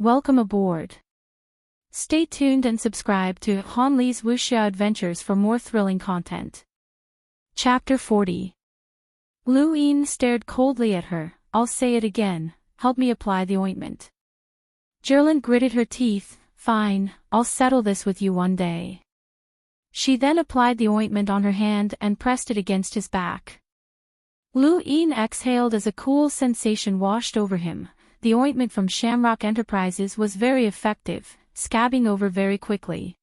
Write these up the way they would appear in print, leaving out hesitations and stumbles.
Welcome aboard. Stay tuned and subscribe to Han Li's Wuxia Adventures for more thrilling content. Chapter 40. Lu Yin stared coldly at her. I'll say it again, help me apply the ointment. Jerlin gritted her teeth. Fine, I'll settle this with you one day. She then applied the ointment on her hand and pressed it against his back. Lu Yin exhaled as a cool sensation washed over him. The ointment from Shamrock Enterprises was very effective, scabbing over very quickly.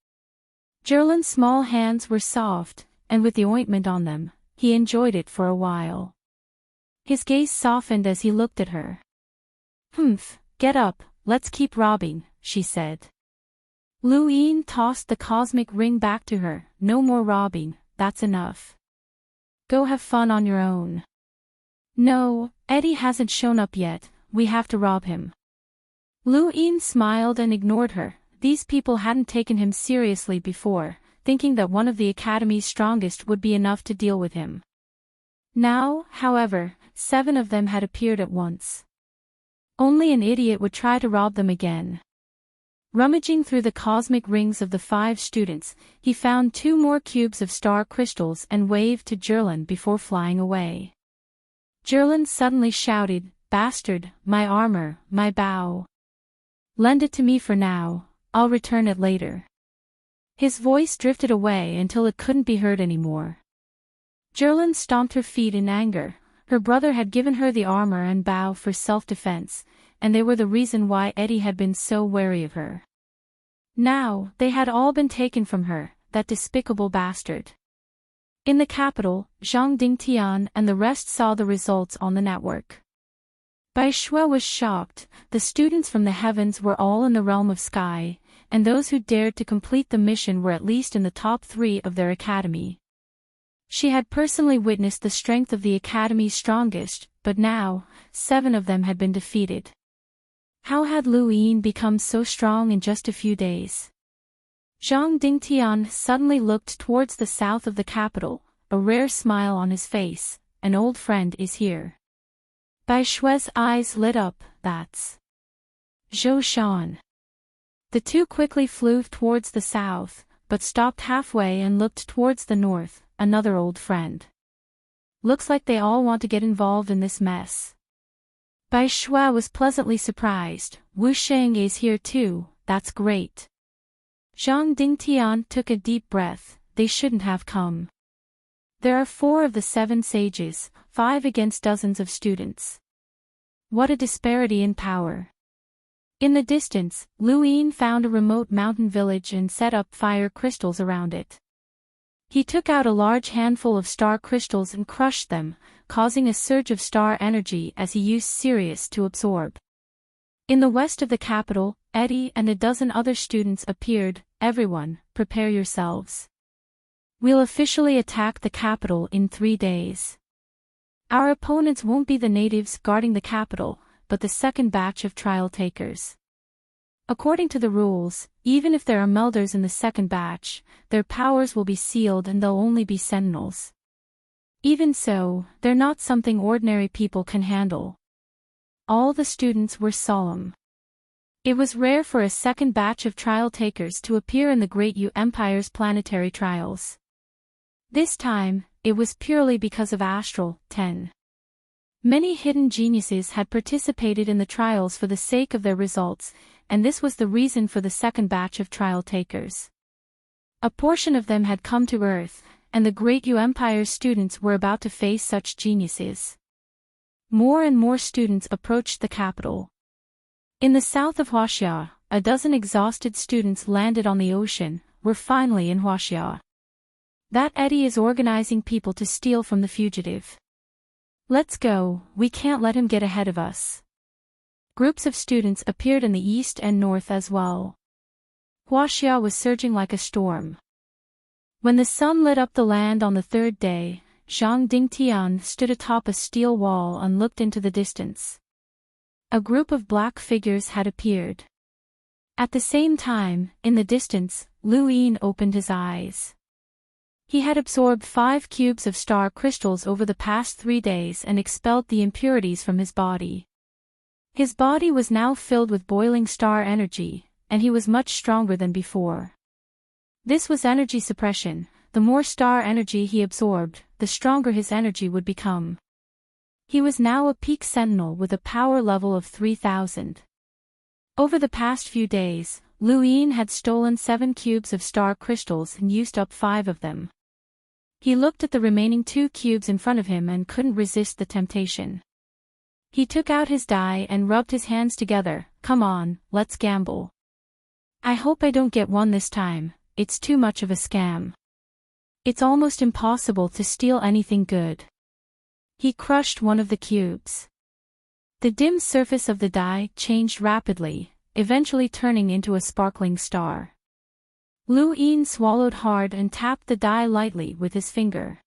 Jerlin's small hands were soft, and with the ointment on them, he enjoyed it for a while. His gaze softened as he looked at her. Get up, let's keep robbing, she said. Lu Yin tossed the cosmic ring back to her. No more robbing, that's enough. Go have fun on your own. No, Eddie hasn't shown up yet, we have to rob him. Lu Yin smiled and ignored her. These people hadn't taken him seriously before, thinking that one of the Academy's strongest would be enough to deal with him. Now, however, 7 of them had appeared at once. Only an idiot would try to rob them again. Rummaging through the cosmic rings of the 5 students, he found 2 more cubes of star crystals and waved to Jerlin before flying away. Jerlin suddenly shouted, "Bastard, my armor, my bow. Lend it to me for now, I'll return it later." His voice drifted away until it couldn't be heard anymore. Jerlin stomped her feet in anger. Her brother had given her the armor and bow for self-defense, and they were the reason why Eddie had been so wary of her. Now, they had all been taken from her, that despicable bastard. In the capital, Zhang Dingtian and the rest saw the results on the network. Bai Shui was shocked. The students from the heavens were all in the realm of sky, and those who dared to complete the mission were at least in the top 3 of their academy. She had personally witnessed the strength of the Academy's strongest, but now, 7 of them had been defeated. How had Lu Yin become so strong in just a few days? Zhang Dingtian suddenly looked towards the south of the capital, a rare smile on his face. An old friend is here. Bai Shui's eyes lit up. That's Zhou Shan. The 2 quickly flew towards the south, but stopped halfway and looked towards the north. Another old friend. Looks like they all want to get involved in this mess. Bai Shui was pleasantly surprised. Wu Sheng is here too, that's great. Zhang Dingtian took a deep breath. They shouldn't have come. There are 4 of the 7 sages, 5 against dozens of students. What a disparity in power. In the distance, Lu Yin found a remote mountain village and set up fire crystals around it. He took out a large handful of star crystals and crushed them, causing a surge of star energy as he used Sirius to absorb. In the west of the capital, Eddie and a dozen other students appeared. Everyone, prepare yourselves. We'll officially attack the capital in 3 days. Our opponents won't be the natives guarding the capital, but the second batch of trial takers. According to the rules, even if there are melders in the second batch, their powers will be sealed and they'll only be sentinels. Even so, they're not something ordinary people can handle. All the students were solemn. It was rare for a second batch of trial takers to appear in the Great Yu Empire's planetary trials. This time, it was purely because of Astral 10. Many hidden geniuses had participated in the trials for the sake of their results, and this was the reason for the second batch of trial takers. A portion of them had come to Earth, and the Great Yu Empire's students were about to face such geniuses. More and more students approached the capital. In the south of Huaxia, a dozen exhausted students landed on the ocean. We're finally in Huaxia. That Eddie is organizing people to steal from the fugitive. Let's go, we can't let him get ahead of us. Groups of students appeared in the east and north as well. Huaxia was surging like a storm. When the sun lit up the land on the 3rd day, Zhang Dingtian stood atop a steel wall and looked into the distance. A group of black figures had appeared. At the same time, in the distance, Lu Yin opened his eyes. He had absorbed 5 cubes of star crystals over the past 3 days and expelled the impurities from his body. His body was now filled with boiling star energy, and he was much stronger than before. This was energy suppression. The more star energy he absorbed, the stronger his energy would become. He was now a peak sentinel with a power level of 3,000. Over the past few days, Lu Yin had stolen 7 cubes of star crystals and used up 5 of them. He looked at the remaining 2 cubes in front of him and couldn't resist the temptation. He took out his die and rubbed his hands together. Come on, let's gamble. I hope I don't get one this time, it's too much of a scam. It's almost impossible to steal anything good. He crushed one of the cubes. The dim surface of the die changed rapidly, eventually turning into a sparkling star. Lu Yin swallowed hard and tapped the die lightly with his finger.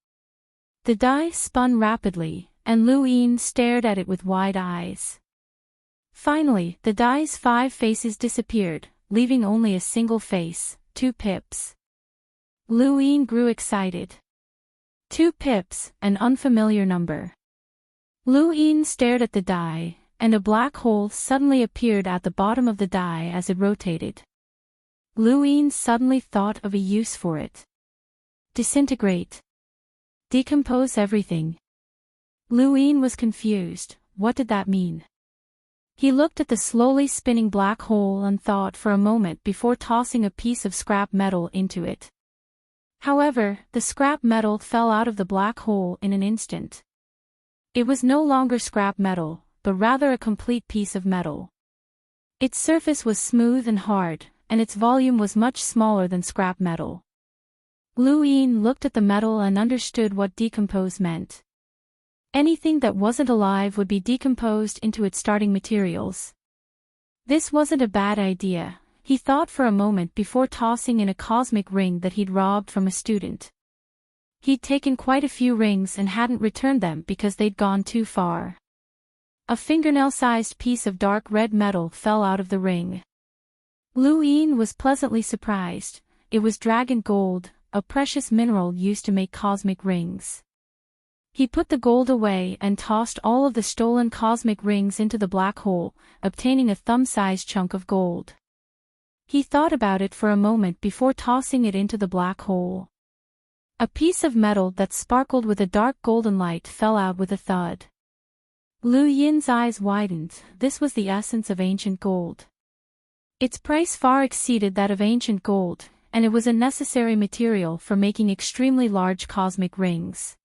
The die spun rapidly, and Lu Yin stared at it with wide eyes. Finally, the die's 5 faces disappeared, leaving only a single face, 2 pips. Lu Yin grew excited. 2 pips, an unfamiliar number. Lu Yin stared at the die, and a black hole suddenly appeared at the bottom of the die as it rotated. Lu Yin suddenly thought of a use for it. Disintegrate. Decompose everything. Lu Yin was confused. What did that mean? He looked at the slowly spinning black hole and thought for a moment before tossing a piece of scrap metal into it. However, the scrap metal fell out of the black hole in an instant. It was no longer scrap metal, but rather a complete piece of metal. Its surface was smooth and hard, and its volume was much smaller than scrap metal. Lu Yin looked at the metal and understood what decompose meant. Anything that wasn't alive would be decomposed into its starting materials. This wasn't a bad idea, he thought for a moment before tossing in a cosmic ring that he'd robbed from a student. He'd taken quite a few rings and hadn't returned them because they'd gone too far. A fingernail-sized piece of dark red metal fell out of the ring. Lu Yin was pleasantly surprised. It was dragon gold, a precious mineral used to make cosmic rings. He put the gold away and tossed all of the stolen cosmic rings into the black hole, obtaining a thumb-sized chunk of gold. He thought about it for a moment before tossing it into the black hole. A piece of metal that sparkled with a dark golden light fell out with a thud. Lu Yin's eyes widened. This was the essence of ancient gold. Its price far exceeded that of ancient gold, and it was a necessary material for making extremely large cosmic rings.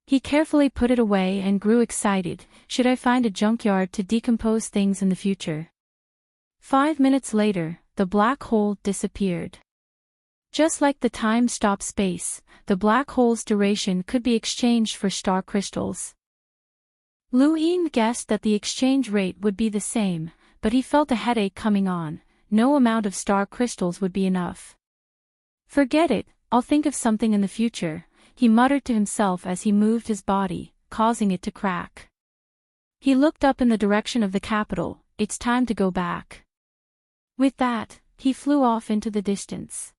He carefully put it away and grew excited. Should I find a junkyard to decompose things in the future? 5 minutes later, the black hole disappeared. Just like the time stopped space, the black hole's duration could be exchanged for star crystals. Lu Yin guessed that the exchange rate would be the same, but he felt a headache coming on. No amount of star crystals would be enough. Forget it, I'll think of something in the future, he muttered to himself as he moved his body, causing it to crack. He looked up in the direction of the capital. It's time to go back. With that, he flew off into the distance.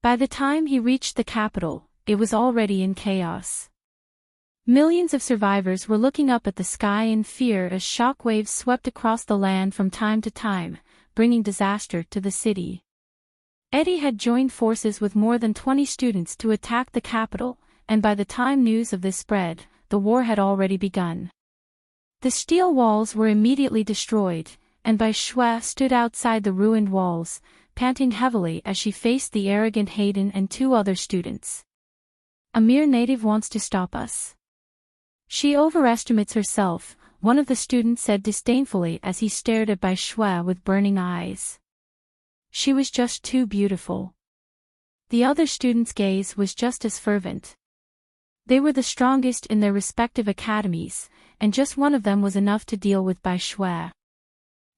By the time he reached the capital, it was already in chaos. Millions of survivors were looking up at the sky in fear as shockwaves swept across the land from time to time, bringing disaster to the city. Eddie had joined forces with more than 20 students to attack the capital, and by the time news of this spread, the war had already begun. The steel walls were immediately destroyed, and Bai Shui stood outside the ruined walls, panting heavily as she faced the arrogant Hayden and 2 other students. A mere native wants to stop us. She overestimates herself, one of the students said disdainfully as he stared at Bai Shui with burning eyes. She was just too beautiful. The other student's gaze was just as fervent. They were the strongest in their respective academies, and just one of them was enough to deal with Bai Shui.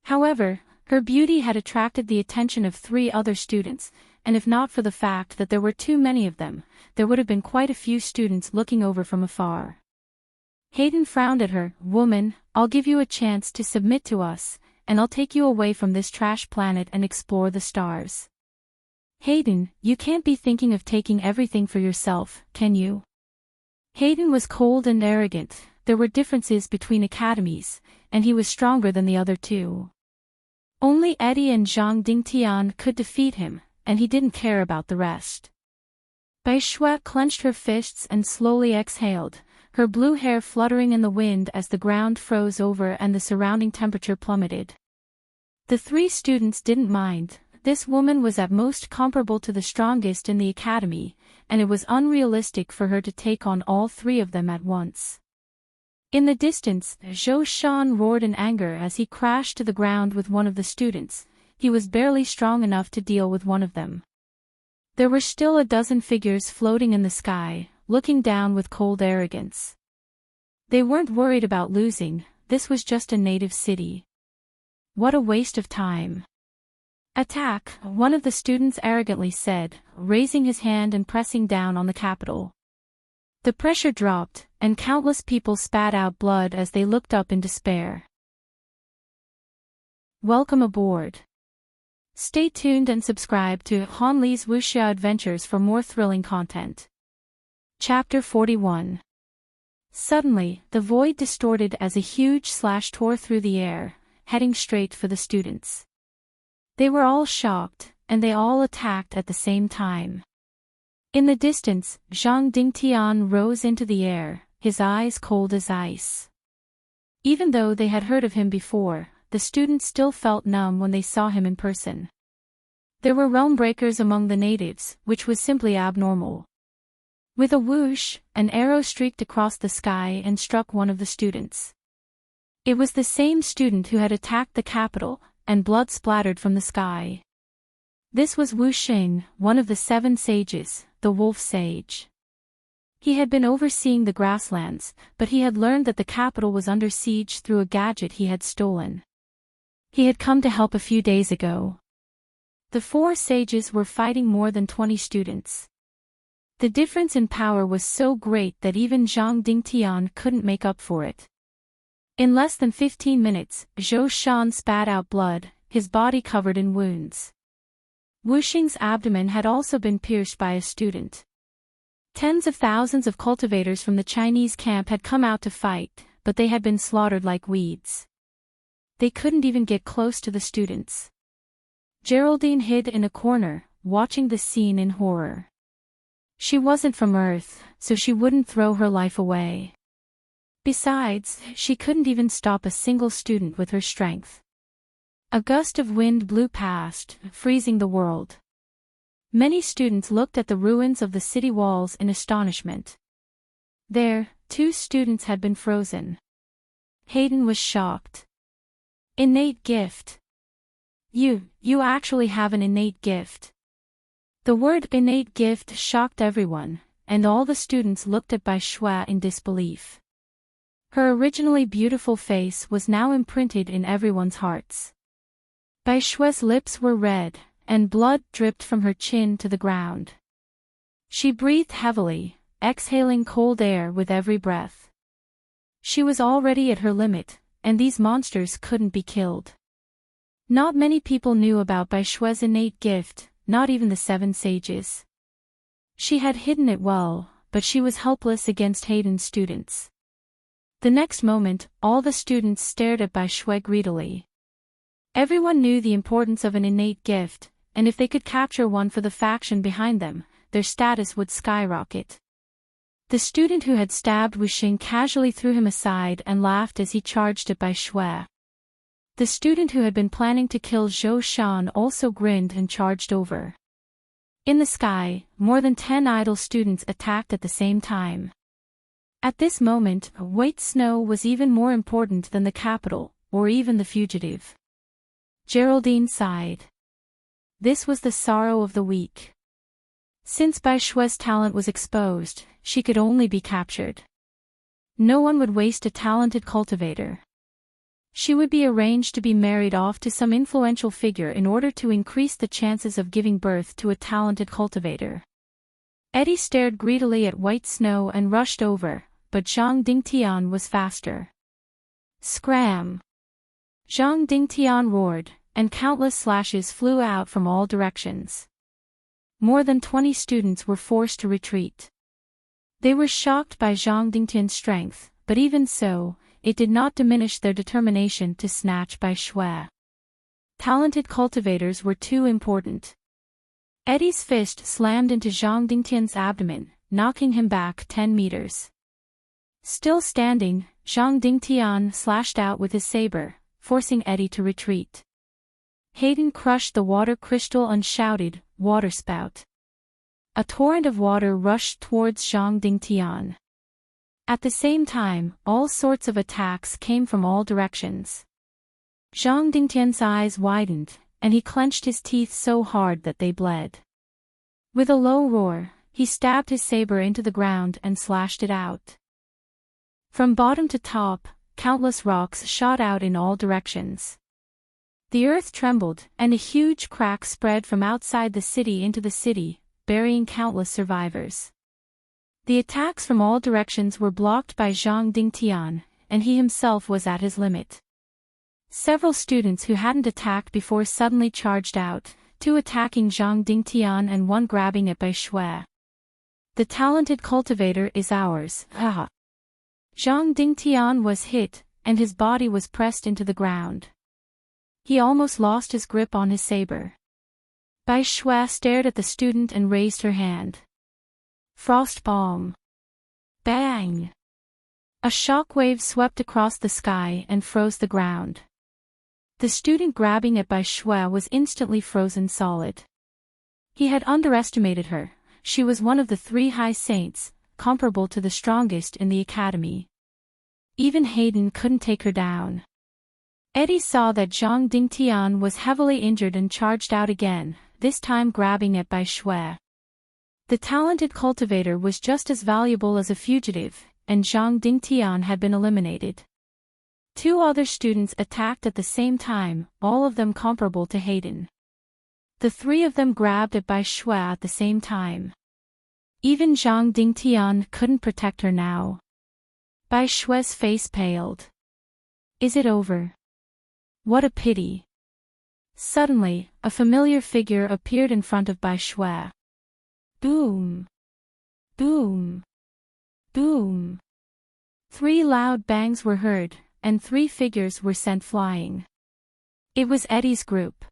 However, her beauty had attracted the attention of 3 other students, and if not for the fact that there were too many of them, there would have been quite a few students looking over from afar. Hayden frowned at her. Woman, I'll give you a chance to submit to us, and I'll take you away from this trash planet and explore the stars. Hayden, you can't be thinking of taking everything for yourself, can you? Hayden was cold and arrogant. There were differences between academies, and he was stronger than the other two. Only Eddie and Zhang Dingtian could defeat him, and he didn't care about the rest. Bai Shui clenched her fists and slowly exhaled, her blue hair fluttering in the wind as the ground froze over and the surrounding temperature plummeted. The three students didn't mind. This woman was at most comparable to the strongest in the academy, and it was unrealistic for her to take on all three of them at once. In the distance, Zhou Shan roared in anger as he crashed to the ground with one of the students. He was barely strong enough to deal with one of them. There were still a dozen figures floating in the sky, looking down with cold arrogance. They weren't worried about losing, this was just a native city. What a waste of time. Attack, one of the students arrogantly said, raising his hand and pressing down on the capital. The pressure dropped, and countless people spat out blood as they looked up in despair. Welcome aboard. Stay tuned and subscribe to Han Li's Wuxia Adventures for more thrilling content. Chapter 41. Suddenly, the void distorted as a huge slash tore through the air, heading straight for the students. They were all shocked, and they all attacked at the same time. In the distance, Zhang Dingtian rose into the air, his eyes cold as ice. Even though they had heard of him before, the students still felt numb when they saw him in person. There were realm breakers among the natives, which was simply abnormal. With a whoosh, an arrow streaked across the sky and struck one of the students. It was the same student who had attacked the capital, and blood splattered from the sky. This was Wu Xing, one of the 7 sages, the wolf sage. He had been overseeing the grasslands, but he had learned that the capital was under siege through a gadget he had stolen. He had come to help a few days ago. The 4 sages were fighting more than 20 students. The difference in power was so great that even Zhang Dingtian couldn't make up for it. In less than 15 minutes, Zhou Shan spat out blood, his body covered in wounds. Wu Xing's abdomen had also been pierced by a student. Tens of thousands of cultivators from the Chinese camp had come out to fight, but they had been slaughtered like weeds. They couldn't even get close to the students. Geraldine hid in a corner, watching the scene in horror. She wasn't from Earth, so she wouldn't throw her life away. Besides, she couldn't even stop a single student with her strength. A gust of wind blew past, freezing the world. Many students looked at the ruins of the city walls in astonishment. There, 2 students had been frozen. Hayden was shocked. Innate gift. You actually have an innate gift. The word innate gift shocked everyone, and all the students looked at Bai Shui in disbelief. Her originally beautiful face was now imprinted in everyone's hearts. Bai Shui's lips were red, and blood dripped from her chin to the ground. She breathed heavily, exhaling cold air with every breath. She was already at her limit, and these monsters couldn't be killed. Not many people knew about Bai Shui's innate gift, not even the 7 sages. She had hidden it well, but she was helpless against Hayden's students. The next moment, all the students stared at Bai Shui greedily. Everyone knew the importance of an innate gift, and if they could capture one for the faction behind them, their status would skyrocket. The student who had stabbed Wu Xing casually threw him aside and laughed as he charged at Bai Shui. The student who had been planning to kill Zhou Shan also grinned and charged over. In the sky, more than 10 idle students attacked at the same time. At this moment, white snow was even more important than the capital, or even the fugitive. Geraldine sighed. This was the sorrow of the week. Since Bai Shui's talent was exposed, she could only be captured. No one would waste a talented cultivator. She would be arranged to be married off to some influential figure in order to increase the chances of giving birth to a talented cultivator. Eddie stared greedily at white snow and rushed over, but Zhang Dingtian was faster. Scram! Zhang Dingtian roared, and countless slashes flew out from all directions. More than 20 students were forced to retreat. They were shocked by Zhang Dingtian's strength, but even so, it did not diminish their determination to snatch Bai Shui. Talented cultivators were too important. Eddie's fist slammed into Zhang Dingtian's abdomen, knocking him back 10 meters. Still standing, Zhang Dingtian slashed out with his saber, forcing Eddie to retreat. Hayden crushed the water crystal and shouted, "Waterspout!" A torrent of water rushed towards Zhang Dingtian. At the same time, all sorts of attacks came from all directions. Zhang Dingtian's eyes widened, and he clenched his teeth so hard that they bled. With a low roar, he stabbed his saber into the ground and slashed it out. From bottom to top, countless rocks shot out in all directions. The earth trembled, and a huge crack spread from outside the city into the city, burying countless survivors. The attacks from all directions were blocked by Zhang Dingtian, and he himself was at his limit. Several students who hadn't attacked before suddenly charged out, 2 attacking Zhang Dingtian and 1 grabbing at Bai Shui. The talented cultivator is ours, haha. Zhang Dingtian was hit, and his body was pressed into the ground. He almost lost his grip on his saber. Bai Shui stared at the student and raised her hand. Frost bomb. Bang! A shock wave swept across the sky and froze the ground. The student grabbing at Bai Shui was instantly frozen solid. He had underestimated her. She was one of the 3 high saints, comparable to the strongest in the academy. Even Hayden couldn't take her down. Eddie saw that Zhang Dingtian was heavily injured and charged out again, this time grabbing at Bai Shui. The talented cultivator was just as valuable as a fugitive, and Zhang Dingtian had been eliminated. 2 other students attacked at the same time, all of them comparable to Hayden. The 3 of them grabbed at Bai Shui at the same time. Even Zhang Dingtian couldn't protect her now. Bai Shui's face paled. Is it over? What a pity. Suddenly, a familiar figure appeared in front of Bai Shui. Boom! Boom! Boom! 3 loud bangs were heard, and 3 figures were sent flying. It was Eddie's group.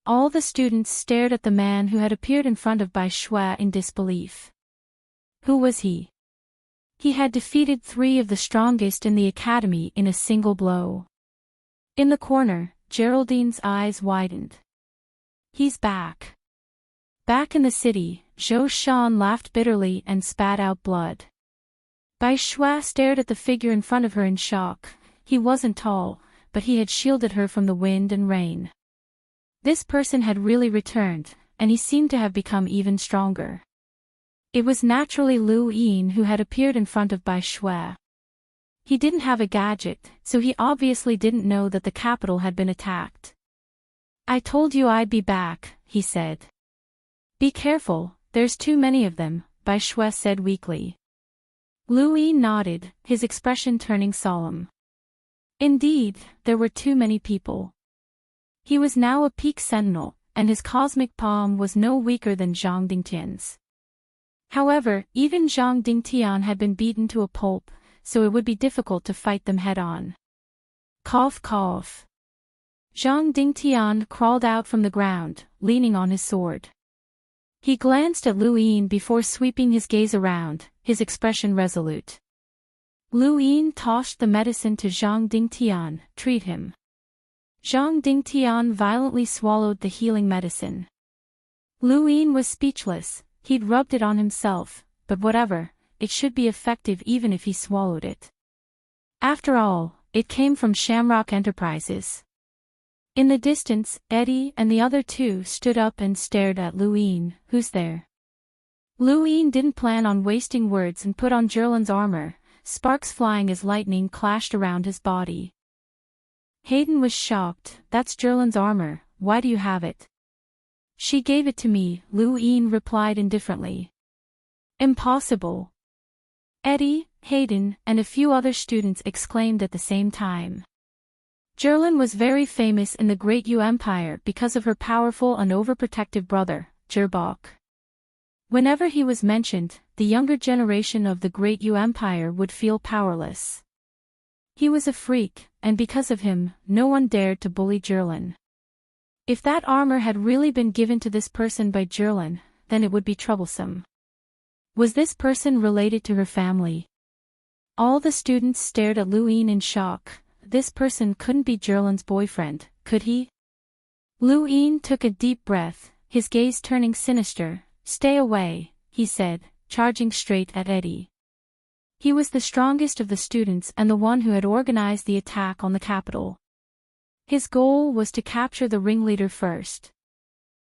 All the students stared at the man who had appeared in front of Bai Shui in disbelief. Who was he? He had defeated 3 of the strongest in the academy in a single blow. In the corner, Geraldine's eyes widened. He's back. Back in the city, Zhou Shan laughed bitterly and spat out blood. Bai Shui stared at the figure in front of her in shock. He wasn't tall, but he had shielded her from the wind and rain. This person had really returned, and he seemed to have become even stronger. It was naturally Lu Yin who had appeared in front of Bai Shui. He didn't have a gadget, so he obviously didn't know that the capital had been attacked. I told you I'd be back, he said. Be careful, there's too many of them, Bai Shui said weakly. Lu Yin nodded, his expression turning solemn. Indeed, there were too many people. He was now a peak sentinel, and his cosmic palm was no weaker than Zhang Dingtian's. However, even Zhang Dingtian had been beaten to a pulp, so it would be difficult to fight them head-on. Cough cough. Zhang Dingtian crawled out from the ground, leaning on his sword. He glanced at Lu Yin before sweeping his gaze around, his expression resolute. Lu Yin tossed the medicine to Zhang Dingtian, treat him. Zhang Dingtian violently swallowed the healing medicine. Lu Yin was speechless. He'd rubbed it on himself, but whatever, it should be effective even if he swallowed it. After all, it came from Shamrock Enterprises. In the distance, Eddie and the other 2 stood up and stared at Lu Yin. Who's there? Lu Yin didn't plan on wasting words and put on Jerlin's armor, sparks flying as lightning clashed around his body. Hayden was shocked. That's Jerlin's armor, why do you have it? She gave it to me, Lu Yin replied indifferently. Impossible. Eddie, Hayden, and a few other students exclaimed at the same time. Jerlin was very famous in the Great Yu Empire because of her powerful and overprotective brother, Jerbok. Whenever he was mentioned, the younger generation of the Great Yu Empire would feel powerless. He was a freak, and because of him, no one dared to bully Jerlin. If that armor had really been given to this person by Jerlin, then it would be troublesome. Was this person related to her family? All the students stared at Luin in shock. This person couldn't be Jerlin's boyfriend, could he? Luin took a deep breath, his gaze turning sinister. "Stay away," he said, charging straight at Eddie. He was the strongest of the students and the one who had organized the attack on the capital. His goal was to capture the ringleader first.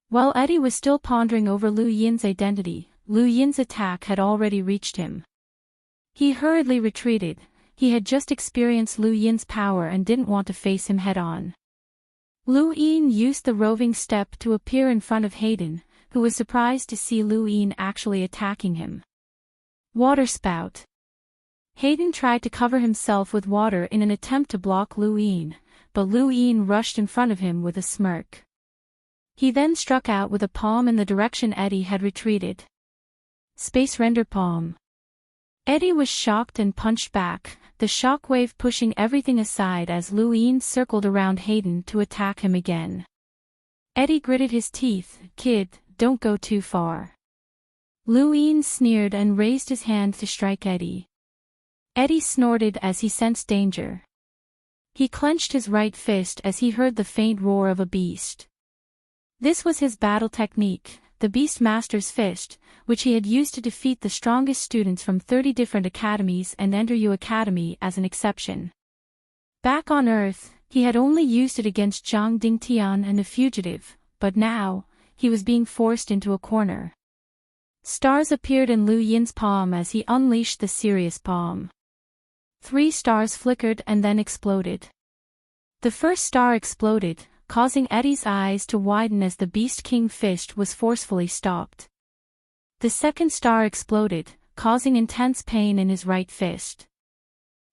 While Eddie was still pondering over Lu Yin's identity, Lu Yin's attack had already reached him. He hurriedly retreated. He had just experienced Lu Yin's power and didn't want to face him head-on. Lu Yin used the roving step to appear in front of Hayden, who was surprised to see Lu Yin actually attacking him. Water spout. Hayden tried to cover himself with water in an attempt to block Lu Yin, but Lu Yin rushed in front of him with a smirk. He then struck out with a palm in the direction Eddie had retreated. Space Render Palm. Eddie was shocked and punched back, the shockwave pushing everything aside as Lu Yin circled around Hayden to attack him again. Eddie gritted his teeth. "Kid, don't go too far." Lu Yin sneered and raised his hand to strike Eddie. Eddie snorted as he sensed danger. He clenched his right fist as he heard the faint roar of a beast. This was his battle technique, the Beastmaster's Fist, which he had used to defeat the strongest students from 30 different academies and enter U Academy as an exception. Back on Earth, he had only used it against Zhang Dingtian and the fugitive, but now, he was being forced into a corner. Stars appeared in Lu Yin's palm as he unleashed the Sirius Palm. 3 stars flickered and then exploded. The first star exploded, causing Eddie's eyes to widen as the Beast King fist was forcefully stopped. The second star exploded, causing intense pain in his right fist.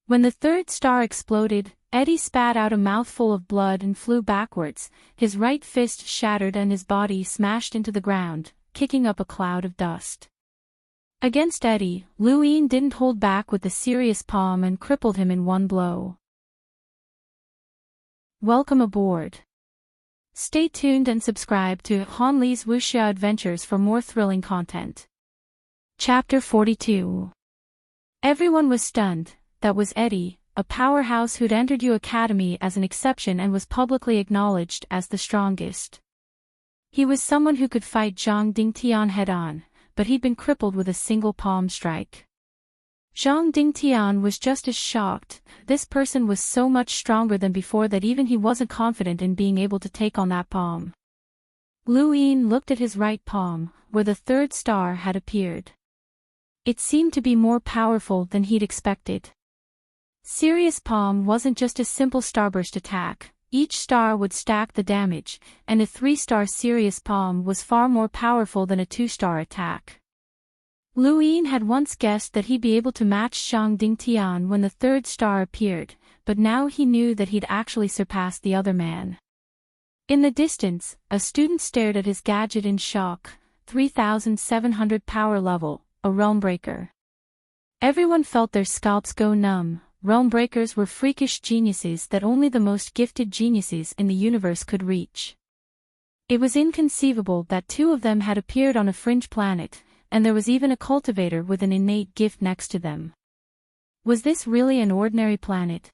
When the third star exploded, Eddie spat out a mouthful of blood and flew backwards, his right fist shattered and his body smashed into the ground, kicking up a cloud of dust. Against Eddie, Lu Yin didn't hold back with the Sirius Palm and crippled him in one blow. Welcome aboard. Stay tuned and subscribe to Han Li's Wuxia Adventures for more thrilling content. Chapter 42. Everyone was stunned. That was Eddie, a powerhouse who'd entered U Academy as an exception and was publicly acknowledged as the strongest. He was someone who could fight Zhang Dingtian head-on, but he'd been crippled with a single palm strike. Zhang Dingtian was just as shocked. This person was so much stronger than before that even he wasn't confident in being able to take on that palm. Lu Yin looked at his right palm, where the third star had appeared. It seemed to be more powerful than he'd expected. Sirius Palm wasn't just a simple starburst attack. Each star would stack the damage, and a 3-star Sirius Palm was far more powerful than a 2-star attack. Lu Yin had once guessed that he'd be able to match Zhang Dingtian when the third star appeared, but now he knew that he'd actually surpassed the other man. In the distance, a student stared at his gadget in shock. 3,700 power level, a Realmbreaker. Everyone felt their scalps go numb. Realmbreakers were freakish geniuses that only the most gifted geniuses in the universe could reach. It was inconceivable that 2 of them had appeared on a fringe planet, and there was even a cultivator with an innate gift next to them. Was this really an ordinary planet?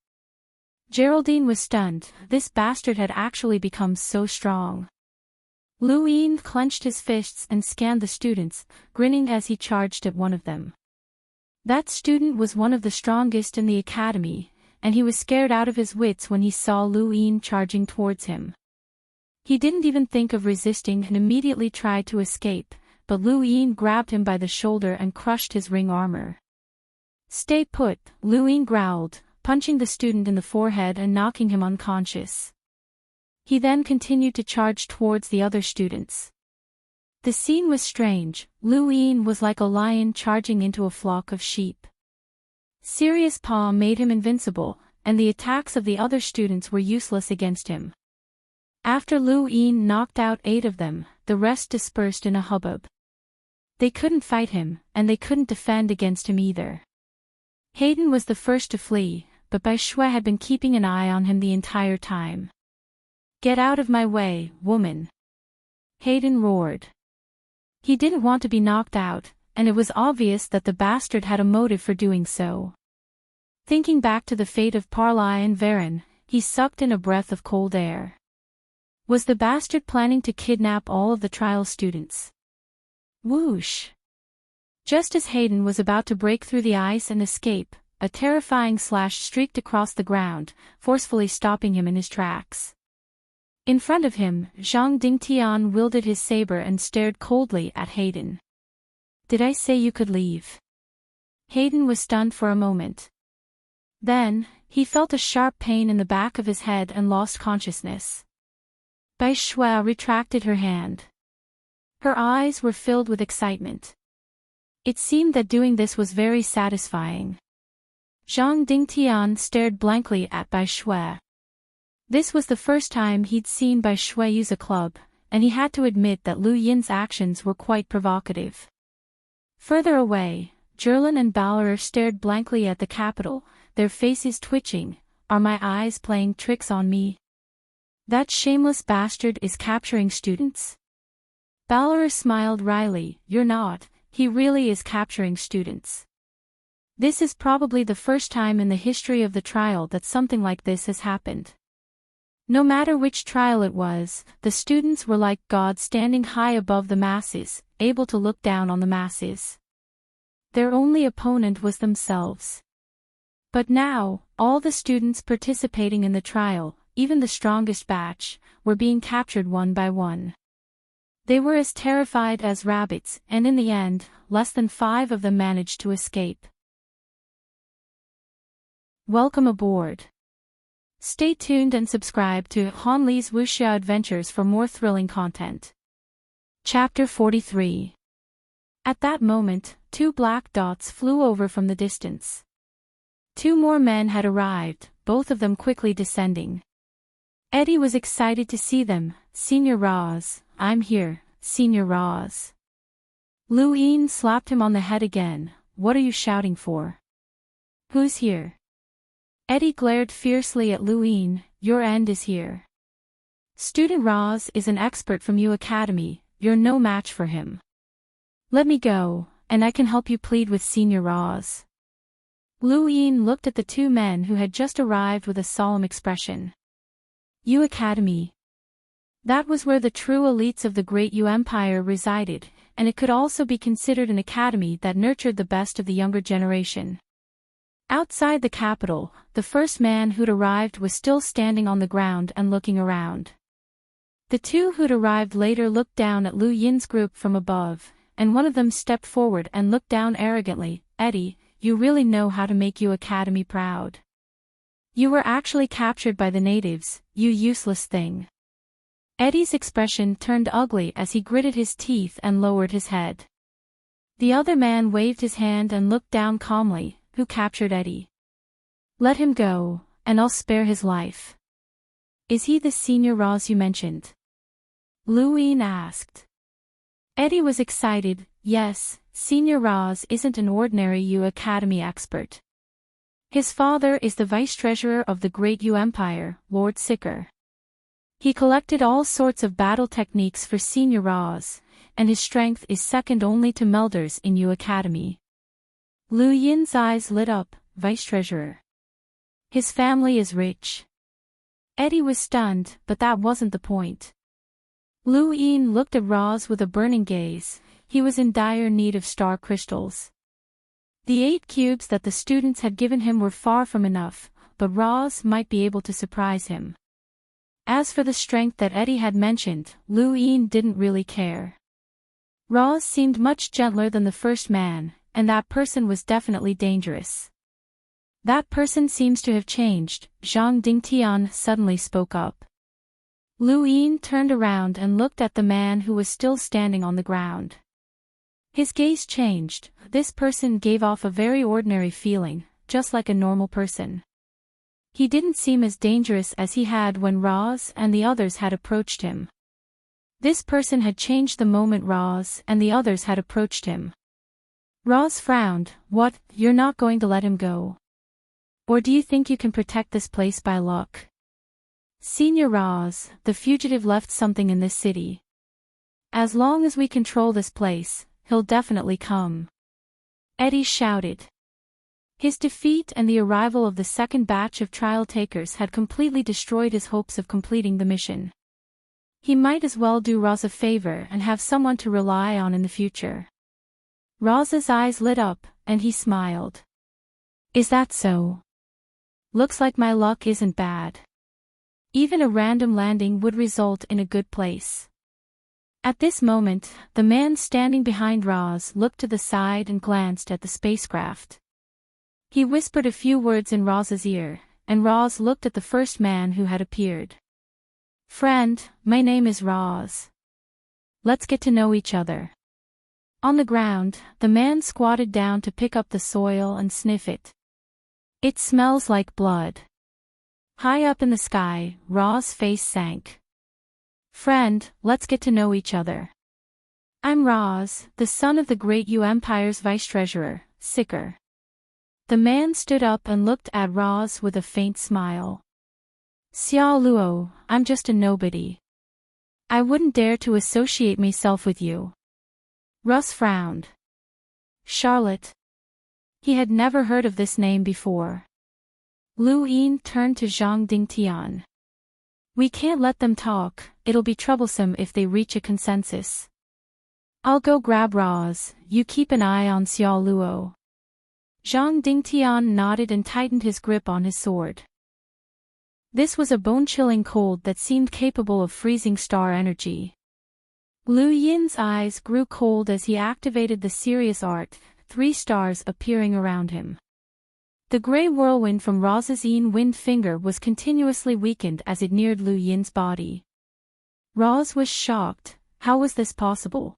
Geraldine was stunned. This bastard had actually become so strong. Lu Yin clenched his fists and scanned the students, grinning as he charged at one of them. That student was one of the strongest in the academy, and he was scared out of his wits when he saw Lu Yin charging towards him. He didn't even think of resisting and immediately tried to escape, but Lu Yin grabbed him by the shoulder and crushed his ring armor. "Stay put," Lu Yin growled, punching the student in the forehead and knocking him unconscious. He then continued to charge towards the other students. The scene was strange. Lu Yin was like a lion charging into a flock of sheep. Sirius Palm made him invincible, and the attacks of the other students were useless against him. After Lu Yin knocked out 8 of them, the rest dispersed in a hubbub. They couldn't fight him, and they couldn't defend against him either. Hayden was the first to flee, but Bai Shui had been keeping an eye on him the entire time. "Get out of my way, woman!" Hayden roared. He didn't want to be knocked out, and it was obvious that the bastard had a motive for doing so. Thinking back to the fate of Parlai and Varen, he sucked in a breath of cold air. Was the bastard planning to kidnap all of the trial students? Whoosh! Just as Hayden was about to break through the ice and escape, a terrifying slash streaked across the ground, forcefully stopping him in his tracks. In front of him, Zhang Dingtian wielded his saber and stared coldly at Hayden. "Did I say you could leave?" Hayden was stunned for a moment. Then, he felt a sharp pain in the back of his head and lost consciousness. Bai Shui retracted her hand. Her eyes were filled with excitement. It seemed that doing this was very satisfying. Zhang Dingtian stared blankly at Bai Shui. This was the first time he'd seen Bai Shui use a club, and he had to admit that Lu Yin's actions were quite provocative. Further away, Jerlin and Balor stared blankly at the capital, their faces twitching. "Are my eyes playing tricks on me? That shameless bastard is capturing students?" Balor smiled wryly. "You're not, he really is capturing students. This is probably the first time in the history of the trial that something like this has happened. No matter which trial it was, the students were like gods standing high above the masses, able to look down on the masses. Their only opponent was themselves. But now, all the students participating in the trial, even the strongest batch, were being captured one by one. They were as terrified as rabbits, and in the end, less than 5 of them managed to escape. Welcome aboard. Stay tuned and subscribe to Han Li's Wuxia Adventures for more thrilling content. Chapter 43. At that moment, 2 black dots flew over from the distance. 2 more men had arrived, both of them quickly descending. Eddie was excited to see them. "Senior Roz, I'm here, Senior Roz." Lu Yin slapped him on the head again. "What are you shouting for? Who's here?" Eddie glared fiercely at Lu Yin. "Your end is here. Student Roz is an expert from U Academy, you're no match for him. Let me go, and I can help you plead with Senior Roz." Lu Yin looked at the 2 men who had just arrived with a solemn expression. U Academy. That was where the true elites of the Great U Empire resided, and it could also be considered an academy that nurtured the best of the younger generation. Outside the capital, the first man who'd arrived was still standing on the ground and looking around. The 2 who'd arrived later looked down at Lu Yin's group from above, and one of them stepped forward and looked down arrogantly. "Eddie, you really know how to make U Academy proud. You were actually captured by the natives, you useless thing." Eddie's expression turned ugly as he gritted his teeth and lowered his head. The other man waved his hand and looked down calmly. "Who captured Eddie? Let him go, and I'll spare his life." "Is he the Senior Roz you mentioned?" Lu Yin asked. Eddie was excited. "Yes, Senior Roz isn't an ordinary U Academy expert. His father is the Vice-Treasurer of the Great U Empire, Lord Sicker. He collected all sorts of battle techniques for Senior Roz, and his strength is second only to Melders in U Academy." Lu Yin's eyes lit up. "Vice-Treasurer. His family is rich." Eddie was stunned, but that wasn't the point. Lu Yin looked at Roz with a burning gaze. He was in dire need of star crystals. The 8 cubes that the students had given him were far from enough, but Roz might be able to surprise him. As for the strength that Eddie had mentioned, Lu Yin didn't really care. Roz seemed much gentler than the first man, and that person was definitely dangerous. "That person seems to have changed," Zhang Dingtian suddenly spoke up. Lu Yin turned around and looked at the man who was still standing on the ground. His gaze changed. This person gave off a very ordinary feeling, just like a normal person. He didn't seem as dangerous as he had when Roz and the others had approached him. This person had changed the moment Roz and the others had approached him. Roz frowned. "What, you're not going to let him go?" Or do you think you can protect this place by luck? Senior Roz, the fugitive left something in this city. As long as we control this place, he'll definitely come. Eddie shouted. His defeat and the arrival of the second batch of trial takers had completely destroyed his hopes of completing the mission. He might as well do Roz a favor and have someone to rely on in the future. Roz's eyes lit up, and he smiled. Is that so? Looks like my luck isn't bad. Even a random landing would result in a good place. At this moment, the man standing behind Roz looked to the side and glanced at the spacecraft. He whispered a few words in Roz's ear, and Roz looked at the first man who had appeared. Friend, my name is Roz. Let's get to know each other. On the ground, the man squatted down to pick up the soil and sniff it. It smells like blood. High up in the sky, Roz's face sank. Friend, let's get to know each other. I'm Roz, the son of the great Yu Empire's vice-treasurer, Sicker. The man stood up and looked at Roz with a faint smile. Xiao Luo, I'm just a nobody. I wouldn't dare to associate myself with you. Roz frowned. Charlotte. He had never heard of this name before. Lu Yin turned to Zhang Dingtian. We can't let them talk, it'll be troublesome if they reach a consensus. I'll go grab Roz, you keep an eye on Xiao Luo. Zhang Dingtian nodded and tightened his grip on his sword. This was a bone-chilling cold that seemed capable of freezing star energy. Lu Yin's eyes grew cold as he activated the Sirius Art, 3 stars appearing around him. The gray whirlwind from Roz's Yin wind finger was continuously weakened as it neared Lu Yin's body. Roz was shocked. How was this possible?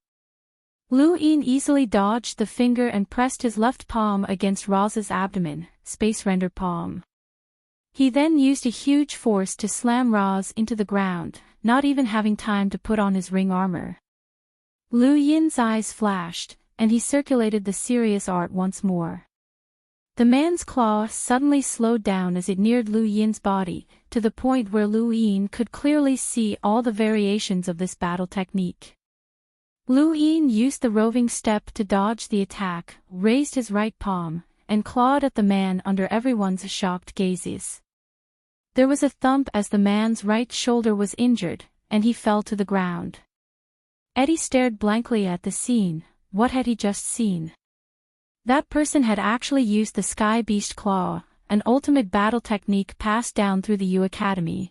Lu Yin easily dodged the finger and pressed his left palm against Roz's abdomen, space render palm. He then used a huge force to slam Roz into the ground, not even having time to put on his ring armor. Lu Yin's eyes flashed, and he circulated the Sirius Art once more. The man's claw suddenly slowed down as it neared Lu Yin's body, to the point where Lu Yin could clearly see all the variations of this battle technique. Lu Yin used the roving step to dodge the attack, raised his right palm, and clawed at the man under everyone's shocked gazes. There was a thump as the man's right shoulder was injured, and he fell to the ground. Eddie stared blankly at the scene. What had he just seen? That person had actually used the Sky Beast Claw, an ultimate battle technique passed down through the Yu Academy.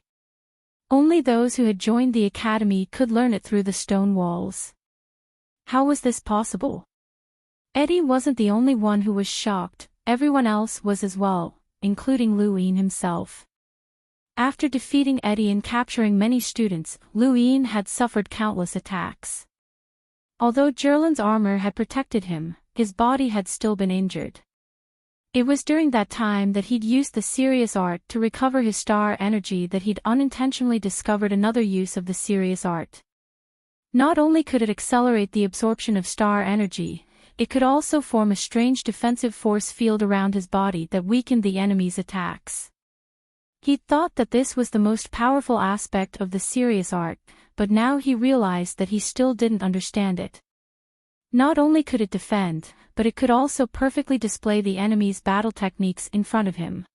Only those who had joined the academy could learn it through the stone walls. How was this possible? Eddie wasn't the only one who was shocked, everyone else was as well, including Lu Yin himself. After defeating Eddie and capturing many students, Lu Yin had suffered countless attacks. Although Jerlin's armor had protected him, his body had still been injured. It was during that time that he'd used the Sirius Art to recover his star energy that he'd unintentionally discovered another use of the Sirius Art. Not only could it accelerate the absorption of star energy, it could also form a strange defensive force field around his body that weakened the enemy's attacks. He'd thought that this was the most powerful aspect of the Sirius Art, but now he realized that he still didn't understand it. Not only could it defend, but it could also perfectly display the enemy's battle techniques in front of him.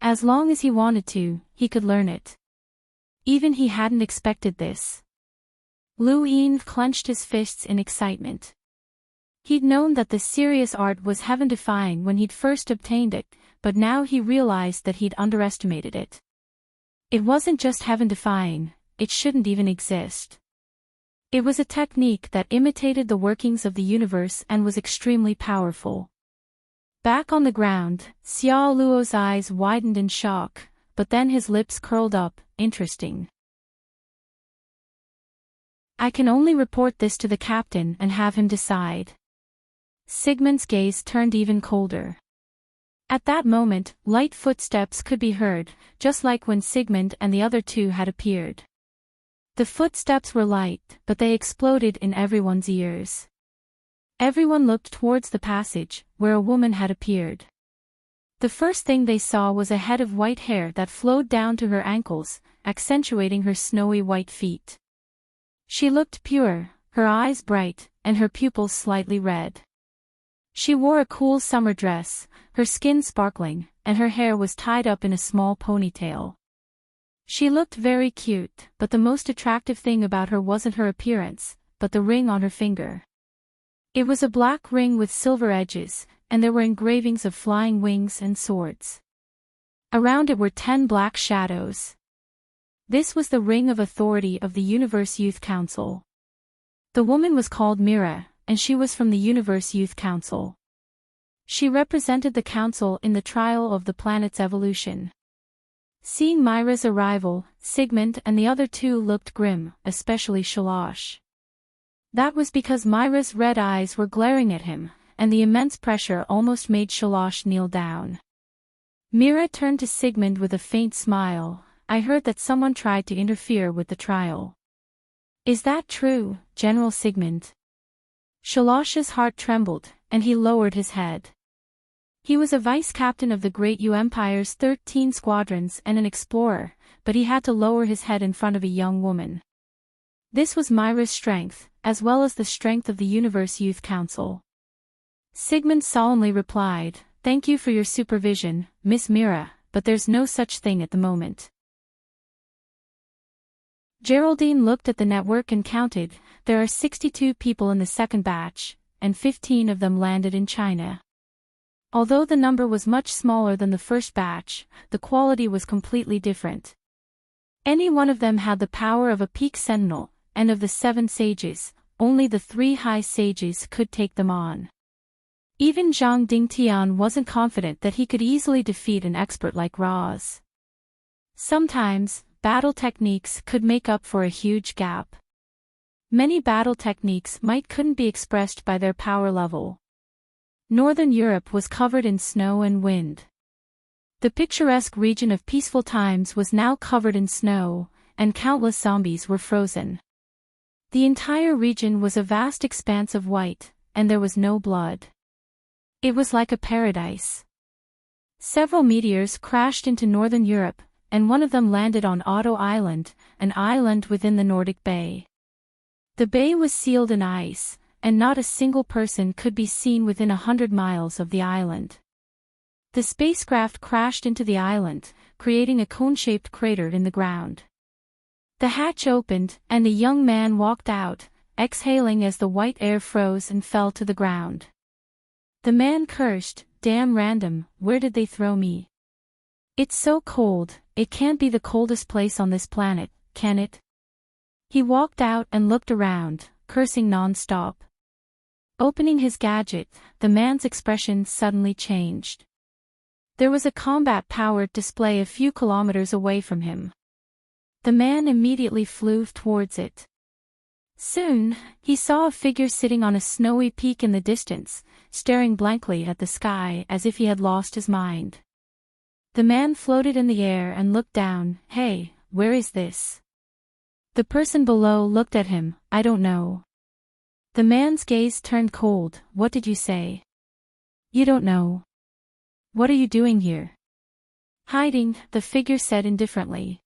As long as he wanted to, he could learn it. Even he hadn't expected this. Lu Yin clenched his fists in excitement. He'd known that the Sirius Art was heaven-defying when he'd first obtained it, but now he realized that he'd underestimated it. It wasn't just heaven-defying, it shouldn't even exist. It was a technique that imitated the workings of the universe and was extremely powerful. Back on the ground, Xiao Luo's eyes widened in shock, but then his lips curled up. Interesting. I can only report this to the captain and have him decide. Sigmund's gaze turned even colder. At that moment, light footsteps could be heard, just like when Sigmund and the other two had appeared. The footsteps were light, but they exploded in everyone's ears. Everyone looked towards the passage, where a woman had appeared. The first thing they saw was a head of white hair that flowed down to her ankles, accentuating her snowy white feet. She looked pure, her eyes bright, and her pupils slightly red. She wore a cool summer dress, her skin sparkling, and her hair was tied up in a small ponytail. She looked very cute, but the most attractive thing about her wasn't her appearance, but the ring on her finger. It was a black ring with silver edges, and there were engravings of flying wings and swords. Around it were 10 black shadows. This was the ring of authority of the Universe Youth Council. The woman was called Mira, and she was from the Universe Youth Council. She represented the council in the trial of the planet's evolution. Seeing Myra's arrival, Sigmund and the other two looked grim, especially Shalosh. That was because Myra's red eyes were glaring at him, and the immense pressure almost made Shalosh kneel down. Mira turned to Sigmund with a faint smile. I heard that someone tried to interfere with the trial. Is that true, General Sigmund? Shalosh's heart trembled, and he lowered his head. He was a vice-captain of the Great U Empire's 13 squadrons and an explorer, but he had to lower his head in front of a young woman. This was Myra's strength, as well as the strength of the Universe Youth Council. Sigmund solemnly replied, "Thank you for your supervision, Miss Mira, but there's no such thing at the moment." Geraldine looked at the network and counted. There are 62 people in the second batch, and 15 of them landed in China. Although the number was much smaller than the first batch, the quality was completely different. Any one of them had the power of a peak sentinel, and of the 7 sages, only the 3 high sages could take them on. Even Zhang Dingtian wasn't confident that he could easily defeat an expert like Roz. Sometimes, battle techniques could make up for a huge gap. Many battle techniques couldn't be expressed by their power level. Northern Europe was covered in snow and wind. The picturesque region of peaceful times was now covered in snow, and countless zombies were frozen. The entire region was a vast expanse of white, and there was no blood. It was like a paradise. Several meteors crashed into Northern Europe, and one of them landed on Otto Island, an island within the Nordic Bay. The bay was sealed in ice, and not a single person could be seen within 100 miles of the island. The spacecraft crashed into the island, creating a cone-shaped crater in the ground. The hatch opened, and the young man walked out, exhaling as the white air froze and fell to the ground. The man cursed, "Damn random, where did they throw me? It's so cold, it can't be the coldest place on this planet, can it?" He walked out and looked around, cursing non-stop. Opening his gadget, the man's expression suddenly changed. There was a combat-powered display a few kilometers away from him. The man immediately flew towards it. Soon, he saw a figure sitting on a snowy peak in the distance, staring blankly at the sky as if he had lost his mind. The man floated in the air and looked down. "Hey, where is this?" The person below looked at him. "I don't know." The man's gaze turned cold. "What did you say?" "You don't know." "What are you doing here?" "Hiding," the figure said indifferently.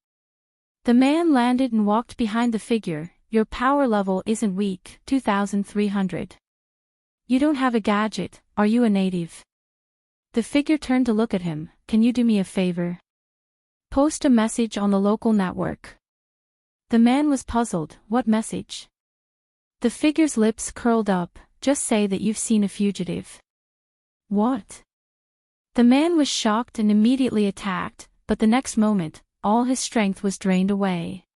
The man landed and walked behind the figure. "Your power level isn't weak, 2,300. You don't have a gadget, are you a native?" The figure turned to look at him. "Can you do me a favor? Post a message on the local network." The man was puzzled. "What message?" The figure's lips curled up. "Just say that you've seen a fugitive." "What?" The man was shocked and immediately attacked, but the next moment, all his strength was drained away.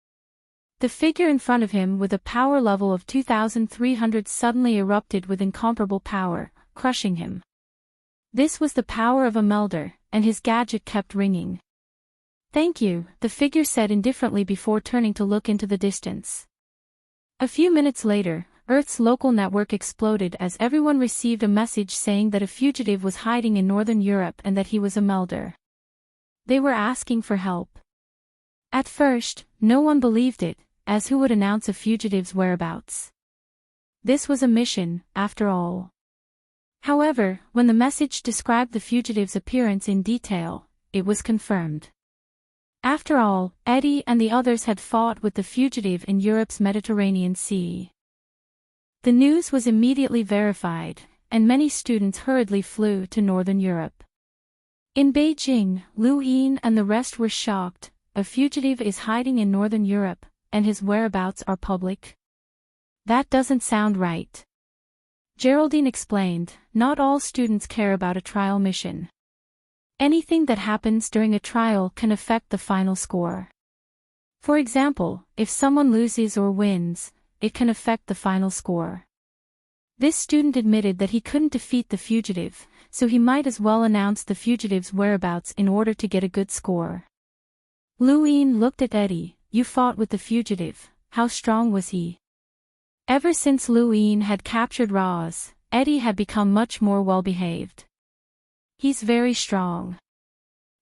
The figure in front of him with a power level of 2,300 suddenly erupted with incomparable power, crushing him. This was the power of a melder, and his gadget kept ringing. "Thank you," the figure said indifferently before turning to look into the distance. A few minutes later, Earth's local network exploded as everyone received a message saying that a fugitive was hiding in Northern Europe and that he was a melder. They were asking for help. At first, no one believed it, as who would announce a fugitive's whereabouts? This was a mission, after all. However, when the message described the fugitive's appearance in detail, it was confirmed. After all, Eddie and the others had fought with the fugitive in Europe's Mediterranean Sea. The news was immediately verified, and many students hurriedly flew to Northern Europe. In Beijing, Lu Yin and the rest were shocked. A fugitive is hiding in Northern Europe, and his whereabouts are public? That doesn't sound right. Geraldine explained, not all students care about a trial mission. Anything that happens during a trial can affect the final score. For example, if someone loses or wins, it can affect the final score. This student admitted that he couldn't defeat the fugitive, so he might as well announce the fugitive's whereabouts in order to get a good score. Lu Yin looked at Eddie. You fought with the fugitive, how strong was he? Ever since Lu Yin had captured Roz, Eddie had become much more well-behaved. He's very strong.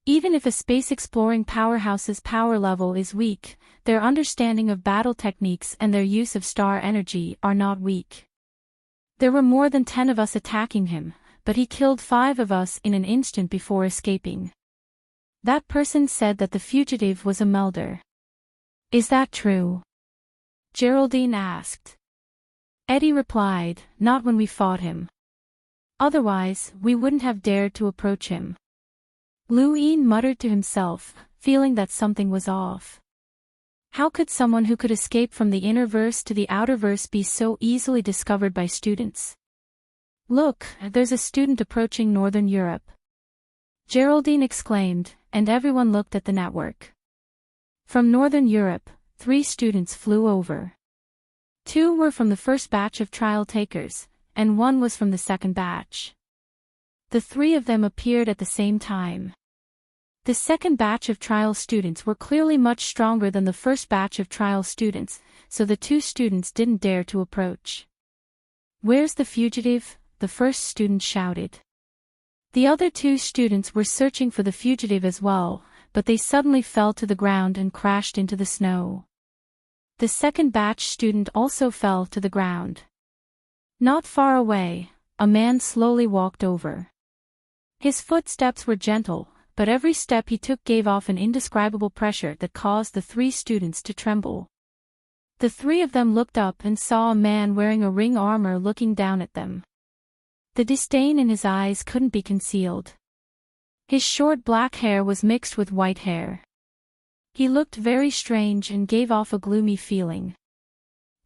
Even if a space-exploring powerhouse's power level is weak, their understanding of battle techniques and their use of star energy are not weak. There were more than 10 of us attacking him, but he killed 5 of us in an instant before escaping. That person said that the fugitive was a melder. Is that true? Geraldine asked. Eddie replied, not when we fought him. Otherwise, we wouldn't have dared to approach him. Lu Yin muttered to himself, feeling that something was off. How could someone who could escape from the inner verse to the outer verse be so easily discovered by students? Look, there's a student approaching Northern Europe. Geraldine exclaimed, and everyone looked at the network. From Northern Europe, 3 students flew over. 2 were from the first batch of trial takers, and 1 was from the second batch. The 3 of them appeared at the same time. The second batch of trial students were clearly much stronger than the first batch of trial students, so the 2 students didn't dare to approach. Where's the fugitive? The first student shouted. The other 2 students were searching for the fugitive as well, but they suddenly fell to the ground and crashed into the snow. The second batch student also fell to the ground. Not far away, a man slowly walked over. His footsteps were gentle, but every step he took gave off an indescribable pressure that caused the 3 students to tremble. The 3 of them looked up and saw a man wearing a ring armor looking down at them. The disdain in his eyes couldn't be concealed. His short black hair was mixed with white hair. He looked very strange and gave off a gloomy feeling.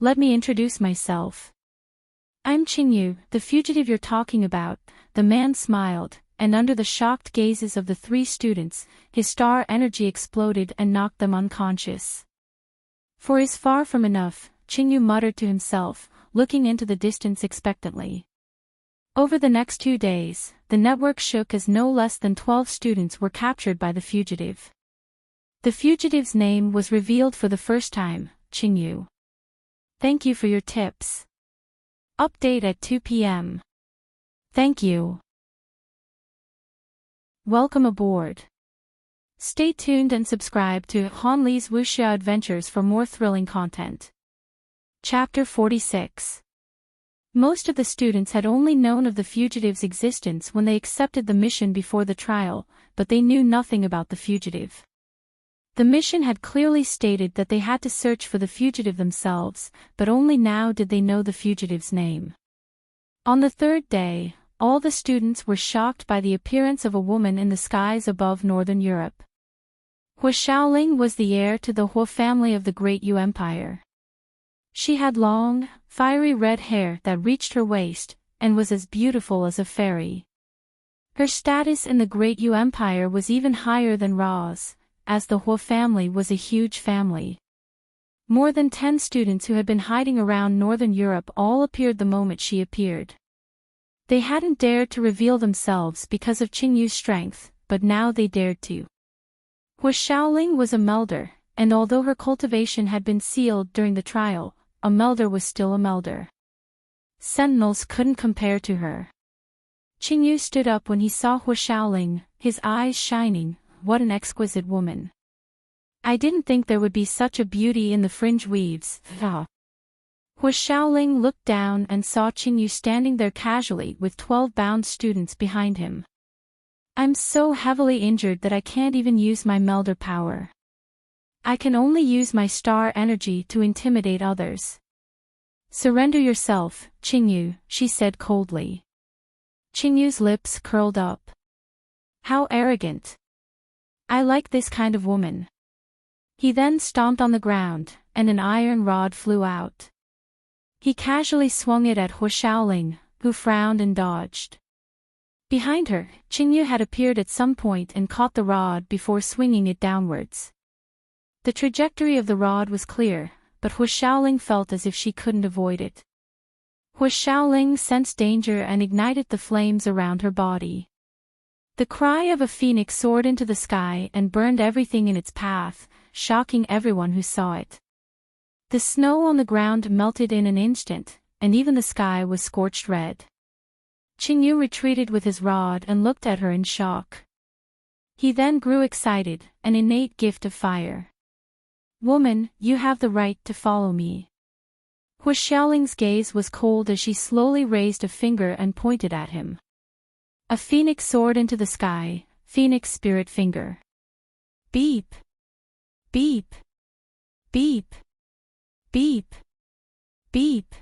Let me introduce myself. I'm Qingyu, the fugitive you're talking about. The man smiled, and under the shocked gazes of the 3 students, his star energy exploded and knocked them unconscious. For is far from enough, Qingyu muttered to himself, looking into the distance expectantly. Over the next 2 days, the network shook as no less than 12 students were captured by the fugitive. The fugitive's name was revealed for the first time, Qingyu. Thank you for your tips. Update at 2 p.m. Thank you. Welcome aboard. Stay tuned and subscribe to Han Li's Wuxia Adventures for more thrilling content. Chapter 46. Most of the students had only known of the fugitive's existence when they accepted the mission before the trial, but they knew nothing about the fugitive. The mission had clearly stated that they had to search for the fugitive themselves, but only now did they know the fugitive's name. On the 3rd day, all the students were shocked by the appearance of a woman in the skies above Northern Europe. Hua Xiaoling was the heir to the Hua family of the Great Yu Empire. She had long, fiery red hair that reached her waist, and was as beautiful as a fairy. Her status in the Great Yu Empire was even higher than Ra's, as the Hua family was a huge family. More than 10 students who had been hiding around Northern Europe all appeared the moment she appeared. They hadn't dared to reveal themselves because of Qingyu's strength, but now they dared to. Hua Xiaoling was a melder, and although her cultivation had been sealed during the trial, a melder was still a melder. Sentinels couldn't compare to her. Qingyu stood up when he saw Hua Xiaoling, his eyes shining. What an exquisite woman. I didn't think there would be such a beauty in the fringe weaves. Hua Hu Shaoling looked down and saw Qingyu standing there casually with 12 bound students behind him. I'm so heavily injured that I can't even use my melder power. I can only use my star energy to intimidate others. Surrender yourself, Qingyu, she said coldly. Qingyu's lips curled up. How arrogant. I like this kind of woman. He then stomped on the ground, and an iron rod flew out. He casually swung it at Hu Shaoling, who frowned and dodged. Behind her, Qingyu had appeared at some point and caught the rod before swinging it downwards. The trajectory of the rod was clear, but Hu Shaoling felt as if she couldn't avoid it. Hu Shaoling sensed danger and ignited the flames around her body. The cry of a phoenix soared into the sky and burned everything in its path, shocking everyone who saw it. The snow on the ground melted in an instant, and even the sky was scorched red. Qingyu retreated with his rod and looked at her in shock. He then grew excited, an innate gift of fire. Woman, you have the right to follow me. Hu Shaoling's gaze was cold as she slowly raised a finger and pointed at him. A phoenix soared into the sky, phoenix spirit finger. Beep. Beep. Beep. Beep. Beep.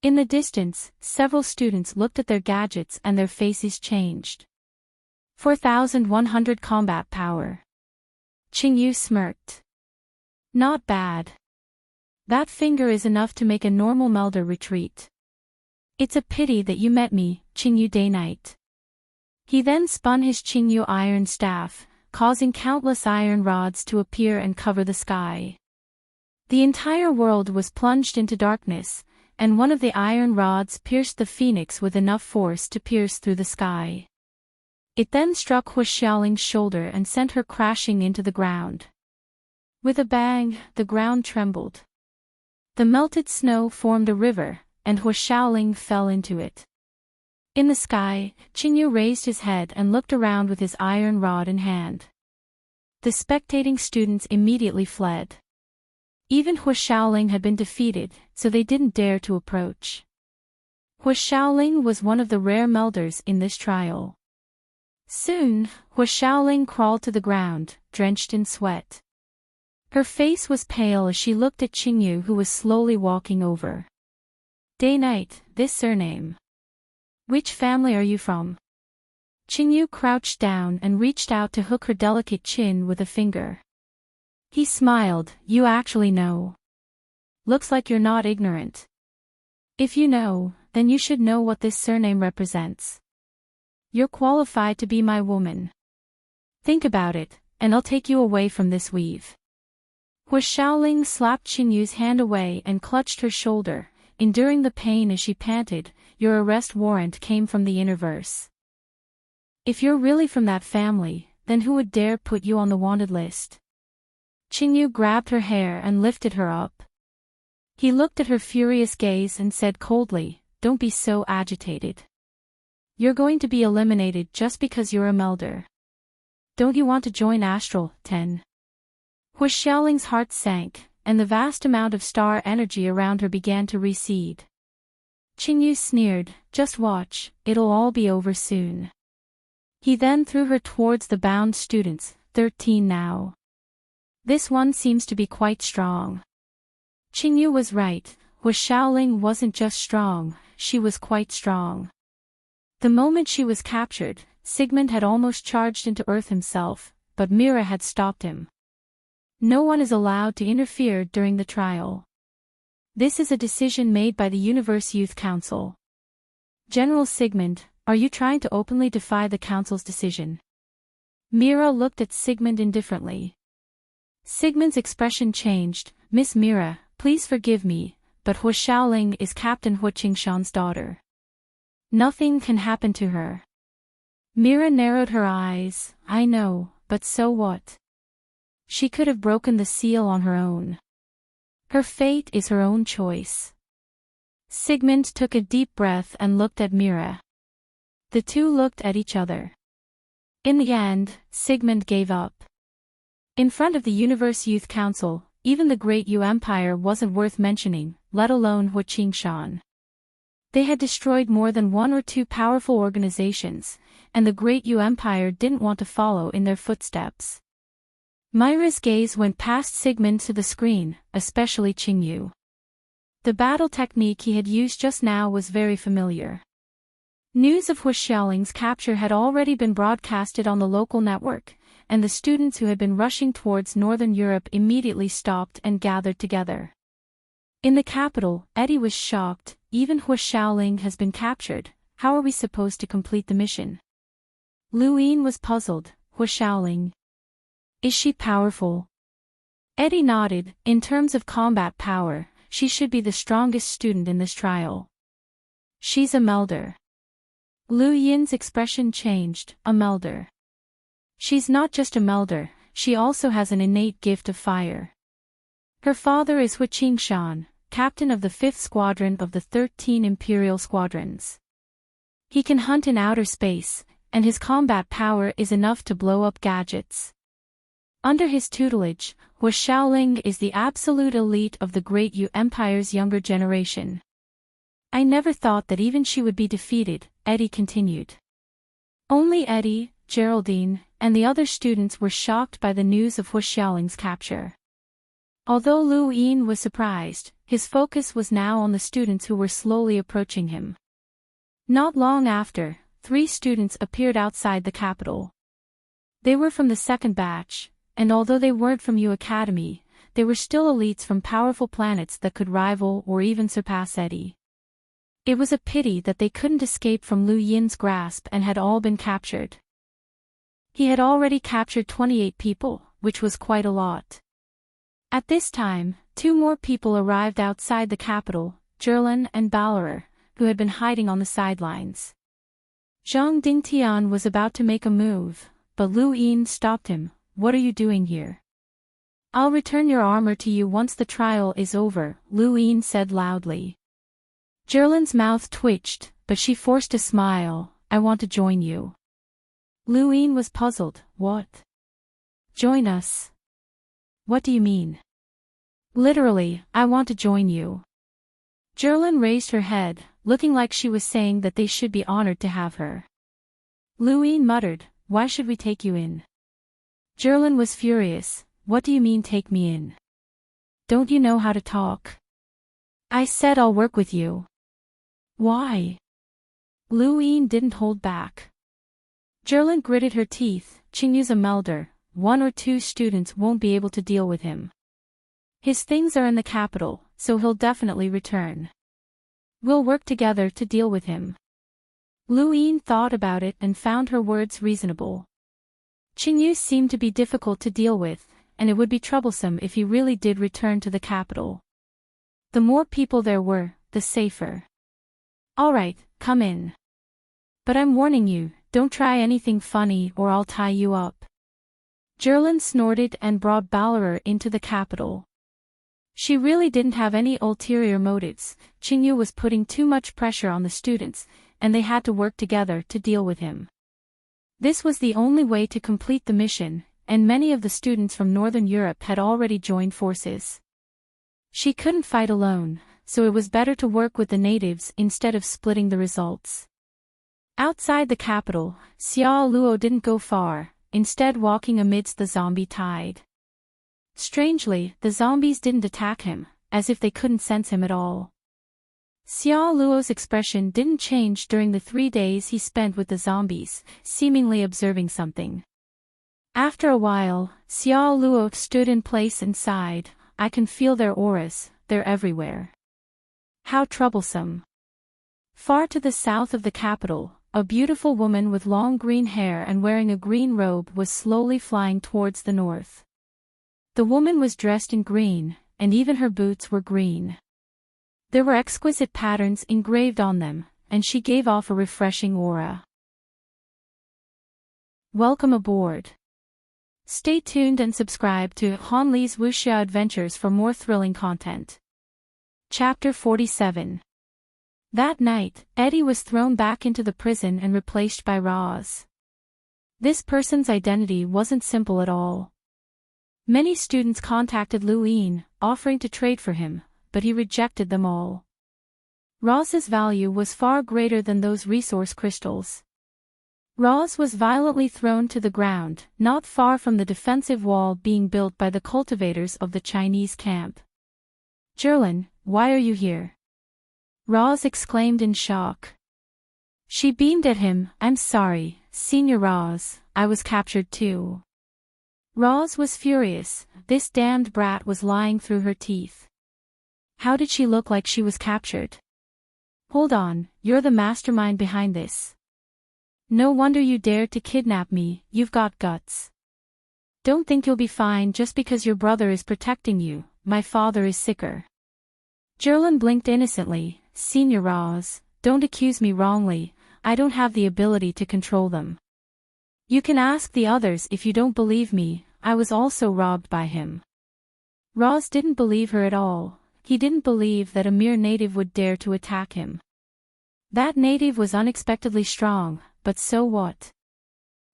In the distance, several students looked at their gadgets and their faces changed. 4,100 combat power. Qingyu smirked. Not bad. That finger is enough to make a normal melder retreat. It's a pity that you met me, Qingyu Day-Night. He then spun his Qingyu iron staff, causing countless iron rods to appear and cover the sky. The entire world was plunged into darkness, and one of the iron rods pierced the phoenix with enough force to pierce through the sky. It then struck Hu Shaoling's shoulder and sent her crashing into the ground. With a bang, the ground trembled. The melted snow formed a river, and Hu Shaoling fell into it. In the sky, Qingyu raised his head and looked around with his iron rod in hand. The spectating students immediately fled. Even Hu Shaoling had been defeated, so they didn't dare to approach. Hu Shaoling was one of the rare melders in this trial. Soon, Hu Shaoling crawled to the ground, drenched in sweat. Her face was pale as she looked at Qingyu, who was slowly walking over. Day-Night, this surname. Which family are you from? Qingyu crouched down and reached out to hook her delicate chin with a finger. He smiled. You actually know. Looks like you're not ignorant. If you know, then you should know what this surname represents. You're qualified to be my woman. Think about it, and I'll take you away from this weave. Hu Shaoling slapped Qingyu's hand away and clutched her shoulder, enduring the pain as she panted. Your arrest warrant came from the Interverse. If you're really from that family, then who would dare put you on the wanted list? Qingyu grabbed her hair and lifted her up. He looked at her furious gaze and said coldly, don't be so agitated. You're going to be eliminated just because you're a melder. Don't you want to join Astral 10? Hu Shaoling's heart sank, and the vast amount of star energy around her began to recede. Qingyu sneered, just watch, it'll all be over soon. He then threw her towards the bound students, 13 now. This one seems to be quite strong. Qingyu was right, Hu Shaoling wasn't just strong, she was quite strong. The moment she was captured, Sigmund had almost charged into Earth himself, but Mira had stopped him. No one is allowed to interfere during the trial. This is a decision made by the Universe Youth Council. General Sigmund, are you trying to openly defy the Council's decision? Mira looked at Sigmund indifferently. Sigmund's expression changed. Miss Mira, please forgive me, but Hu Shaoling is Captain Hu Qingshan's daughter. Nothing can happen to her. Mira narrowed her eyes. I know, but so what? She could have broken the seal on her own. Her fate is her own choice. Sigmund took a deep breath and looked at Mira. The two looked at each other. In the end, Sigmund gave up. In front of the Universe Youth Council, even the Great Yu Empire wasn't worth mentioning, let alone Hu Qingshan. They had destroyed more than one or two powerful organizations, and the Great Yu Empire didn't want to follow in their footsteps. Myra's gaze went past Sigmund to the screen, especially Qingyu. The battle technique he had used just now was very familiar. News of Hu Xiaoling's capture had already been broadcasted on the local network, and the students who had been rushing towards Northern Europe immediately stopped and gathered together. In the capital, Eddie was shocked. Even Hu Xiaoling has been captured, how are we supposed to complete the mission? Lu Yin was puzzled. Hu Xiaoling. Is she powerful? Eddie nodded. In terms of combat power, she should be the strongest student in this trial. She's a melder. Lu Yin's expression changed. A melder. She's not just a melder, she also has an innate gift of fire. Her father is Hu Qingshan, captain of the 5th Squadron of the 13 Imperial Squadrons. He can hunt in outer space, and his combat power is enough to blow up gadgets. Under his tutelage, Hu Xiaoling is the absolute elite of the Great Yu Empire's younger generation. I never thought that even she would be defeated, Eddie continued. Only Eddie, Geraldine, and the other students were shocked by the news of Hu Xiaoling's capture. Although Lu Yin was surprised, his focus was now on the students who were slowly approaching him. Not long after, 3 students appeared outside the capital. They were from the 2nd batch, and although they weren't from Yu Academy, they were still elites from powerful planets that could rival or even surpass Eddie. It was a pity that they couldn't escape from Lu Yin's grasp and had all been captured. He had already captured 28 people, which was quite a lot. At this time, 2 more people arrived outside the capital, Zherlan and Balarer, who had been hiding on the sidelines. Zhang Dingtian was about to make a move, but Lu Yin stopped him. What are you doing here? I'll return your armor to you once the trial is over, Lu Yin said loudly. Zherlan's mouth twitched, but she forced a smile. I want to join you. Lu Yin was puzzled. What? Join us? What do you mean? Literally, I want to join you. Zherlan raised her head, looking like she was saying that they should be honored to have her. Lu Yin muttered, why should we take you in? Zherlan was furious. What do you mean take me in? Don't you know how to talk? I said I'll work with you. Why? Lu Yin didn't hold back. Zherlan gritted her teeth. Qingyu's a melder. 1 or 2 students won't be able to deal with him. His things are in the capital, so he'll definitely return. We'll work together to deal with him. Lu Yin thought about it and found her words reasonable. Qingyu seemed to be difficult to deal with, and it would be troublesome if he really did return to the capital. The more people there were, the safer. All right, come in. But I'm warning you, don't try anything funny or I'll tie you up. Zherlan snorted and brought Balarer into the capital. She really didn't have any ulterior motives. Qingyu was putting too much pressure on the students, and they had to work together to deal with him. This was the only way to complete the mission, and many of the students from Northern Europe had already joined forces. She couldn't fight alone, so it was better to work with the natives instead of splitting the results. Outside the capital, Xiao Luo didn't go far, instead walking amidst the zombie tide. Strangely, the zombies didn't attack him, as if they couldn't sense him at all. Xiao Luo's expression didn't change during the 3 days he spent with the zombies, seemingly observing something. After a while, Xiao Luo stood in place and sighed. I can feel their auras, they're everywhere. How troublesome. Far to the south of the capital, a beautiful woman with long green hair and wearing a green robe was slowly flying towards the north. The woman was dressed in green, and even her boots were green. There were exquisite patterns engraved on them, and she gave off a refreshing aura. Welcome aboard. Stay tuned and subscribe to Han Li's Wuxia Adventures for more thrilling content. Chapter 47. That night, Eddie was thrown back into the prison and replaced by Roz. This person's identity wasn't simple at all. Many students contacted Lu Yin, offering to trade for him, but he rejected them all. Roz's value was far greater than those resource crystals. Roz was violently thrown to the ground, not far from the defensive wall being built by the cultivators of the Chinese camp. "Jerlin, why are you here?" Roz exclaimed in shock. She beamed at him. "I'm sorry, Senior Roz, I was captured too." Roz was furious. This damned brat was lying through her teeth. How did she look like she was captured? "Hold on, you're the mastermind behind this. No wonder you dared to kidnap me, you've got guts. Don't think you'll be fine just because your brother is protecting you, my father is sicker." Jerlin blinked innocently. "Senior Roz, don't accuse me wrongly, I don't have the ability to control them. You can ask the others if you don't believe me, I was also robbed by him." Roz didn't believe her at all. He didn't believe that a mere native would dare to attack him. That native was unexpectedly strong, but so what?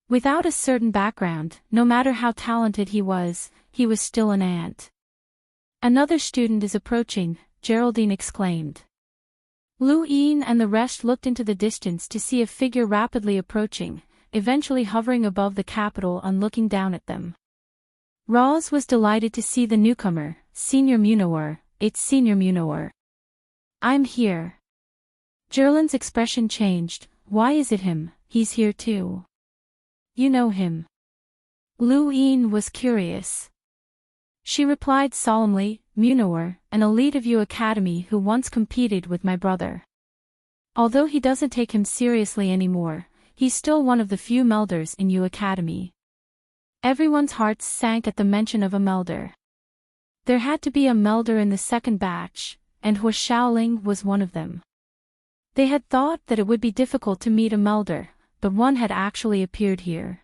Without a certain background, no matter how talented he was still an ant. "Another student is approaching," Geraldine exclaimed. Lu Yin and the rest looked into the distance to see a figure rapidly approaching, eventually hovering above the capital and looking down at them. Roz was delighted to see the newcomer. "Senior Munawar, it's Senior Munawar. I'm here." Jerlin's expression changed. "Why is it him? He's here too. You know him?" Lu Yin was curious. She replied solemnly, "Munawar, an elite of U Academy who once competed with my brother. Although he doesn't take him seriously anymore, he's still one of the few Melders in U Academy." Everyone's hearts sank at the mention of a Melder. There had to be a Melder in the second batch, and Hua Shaoling was one of them. They had thought that it would be difficult to meet a Melder, but one had actually appeared here.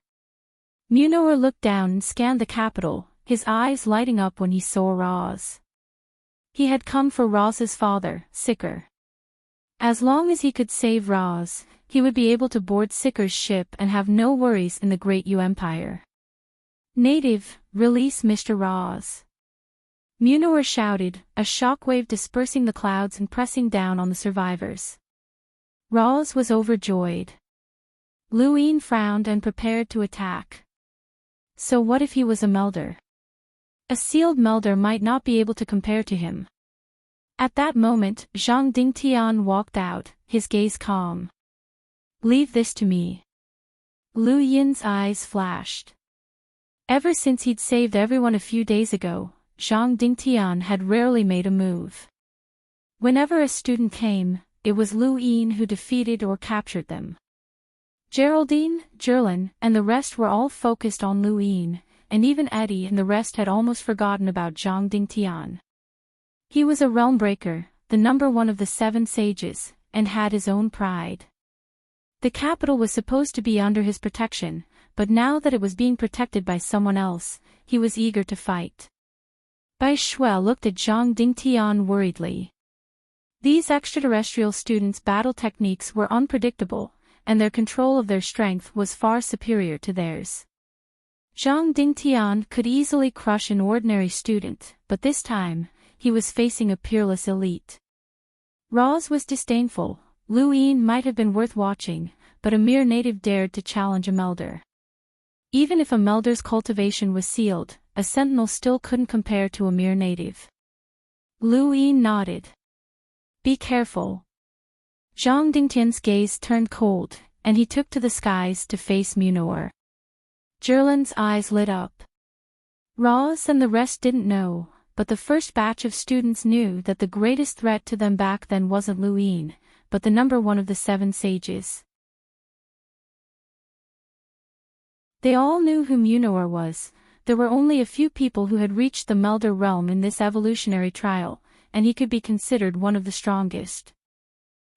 Munawar looked down and scanned the capital, his eyes lighting up when he saw Roz. He had come for Roz's father, Sicker. As long as he could save Roz, he would be able to board Sicker's ship and have no worries in the Great U Empire. "Native, release Mr. Roz." Munawar shouted, a shockwave dispersing the clouds and pressing down on the survivors. Roz was overjoyed. Lu Yin frowned and prepared to attack. So what if he was a Melder? A sealed Melder might not be able to compare to him. At that moment, Zhang Dingtian walked out, his gaze calm. "Leave this to me." Lu Yin's eyes flashed. Ever since he'd saved everyone a few days ago, Zhang Dingtian had rarely made a move. Whenever a student came, it was Lu Yin who defeated or captured them. Geraldine, Jerlin, and the rest were all focused on Lu Yin, and even Eddie and the rest had almost forgotten about Zhang Dingtian. He was a realm breaker, the number one of the 7 sages, and had his own pride. The capital was supposed to be under his protection, but now that it was being protected by someone else, he was eager to fight. Bai Shuai looked at Zhang Dingtian worriedly. These extraterrestrial students' battle techniques were unpredictable, and their control of their strength was far superior to theirs. Zhang Dingtian could easily crush an ordinary student, but this time, he was facing a peerless elite. Roz was disdainful. Lu Yin might have been worth watching, but a mere native dared to challenge a Melder. Even if a Melder's cultivation was sealed, a sentinel still couldn't compare to a mere native. Lu Yin nodded. "Be careful." Zhang Dingtian's gaze turned cold, and he took to the skies to face Munawar. Jerlin's eyes lit up. Roz and the rest didn't know, but the first batch of students knew that the greatest threat to them back then wasn't Lu Yin, but the number one of the 7 sages. They all knew who Munawar was. There were only a few people who had reached the Melder realm in this evolutionary trial, and he could be considered one of the strongest.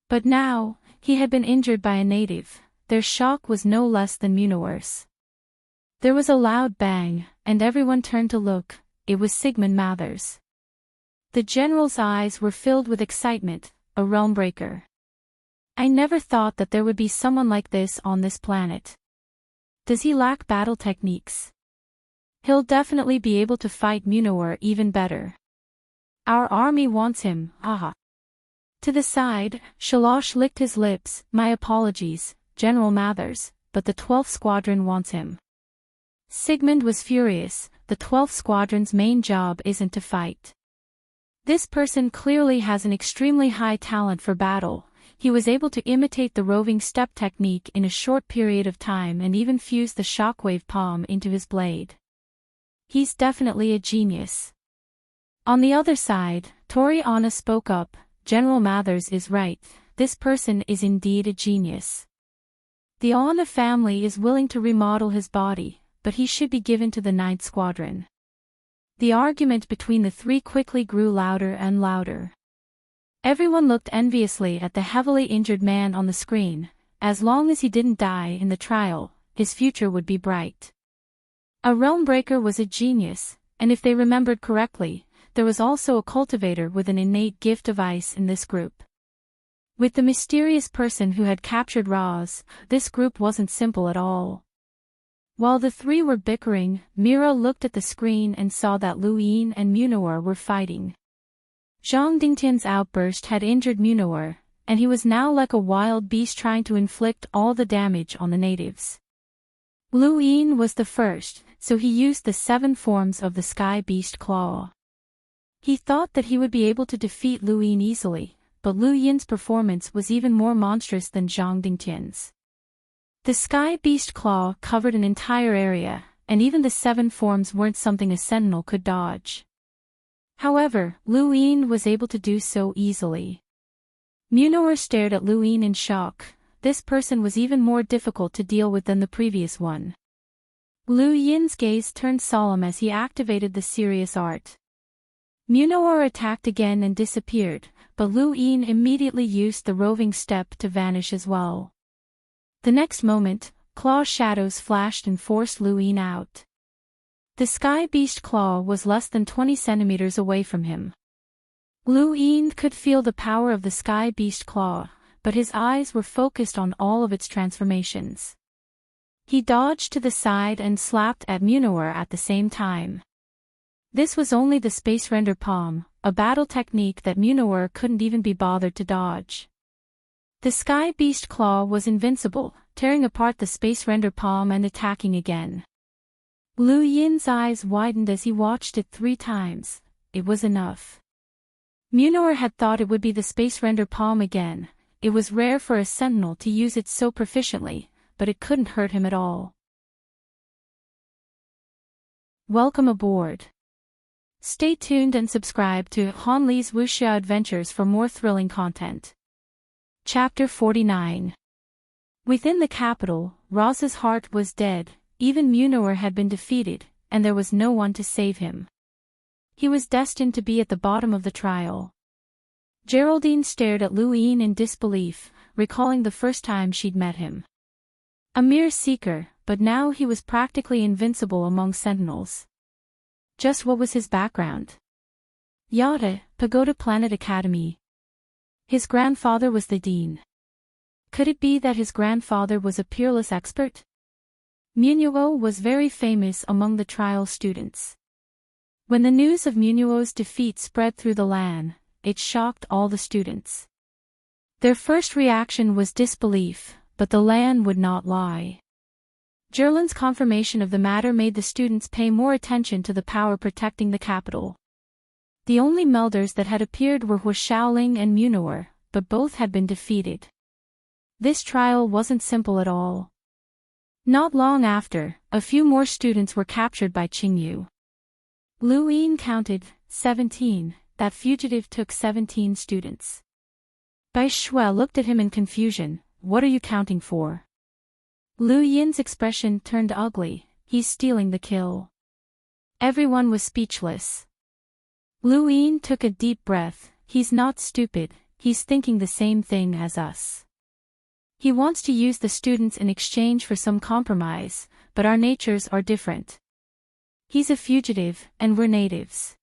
But now, he had been injured by a native. Their shock was no less than Munawar's. There was a loud bang, and everyone turned to look. It was Sigmund Mathers. The general's eyes were filled with excitement, a realm breaker. "I never thought that there would be someone like this on this planet. Does he lack battle techniques? He'll definitely be able to fight Munawar even better." Our army wants him, aha. To the side, Shalosh licked his lips. My apologies, General Mathers, but the 12th Squadron wants him. Sigmund was furious. The 12th Squadron's main job isn't to fight. This person clearly has an extremely high talent for battle. He was able to imitate the roving step technique in a short period of time and even fuse the shockwave palm into his blade. He's definitely a genius. On the other side, Tori Anna spoke up. General Mathers is right, this person is indeed a genius. The Anna family is willing to remodel his body, but he should be given to the 9th Squadron. The argument between the three quickly grew louder and louder. Everyone looked enviously at the heavily injured man on the screen. As long as he didn't die in the trial, his future would be bright. A Realmbreaker was a genius, and if they remembered correctly, there was also a cultivator with an innate gift of ice in this group. With the mysterious person who had captured Roz, this group wasn't simple at all. While the three were bickering, Mira looked at the screen and saw that Lu Yin and Munawar were fighting. Zhang Dingtian's outburst had injured Munawar, and he was now like a wild beast trying to inflict all the damage on the natives. Lu Yin was the first, so he used the 7 forms of the Sky Beast Claw. He thought that he would be able to defeat Lu Yin easily, but Lu Yin's performance was even more monstrous than Zhang Dingtian's. The Sky Beast Claw covered an entire area, and even the 7 forms weren't something a sentinel could dodge. However, Lu Yin was able to do so easily. Munawar stared at Lu Yin in shock. This person was even more difficult to deal with than the previous one. Lu Yin's gaze turned solemn as he activated the serious art. Munawar attacked again and disappeared, but Lu Yin immediately used the roving step to vanish as well. The next moment, claw shadows flashed and forced Lu Yin out. The Sky Beast Claw was less than 20 centimeters away from him. Lu Yin could feel the power of the Sky Beast Claw, but his eyes were focused on all of its transformations. He dodged to the side and slapped at Munawar at the same time. This was only the Space Render Palm, a battle technique that Munawar couldn't even be bothered to dodge. The Sky Beast Claw was invincible, tearing apart the Space Render Palm and attacking again. Lu Yin's eyes widened as he watched it 3 times. It was enough. Munawar had thought it would be the Space Render Palm again. It was rare for a sentinel to use it so proficiently, but it couldn't hurt him at all. Welcome aboard. Stay tuned and subscribe to Hanli's Wuxia Adventures for more thrilling content. Chapter 49. Within the capital, Roz's heart was dead. Even Munawar had been defeated, and there was no one to save him. He was destined to be at the bottom of the trial. Geraldine stared at Lu Yin in disbelief, recalling the first time she'd met him. A mere seeker, but now he was practically invincible among sentinels. Just what was his background? Yada, Pagoda Planet Academy. His grandfather was the dean. Could it be that his grandfather was a peerless expert? Munuo was very famous among the trial students. When the news of Munuo's defeat spread through the land, it shocked all the students. Their first reaction was disbelief, but the land would not lie. Gerlin's confirmation of the matter made the students pay more attention to the power protecting the capital. The only melders that had appeared were Hua Shaoling and Munawar, but both had been defeated. This trial wasn't simple at all. Not long after, a few more students were captured by Qingyu. Lu Yin counted 17. That fugitive took 17 students. Bai Shui looked at him in confusion. What are you counting for? Lu Yin's expression turned ugly. He's stealing the kill. Everyone was speechless. Lu Yin took a deep breath. He's not stupid, he's thinking the same thing as us. He wants to use the students in exchange for some compromise, but our natures are different. He's a fugitive, and we're natives.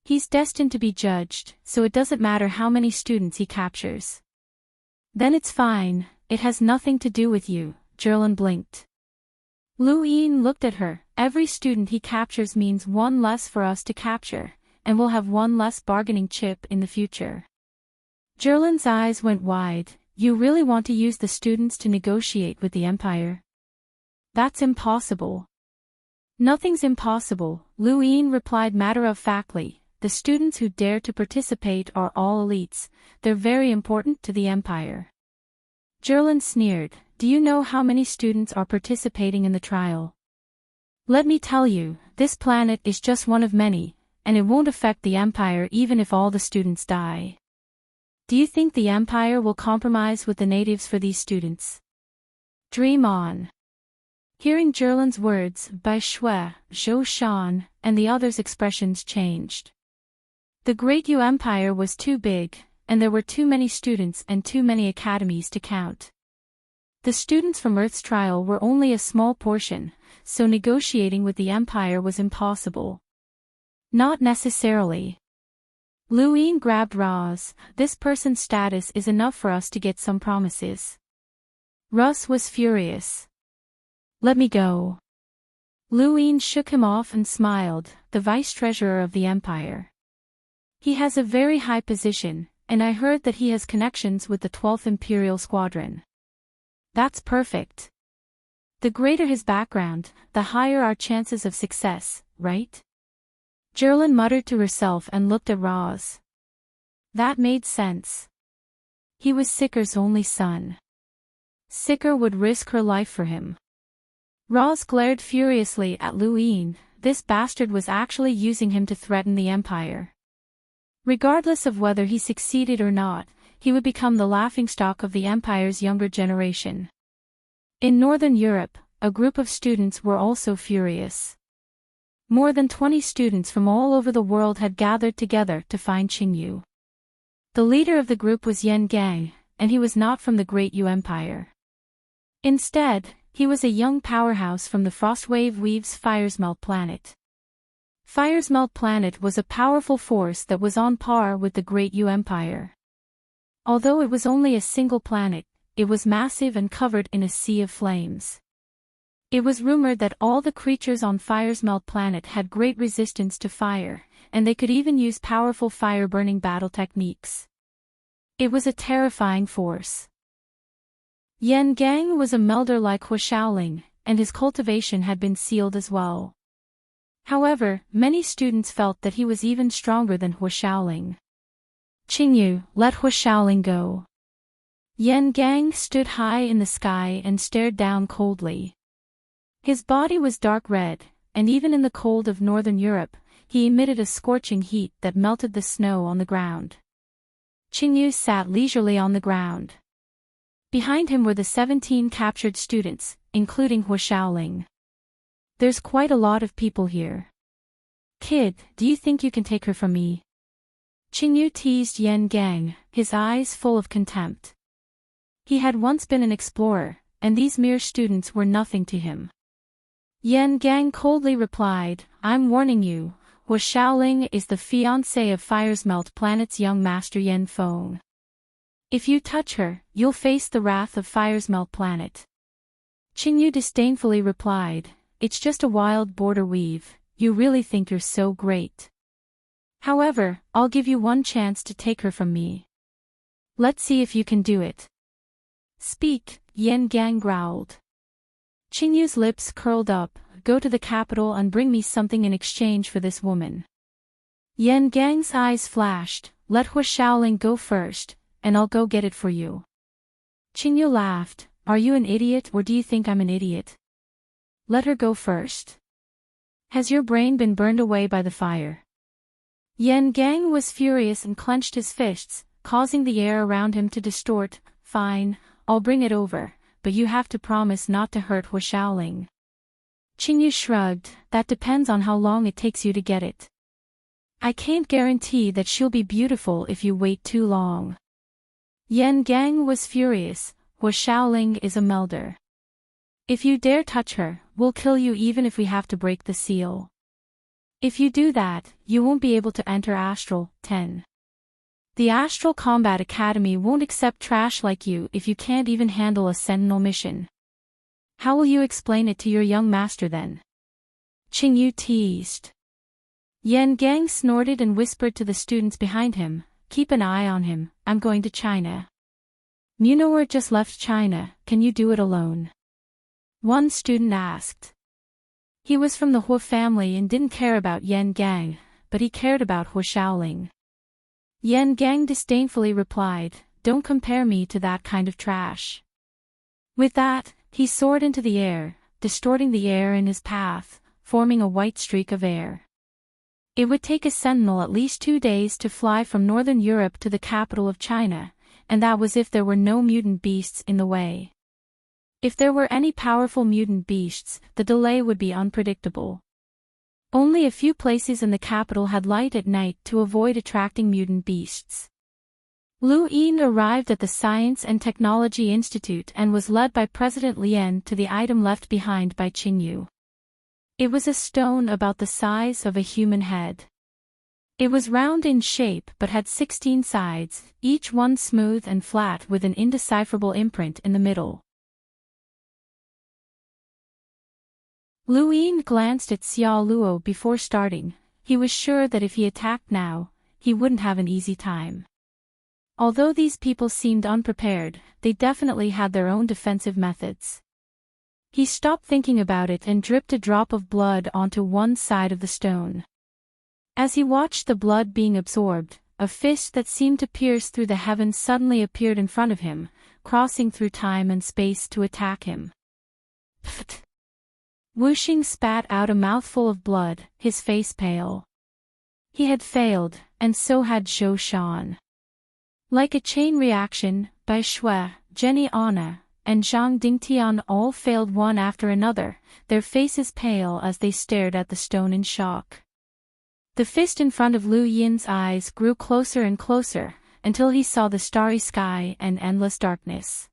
He's destined to be judged, so it doesn't matter how many students he captures. Then it's fine, it has nothing to do with you, Gerlin blinked. Lu Yin looked at her. Every student he captures means one less for us to capture. and we'll have one less bargaining chip in the future. Jerlin's eyes went wide. You really want to use the students to negotiate with the Empire? That's impossible. Nothing's impossible, Lu Yin replied matter-of-factly. The students who dare to participate are all elites. They're very important to the Empire. Jerlin sneered. Do you know how many students are participating in the trial? Let me tell you, this planet is just one of many, and it won't affect the Empire even if all the students die. Do you think the Empire will compromise with the natives for these students? Dream on. Hearing Jerlin's words, Bai Shui, Zhou Shan, and the others' expressions changed. The Great Yu Empire was too big, and there were too many students and too many academies to count. The students from Earth's trial were only a small portion, so negotiating with the Empire was impossible. Not necessarily. Lu Yin grabbed Roz. This person's status is enough for us to get some promises. Russ was furious. Let me go. Lu Yin shook him off and smiled, the vice-treasurer of the Empire. He has a very high position, and I heard that he has connections with the 12th Imperial Squadron. That's perfect. The greater his background, the higher our chances of success, right? Jerlin muttered to herself and looked at Roz. That made sense. He was Sicker's only son. Sicker would risk her life for him. Roz glared furiously at Lu Yin. This bastard was actually using him to threaten the Empire. Regardless of whether he succeeded or not, he would become the laughingstock of the Empire's younger generation. In Northern Europe, a group of students were also furious. More than 20 students from all over the world had gathered together to find Qingyu. The leader of the group was Yan Gang, and he was not from the Great Yu Empire. Instead, he was a young powerhouse from the Frostwave Weave's Firesmelt planet. Firesmelt planet was a powerful force that was on par with the Great Yu Empire. Although it was only a single planet, it was massive and covered in a sea of flames. It was rumored that all the creatures on Firesmelt planet had great resistance to fire, and they could even use powerful fire-burning battle techniques. It was a terrifying force. Yan Gang was a melder like Hua Shaoling, and his cultivation had been sealed as well. However, many students felt that he was even stronger than Hua Shaoling. Qingyu, let Hua Shaoling go. Yan Gang stood high in the sky and stared down coldly. His body was dark red, and even in the cold of Northern Europe, he emitted a scorching heat that melted the snow on the ground. Qingyu sat leisurely on the ground. Behind him were the 17 captured students, including Hua Shaoling. There's quite a lot of people here. Kid, do you think you can take her from me? Qingyu teased Yan Gang, his eyes full of contempt. He had once been an explorer, and these mere students were nothing to him. Yan Gang coldly replied, I'm warning you, Hua Shaoling is the fiancée of Firesmelt planet's young master Yan Feng. If you touch her, you'll face the wrath of Firesmelt planet. Qingyu disdainfully replied, it's just a wild border weave, you really think you're so great. However, I'll give you one chance to take her from me. Let's see if you can do it. Speak, Yan Gang growled. Qingyu's lips curled up, go to the capital and bring me something in exchange for this woman. Yan Gang's eyes flashed, let Hua Shaoling go first, and I'll go get it for you. Qingyu laughed, are you an idiot or do you think I'm an idiot? Let her go first. Has your brain been burned away by the fire? Yan Gang was furious and clenched his fists, causing the air around him to distort. Fine, I'll bring it over, but you have to promise not to hurt Hua Shaoling. Qingyu shrugged, that depends on how long it takes you to get it. I can't guarantee that she'll be beautiful if you wait too long. Yan Gang was furious, Hua Shaoling is a melder. If you dare touch her, we'll kill you even if we have to break the seal. If you do that, you won't be able to enter Astral. 10. The Astral Combat Academy won't accept trash like you if you can't even handle a sentinel mission. How will you explain it to your young master then? Qingyu teased. Yan Gang snorted and whispered to the students behind him, "Keep an eye on him, I'm going to China." "Munawar just left China, can you do it alone?" one student asked. He was from the Hua family and didn't care about Yan Gang, but he cared about Hua Shaoling. Yan Gang disdainfully replied, "Don't compare me to that kind of trash." With that, he soared into the air, distorting the air in his path, forming a white streak of air. It would take a sentinel at least 2 days to fly from northern Europe to the capital of China, and that was if there were no mutant beasts in the way. If there were any powerful mutant beasts, the delay would be unpredictable. Only a few places in the capital had light at night to avoid attracting mutant beasts. Lu Yin arrived at the Science and Technology Institute and was led by President Lien to the item left behind by Qingyu. It was a stone about the size of a human head. It was round in shape but had 16 sides, each one smooth and flat with an indecipherable imprint in the middle. Lu Yin glanced at Xiao Luo before starting. He was sure that if he attacked now, he wouldn't have an easy time. Although these people seemed unprepared, they definitely had their own defensive methods. He stopped thinking about it and dripped a drop of blood onto one side of the stone. As he watched the blood being absorbed, a fist that seemed to pierce through the heavens suddenly appeared in front of him, crossing through time and space to attack him. Pfft! Wuxing spat out a mouthful of blood, his face pale. He had failed, and so had Zhou Shan. Like a chain reaction, Bai Shui, Jenny Anna, and Zhang Dingtian all failed one after another, their faces pale as they stared at the stone in shock. The fist in front of Lu Yin's eyes grew closer and closer, until he saw the starry sky and endless darkness.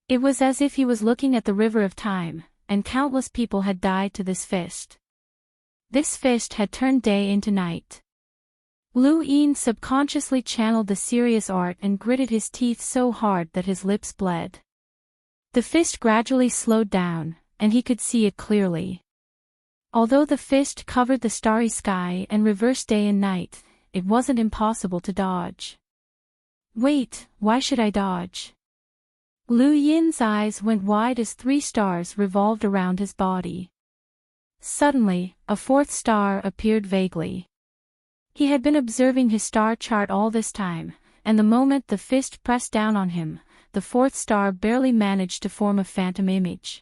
It was as if he was looking at the river of time, and countless people had died to this fist. This fist had turned day into night. Lu Yin subconsciously channeled the serious art and gritted his teeth so hard that his lips bled. The fist gradually slowed down, and he could see it clearly. Although the fist covered the starry sky and reversed day and night, it wasn't impossible to dodge. Wait, why should I dodge? Lu Yin's eyes went wide as 3 stars revolved around his body. Suddenly, a 4th star appeared vaguely. He had been observing his star chart all this time, and the moment the fist pressed down on him, the 4th star barely managed to form a phantom image.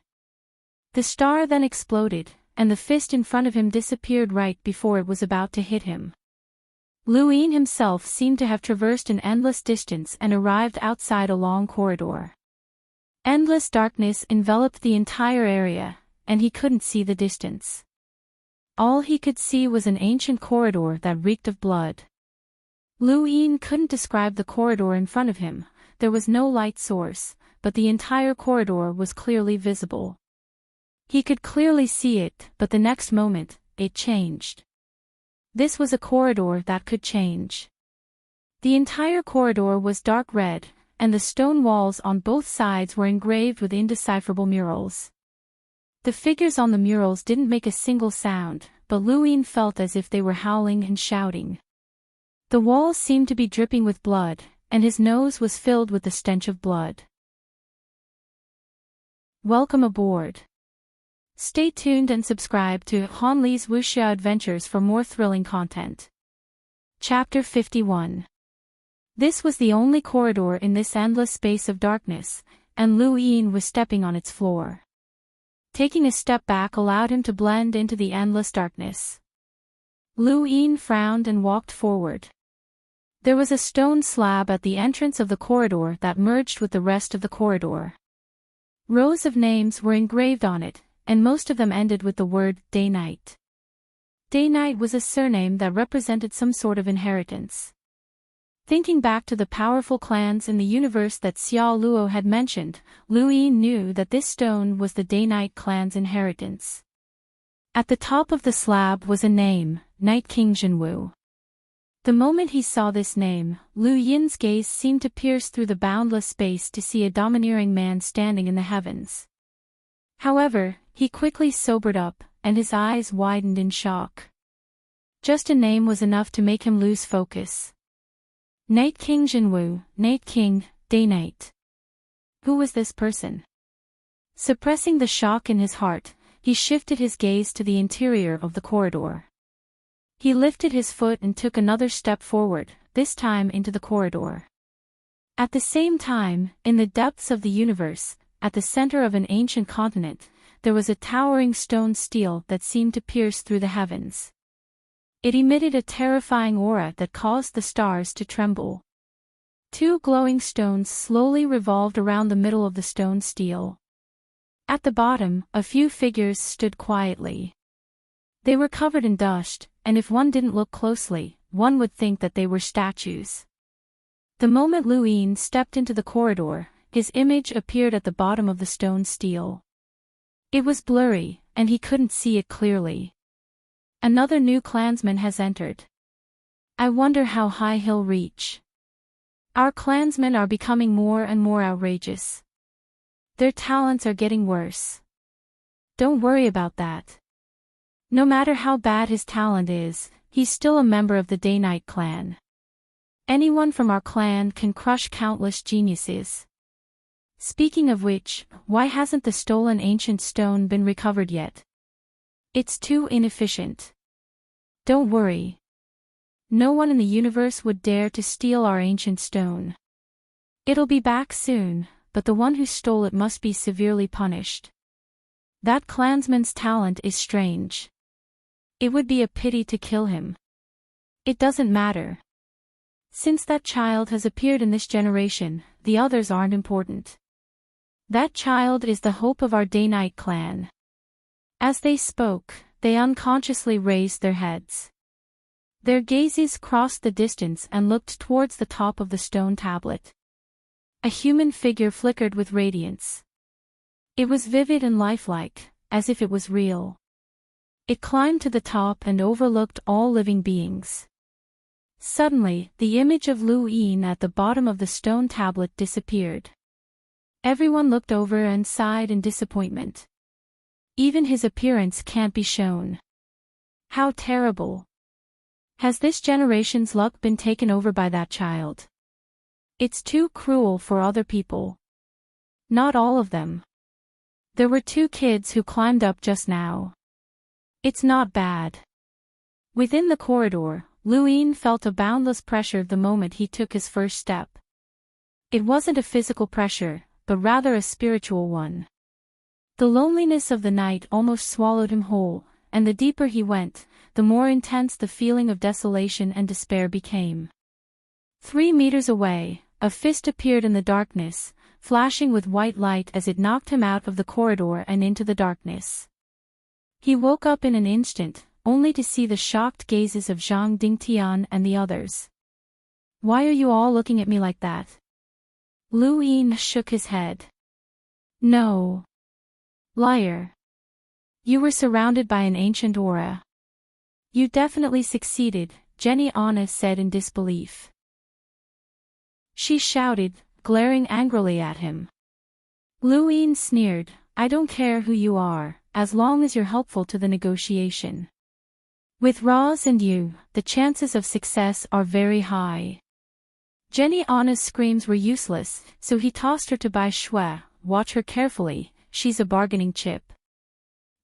The star then exploded, and the fist in front of him disappeared right before it was about to hit him. Lu Yin himself seemed to have traversed an endless distance and arrived outside a long corridor. Endless darkness enveloped the entire area, and he couldn't see the distance. All he could see was an ancient corridor that reeked of blood. Lu Yin couldn't describe the corridor in front of him. There was no light source, but the entire corridor was clearly visible. He could clearly see it, but the next moment, it changed. This was a corridor that could change. The entire corridor was dark red, and the stone walls on both sides were engraved with indecipherable murals. The figures on the murals didn't make a single sound, but Lu Yin felt as if they were howling and shouting. The walls seemed to be dripping with blood, and his nose was filled with the stench of blood. Welcome aboard. Stay tuned and subscribe to Han Li's Wuxia Adventures for more thrilling content. Chapter 51. This was the only corridor in this endless space of darkness, and Lu Yin was stepping on its floor. Taking a step back allowed him to blend into the endless darkness. Lu Yin frowned and walked forward. There was a stone slab at the entrance of the corridor that merged with the rest of the corridor. Rows of names were engraved on it, and most of them ended with the word Day-Night. Day-Night was a surname that represented some sort of inheritance. Thinking back to the powerful clans in the universe that Xiao Luo had mentioned, Lu Yin knew that this stone was the Day-Night clan's inheritance. At the top of the slab was a name, Night King Jinwu. The moment he saw this name, Lu Yin's gaze seemed to pierce through the boundless space to see a domineering man standing in the heavens. However, he quickly sobered up, and his eyes widened in shock. Just a name was enough to make him lose focus. Night King Jinwoo, Night King, Day Night. Who was this person? Suppressing the shock in his heart, he shifted his gaze to the interior of the corridor. He lifted his foot and took another step forward, this time into the corridor. At the same time, in the depths of the universe, at the center of an ancient continent, there was a towering stone stele that seemed to pierce through the heavens. It emitted a terrifying aura that caused the stars to tremble. Two glowing stones slowly revolved around the middle of the stone stele. At the bottom, a few figures stood quietly. They were covered in dust, and if one didn't look closely, one would think that they were statues. The moment Lu Yin stepped into the corridor, his image appeared at the bottom of the stone stele. It was blurry, and he couldn't see it clearly. Another new clansman has entered. I wonder how high he'll reach. Our clansmen are becoming more and more outrageous. Their talents are getting worse. Don't worry about that. No matter how bad his talent is, he's still a member of the Day-Night clan. Anyone from our clan can crush countless geniuses. Speaking of which, why hasn't the stolen ancient stone been recovered yet? It's too inefficient. Don't worry. No one in the universe would dare to steal our ancient stone. It'll be back soon, but the one who stole it must be severely punished. That clansman's talent is strange. It would be a pity to kill him. It doesn't matter. Since that child has appeared in this generation, the others aren't important. That child is the hope of our Day-Night clan. As they spoke, they unconsciously raised their heads. Their gazes crossed the distance and looked towards the top of the stone tablet. A human figure flickered with radiance. It was vivid and lifelike, as if it was real. It climbed to the top and overlooked all living beings. Suddenly, the image of Lu Yin at the bottom of the stone tablet disappeared. Everyone looked over and sighed in disappointment. Even his appearance can't be shown. How terrible. Has this generation's luck been taken over by that child? It's too cruel for other people. Not all of them. There were 2 kids who climbed up just now. It's not bad. Within the corridor, Lu Yin felt a boundless pressure the moment he took his first step. It wasn't a physical pressure, but rather a spiritual one. The loneliness of the night almost swallowed him whole, and the deeper he went, the more intense the feeling of desolation and despair became. 3 meters away, a fist appeared in the darkness, flashing with white light as it knocked him out of the corridor and into the darkness. He woke up in an instant, only to see the shocked gazes of Zhang Dingtian and the others. Why are you all looking at me like that? Lu Yin shook his head. No. Liar. You were surrounded by an ancient aura. You definitely succeeded, Jenny Anna said in disbelief. She shouted, glaring angrily at him. Lu Yin sneered, I don't care who you are, as long as you're helpful to the negotiation. With Roz and you, the chances of success are very high. Jenny Anna's screams were useless, so he tossed her to Bai Shui. Watch her carefully, she's a bargaining chip.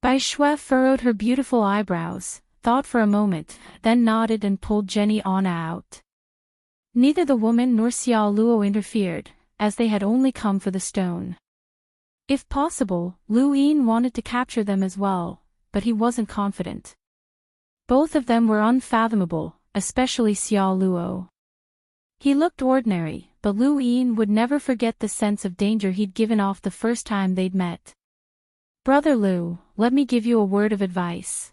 Bai Shui furrowed her beautiful eyebrows, thought for a moment, then nodded and pulled Jenny Anna out. Neither the woman nor Xiao Luo interfered, as they had only come for the stone. If possible, Lu Yin wanted to capture them as well, but he wasn't confident. Both of them were unfathomable, especially Xiao Luo. He looked ordinary, but Lu Yin would never forget the sense of danger he'd given off the first time they'd met. Brother Lu, let me give you a word of advice.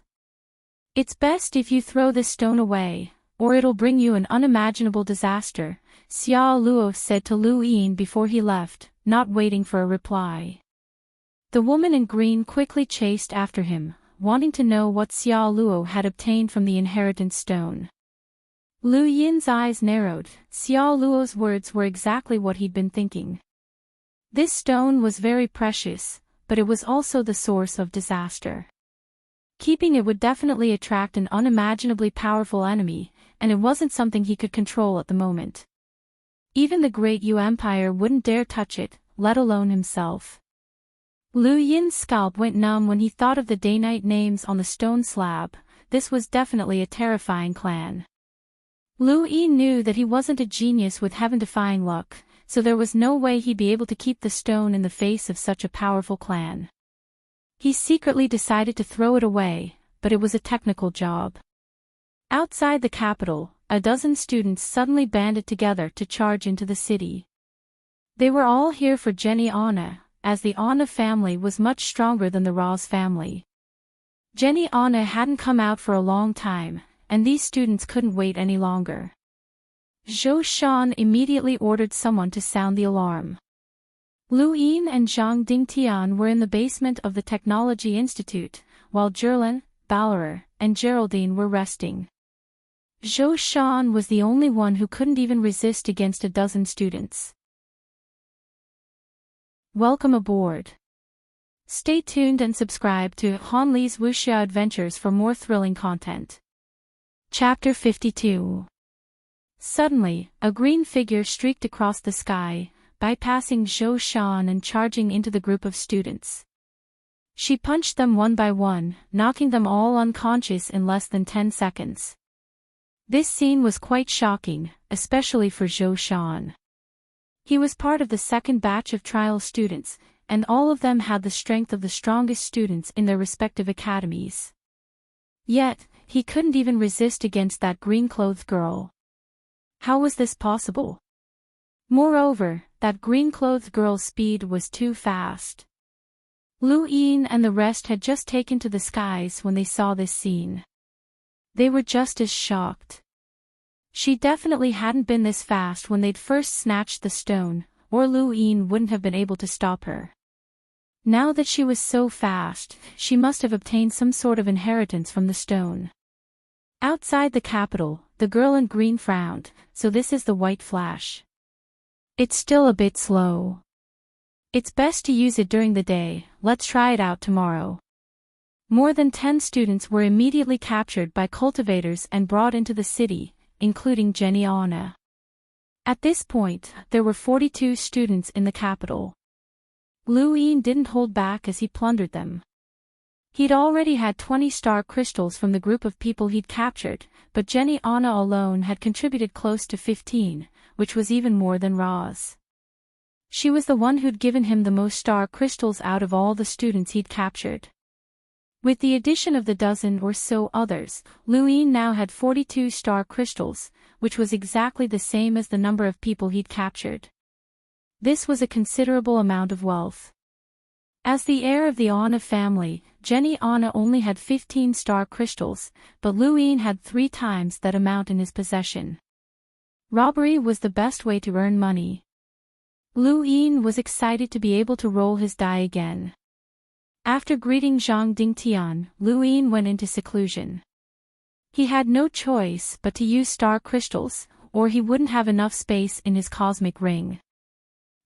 It's best if you throw this stone away, or it'll bring you an unimaginable disaster, Xiao Luo said to Lu Yin before he left, not waiting for a reply. The woman in green quickly chased after him, wanting to know what Xiao Luo had obtained from the inheritance stone. Lu Yin's eyes narrowed. Xiao Luo's words were exactly what he'd been thinking. This stone was very precious, but it was also the source of disaster. Keeping it would definitely attract an unimaginably powerful enemy, and it wasn't something he could control at the moment. Even the Great Yu Empire wouldn't dare touch it, let alone himself. Lu Yin's scalp went numb when he thought of the day-night names on the stone slab. This was definitely a terrifying clan. Lu Yin knew that he wasn't a genius with heaven-defying luck, so there was no way he'd be able to keep the stone in the face of such a powerful clan. He secretly decided to throw it away, but it was a technical job. Outside the capital, a dozen students suddenly banded together to charge into the city. They were all here for Jenny Anna, as the Anna family was much stronger than the Ross family. Jenny Anna hadn't come out for a long time, and these students couldn't wait any longer. Zhou Shan immediately ordered someone to sound the alarm. Lu Yin and Zhang Dingtian were in the basement of the Technology Institute, while Jerlin, Ballerer, and Geraldine were resting. Zhou Shan was the only one who couldn't even resist against a dozen students. Welcome aboard. Stay tuned and subscribe to Han Li's Wuxia Adventures for more thrilling content. Chapter 52. Suddenly, a green figure streaked across the sky, bypassing Zhou Shan and charging into the group of students. She punched them one by one, knocking them all unconscious in less than 10 seconds. This scene was quite shocking, especially for Zhou Shan. He was part of the second batch of trial students, and all of them had the strength of the strongest students in their respective academies. Yet, he couldn't even resist against that green-clothed girl. How was this possible? Moreover, that green-clothed girl's speed was too fast. Lu Yin and the rest had just taken to the skies when they saw this scene. They were just as shocked. She definitely hadn't been this fast when they'd first snatched the stone, or Lu Yin wouldn't have been able to stop her. Now that she was so fast, she must have obtained some sort of inheritance from the stone. Outside the capital, the girl in green frowned, so this is the white flash. It's still a bit slow. It's best to use it during the day, let's try it out tomorrow. More than 10 students were immediately captured by cultivators and brought into the city, including Jenny Anna. At this point, there were 42 students in the capital. Lu Yin didn't hold back as he plundered them. He'd already had 20 star crystals from the group of people he'd captured, but Jenny Anna alone had contributed close to 15, which was even more than Ra's. She was the one who'd given him the most star crystals out of all the students he'd captured. With the addition of the dozen or so others, Lu Yin now had 42 star crystals, which was exactly the same as the number of people he'd captured. This was a considerable amount of wealth. As the heir of the Anna family, Jenny Anna only had 15 star crystals, but Lu Yin had 3 times that amount in his possession. Robbery was the best way to earn money. Lu Yin was excited to be able to roll his die again. After greeting Zhang Dingtian, Lu Yin went into seclusion. He had no choice but to use star crystals, or he wouldn't have enough space in his cosmic ring.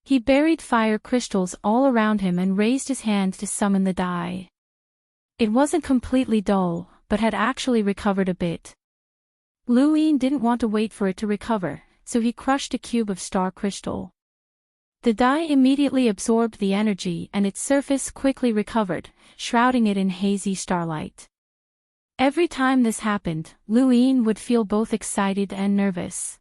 He buried fire crystals all around him and raised his hand to summon the die. It wasn't completely dull, but had actually recovered a bit. Lu Yin didn't want to wait for it to recover, so he crushed a cube of star crystal. The die immediately absorbed the energy and its surface quickly recovered, shrouding it in hazy starlight. Every time this happened, Lu Yin would feel both excited and nervous.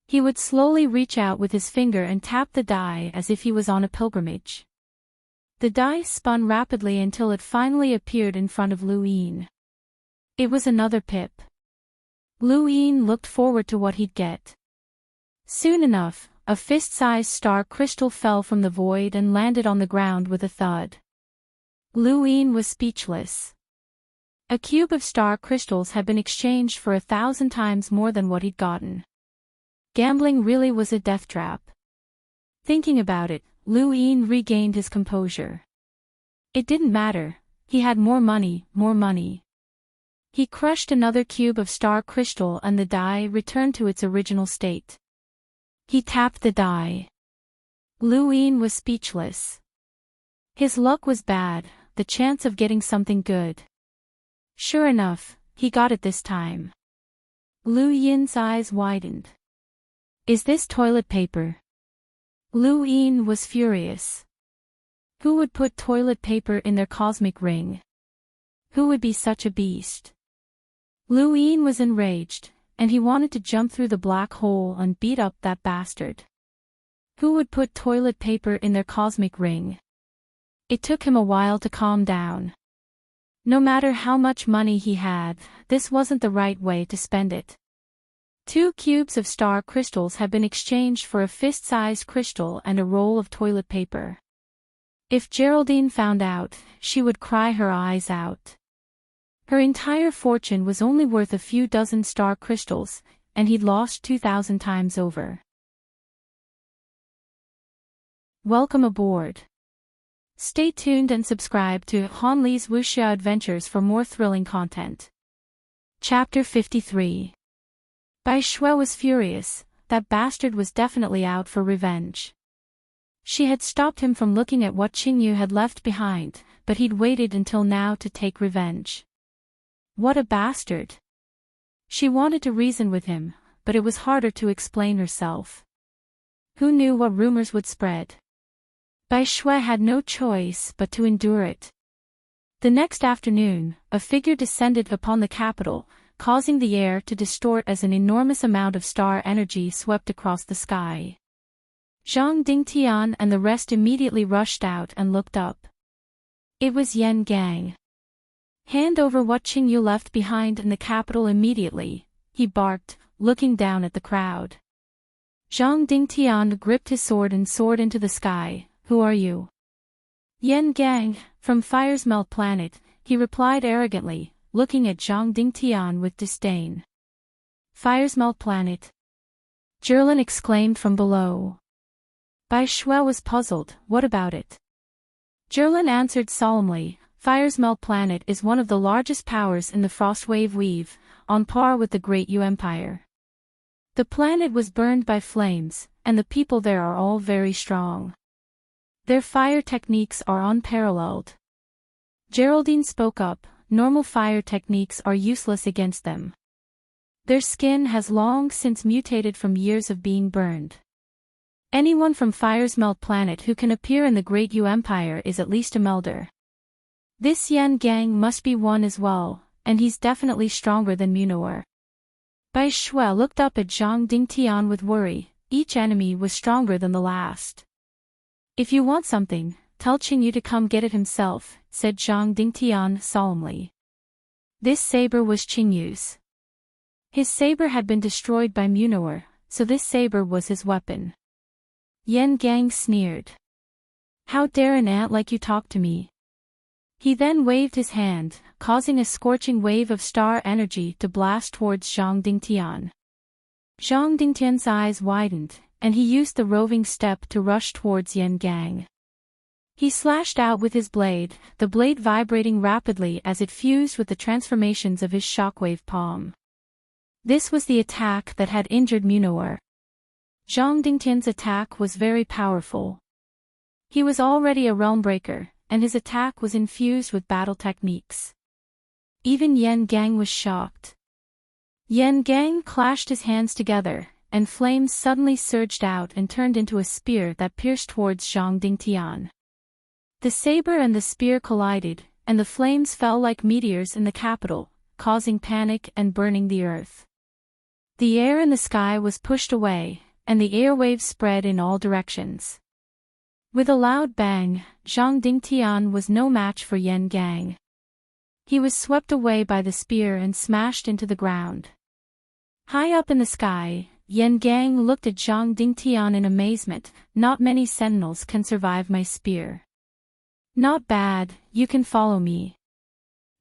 He would slowly reach out with his finger and tap the die as if he was on a pilgrimage. The die spun rapidly until it finally appeared in front of Lu Yin. It was another pip. Lu Yin looked forward to what he'd get. Soon enough, a fist-sized star crystal fell from the void and landed on the ground with a thud. Lu Yin was speechless. A cube of star crystals had been exchanged for 1,000 times more than what he'd gotten. Gambling really was a death trap. Thinking about it, Lu Yin regained his composure. It didn't matter, he had more money, more money. He crushed another cube of star crystal and the die returned to its original state. He tapped the die. Lu Yin was speechless. His luck was bad, the chance of getting something good. Sure enough, he got it this time. Lu Yin's eyes widened. Is this toilet paper? Lu Yin was furious. Who would put toilet paper in their cosmic ring? Who would be such a beast? Lu Yin was enraged, and he wanted to jump through the black hole and beat up that bastard. Who would put toilet paper in their cosmic ring? It took him a while to calm down. No matter how much money he had, this wasn't the right way to spend it. 2 cubes of star crystals had been exchanged for a fist-sized crystal and a roll of toilet paper. If Geraldine found out, she would cry her eyes out. Her entire fortune was only worth a few dozen star crystals, and he'd lost 2,000 times over. Welcome aboard. Stay tuned and subscribe to Han Li's Wuxia Adventures for more thrilling content. Chapter 53. Bai Shui was furious. That bastard was definitely out for revenge. She had stopped him from looking at what Qingyu had left behind, but he'd waited until now to take revenge. What a bastard! She wanted to reason with him, but it was harder to explain herself. Who knew what rumors would spread? Bai Shui had no choice but to endure it. The next afternoon, a figure descended upon the capital, causing the air to distort as an enormous amount of star energy swept across the sky. Zhang Dingtian and the rest immediately rushed out and looked up. It was Yan Gang. Hand over what Qingyu left behind in the capital immediately, he barked, looking down at the crowd. Zhang Dingtian gripped his sword and soared into the sky. Who are you? Yan Gang, from Fire's Melt Planet, he replied arrogantly, looking at Zhang Dingtian with disdain. Fire's Melt Planet? Zhirlin exclaimed from below. Bai Shui was puzzled. What about it? Zhirlin answered solemnly, Fire's Melt Planet is one of the largest powers in the Frostwave Weave, on par with the Great Yu Empire. The planet was burned by flames, and the people there are all very strong. Their fire techniques are unparalleled. Geraldine spoke up, normal fire techniques are useless against them. Their skin has long since mutated from years of being burned. Anyone from Fire's Melt Planet who can appear in the Great Yu Empire is at least a melder. This Yan Gang must be one as well, and he's definitely stronger than Munawar. Bai Shui looked up at Zhang Dingtian with worry. Each enemy was stronger than the last. If you want something, tell Qingyu to come get it himself, said Zhang Dingtian solemnly. This saber was Qingyu's. His saber had been destroyed by Munawar, so this saber was his weapon. Yan Gang sneered. How dare an ant like you talk to me? He then waved his hand, causing a scorching wave of star energy to blast towards Zhang Dingtian. Zhang Dingtian's eyes widened, and he used the roving step to rush towards Yan Gang. He slashed out with his blade, the blade vibrating rapidly as it fused with the transformations of his shockwave palm. This was the attack that had injured Munawar. Zhang Dingtian's attack was very powerful. He was already a realm breaker, and his attack was infused with battle techniques. Even Yan Gang was shocked. Yan Gang clashed his hands together, and flames suddenly surged out and turned into a spear that pierced towards Zhang Dingtian. The saber and the spear collided, and the flames fell like meteors in the capital, causing panic and burning the earth. The air in the sky was pushed away, and the airwaves spread in all directions. With a loud bang, Zhang Dingtian was no match for Yan Gang. He was swept away by the spear and smashed into the ground. High up in the sky, Yan Gang looked at Zhang Dingtian in amazement. Not many sentinels can survive my spear. Not bad, you can follow me.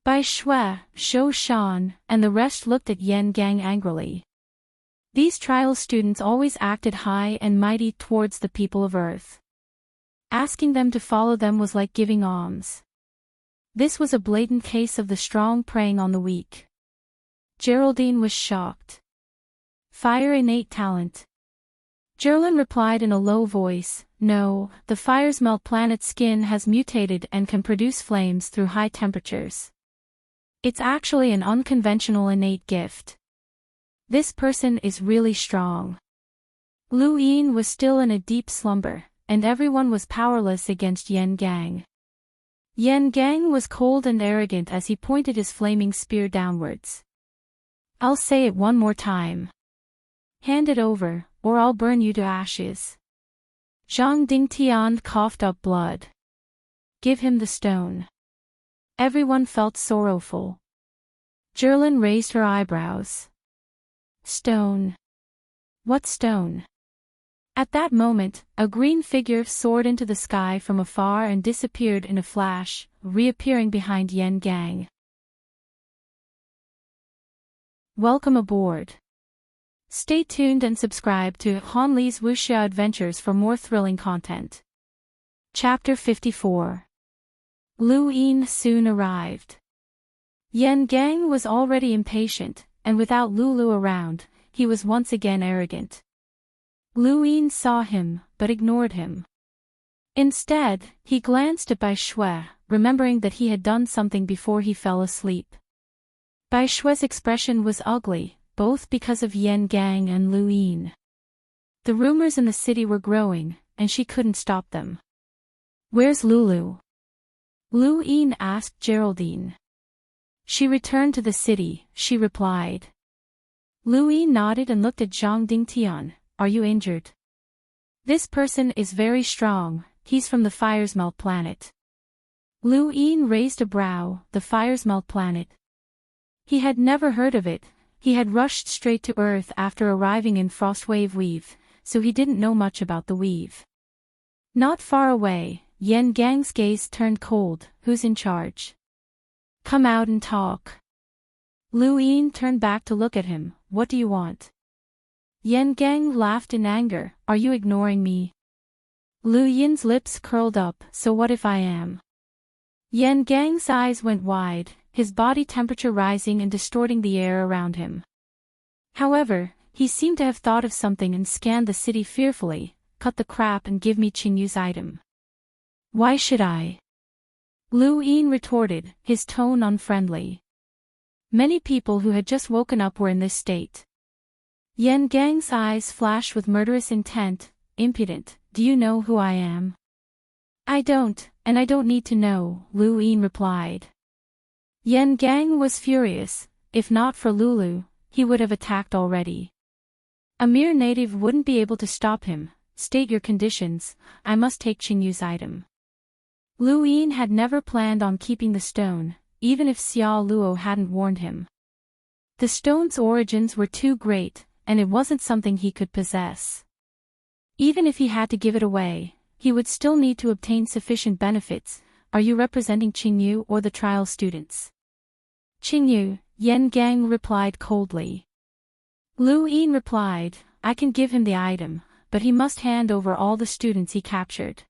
Bai Shui, Shou Shan, and the rest looked at Yan Gang angrily. These trial students always acted high and mighty towards the people of Earth. Asking them to follow them was like giving alms. This was a blatant case of the strong preying on the weak. Geraldine was shocked. Fire innate talent. Zhirlin replied in a low voice, no, the Fire's Melt Planet skin has mutated and can produce flames through high temperatures. It's actually an unconventional innate gift. This person is really strong. Lu Yin was still in a deep slumber, and everyone was powerless against Yan Gang. Yan Gang was cold and arrogant as he pointed his flaming spear downwards. I'll say it one more time. Hand it over, or I'll burn you to ashes. Zhang Dingtian coughed up blood. Give him the stone. Everyone felt sorrowful. Jerlin raised her eyebrows. Stone. What stone? At that moment, a green figure soared into the sky from afar and disappeared in a flash, reappearing behind Yan Gang. Welcome aboard. Stay tuned and subscribe to Han Li's Wuxia Adventures for more thrilling content. Chapter 54. Lu Yin soon arrived. Yan Gang was already impatient, and without Lulu around, he was once again arrogant. Lu Yin saw him, but ignored him. Instead, he glanced at Bai Shui, remembering that he had done something before he fell asleep. Bai Shui's expression was ugly, both because of Yan Gang and Lu Yin. The rumors in the city were growing, and she couldn't stop them. Where's Lulu? Lu Yin asked Geraldine. She returned to the city, she replied. Lu Yin nodded and looked at Zhang Dingtian. Are you injured? This person is very strong, he's from the Firesmelt planet. Lu Yin raised a brow. The Firesmelt planet. He had never heard of it. He had rushed straight to Earth after arriving in Frostwave Weave, so he didn't know much about the weave. Not far away, Yan Gang's gaze turned cold. Who's in charge? Come out and talk. Lu Yin turned back to look at him. What do you want? Yan Gang laughed in anger. Are you ignoring me? Lu Yin's lips curled up. So what if I am? Yan Gang's eyes went wide, his body temperature rising and distorting the air around him. However, he seemed to have thought of something and scanned the city fearfully. Cut the crap and give me Qingyu's item. Why should I? Lu Yin retorted, his tone unfriendly. Many people who had just woken up were in this state. Yan Gang's eyes flashed with murderous intent. Impudent, do you know who I am? I don't, and I don't need to know, Lu Yin replied. Yan Gang was furious. If not for Lulu, he would have attacked already. A mere native wouldn't be able to stop him. State your conditions. I must take Qingyu's item. Lu Yin had never planned on keeping the stone, even if Xiao Luo hadn't warned him. The stone's origins were too great, and it wasn't something he could possess. Even if he had to give it away, he would still need to obtain sufficient benefits. Are you representing Qingyu or the trial students? Qingyu, Yan Gang replied coldly. Lu Yin replied, I can give him the item, but he must hand over all the students he captured.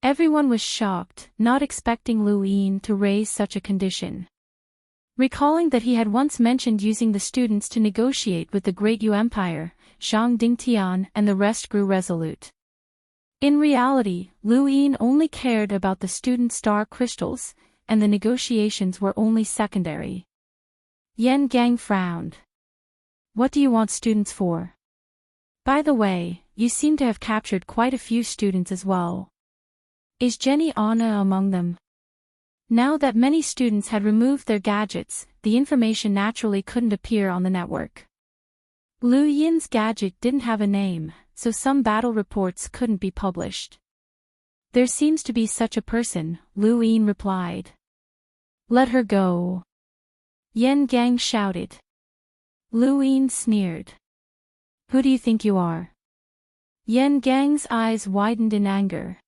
Everyone was shocked, not expecting Lu Yin to raise such a condition. Recalling that he had once mentioned using the students to negotiate with the Great Yu Empire, Zhang Dingtian and the rest grew resolute. In reality, Lu Yin only cared about the student star crystals, and the negotiations were only secondary. Yan Gang frowned. What do you want students for? By the way, you seem to have captured quite a few students as well. Is Jenny Anna among them? Now that many students had removed their gadgets, the information naturally couldn't appear on the network. Lu Yin's gadget didn't have a name, so some battle reports couldn't be published. There seems to be such a person, Lu Yin replied. Let her go. Yan Gang shouted. Lu Yin sneered. Who do you think you are? Yan Gang's eyes widened in anger.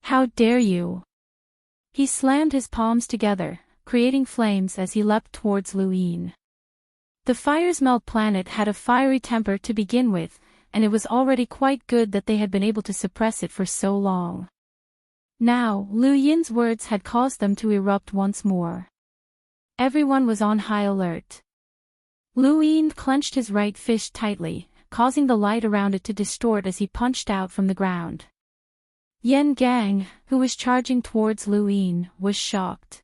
How dare you? He slammed his palms together, creating flames as he leapt towards Lu Yin. The Firesmelt planet had a fiery temper to begin with, and it was already quite good that they had been able to suppress it for so long. Now, Lu Yin's words had caused them to erupt once more. Everyone was on high alert. Lu Yin clenched his right fist tightly, causing the light around it to distort as he punched out from the ground. Yan Gang, who was charging towards Lu Yin, was shocked.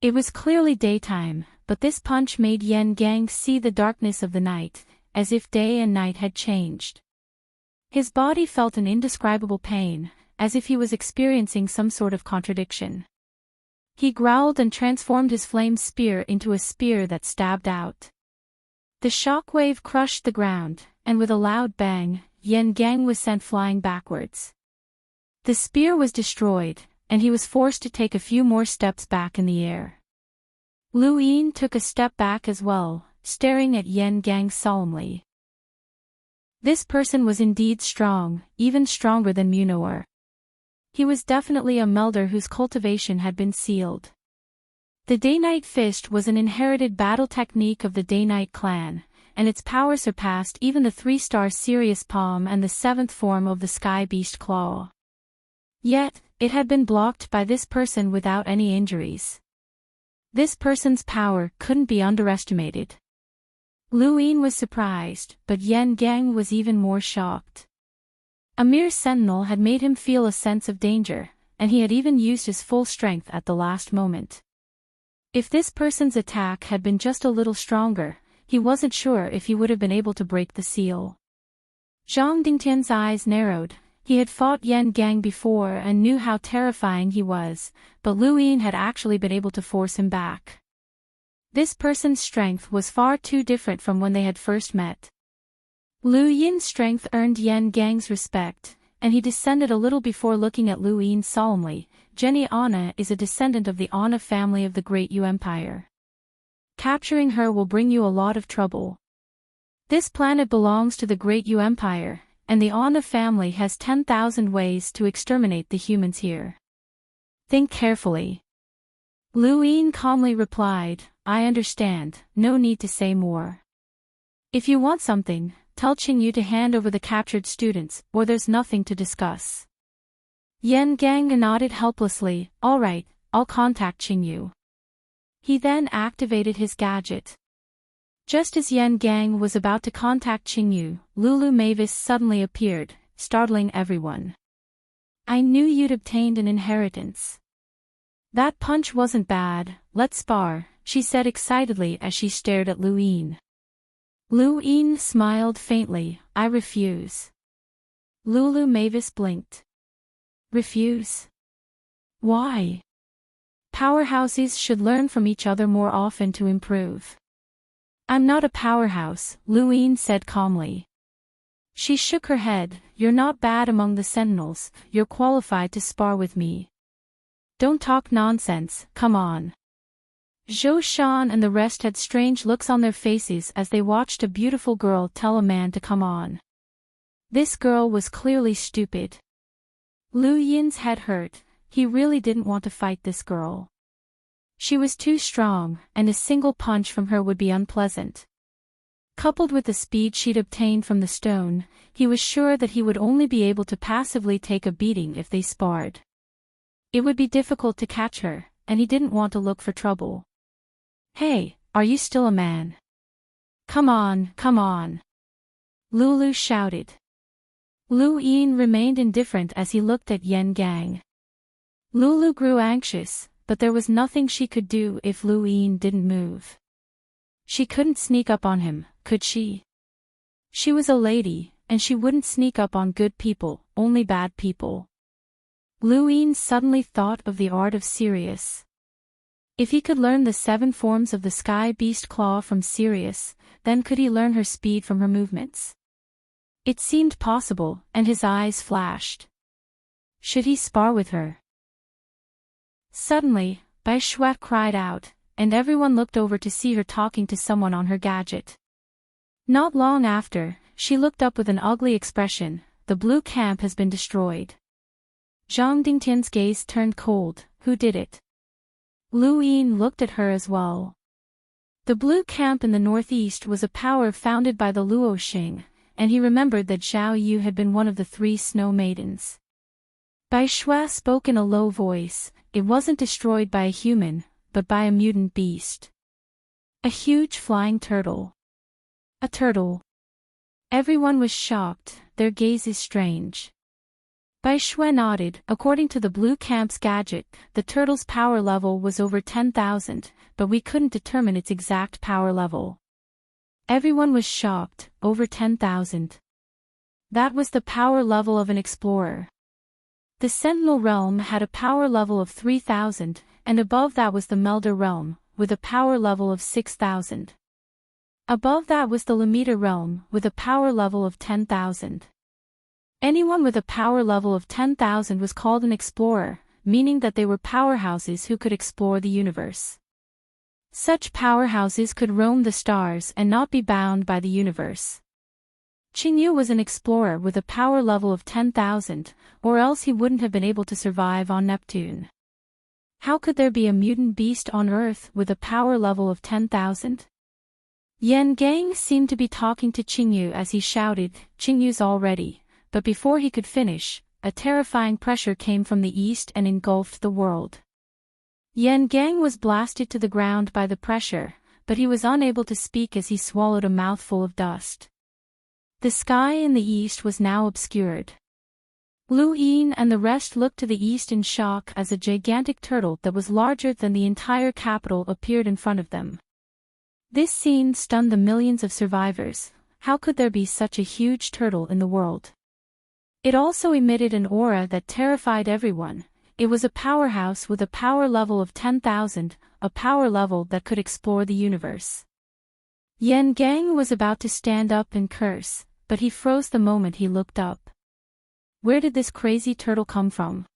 It was clearly daytime, but this punch made Yen Gang see the darkness of the night, as if day and night had changed. His body felt an indescribable pain, as if he was experiencing some sort of contradiction. He growled and transformed his flame spear into a spear that stabbed out. The shockwave crushed the ground, and with a loud bang, Yen Gang was sent flying backwards. The spear was destroyed, and he was forced to take a few more steps back in the air. Lu Yin took a step back as well, staring at Yen Gang solemnly. This person was indeed strong, even stronger than Munawar. He was definitely a melder whose cultivation had been sealed. The Day-Night Fist was an inherited battle technique of the Day-Night clan, and its power surpassed even the 3-star Sirius Palm and the 7th form of the Sky Beast Claw. Yet, it had been blocked by this person without any injuries. This person's power couldn't be underestimated. Lu Yin was surprised, but Yen Gang was even more shocked. A mere sentinel had made him feel a sense of danger, and he had even used his full strength at the last moment. If this person's attack had been just a little stronger, he wasn't sure if he would have been able to break the seal. Zhang Dingtian's eyes narrowed. He had fought Yen Gang before and knew how terrifying he was, but Lu Yin had actually been able to force him back. This person's strength was far too different from when they had first met. Lu Yin's strength earned Yen Gang's respect, and he descended a little before looking at Lu Yin solemnly. Jenny Anna is a descendant of the Anna family of the Great Yu Empire. Capturing her will bring you a lot of trouble. This planet belongs to the Great Yu Empire, and the Anna family has 10,000 ways to exterminate the humans here. Think carefully. Lu Yin calmly replied, I understand, no need to say more. If you want something, tell Qingyu to hand over the captured students, or there's nothing to discuss. Yen Gang nodded helplessly, all right, I'll contact Qingyu. He then activated his gadget. Just as Yen Gang was about to contact Qingyu, Lulu Mavis suddenly appeared, startling everyone. I knew you'd obtained an inheritance. That punch wasn't bad, let's spar, she said excitedly as she stared at Lu Yin. Lu Yin smiled faintly, I refuse. Lulu Mavis blinked. Refuse? Why? Powerhouses should learn from each other more often to improve. I'm not a powerhouse, Lu Yin said calmly. She shook her head, you're not bad among the sentinels, you're qualified to spar with me. Don't talk nonsense, come on. Zhou Shan and the rest had strange looks on their faces as they watched a beautiful girl tell a man to come on. This girl was clearly stupid. Lu Yin's head hurt, he really didn't want to fight this girl. She was too strong, and a single punch from her would be unpleasant. Coupled with the speed she'd obtained from the stone, he was sure that he would only be able to passively take a beating if they sparred. It would be difficult to catch her, and he didn't want to look for trouble. Hey, are you still a man? Come on, come on. Lulu shouted. Lu Yin remained indifferent as he looked at Yen Gang. Lulu grew anxious, but there was nothing she could do if Lu Yin didn't move. She couldn't sneak up on him, could she? She was a lady, and she wouldn't sneak up on good people, only bad people. Lu Yin suddenly thought of the art of Sirius. If he could learn the 7 forms of the Sky Beast Claw from Sirius, then could he learn her speed from her movements? It seemed possible, and his eyes flashed. Should he spar with her? Suddenly, Bai Shuat cried out, and everyone looked over to see her talking to someone on her gadget. Not long after, she looked up with an ugly expression, the blue camp has been destroyed. Zhang Dingtian's gaze turned cold, who did it? Lu Yin looked at her as well. The blue camp in the northeast was a power founded by the Luo Xing, and he remembered that Zhao Yu had been one of the 3 snow maidens. Bai Shuai spoke in a low voice, it wasn't destroyed by a human, but by a mutant beast. A huge flying turtle. A turtle. Everyone was shocked, their gazes strange. Bai Shui nodded. According to the Blue Camp's gadget, the turtle's power level was over 10,000, but we couldn't determine its exact power level. Everyone was shocked. Over 10,000. That was the power level of an explorer. The Sentinel realm had a power level of 3,000, and above that was the Melder realm, with a power level of 6,000. Above that was the Lamita realm, with a power level of 10,000. Anyone with a power level of 10,000 was called an explorer, meaning that they were powerhouses who could explore the universe. Such powerhouses could roam the stars and not be bound by the universe. Qingyu was an explorer with a power level of 10,000, or else he wouldn't have been able to survive on Neptune. How could there be a mutant beast on Earth with a power level of 10,000? Yan Gang seemed to be talking to Qingyu as he shouted, "Qingyu's all ready," but before he could finish, a terrifying pressure came from the east and engulfed the world. Yan Gang was blasted to the ground by the pressure, but he was unable to speak as he swallowed a mouthful of dust. The sky in the east was now obscured. Lu Yin and the rest looked to the east in shock as a gigantic turtle that was larger than the entire capital appeared in front of them. This scene stunned the millions of survivors. How could there be such a huge turtle in the world? It also emitted an aura that terrified everyone. It was a powerhouse with a power level of 10,000, a power level that could explore the universe. Yan Gang was about to stand up and curse, but he froze the moment he looked up. Where did this crazy turtle come from?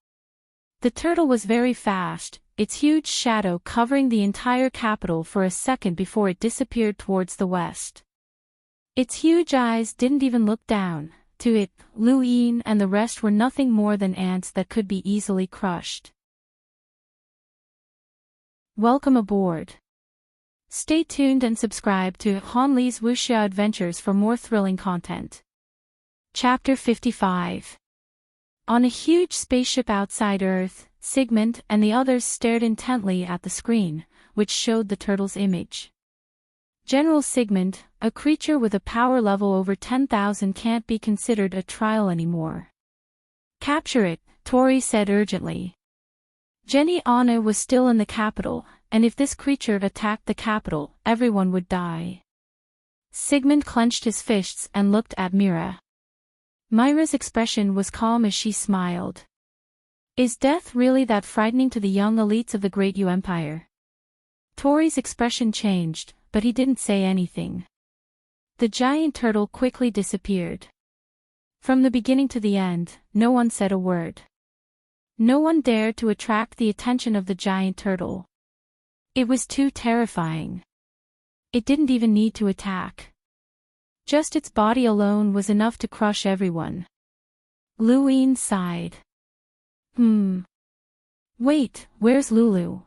The turtle was very fast, its huge shadow covering the entire capital for a second before it disappeared towards the west. Its huge eyes didn't even look down. To it, Lu Yin and the rest were nothing more than ants that could be easily crushed. Welcome aboard. Stay tuned and subscribe to Han Li's Wuxia Adventures for more thrilling content. Chapter 55. On a huge spaceship outside Earth, Sigmund and the others stared intently at the screen, which showed the turtle's image. General Sigmund, a creature with a power level over 10,000, can't be considered a trial anymore. Capture it, Tori said urgently. Jenny Anna was still in the capital, and if this creature attacked the capital, everyone would die. Sigmund clenched his fists and looked at Mira. Myra's expression was calm as she smiled. Is death really that frightening to the young elites of the Great Yu Empire? Tori's expression changed, but he didn't say anything. The giant turtle quickly disappeared. From the beginning to the end, no one said a word. No one dared to attract the attention of the giant turtle. It was too terrifying. It didn't even need to attack. Just its body alone was enough to crush everyone. Lu Yin sighed. Wait, where's Lulu?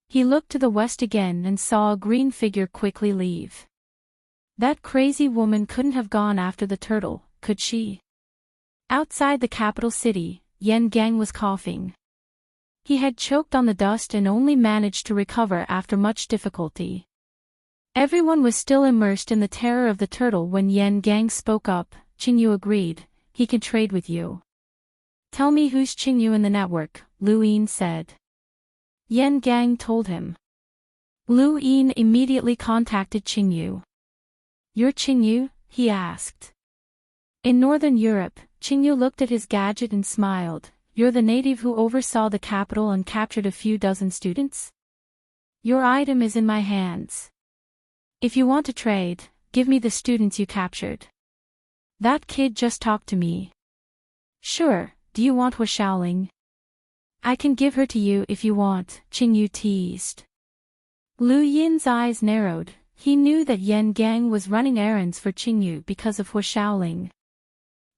He looked to the west again and saw a green figure quickly leave. That crazy woman couldn't have gone after the turtle, could she? Outside the capital city, Yan Gang was coughing. He had choked on the dust and only managed to recover after much difficulty. Everyone was still immersed in the terror of the turtle when Yan Gang spoke up. Qingyu agreed, he can trade with you. Tell me who's Qingyu in the network, Lu Yin said. Yan Gang told him. Lu Yin immediately contacted Qingyu. You're Qingyu? He asked. In Northern Europe, Qingyu looked at his gadget and smiled. You're the native who oversaw the capital and captured a few dozen students? Your item is in my hands. If you want to trade, give me the students you captured. That kid just talked to me. Sure, do you want Hua Shaoling? I can give her to you if you want, Qingyu teased. Lu Yin's eyes narrowed. He knew that Yan Gang was running errands for Qingyu because of Hua Shaoling.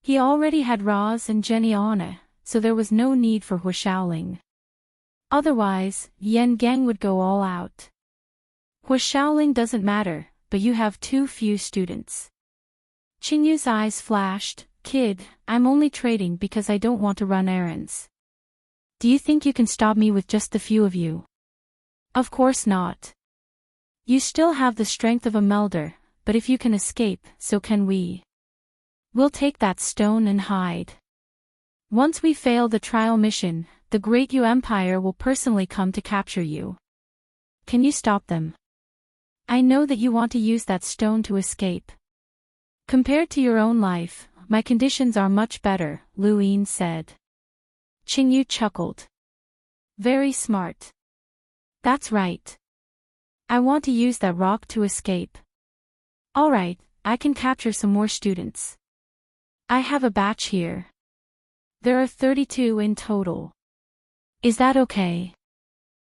He already had Roz and Jenny Anna, so there was no need for Hua Shaoling. Otherwise, Yan Gang would go all out. Hua Shaoling doesn't matter, but you have too few students. Qingyu's eyes flashed. Kid, I'm only trading because I don't want to run errands. Do you think you can stop me with just the few of you? Of course not. You still have the strength of a melder, but if you can escape, so can we. We'll take that stone and hide. Once we fail the trial mission, the Great Yu Empire will personally come to capture you. Can you stop them? I know that you want to use that stone to escape. Compared to your own life, my conditions are much better, Lu Yin said. Qingyu chuckled. Very smart. That's right. I want to use that rock to escape. Alright, I can capture some more students. I have a batch here. There are 32 in total. Is that okay?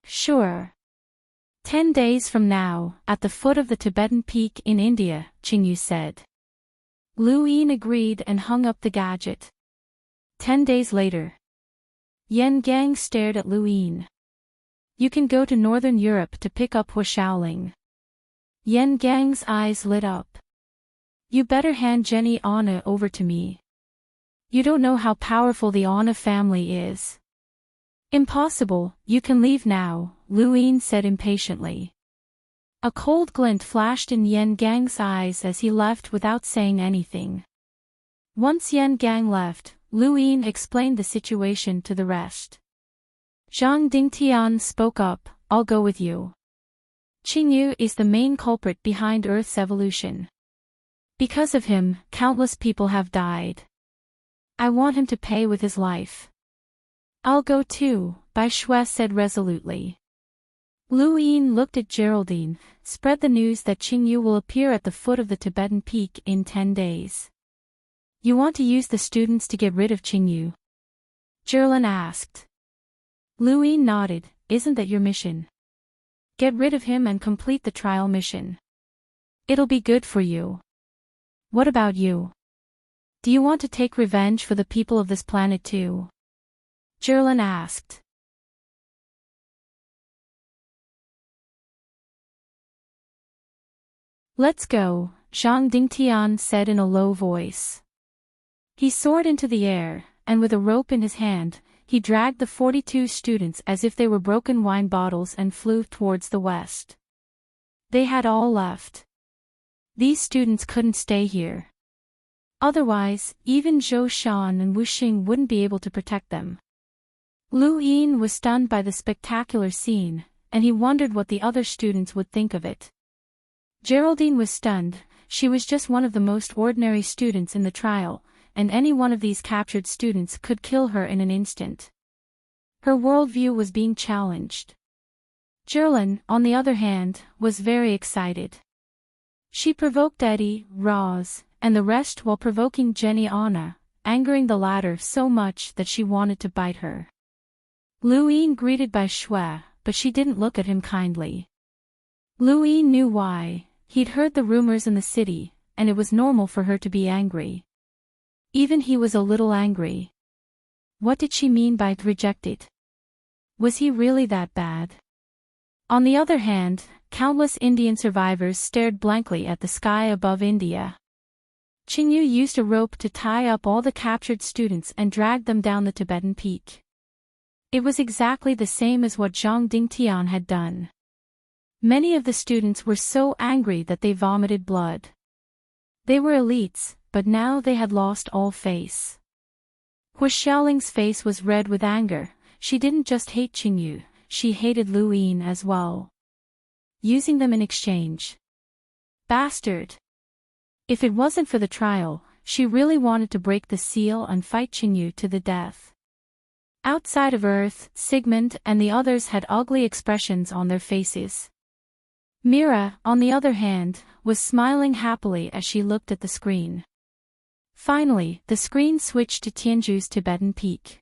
Sure. 10 days from now, at the foot of the Tibetan peak in India, Qingyu said. Lu Yin agreed and hung up the gadget. 10 days later. Yan Gang stared at Lu Yin. You can go to Northern Europe to pick up Hua Shaoling. Yan Gang's eyes lit up. You better hand Jenny Anna over to me. You don't know how powerful the Anna family is. Impossible, you can leave now, Lu Yin said impatiently. A cold glint flashed in Yan Gang's eyes as he left without saying anything. Once Yan Gang left, Lu Yin explained the situation to the rest. Zhang Dingtian spoke up, I'll go with you. Qingyu is the main culprit behind Earth's evolution. Because of him, countless people have died. I want him to pay with his life. I'll go too, Bai Shui said resolutely. Lu Yin looked at Geraldine, spread the news that Qingyu will appear at the foot of the Tibetan peak in 10 days. You want to use the students to get rid of Qingyu? Geraldine asked. Lu Yin nodded, isn't that your mission? Get rid of him and complete the trial mission. It'll be good for you. What about you? Do you want to take revenge for the people of this planet too? Geraldine asked. Let's go, Zhang Dingtian said in a low voice. He soared into the air, and with a rope in his hand, he dragged the 42 students as if they were broken wine bottles and flew towards the west. They had all left. These students couldn't stay here. Otherwise, even Zhou Shan and Wu Xing wouldn't be able to protect them. Lu Yin was stunned by the spectacular scene, and he wondered what the other students would think of it. Geraldine was stunned. She was just one of the most ordinary students in the trial, and any one of these captured students could kill her in an instant. Her worldview was being challenged. Geraldine, on the other hand, was very excited. She provoked Eddie, Roz, and the rest while provoking Jenny Anna, angering the latter so much that she wanted to bite her. Lu Yin greeted Bai Shui, but she didn't look at him kindly. Lu Yin knew why. He'd heard the rumors in the city, and it was normal for her to be angry. Even he was a little angry. What did she mean by rejected? Was he really that bad? On the other hand, countless Indian survivors stared blankly at the sky above India. Qingyu used a rope to tie up all the captured students and drag them down the Tibetan peak. It was exactly the same as what Zhang Dingtian had done. Many of the students were so angry that they vomited blood. They were elites, but now they had lost all face. Hua Xiaoling's face was red with anger. She didn't just hate Qingyu, she hated Lu Yin as well. Using them in exchange. Bastard! If it wasn't for the trial, she really wanted to break the seal and fight Qingyu to the death. Outside of Earth, Sigmund and the others had ugly expressions on their faces. Mira, on the other hand, was smiling happily as she looked at the screen. Finally, the screen switched to Tianju's Tibetan peak.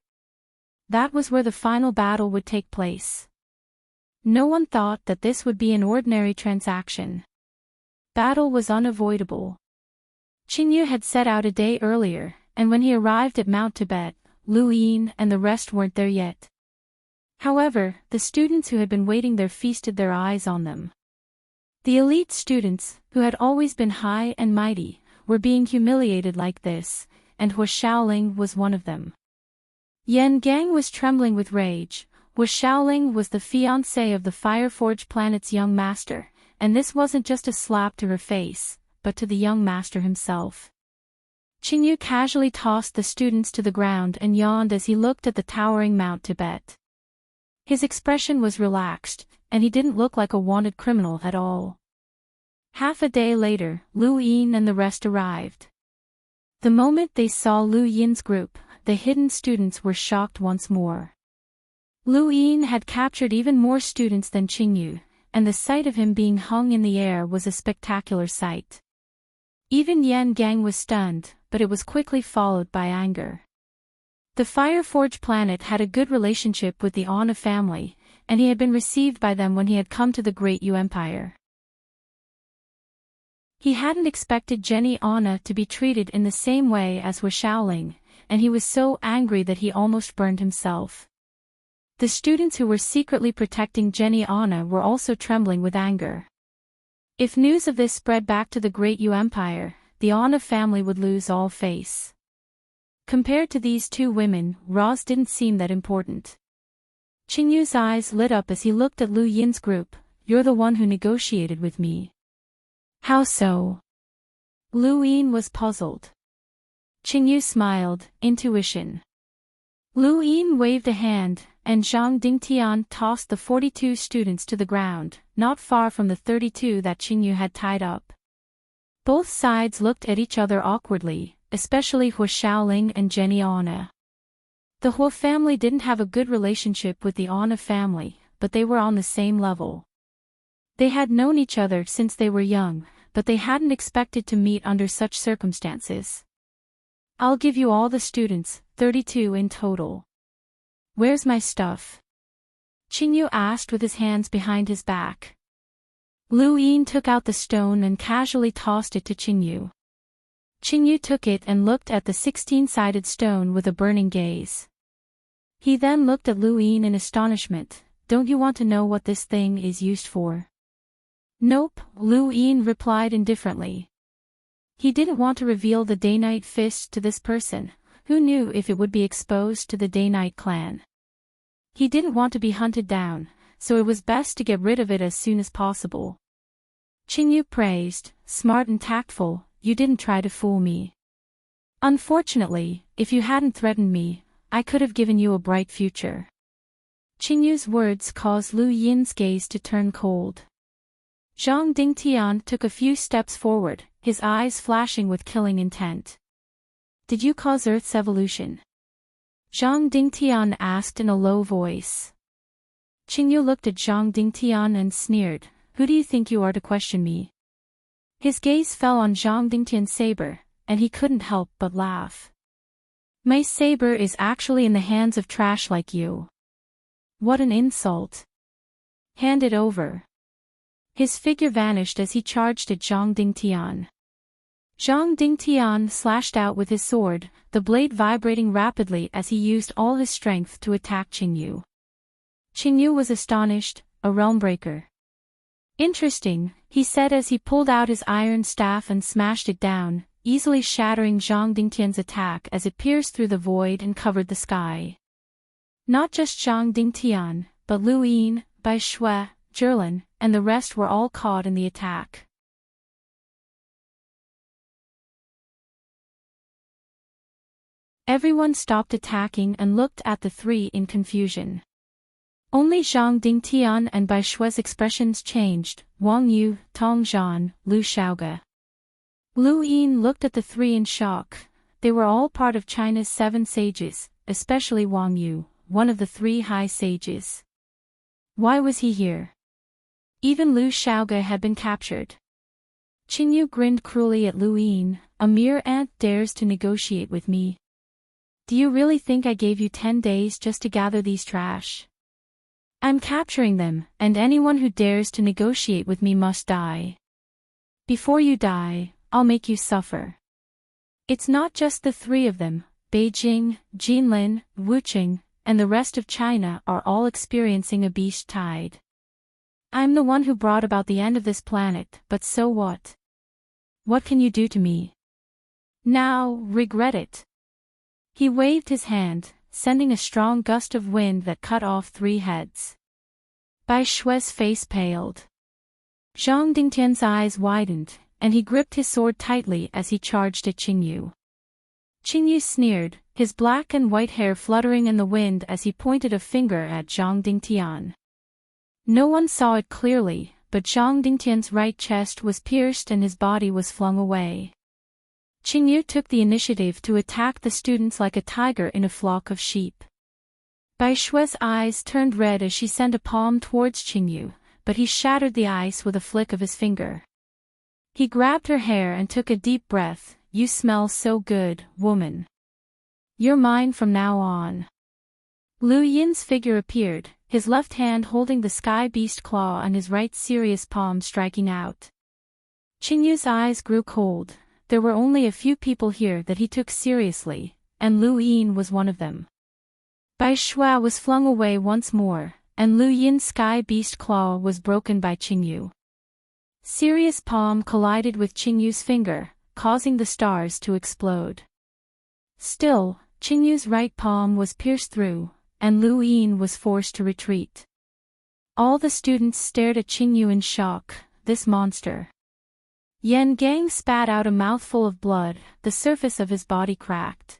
That was where the final battle would take place. No one thought that this would be an ordinary transaction. Battle was unavoidable. Qingyu had set out a day earlier, and when he arrived at Mount Tibet, Lu Yin and the rest weren't there yet. However, the students who had been waiting there feasted their eyes on them. The elite students, who had always been high and mighty, were being humiliated like this, and Hua Shaoling was one of them. Yan Gang was trembling with rage. Hua Shaoling was the fiancée of the Fireforge planet's young master, and this wasn't just a slap to her face, but to the young master himself. Qingyu casually tossed the students to the ground and yawned as he looked at the towering Mount Tibet. His expression was relaxed, and he didn't look like a wanted criminal at all. Half a day later, Lu Yin and the rest arrived. The moment they saw Lu Yin's group, the hidden students were shocked once more. Lu Yin had captured even more students than Qingyu, and the sight of him being hung in the air was a spectacular sight. Even Yan Gang was stunned, but it was quickly followed by anger. The Fireforge planet had a good relationship with the Anna family, and he had been received by them when he had come to the Great Yu Empire. He hadn't expected Jenny Anna to be treated in the same way as Wu Shaoling, and he was so angry that he almost burned himself. The students who were secretly protecting Jenny Anna were also trembling with anger. If news of this spread back to the Great Yu Empire, the Anna family would lose all face. Compared to these two women, Roz didn't seem that important. Qingyu's eyes lit up as he looked at Lu Yin's group. "You're the one who negotiated with me." "How so?" Lu Yin was puzzled. Qingyu smiled, intuition. Lu Yin waved a hand, and Zhang Dingtian tossed the 42 students to the ground, not far from the 32 that Qingyu had tied up. Both sides looked at each other awkwardly, especially Hu Shaoling and Jenny Anna. The Hu family didn't have a good relationship with the Anna family, but they were on the same level. They had known each other since they were young, but they hadn't expected to meet under such circumstances. "I'll give you all the students, 32 in total." "Where's my stuff?" Qingyu asked with his hands behind his back. Lu Yin took out the stone and casually tossed it to Qingyu. Qingyu took it and looked at the 16-sided stone with a burning gaze. He then looked at Lu Yin in astonishment. "Don't you want to know what this thing is used for?" "Nope," Lu Yin replied indifferently. He didn't want to reveal the Day-Night Fist to this person. Who knew if it would be exposed to the Day-Night clan? He didn't want to be hunted down, so it was best to get rid of it as soon as possible. Qingyu praised, "Smart and tactful, you didn't try to fool me. Unfortunately, if you hadn't threatened me, I could have given you a bright future." Qingyu's words caused Lu Yin's gaze to turn cold. Zhang Dingtian took a few steps forward, his eyes flashing with killing intent. "Did you cause Earth's evolution?" Zhang Dingtian asked in a low voice. Qingyu looked at Zhang Dingtian and sneered, "Who do you think you are to question me?" His gaze fell on Zhang Dingtian's saber, and he couldn't help but laugh. "My saber is actually in the hands of trash like you." "What an insult." "Hand it over." His figure vanished as he charged at Zhang Dingtian. Zhang Dingtian slashed out with his sword, the blade vibrating rapidly as he used all his strength to attack Qingyu. Qingyu was astonished, a realm breaker. "Interesting," he said as he pulled out his iron staff and smashed it down, easily shattering Zhang Dingtian's attack as it pierced through the void and covered the sky. Not just Zhang Dingtian, but Lu Yin, Bai Shui, Zhilin, and the rest were all caught in the attack. Everyone stopped attacking and looked at the three in confusion. Only Zhang Dingtian and Bai Shui's expressions changed. Wang Yu, Tong Zhan, Lu Shaoge. Lu Yin looked at the three in shock. They were all part of China's 7 sages, especially Wang Yu, one of the 3 high sages. Why was he here? Even Lu Shaoge had been captured. Qingyu grinned cruelly at Lu Yin. "A mere ant dares to negotiate with me. Do you really think I gave you 10 days just to gather these trash? I'm capturing them, and anyone who dares to negotiate with me must die. Before you die, I'll make you suffer." It's not just the 3 of them. Beijing, Jinlin, Wuqing, and the rest of China are all experiencing a beast tide. I'm the one who brought about the end of this planet, but so what? What can you do to me? Now, regret it. He waved his hand, sending a strong gust of wind that cut off 3 heads. Bai Shui's face paled. Zhang Dingtian's eyes widened, and he gripped his sword tightly as he charged at Qingyu. Qingyu sneered, his black and white hair fluttering in the wind as he pointed a finger at Zhang Dingtian. No one saw it clearly, but Zhang Dingtian's right chest was pierced and his body was flung away. Qingyu took the initiative to attack the students like a tiger in a flock of sheep. Bai Shue's eyes turned red as she sent a palm towards Qingyu, but he shattered the ice with a flick of his finger. He grabbed her hair and took a deep breath. You smell so good, woman. You're mine from now on. Lu Yin's figure appeared, his left hand holding the sky beast claw and his right serious palm striking out. Qingyu's eyes grew cold. There were only a few people here that he took seriously, and Lu Yin was one of them. Bai Shuai was flung away once more, and Lu Yin's sky beast claw was broken by Qingyu. Sirius' palm collided with Qingyu's finger, causing the stars to explode. Still, Qingyu's right palm was pierced through, and Lu Yin was forced to retreat. All the students stared at Qingyu in shock. This monster. Yan Gang spat out a mouthful of blood, the surface of his body cracked.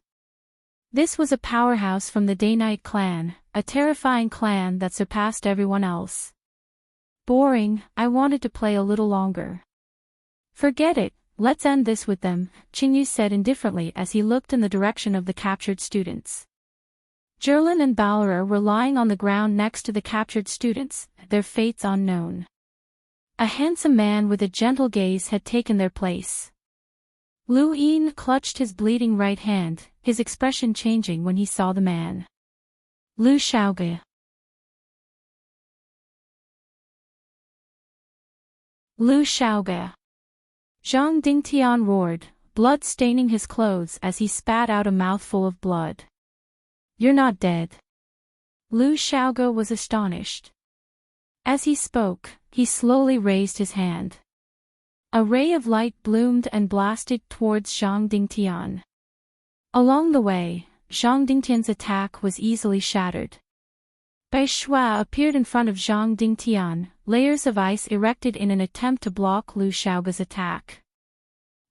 This was a powerhouse from the Day-Night clan, a terrifying clan that surpassed everyone else. Boring, I wanted to play a little longer. Forget it, let's end this with them, Qingyu said indifferently as he looked in the direction of the captured students. Zherlin and Ballerer were lying on the ground next to the captured students, their fates unknown. A handsome man with a gentle gaze had taken their place. Lu Yin clutched his bleeding right hand, his expression changing when he saw the man. Lu Xiaoge. Lu Xiaoge. Zhang Dingtian roared, blood staining his clothes as he spat out a mouthful of blood. You're not dead. Lu Xiaoge was astonished. As he spoke, he slowly raised his hand. A ray of light bloomed and blasted towards Zhang Dingtian. Along the way, Zhang Dingtian's attack was easily shattered. Bai Shuai appeared in front of Zhang Dingtian, layers of ice erected in an attempt to block Lu Xiaoge's attack.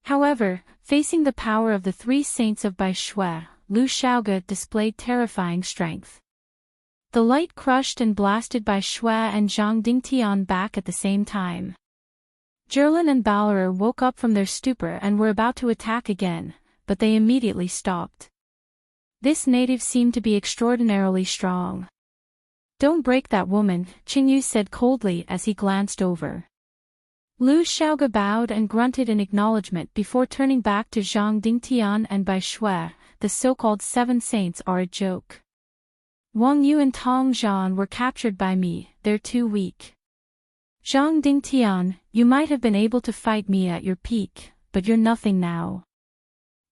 However, facing the power of the three saints of Bai Shuai, Lu Xiaoge displayed terrifying strength. The light crushed and blasted Bai Shuai and Zhang Dingtian back at the same time. Zherlin and Ballerer woke up from their stupor and were about to attack again, but they immediately stopped. This native seemed to be extraordinarily strong. Don't break that woman, Qingyu said coldly as he glanced over. Lu Xiaoge bowed and grunted in acknowledgement before turning back to Zhang Dingtian and Bai Shuai. The so-called Seven Saints are a joke. Wang Yu and Tong Zhan were captured by me, they're too weak. Zhang Dingtian, you might have been able to fight me at your peak, but you're nothing now.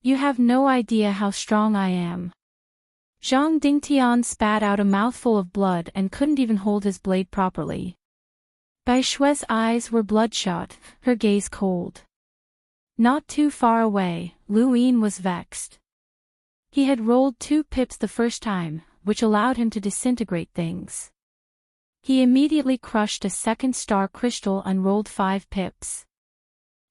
You have no idea how strong I am. Zhang Dingtian spat out a mouthful of blood and couldn't even hold his blade properly. Bai Shuai's eyes were bloodshot, her gaze cold. Not too far away, Lu Yin was vexed. He had rolled 2 pips the first time, which allowed him to disintegrate things. He immediately crushed a second star crystal and rolled 5 pips.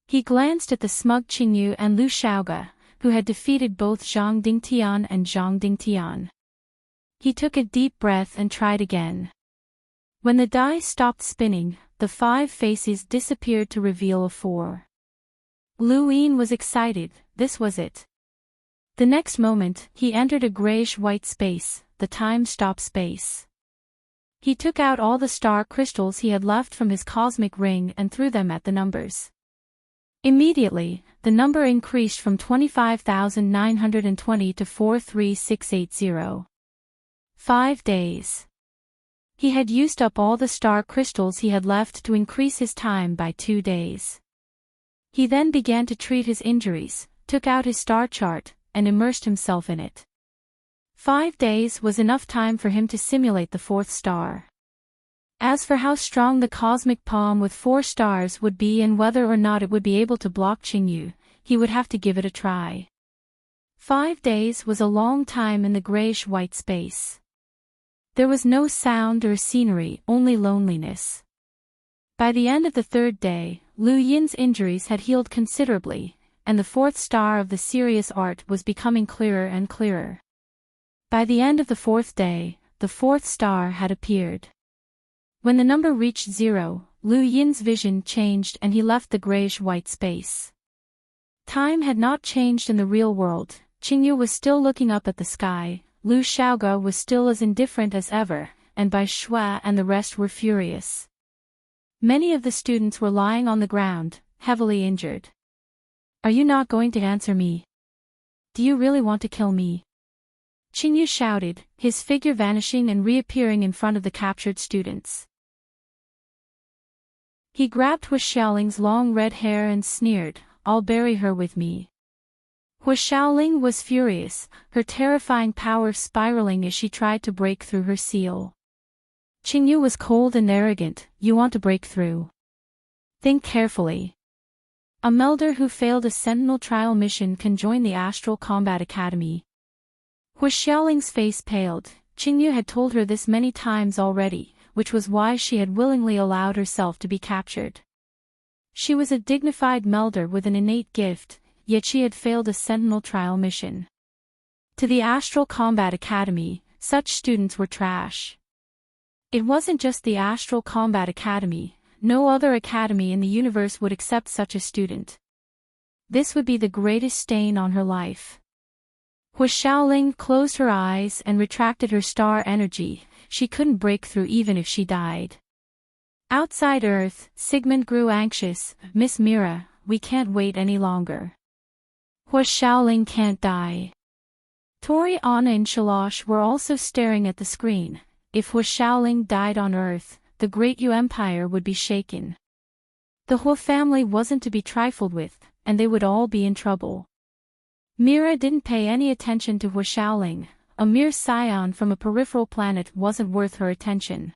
He glanced at the smug Qingyu and Lu Xiaoge, who had defeated both Zhang Dingtian and Zhang Dingtian. He took a deep breath and tried again. When the die stopped spinning, the 5 faces disappeared to reveal a 4. Lu Yin was excited, this was it. The next moment, he entered a grayish-white space, the time-stop space. He took out all the star crystals he had left from his cosmic ring and threw them at the numbers. Immediately, the number increased from 25,920 to 43680. 5 days. He had used up all the star crystals he had left to increase his time by 2 days. He then began to treat his injuries, took out his star chart, and immersed himself in it. 5 days was enough time for him to simulate the 4th star. As for how strong the cosmic palm with 4 stars would be and whether or not it would be able to block Qingyu, he would have to give it a try. 5 days was a long time in the grayish-white space. There was no sound or scenery, only loneliness. By the end of the 3rd day, Lu Yin's injuries had healed considerably, and the fourth star of the serious art was becoming clearer and clearer. By the end of the fourth day, the fourth star had appeared. When the number reached 0, Lu Yin's vision changed and he left the grayish-white space. Time had not changed in the real world. Qingyu was still looking up at the sky, Lu Xiaoge was still as indifferent as ever, and Bai Shui and the rest were furious. Many of the students were lying on the ground, heavily injured. Are you not going to answer me? Do you really want to kill me? Qingyu shouted, his figure vanishing and reappearing in front of the captured students. He grabbed Hu Xiaoling's long red hair and sneered, I'll bury her with me. Hu Xiaoling was furious, her terrifying power spiraling as she tried to break through her seal. Qingyu was cold and arrogant, you want to break through? Think carefully. A melder who failed a sentinel trial mission can join the Astral Combat Academy. Hu Xiaoling's face paled. Qingyu had told her this many times already, which was why she had willingly allowed herself to be captured. She was a dignified melder with an innate gift, yet she had failed a sentinel trial mission. To the Astral Combat Academy, such students were trash. It wasn't just the Astral Combat Academy, no other academy in the universe would accept such a student. This would be the greatest stain on her life. Hu Xiaoling closed her eyes and retracted her star energy, she couldn't break through even if she died. Outside Earth, Sigmund grew anxious, Miss Mira, we can't wait any longer. Hu Xiaoling can't die. Tori, Anna and Shalosh were also staring at the screen. If Hu Xiaoling died on Earth, the Great Yu Empire would be shaken. The Hu family wasn't to be trifled with, and they would all be in trouble. Mira didn't pay any attention to Hu Xiaoling, a mere scion from a peripheral planet wasn't worth her attention.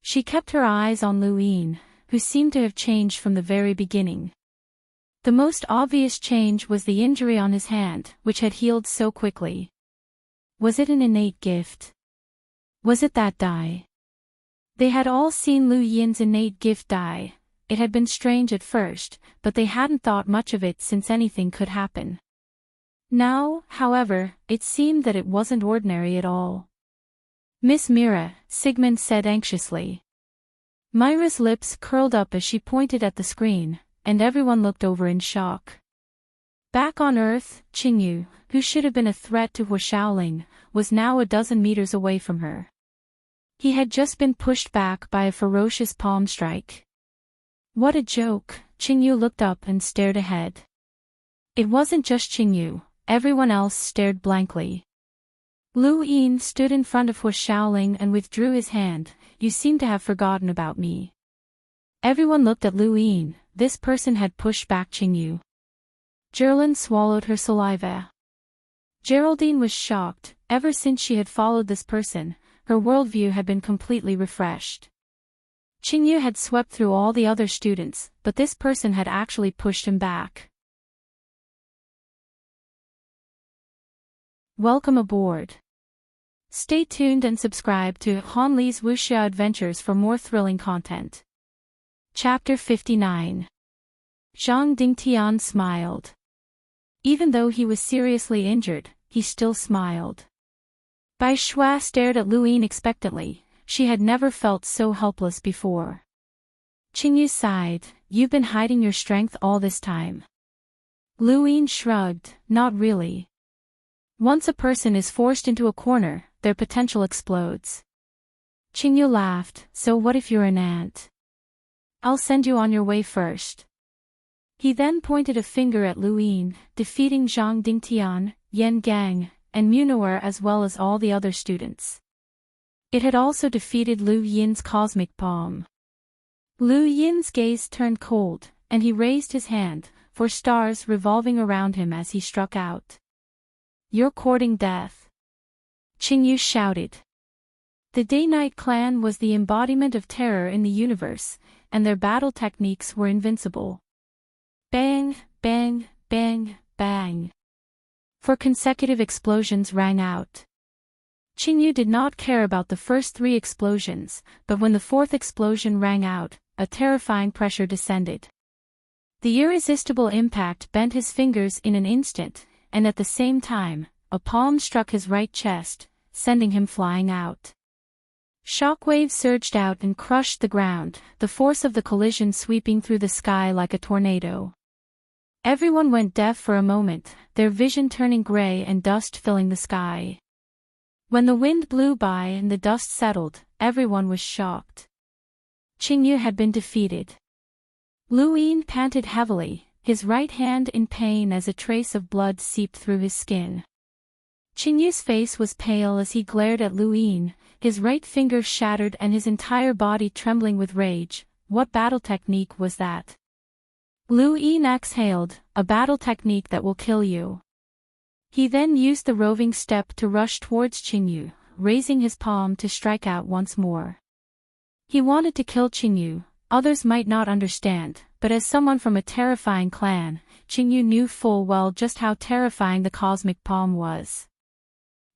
She kept her eyes on Lu Yin, who seemed to have changed from the very beginning. The most obvious change was the injury on his hand, which had healed so quickly. Was it an innate gift? Was it that dye? They had all seen Lu Yin's innate gift dye. It had been strange at first, but they hadn't thought much of it since anything could happen. Now, however, it seemed that it wasn't ordinary at all. Miss Mira, Sigmund said anxiously. Myra's lips curled up as she pointed at the screen, and everyone looked over in shock. Back on Earth, Qingyu, who should have been a threat to Hu Xiaoling, was now a dozen meters away from her. He had just been pushed back by a ferocious palm strike. What a joke, Qingyu looked up and stared ahead. It wasn't just Qingyu, everyone else stared blankly. Lu Yin stood in front of Hu Xiaoling and withdrew his hand, you seem to have forgotten about me. Everyone looked at Lu Yin, this person had pushed back Qingyu. Gerlin swallowed her saliva. Geraldine was shocked, ever since she had followed this person, her worldview had been completely refreshed. Qingyu had swept through all the other students, but this person had actually pushed him back. Welcome aboard. Stay tuned and subscribe to Han Li's Wuxia Adventures for more thrilling content. Chapter 59. Zhang Dingtian smiled. Even though he was seriously injured, he still smiled. Bai Shui stared at Lu Yin expectantly, she had never felt so helpless before. Qingyu sighed, you've been hiding your strength all this time. Lu Yin shrugged, not really. Once a person is forced into a corner, their potential explodes. Qingyu laughed, so what if you're an ant? I'll send you on your way first. He then pointed a finger at Lu Yin, defeating Zhang Dingtian, Yan Gang, and Munawar as well as all the other students. It had also defeated Lu Yin's cosmic palm. Lu Yin's gaze turned cold, and he raised his hand, for stars revolving around him as he struck out. You're courting death. Qingyu shouted. The Day-Night Clan was the embodiment of terror in the universe, and their battle techniques were invincible. Bang, bang, bang, bang. 4 consecutive explosions rang out. Qingyu did not care about the first 3 explosions, but when the 4th explosion rang out, a terrifying pressure descended. The irresistible impact bent his fingers in an instant, and at the same time, a palm struck his right chest, sending him flying out. Shockwaves surged out and crushed the ground, the force of the collision sweeping through the sky like a tornado. Everyone went deaf for a moment, their vision turning gray and dust filling the sky. When the wind blew by and the dust settled, everyone was shocked. Qingyu had been defeated. Lu Yin panted heavily, his right hand in pain as a trace of blood seeped through his skin. Qingyu's face was pale as he glared at Lu Yin, his right finger shattered and his entire body trembling with rage. What battle technique was that? Lu Yin exhaled, a battle technique that will kill you. He then used the roving step to rush towards Qingyu, raising his palm to strike out once more. He wanted to kill Qingyu. Others might not understand, but as someone from a terrifying clan, Qingyu knew full well just how terrifying the cosmic palm was.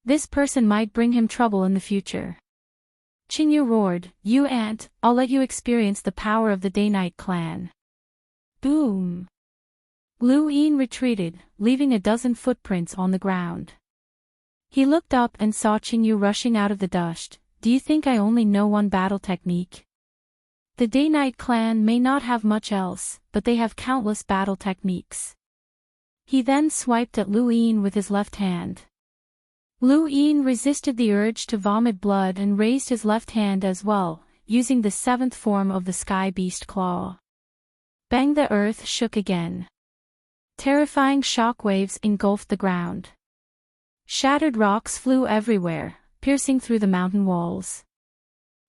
This person might bring him trouble in the future. Qingyu roared, "You ant, I'll let you experience the power of the Day-Night clan." Boom! Lu Yin retreated, leaving a dozen footprints on the ground. He looked up and saw Qingyu rushing out of the dust. "Do you think I only know one battle technique? The Day-Night clan may not have much else, but they have countless battle techniques." He then swiped at Lu Yin with his left hand. Lu Yin resisted the urge to vomit blood and raised his left hand as well, using the seventh form of the Sky Beast Claw. Bang! The earth shook again. Terrifying shockwaves engulfed the ground. Shattered rocks flew everywhere, piercing through the mountain walls.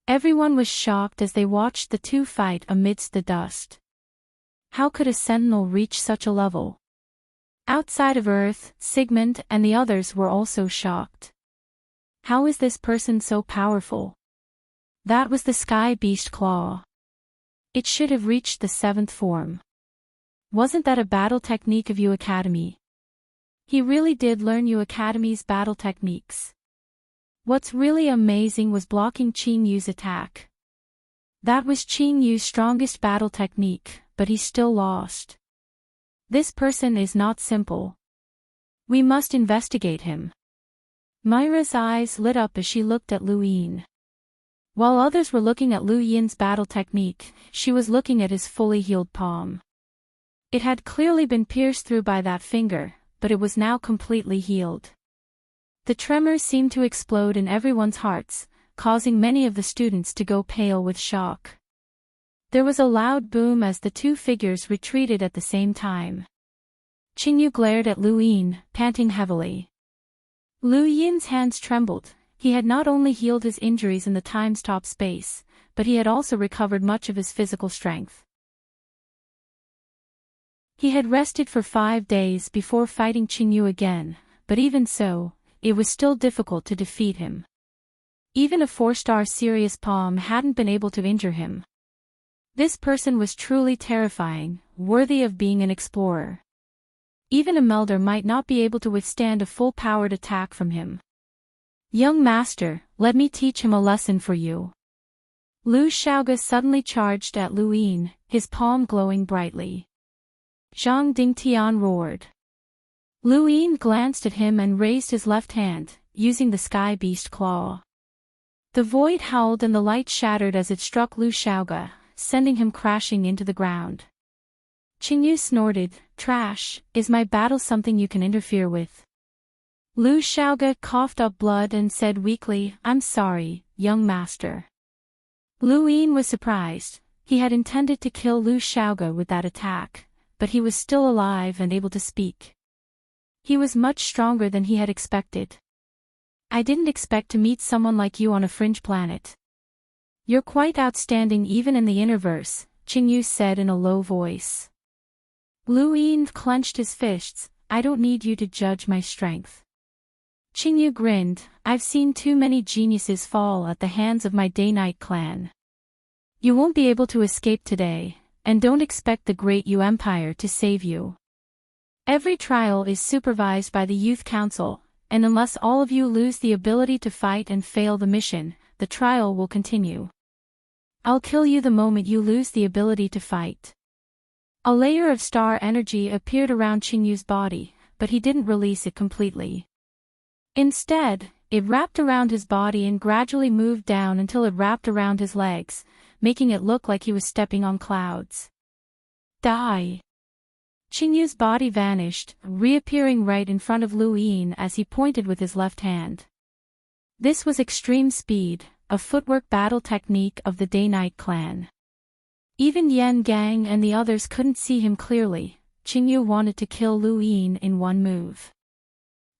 Everyone was shocked as they watched the two fight amidst the dust. How could a sentinel reach such a level? Outside of Earth, Sigmund and the others were also shocked. How is this person so powerful? That was the Sky Beast Claw. It should have reached the seventh form. Wasn't that a battle technique of U Academy? He really did learn U Academy's battle techniques. What's really amazing was blocking Qingyu's attack. That was Qingyu's strongest battle technique, but he still lost. This person is not simple. We must investigate him. Myra's eyes lit up as she looked at Lu Yin. While others were looking at Lu Yin's battle technique, she was looking at his fully healed palm. It had clearly been pierced through by that finger, but it was now completely healed. The tremors seemed to explode in everyone's hearts, causing many of the students to go pale with shock. There was a loud boom as the two figures retreated at the same time. Qingyu glared at Lu Yin, panting heavily. Lu Yin's hands trembled. He had not only healed his injuries in the time-stop space, but he had also recovered much of his physical strength. He had rested for 5 days before fighting Qingyu again, but even so, it was still difficult to defeat him. Even a 4-star serious palm hadn't been able to injure him. This person was truly terrifying, worthy of being an explorer. Even a melder might not be able to withstand a full-powered attack from him. "Young master, let me teach him a lesson for you." Lu Xiaoge suddenly charged at Lu Yin, his palm glowing brightly. Zhang Dingtian roared. Lu Yin glanced at him and raised his left hand, using the Sky Beast Claw. The void howled and the light shattered as it struck Lu Xiaoge, sending him crashing into the ground. Qingyu snorted, "Trash, is my battle something you can interfere with?" Lu Xiaoge coughed up blood and said weakly, "I'm sorry, young master." Lu Yin was surprised. He had intended to kill Lu Xiaoge with that attack, but he was still alive and able to speak. He was much stronger than he had expected. "I didn't expect to meet someone like you on a fringe planet. You're quite outstanding even in the Innerverse," Qingyu said in a low voice. Lu Yin clenched his fists. "I don't need you to judge my strength." Qingyu grinned, "I've seen too many geniuses fall at the hands of my Day-Night clan. You won't be able to escape today, and don't expect the Great Yu Empire to save you. Every trial is supervised by the Youth Council, and unless all of you lose the ability to fight and fail the mission, the trial will continue. I'll kill you the moment you lose the ability to fight." A layer of star energy appeared around Qingyu's body, but he didn't release it completely. Instead, it wrapped around his body and gradually moved down until it wrapped around his legs, making it look like he was stepping on clouds. Die! Qingyu's body vanished, reappearing right in front of Lu Yin as he pointed with his left hand. This was extreme speed, a footwork battle technique of the Day-Night clan. Even Yan Gang and the others couldn't see him clearly. Qingyu wanted to kill Lu Yin in one move.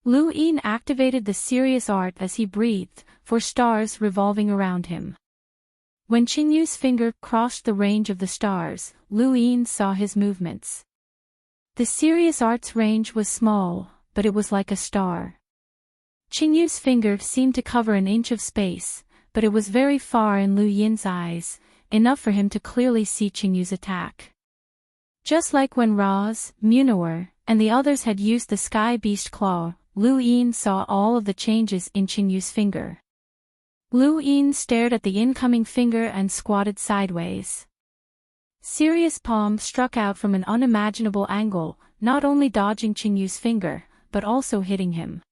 Lu Yin activated the serious art as he breathed, for stars revolving around him. When Qingyu's finger crossed the range of the stars, Lu Yin saw his movements. The serious art's range was small, but it was like a star. Qingyu's finger seemed to cover an inch of space, but it was very far in Lu Yin's eyes, enough for him to clearly see Qingyu's attack. Just like when Raz, Munawar, and the others had used the Sky Beast Claw, Lu Yin saw all of the changes in Qingyu's finger. Lu Yin stared at the incoming finger and squatted sideways. Serious palm struck out from an unimaginable angle, not only dodging Qingyu's finger, but also hitting him.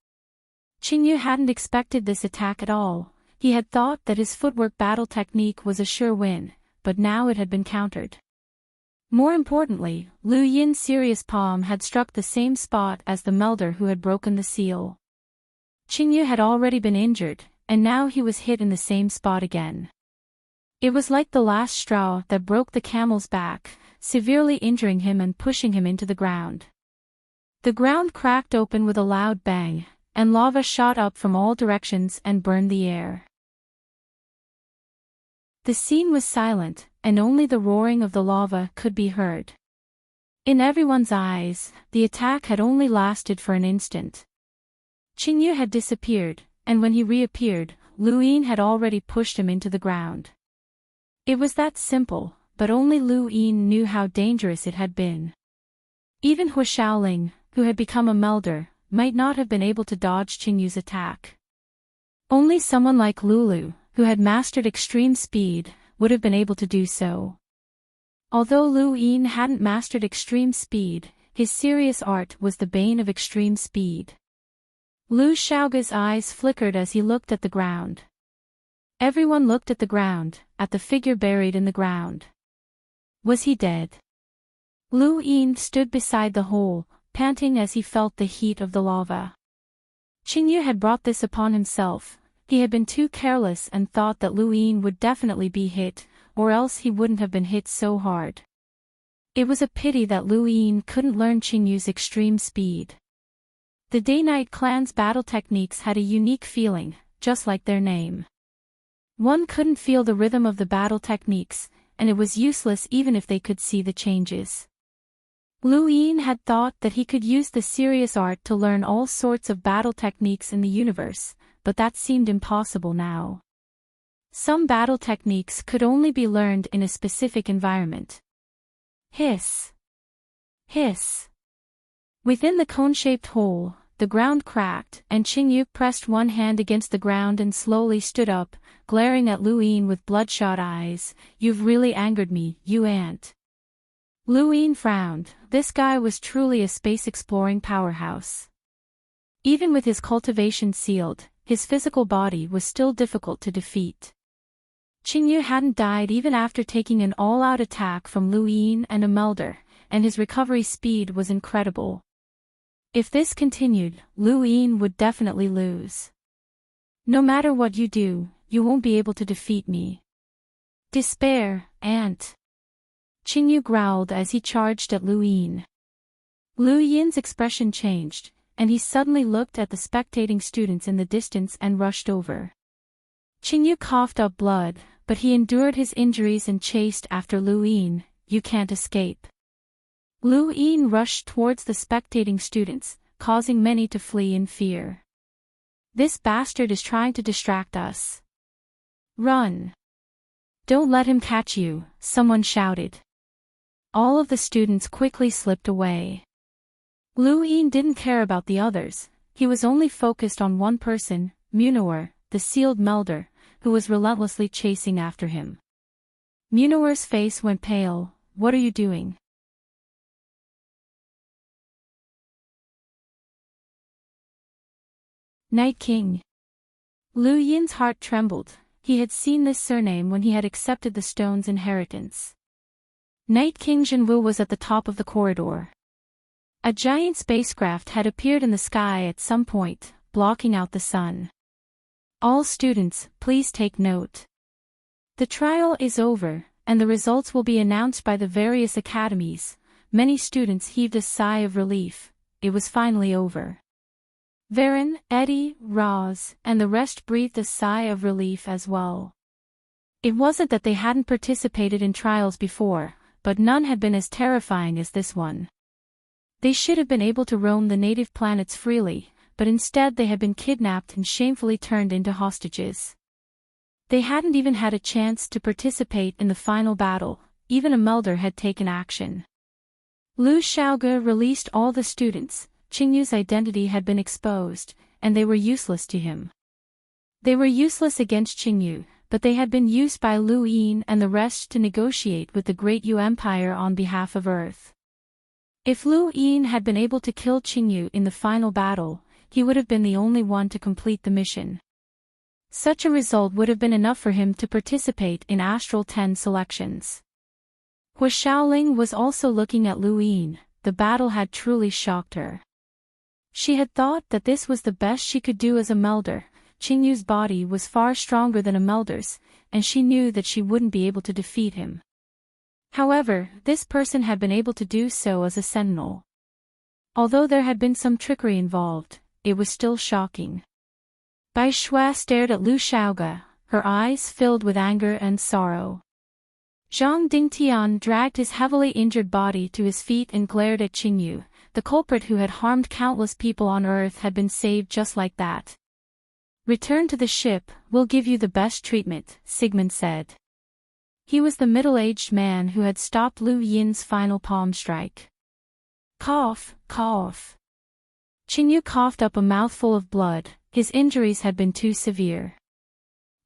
Qingyu hadn't expected this attack at all. He had thought that his footwork battle technique was a sure win, but now it had been countered. More importantly, Lu Yin's serious palm had struck the same spot as the melder who had broken the seal. Qingyu had already been injured, and now he was hit in the same spot again. It was like the last straw that broke the camel's back, severely injuring him and pushing him into the ground. The ground cracked open with a loud bang, and lava shot up from all directions and burned the air. The scene was silent, and only the roaring of the lava could be heard. In everyone's eyes, the attack had only lasted for an instant. Qingyu had disappeared, and when he reappeared, Lu Yin had already pushed him into the ground. It was that simple, but only Lu Yin knew how dangerous it had been. Even Hu Shaoling, who had become a melder, might not have been able to dodge Qingyu's attack. Only someone like Lulu, who had mastered extreme speed, would have been able to do so. Although Lu Yin hadn't mastered extreme speed, his serious art was the bane of extreme speed. Lu Shaoge's eyes flickered as he looked at the ground. Everyone looked at the ground, at the figure buried in the ground. Was he dead? Lu Yin stood beside the hole, panting as he felt the heat of the lava. Qingyu had brought this upon himself. He had been too careless and thought that Lu Yin would definitely be hit, or else he wouldn't have been hit so hard. It was a pity that Lu Yin couldn't learn Qingyu's extreme speed. The Day-Night clan's battle techniques had a unique feeling, just like their name. One couldn't feel the rhythm of the battle techniques, and it was useless even if they could see the changes. Lu Yin had thought that he could use the serious art to learn all sorts of battle techniques in the universe, but that seemed impossible now. Some battle techniques could only be learned in a specific environment. Hiss! Hiss! Within the cone-shaped hole, the ground cracked, and Qingyu pressed one hand against the ground and slowly stood up, glaring at Lu Yin with bloodshot eyes. "You've really angered me, you ant." Lu Yin frowned. This guy was truly a space-exploring powerhouse. Even with his cultivation sealed, his physical body was still difficult to defeat. Qingyu hadn't died even after taking an all-out attack from Lu Yin and a melder, and his recovery speed was incredible. If this continued, Lu Yin would definitely lose. "No matter what you do, you won't be able to defeat me." "Despair, ant!" Qingyu growled as he charged at Lu Yin. Lu Yin's expression changed, and he suddenly looked at the spectating students in the distance and rushed over. Qingyu coughed up blood, but he endured his injuries and chased after Lu Yin. "You can't escape." Lu Yin rushed towards the spectating students, causing many to flee in fear. "This bastard is trying to distract us. Run! Don't let him catch you," someone shouted. All of the students quickly slipped away. Lu Yin didn't care about the others. He was only focused on one person, Munawar, the sealed melder, who was relentlessly chasing after him. Munawar's face went pale. "What are you doing?" Night King. Lu Yin's heart trembled. He had seen this surname when he had accepted the stone's inheritance. Night King Zhenwu was at the top of the corridor. A giant spacecraft had appeared in the sky at some point, blocking out the sun. All students, please take note. The trial is over, and the results will be announced by the various academies. Many students heaved a sigh of relief. It was finally over. Varen, Eddie, Roz, and the rest breathed a sigh of relief as well. It wasn't that they hadn't participated in trials before, but none had been as terrifying as this one. They should have been able to roam the native planets freely, but instead they had been kidnapped and shamefully turned into hostages. They hadn't even had a chance to participate in the final battle. Even a melder had taken action. Lu Xiaoge released all the students. Qingyu's identity had been exposed, and they were useless to him. They were useless against Qingyu, but they had been used by Lu Yin and the rest to negotiate with the Great Yu Empire on behalf of Earth. If Lu Yin had been able to kill Qingyu in the final battle, he would have been the only one to complete the mission. Such a result would have been enough for him to participate in Astral 10 selections. Hua Xiaoling was also looking at Lu Yin. The battle had truly shocked her. She had thought that this was the best she could do as a melder. Qingyu's body was far stronger than a melder's, and she knew that she wouldn't be able to defeat him. However, this person had been able to do so as a sentinel. Although there had been some trickery involved, it was still shocking. Bai Shuai stared at Lu Xiaoge, her eyes filled with anger and sorrow. Zhang Dingtian dragged his heavily injured body to his feet and glared at Qingyu. The culprit who had harmed countless people on Earth had been saved just like that. Return to the ship, we'll give you the best treatment, Sigmund said. He was the middle-aged man who had stopped Lu Yin's final palm strike. Cough, cough. Qingyu coughed up a mouthful of blood. His injuries had been too severe.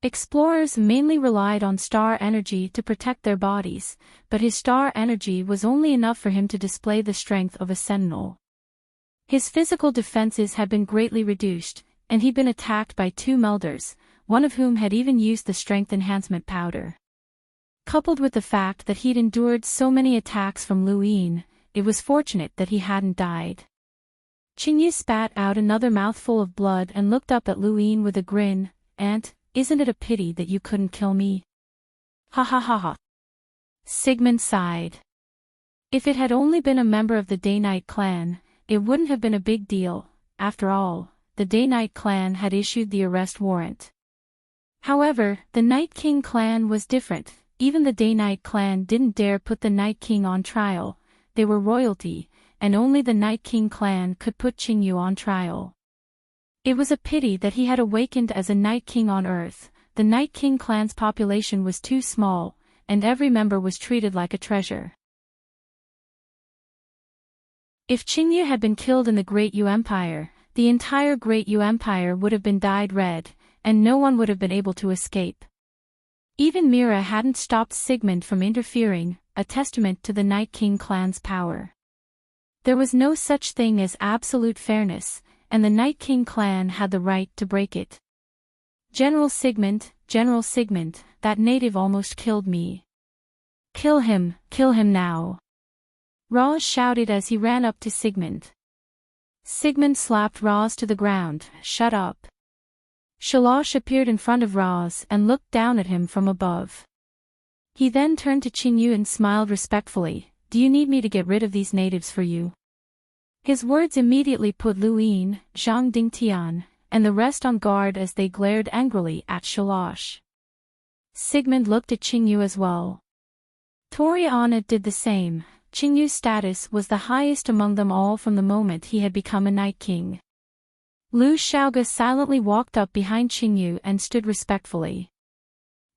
Explorers mainly relied on star energy to protect their bodies, but his star energy was only enough for him to display the strength of a sentinel. His physical defenses had been greatly reduced, and he'd been attacked by 2 melders, one of whom had even used the strength enhancement powder. Coupled with the fact that he'd endured so many attacks from Lu Yin, it was fortunate that he hadn't died. Qingyu spat out another mouthful of blood and looked up at Lu Yin with a grin. "Aunt, isn't it a pity that you couldn't kill me?" "Ha ha ha ha." Sigmund sighed. If it had only been a member of the Day-Night clan, it wouldn't have been a big deal. After all, the Day-Night clan had issued the arrest warrant. However, the Night King clan was different. Even the Day-Night clan didn't dare put the Night King on trial. They were royalty, and only the Night King clan could put Qingyu on trial. It was a pity that he had awakened as a Night King on Earth. The Night King clan's population was too small, and every member was treated like a treasure. If Qingyu had been killed in the Great Yu Empire, the entire Great Yu Empire would have been dyed red, and no one would have been able to escape. Even Mira hadn't stopped Sigmund from interfering, a testament to the Night King clan's power. There was no such thing as absolute fairness, and the Night King clan had the right to break it. General Sigmund, that native almost killed me. Kill him now. Roz shouted as he ran up to Sigmund. Sigmund slapped Roz to the ground. "Shut up." Shalosh appeared in front of Roz and looked down at him from above. He then turned to Qingyu and smiled respectfully. "Do you need me to get rid of these natives for you?" His words immediately put Lu Yin, Zhang Dingtian, and the rest on guard as they glared angrily at Shalosh. Sigmund looked at Qingyu as well. Toriana did the same. Qingyu's status was the highest among them all from the moment he had become a Night King. Lu Xiaoge silently walked up behind Qingyu and stood respectfully.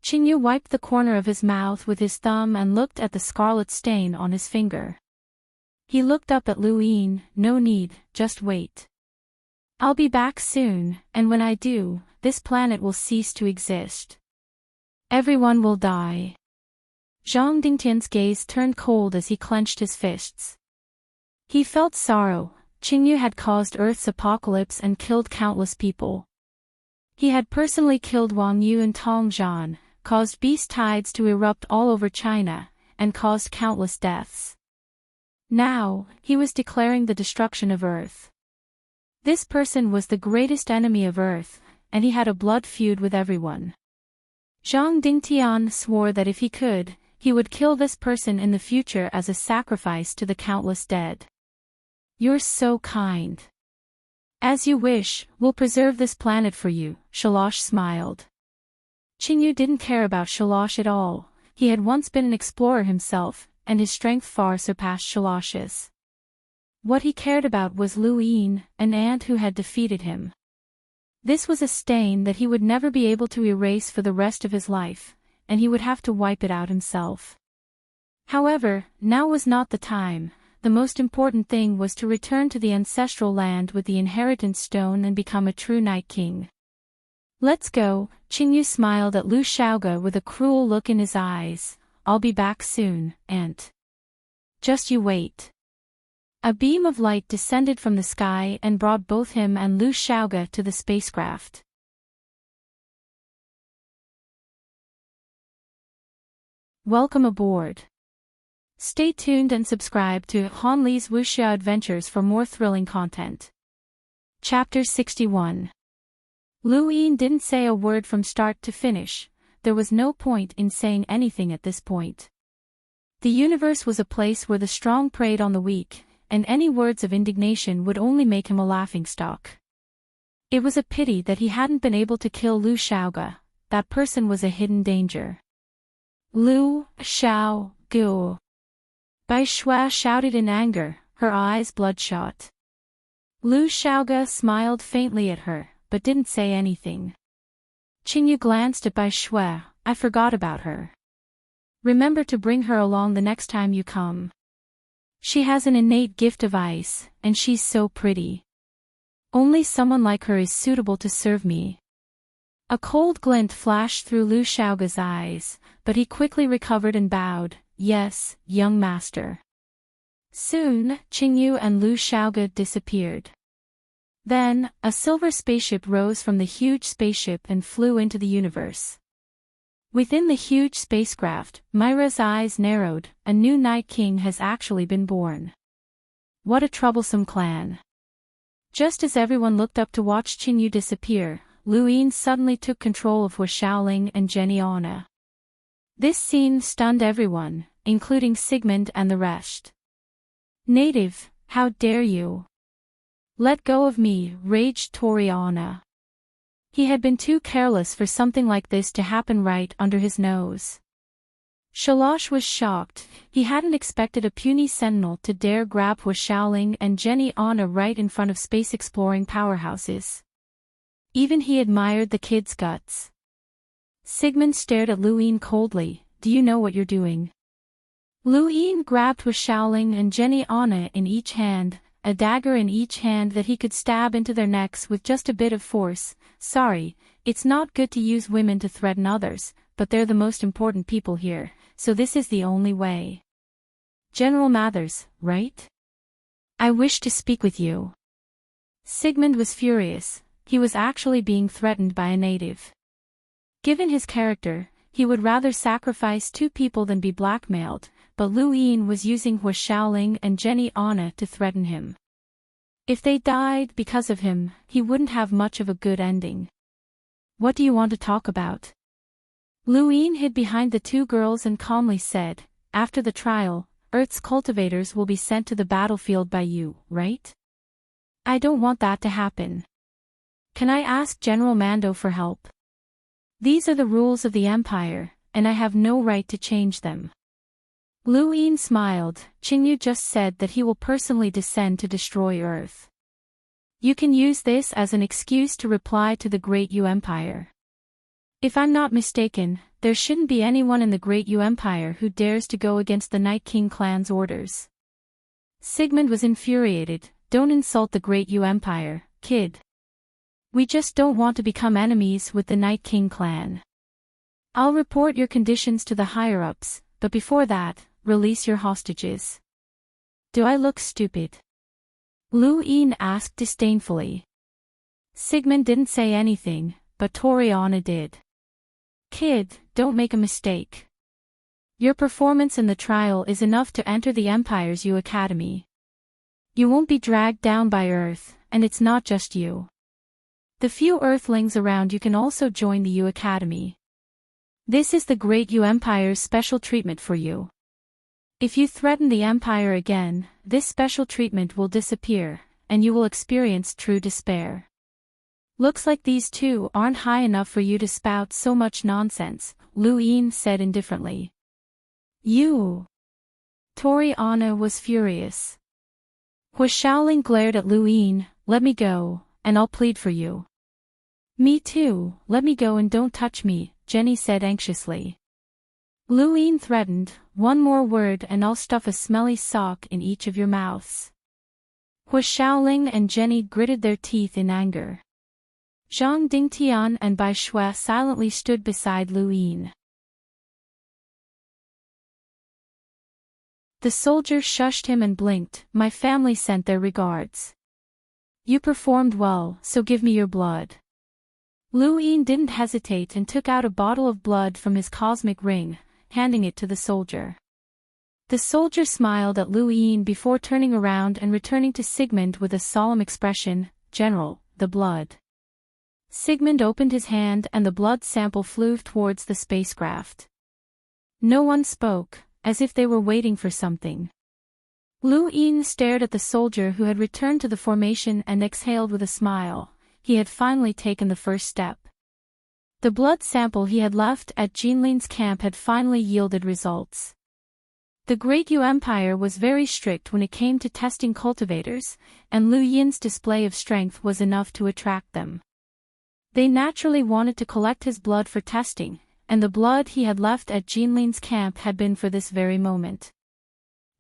Qingyu wiped the corner of his mouth with his thumb and looked at the scarlet stain on his finger. He looked up at Lu Yin. "No need, just wait. I'll be back soon, and when I do, this planet will cease to exist. Everyone will die." Zhang Dingtian's gaze turned cold as he clenched his fists. He felt sorrow. Qingyu had caused Earth's apocalypse and killed countless people. He had personally killed Wang Yu and Tong Zhan, caused beast tides to erupt all over China, and caused countless deaths. Now, he was declaring the destruction of Earth. This person was the greatest enemy of Earth, and he had a blood feud with everyone. Zhang Dingtian swore that if he could, he would kill this person in the future as a sacrifice to the countless dead. You're so kind. As you wish, we'll preserve this planet for you, Shalosh smiled. Qingyu didn't care about Shalosh at all. He had once been an explorer himself, and his strength far surpassed Shalosh's. What he cared about was Lu Yin, an ant who had defeated him. This was a stain that he would never be able to erase for the rest of his life, and he would have to wipe it out himself. However, now was not the time. The most important thing was to return to the ancestral land with the inheritance stone and become a true Night King. Let's go, Qingyu smiled at Lu Shaoge with a cruel look in his eyes. I'll be back soon, Aunt. Just you wait. A beam of light descended from the sky and brought both him and Lu Shaoge to the spacecraft. Welcome aboard. Stay tuned and subscribe to Han Li's Wuxia Adventures for more thrilling content. Chapter 61. Lu Yin didn't say a word from start to finish. There was no point in saying anything at this point. The universe was a place where the strong preyed on the weak, and any words of indignation would only make him a laughingstock. It was a pity that he hadn't been able to kill Lu Shaoge. That person was a hidden danger. Lu Shaoge. Bai Shui shouted in anger, her eyes bloodshot. Lu Shaoge smiled faintly at her, but didn't say anything. Qingyu glanced at Bai Shui. I forgot about her. Remember to bring her along the next time you come. She has an innate gift of ice, and she's so pretty. Only someone like her is suitable to serve me. A cold glint flashed through Lu Shaoge's eyes, but he quickly recovered and bowed. Yes, young master. Soon, Qingyu and Lu Shaoge disappeared. Then, a silver spaceship rose from the huge spaceship and flew into the universe. Within the huge spacecraft, Myra's eyes narrowed. A new Night King has actually been born. What a troublesome clan. Just as everyone looked up to watch Qingyu disappear, Lu Yin suddenly took control of Hua Xiaoling and Jenny Anna. This scene stunned everyone, including Sigmund and the rest. Native, how dare you? Let go of me, raged Toriana. He had been too careless for something like this to happen right under his nose. Shalosh was shocked. He hadn't expected a puny sentinel to dare grab Hua Xiaoling and Jenny Anna right in front of space-exploring powerhouses. Even he admired the kid's guts. Sigmund stared at Lu Yin coldly. Do you know what you're doing? Lu Yin grabbed Hua Xiaoling and Jenny Anna in each hand, a dagger in each hand that he could stab into their necks with just a bit of force. Sorry, it's not good to use women to threaten others, but they're the most important people here, so this is the only way. General Mathers, right? I wish to speak with you. Sigmund was furious. He was actually being threatened by a native. Given his character, he would rather sacrifice two people than be blackmailed, but Lu Yin was using Hua Xiaoling and Jenny Anna to threaten him. If they died because of him, he wouldn't have much of a good ending. What do you want to talk about? Lu Yin hid behind the two girls and calmly said, after the trial, Earth's cultivators will be sent to the battlefield by you, right? I don't want that to happen. Can I ask General Mando for help? These are the rules of the Empire, and I have no right to change them. Lu Yin smiled. Qingyu just said that he will personally descend to destroy Earth. You can use this as an excuse to reply to the Great Yu Empire. If I'm not mistaken, there shouldn't be anyone in the Great Yu Empire who dares to go against the Night King clan's orders. Sigmund was infuriated. Don't insult the Great Yu Empire, kid. We just don't want to become enemies with the Night King clan. I'll report your conditions to the higher-ups, but before that, release your hostages. Do I look stupid? Lu Yin asked disdainfully. Sigmund didn't say anything, but Toriana did. Kid, don't make a mistake. Your performance in the trial is enough to enter the Empire's U Academy. You won't be dragged down by Earth, and it's not just you. The few Earthlings around you can also join the U Academy. This is the Great U Empire's special treatment for you. If you threaten the Empire again, this special treatment will disappear, and you will experience true despair. Looks like these two aren't high enough for you to spout so much nonsense, Lu Yin said indifferently. You! Toriana was furious. Hua Shaoling glared at Lu Yin. Let me go, and I'll plead for you. Me too, let me go and don't touch me, Jenny said anxiously. Lu Yin threatened, one more word and I'll stuff a smelly sock in each of your mouths. Hua Shaoling and Jenny gritted their teeth in anger. Zhang Dingtian and Bai Shui silently stood beside Lu Yin. The soldier shushed him and blinked. My family sent their regards. You performed well, so give me your blood. Lu Yin didn't hesitate and took out a bottle of blood from his cosmic ring, handing it to the soldier. The soldier smiled at Lu Yin before turning around and returning to Sigmund with a solemn expression. General, the blood. Sigmund opened his hand and the blood sample flew towards the spacecraft. No one spoke, as if they were waiting for something. Lu Yin stared at the soldier who had returned to the formation and exhaled with a smile. He had finally taken the first step. The blood sample he had left at Jinlin's camp had finally yielded results. The Great U Empire was very strict when it came to testing cultivators, and Lu Yin's display of strength was enough to attract them. They naturally wanted to collect his blood for testing, and the blood he had left at Jinlin's camp had been for this very moment.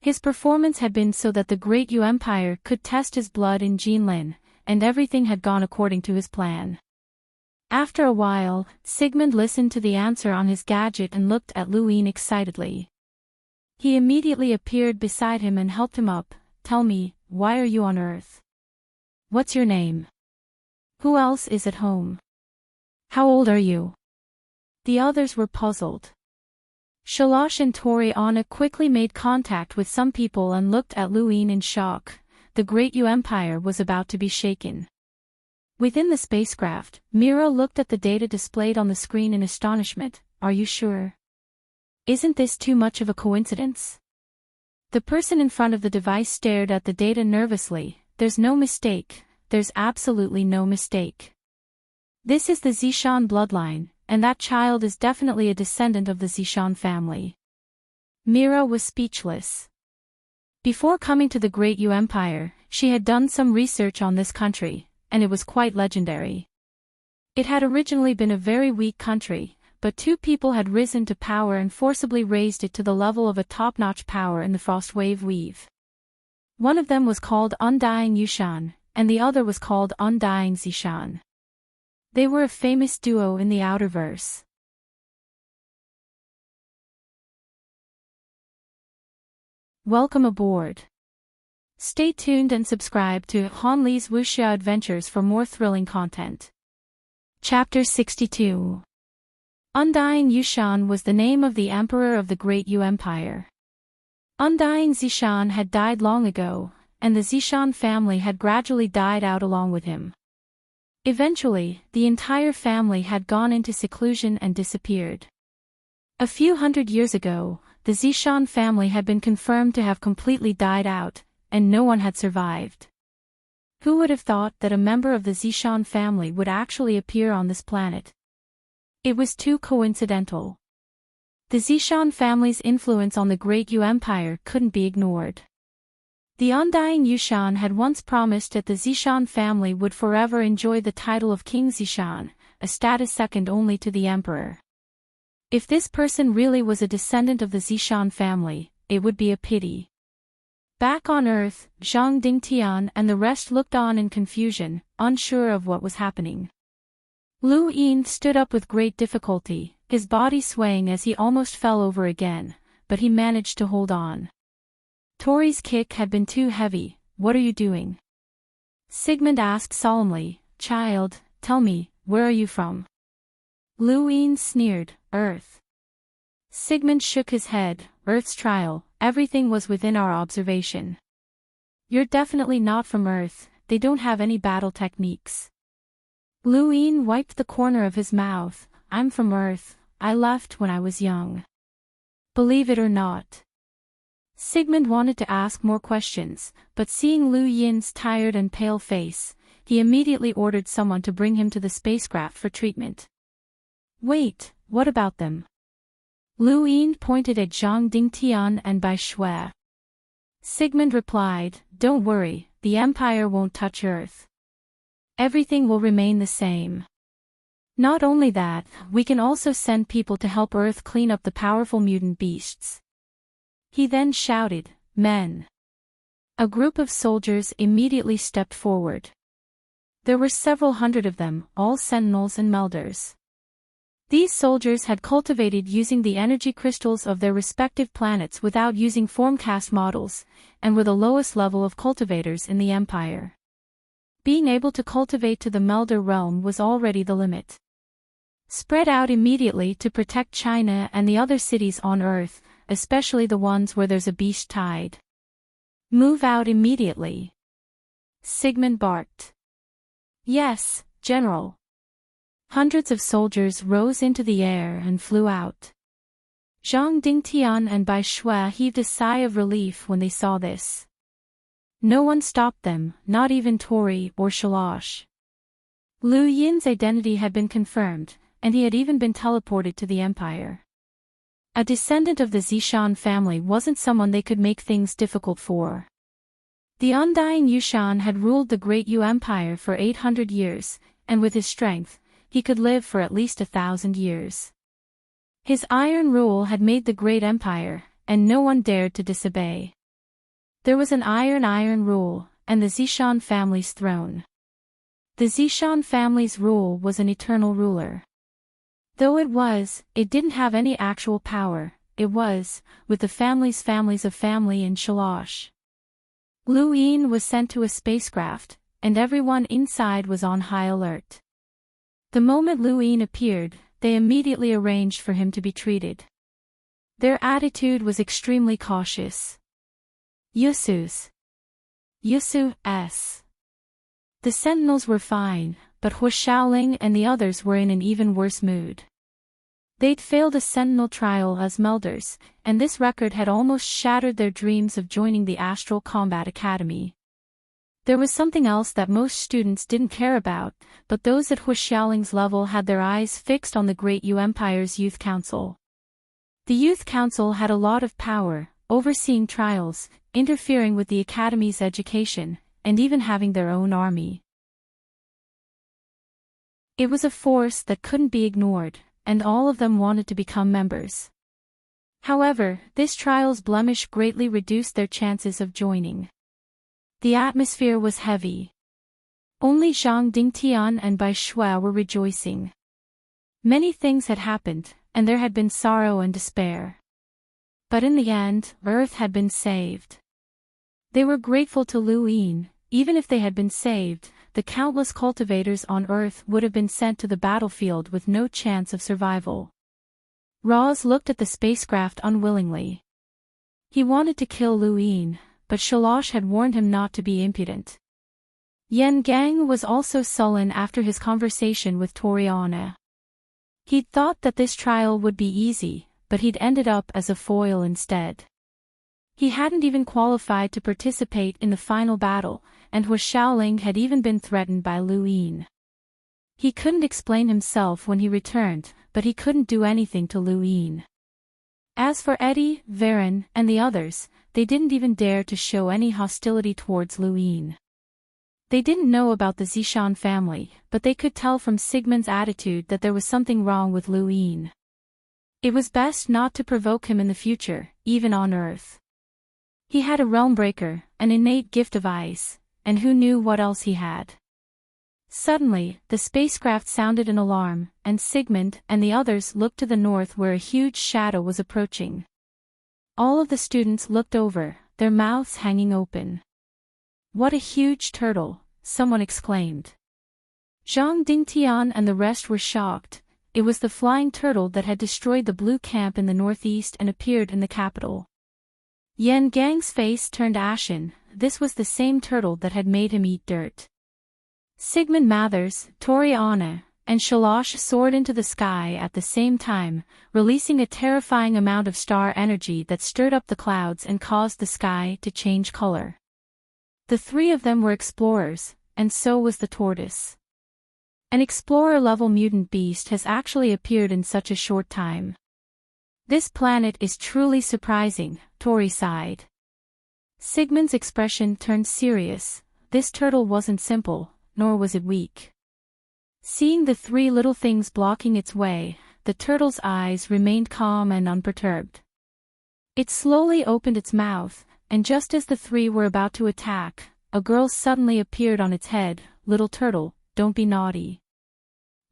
His performance had been so that the Great U Empire could test his blood in Jinlin, and everything had gone according to his plan. After a while, Sigmund listened to the answer on his gadget and looked at Lu Yin excitedly. He immediately appeared beside him and helped him up. Tell me, why are you on Earth? What's your name? Who else is at home? How old are you? The others were puzzled. Shalosh and Toriana quickly made contact with some people and looked at Lu Yin in shock. The Great U Empire was about to be shaken. Within the spacecraft, Mira looked at the data displayed on the screen in astonishment. Are you sure? Isn't this too much of a coincidence? The person in front of the device stared at the data nervously. There's no mistake. There's absolutely no mistake. This is the Zishan bloodline, and that child is definitely a descendant of the Zishan family. Mira was speechless. Before coming to the Great U Empire, she had done some research on this country, and it was quite legendary. It had originally been a very weak country, but two people had risen to power and forcibly raised it to the level of a top-notch power in the Frostwave Weave. One of them was called Undying Yushan, and the other was called Undying Zishan. They were a famous duo in the Outerverse. Welcome aboard. Stay tuned and subscribe to Han Li's Wuxia Adventures for more thrilling content. Chapter 62. Undying Yushan was the name of the emperor of the Great U Empire. Undying Zishan had died long ago, and the Zishan family had gradually died out along with him. Eventually, the entire family had gone into seclusion and disappeared. A few hundred years ago, the Zishan family had been confirmed to have completely died out, and no one had survived. Who would have thought that a member of the Zishan family would actually appear on this planet? It was too coincidental. The Zishan family's influence on the Great U Empire couldn't be ignored. The Undying Yushan had once promised that the Zishan family would forever enjoy the title of King Zishan, a status second only to the emperor. If this person really was a descendant of the Zishan family, it would be a pity. Back on Earth, Zhang Dingtian and the rest looked on in confusion, unsure of what was happening. Lu Yin stood up with great difficulty, his body swaying as he almost fell over again, but he managed to hold on. Tori's kick had been too heavy. What are you doing? Sigmund asked solemnly, "Child, tell me, where are you from?" Luin sneered, "Earth." Sigmund shook his head, "Earth's trial, everything was within our observation. You're definitely not from Earth, they don't have any battle techniques." Luin wiped the corner of his mouth, "I'm from Earth, I left when I was young. Believe it or not." Sigmund wanted to ask more questions, but seeing Lu Yin's tired and pale face, he immediately ordered someone to bring him to the spacecraft for treatment. "Wait, what about them?" Lu Yin pointed at Zhang Dingtian and Bai Shui. Sigmund replied, "Don't worry, the Empire won't touch Earth. Everything will remain the same. Not only that, we can also send people to help Earth clean up the powerful mutant beasts." He then shouted, "Men!" A group of soldiers immediately stepped forward. There were several hundred of them, all sentinels and melders. These soldiers had cultivated using the energy crystals of their respective planets without using formcast models, and were the lowest level of cultivators in the Empire. Being able to cultivate to the melder realm was already the limit. Spread out immediately to protect China and the other cities on Earth, especially the ones where there's a beast tide. Move out immediately. Sigmund barked. "Yes, General." Hundreds of soldiers rose into the air and flew out. Zhang Dingtian and Bai Shui heaved a sigh of relief when they saw this. No one stopped them, not even Tori or Shalosh. Lu Yin's identity had been confirmed, and he had even been teleported to the Empire. A descendant of the Zishan family wasn't someone they could make things difficult for. The undying Yushan had ruled the great Yu Empire for 800 years, and with his strength, he could live for at least 1,000 years. His iron rule had made the great empire, and no one dared to disobey. There was an iron rule, and the Zishan family's throne. The Zishan family's rule was an eternal ruler. Though it didn't have any actual power, it was, with the families of family in Shalosh. Lu Yin was sent to a spacecraft, and everyone inside was on high alert. The moment Lu Yin appeared, they immediately arranged for him to be treated. Their attitude was extremely cautious. Yusu's. The sentinels were fine, but Hu Shaoling and the others were in an even worse mood. They'd failed a sentinel trial as melders, and this record had almost shattered their dreams of joining the Astral Combat Academy. There was something else that most students didn't care about, but those at Hu Xiaoling's level had their eyes fixed on the Great Yu Empire's Youth Council. The Youth Council had a lot of power, overseeing trials, interfering with the Academy's education, and even having their own army. It was a force that couldn't be ignored, and all of them wanted to become members. However, this trial's blemish greatly reduced their chances of joining. The atmosphere was heavy. Only Zhang Dingtian and Bai Shui were rejoicing. Many things had happened, and there had been sorrow and despair. But in the end, Earth had been saved. They were grateful to Lu Yin. Even if they had been saved, the countless cultivators on Earth would have been sent to the battlefield with no chance of survival. Roz looked at the spacecraft unwillingly. He wanted to kill Lu Yin, but Shalosh had warned him not to be impudent. Yen Gang was also sullen after his conversation with Toriana. He'd thought that this trial would be easy, but he'd ended up as a foil instead. He hadn't even qualified to participate in the final battle, and Hu Shaoling had even been threatened by Lu Yin. He couldn't explain himself when he returned, but he couldn't do anything to Lu Yin. As for Eddie, Varen, and the others, they didn't even dare to show any hostility towards Lu Yin. They didn't know about the Zishan family, but they could tell from Sigmund's attitude that there was something wrong with Lu Yin. It was best not to provoke him in the future, even on Earth. He had a realm breaker, an innate gift of ice, and who knew what else he had. Suddenly, the spacecraft sounded an alarm, and Sigmund and the others looked to the north where a huge shadow was approaching. All of the students looked over, their mouths hanging open. What a huge turtle, someone exclaimed. Zhang Dingtian and the rest were shocked. It was the flying turtle that had destroyed the blue camp in the northeast and appeared in the capital. Yan Gang's face turned ashen. This was the same turtle that had made him eat dirt. Sigmund Mathers, Tori Anna, and Shalosh soared into the sky at the same time, releasing a terrifying amount of star energy that stirred up the clouds and caused the sky to change color. The three of them were explorers, and so was the tortoise. An explorer-level mutant beast has actually appeared in such a short time. This planet is truly surprising, Tori sighed. Sigmund's expression turned serious. This turtle wasn't simple, nor was it weak. Seeing the three little things blocking its way, the turtle's eyes remained calm and unperturbed. It slowly opened its mouth, and just as the three were about to attack, a girl suddenly appeared on its head. Little turtle, don't be naughty.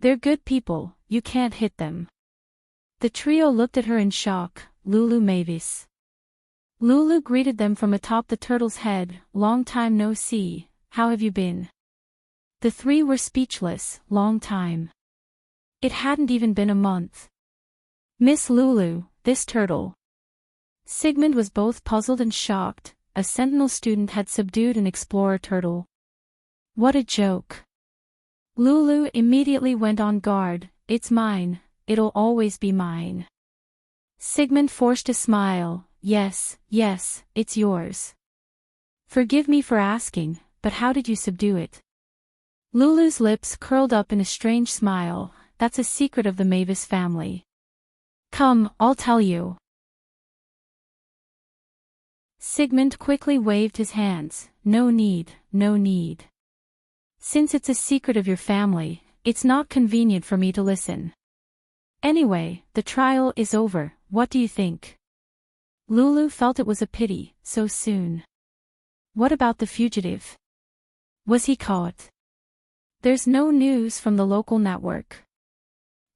They're good people, you can't hit them. The trio looked at her in shock. Lulu Mavis. Lulu greeted them from atop the turtle's head. Long time no see, how have you been? The three were speechless. Long time. It hadn't even been a month. Miss Lulu, this turtle. Sigmund was both puzzled and shocked. A Sentinel student had subdued an explorer turtle. What a joke. Lulu immediately went on guard. It's mine. It'll always be mine. Sigmund forced a smile. Yes, it's yours. Forgive me for asking, but how did you subdue it? Lulu's lips curled up in a strange smile. That's a secret of the Mavis family. Come, I'll tell you. Sigmund quickly waved his hands. No need. Since it's a secret of your family, it's not convenient for me to listen. Anyway, the trial is over, what do you think? Lulu felt it was a pity, so soon. What about the fugitive? Was he caught? There's no news from the local network.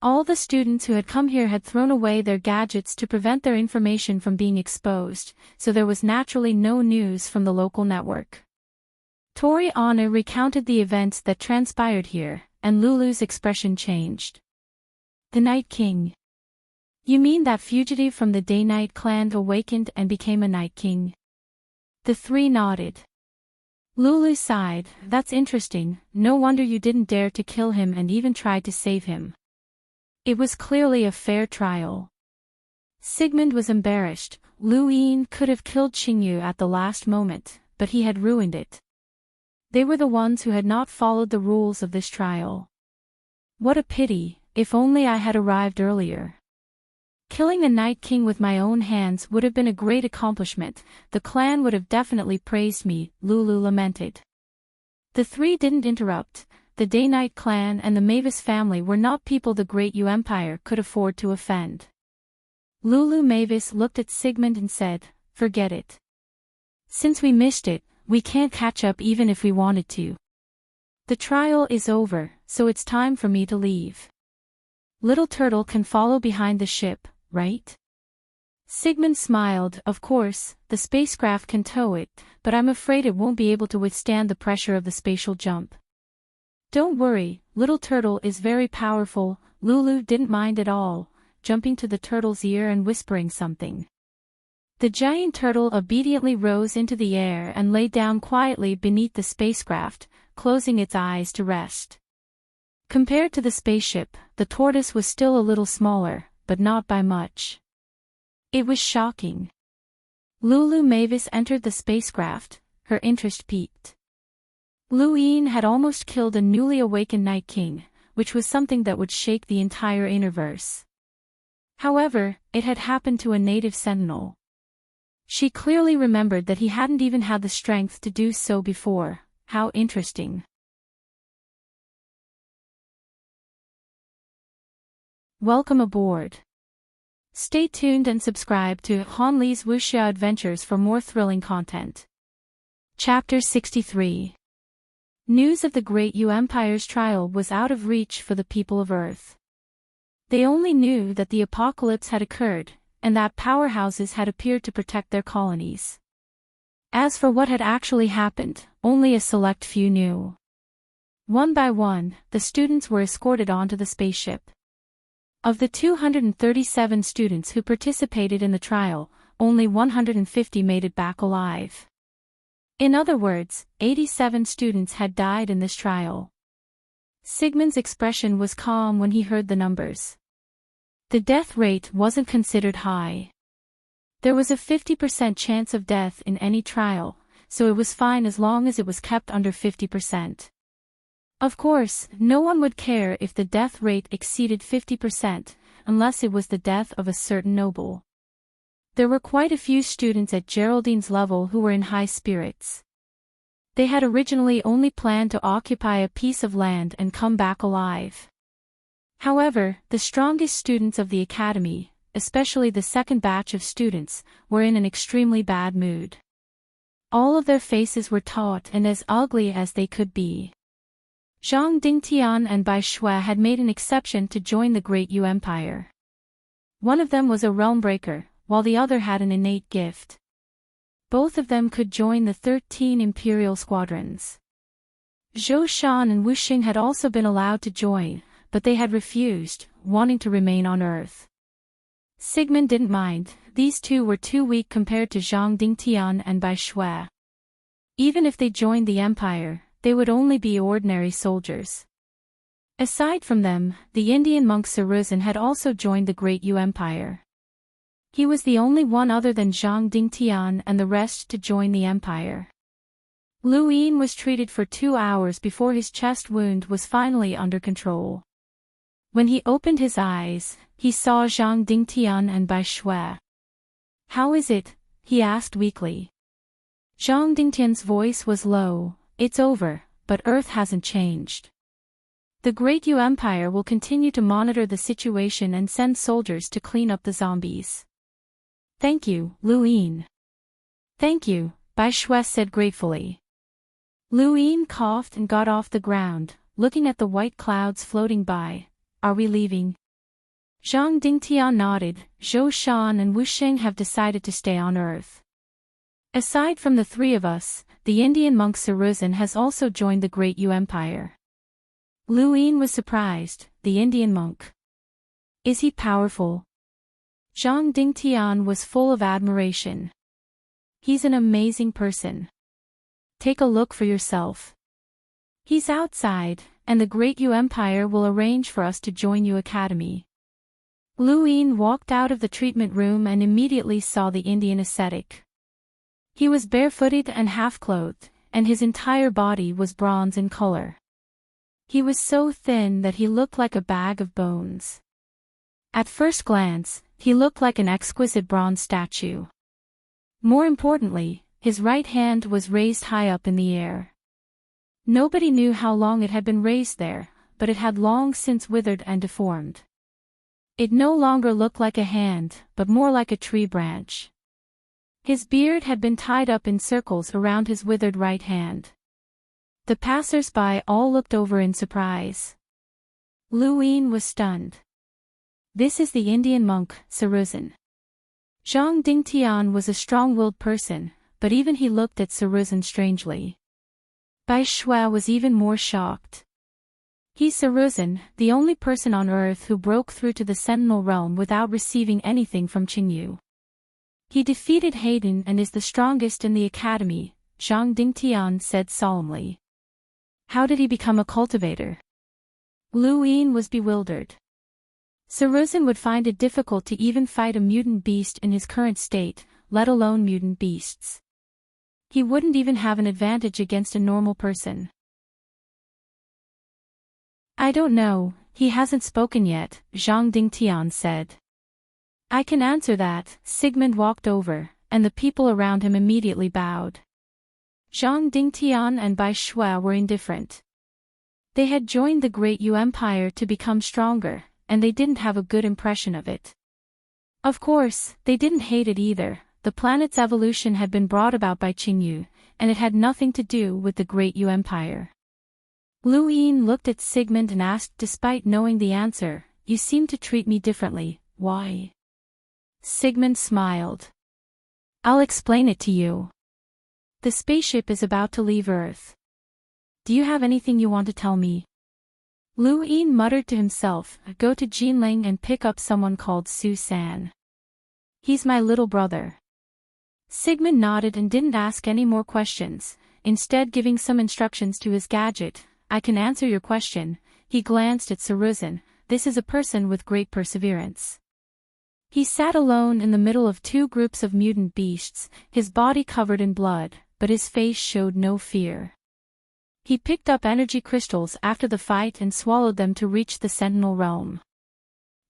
All the students who had come here had thrown away their gadgets to prevent their information from being exposed, so there was naturally no news from the local network. Tori Anna recounted the events that transpired here, and Lulu's expression changed. The Night King. You mean that fugitive from the Day-Night clan awakened and became a Night King? The three nodded. Lulu sighed. That's interesting, no wonder you didn't dare to kill him and even tried to save him. It was clearly a fair trial. Sigmund was embarrassed. Lu Yin could have killed Qingyu at the last moment, but he had ruined it. They were the ones who had not followed the rules of this trial. What a pity, if only I had arrived earlier. Killing a Night King with my own hands would have been a great accomplishment. The clan would have definitely praised me, Lulu lamented. The three didn't interrupt. The Day-Night clan and the Mavis family were not people the Great Yu Empire could afford to offend. Lulu Mavis looked at Sigmund and said, forget it. Since we missed it, we can't catch up even if we wanted to. The trial is over, so it's time for me to leave. Little Turtle can follow behind the ship, right? Sigmund smiled. Of course, the spacecraft can tow it, but I'm afraid it won't be able to withstand the pressure of the spatial jump. Don't worry, Little Turtle is very powerful. Lulu didn't mind at all, jumping to the turtle's ear and whispering something. The giant turtle obediently rose into the air and lay down quietly beneath the spacecraft, closing its eyes to rest. Compared to the spaceship, the tortoise was still a little smaller, but not by much. It was shocking. Lulu Mavis entered the spacecraft, her interest piqued. Lu Yin had almost killed a newly awakened Night King, which was something that would shake the entire universe. However, it had happened to a native sentinel. She clearly remembered that he hadn't even had the strength to do so before. How interesting. Welcome aboard. Stay tuned and subscribe to Han Li's Wuxia Adventures for more thrilling content. Chapter 63. News of the Great Yu Empire's trial was out of reach for the people of Earth. They only knew that the apocalypse had occurred, and that powerhouses had appeared to protect their colonies. As for what had actually happened, only a select few knew. One by one, the students were escorted onto the spaceship. Of the 237 students who participated in the trial, only 150 made it back alive. In other words, 87 students had died in this trial. Sigmund's expression was calm when he heard the numbers. The death rate wasn't considered high. There was a 50% chance of death in any trial, so it was fine as long as it was kept under 50%. Of course, no one would care if the death rate exceeded 50%, unless it was the death of a certain noble. There were quite a few students at Geraldine's level who were in high spirits. They had originally only planned to occupy a piece of land and come back alive. However, the strongest students of the academy, especially the second batch of students, were in an extremely bad mood. All of their faces were taut and as ugly as they could be. Zhang Dingtian and Bai Shui had made an exception to join the Great Yu Empire. One of them was a realm breaker, while the other had an innate gift. Both of them could join the 13 imperial squadrons. Zhou Shan and Wu Xing had also been allowed to join, but they had refused, wanting to remain on Earth. Sigmund didn't mind, these two were too weak compared to Zhang Dingtian and Bai Shui. Even if they joined the Empire, they would only be ordinary soldiers. Aside from them, the Indian monk Saruzin had also joined the Great Yu Empire. He was the only one other than Zhang Dingtian and the rest to join the empire. Lu Yin was treated for 2 hours before his chest wound was finally under control. When he opened his eyes, he saw Zhang Dingtian and Bai Shui. "How is it?" he asked weakly. Zhang Dingtian's voice was low. "It's over, but Earth hasn't changed. The Great Yu Empire will continue to monitor the situation and send soldiers to clean up the zombies." "Thank you, Lu Yin." "Thank you," Bai Shui said gratefully. Lu Yin coughed and got off the ground, looking at the white clouds floating by. "Are we leaving?" Zhang Dingtian nodded. "Zhou Shan and Wu Xing have decided to stay on Earth. Aside from the three of us, the Indian monk Saruzin has also joined the Great Yu Empire." Lu Yin was surprised. "The Indian monk? Is he powerful?" Zhang Dingtian was full of admiration. "He's an amazing person. Take a look for yourself. He's outside, and the Great Yu Empire will arrange for us to join Yu Academy." Lu Yin walked out of the treatment room and immediately saw the Indian ascetic. He was barefooted and half-clothed, and his entire body was bronze in color. He was so thin that he looked like a bag of bones. At first glance, he looked like an exquisite bronze statue. More importantly, his right hand was raised high up in the air. Nobody knew how long it had been raised there, but it had long since withered and deformed. It no longer looked like a hand, but more like a tree branch. His beard had been tied up in circles around his withered right hand. The passers-by all looked over in surprise. Lu Yin was stunned. "This is the Indian monk, Saruzin." Zhang Dingtian was a strong-willed person, but even he looked at Saruzin strangely. Bai Shui was even more shocked. "He's Saruzin, the only person on Earth who broke through to the Sentinel realm without receiving anything from Qingyu. He defeated Hayden and is the strongest in the academy," Zhang Dingtian said solemnly. "How did he become a cultivator?" Lu Yin was bewildered. Saruzin would find it difficult to even fight a mutant beast in his current state, let alone mutant beasts. He wouldn't even have an advantage against a normal person. "I don't know, he hasn't spoken yet," Zhang Dingtian said. "I can answer that." Sigmund walked over, and the people around him immediately bowed. Zhang Dingtian and Bai Shui were indifferent. They had joined the Great Yu Empire to become stronger, and they didn't have a good impression of it. Of course, they didn't hate it either. The planet's evolution had been brought about by Qingyu, and it had nothing to do with the Great Yu Empire. Lu Yin looked at Sigmund and asked, despite knowing the answer, "You seem to treat me differently, why?" Sigmund smiled. "I'll explain it to you. The spaceship is about to leave Earth. do you have anything you want to tell me? Lu Yin muttered to himself, go to Jinling and pick up someone called Su-san. He's my little brother. Sigmund nodded and didn't ask any more questions, instead giving some instructions to his gadget. I can answer your question. He glanced at Saruzin. This is a person with great perseverance. He sat alone in the middle of two groups of mutant beasts, his body covered in blood, but his face showed no fear. He picked up energy crystals after the fight and swallowed them to reach the Sentinel realm.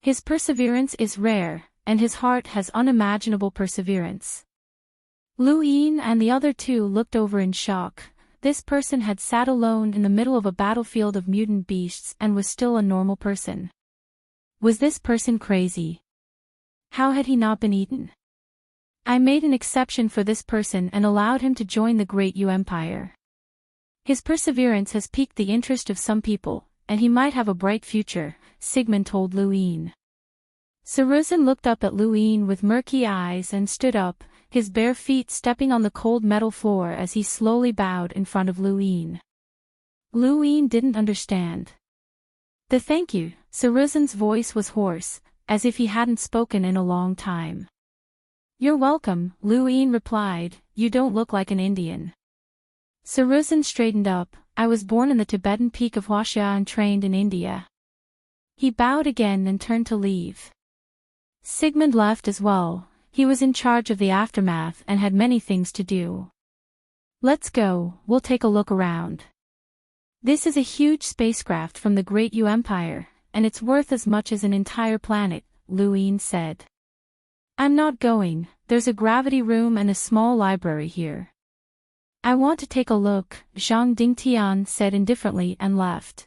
His perseverance is rare, and his heart has unimaginable perseverance. Lu Yin and the other two looked over in shock. This person had sat alone in the middle of a battlefield of mutant beasts and was still a normal person. Was this person crazy? How had he not been eaten? I made an exception for this person and allowed him to join the Great Yu Empire. His perseverance has piqued the interest of some people, and he might have a bright future, Sigmund told Lu Yin. Saruzin looked up at Lu Yin with murky eyes and stood up, his bare feet stepping on the cold metal floor as he slowly bowed in front of Lu Yin. Lu Yin didn't understand. Thank you, Saruzin's voice was hoarse, as if he hadn't spoken in a long time. You're welcome, Lu Yin replied, you don't look like an Indian. Saruzin straightened up, I was born in the Tibetan peak of Huaxia and trained in India. He bowed again and turned to leave. Sigmund left as well. He was in charge of the aftermath and had many things to do. Let's go, we'll take a look around. This is a huge spacecraft from the Great Yu Empire, and it's worth as much as an entire planet, Lu Yin said. I'm not going, there's a gravity room and a small library here. I want to take a look, Zhang Dingtian said indifferently and left.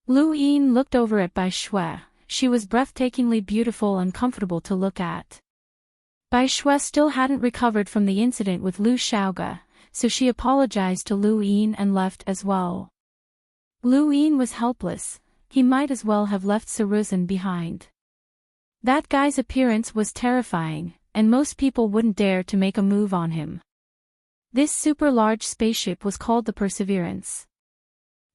Lu Yin looked over at Bai Shui. She was breathtakingly beautiful and comfortable to look at. Bai Shui still hadn't recovered from the incident with Lu Shaoge, so she apologized to Lu Yin and left as well. Lu Yin was helpless. He might as well have left Saruzin behind. That guy's appearance was terrifying, and most people wouldn't dare to make a move on him. This super-large spaceship was called the Perseverance.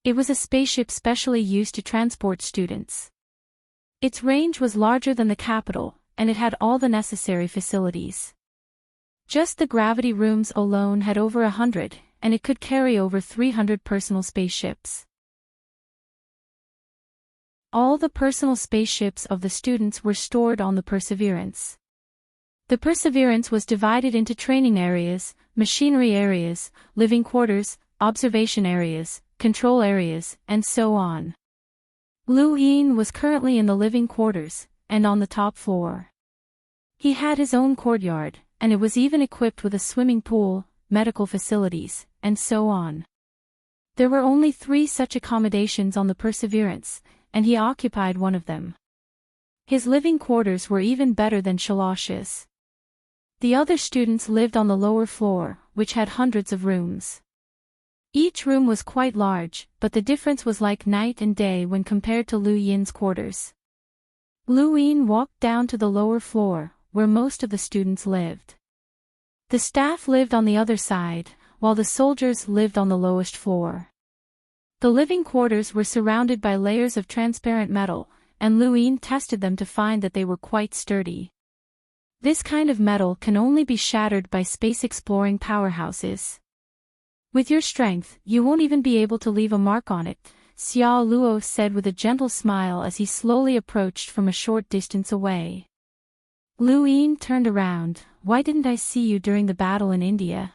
It was a spaceship specially used to transport students. Its range was larger than the capital, and it had all the necessary facilities. Just the gravity rooms alone had over 100, and it could carry over 300 personal spaceships. All the personal spaceships of the students were stored on the Perseverance. The Perseverance was divided into training areas, machinery areas, living quarters, observation areas, control areas, and so on. Lu Yin was currently in the living quarters, and on the top floor. He had his own courtyard, and it was even equipped with a swimming pool, medical facilities, and so on. There were only 3 such accommodations on the Perseverance, and he occupied one of them. His living quarters were even better than Shalash's. The other students lived on the lower floor, which had hundreds of rooms. Each room was quite large, but the difference was like night and day when compared to Lu Yin's quarters. Lu Yin walked down to the lower floor, where most of the students lived. The staff lived on the other side, while the soldiers lived on the lowest floor. The living quarters were surrounded by layers of transparent metal, and Lu Yin tested them to find that they were quite sturdy. This kind of metal can only be shattered by space-exploring powerhouses. With your strength, you won't even be able to leave a mark on it, Xiao Luo said with a gentle smile as he slowly approached from a short distance away. Lu Yin turned around. Why didn't I see you during the battle in India?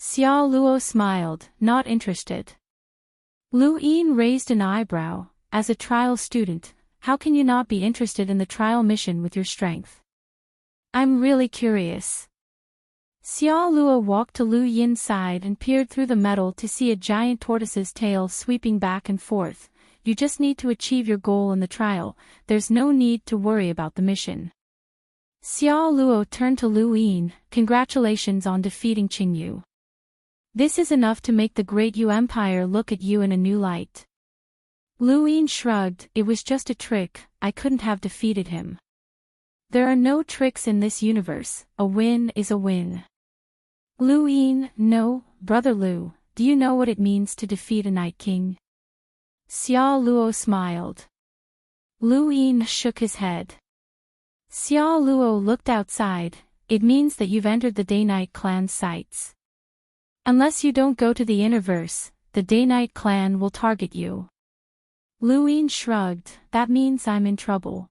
Xiao Luo smiled, not interested. Lu Yin raised an eyebrow. As a trial student, how can you not be interested in the trial mission with your strength? I'm really curious. Xiao Luo walked to Lu Yin's side and peered through the metal to see a giant tortoise's tail sweeping back and forth. You just need to achieve your goal in the trial, there's no need to worry about the mission. Xiao Luo turned to Lu Yin. Congratulations on defeating Qingyu. This is enough to make the Great Yu Empire look at you in a new light. Lu Yin shrugged. It was just a trick, I couldn't have defeated him. There are no tricks in this universe, a win is a win. Lu Yin, no, brother Lu, do you know what it means to defeat a Night King? Xiao Luo smiled. Lu Yin shook his head. Xiao Luo looked outside. It means that you've entered the Day-Night Clan's sights. Unless you don't go to the Innerverse, the Day-Night Clan will target you. Lu Yin shrugged. That means I'm in trouble.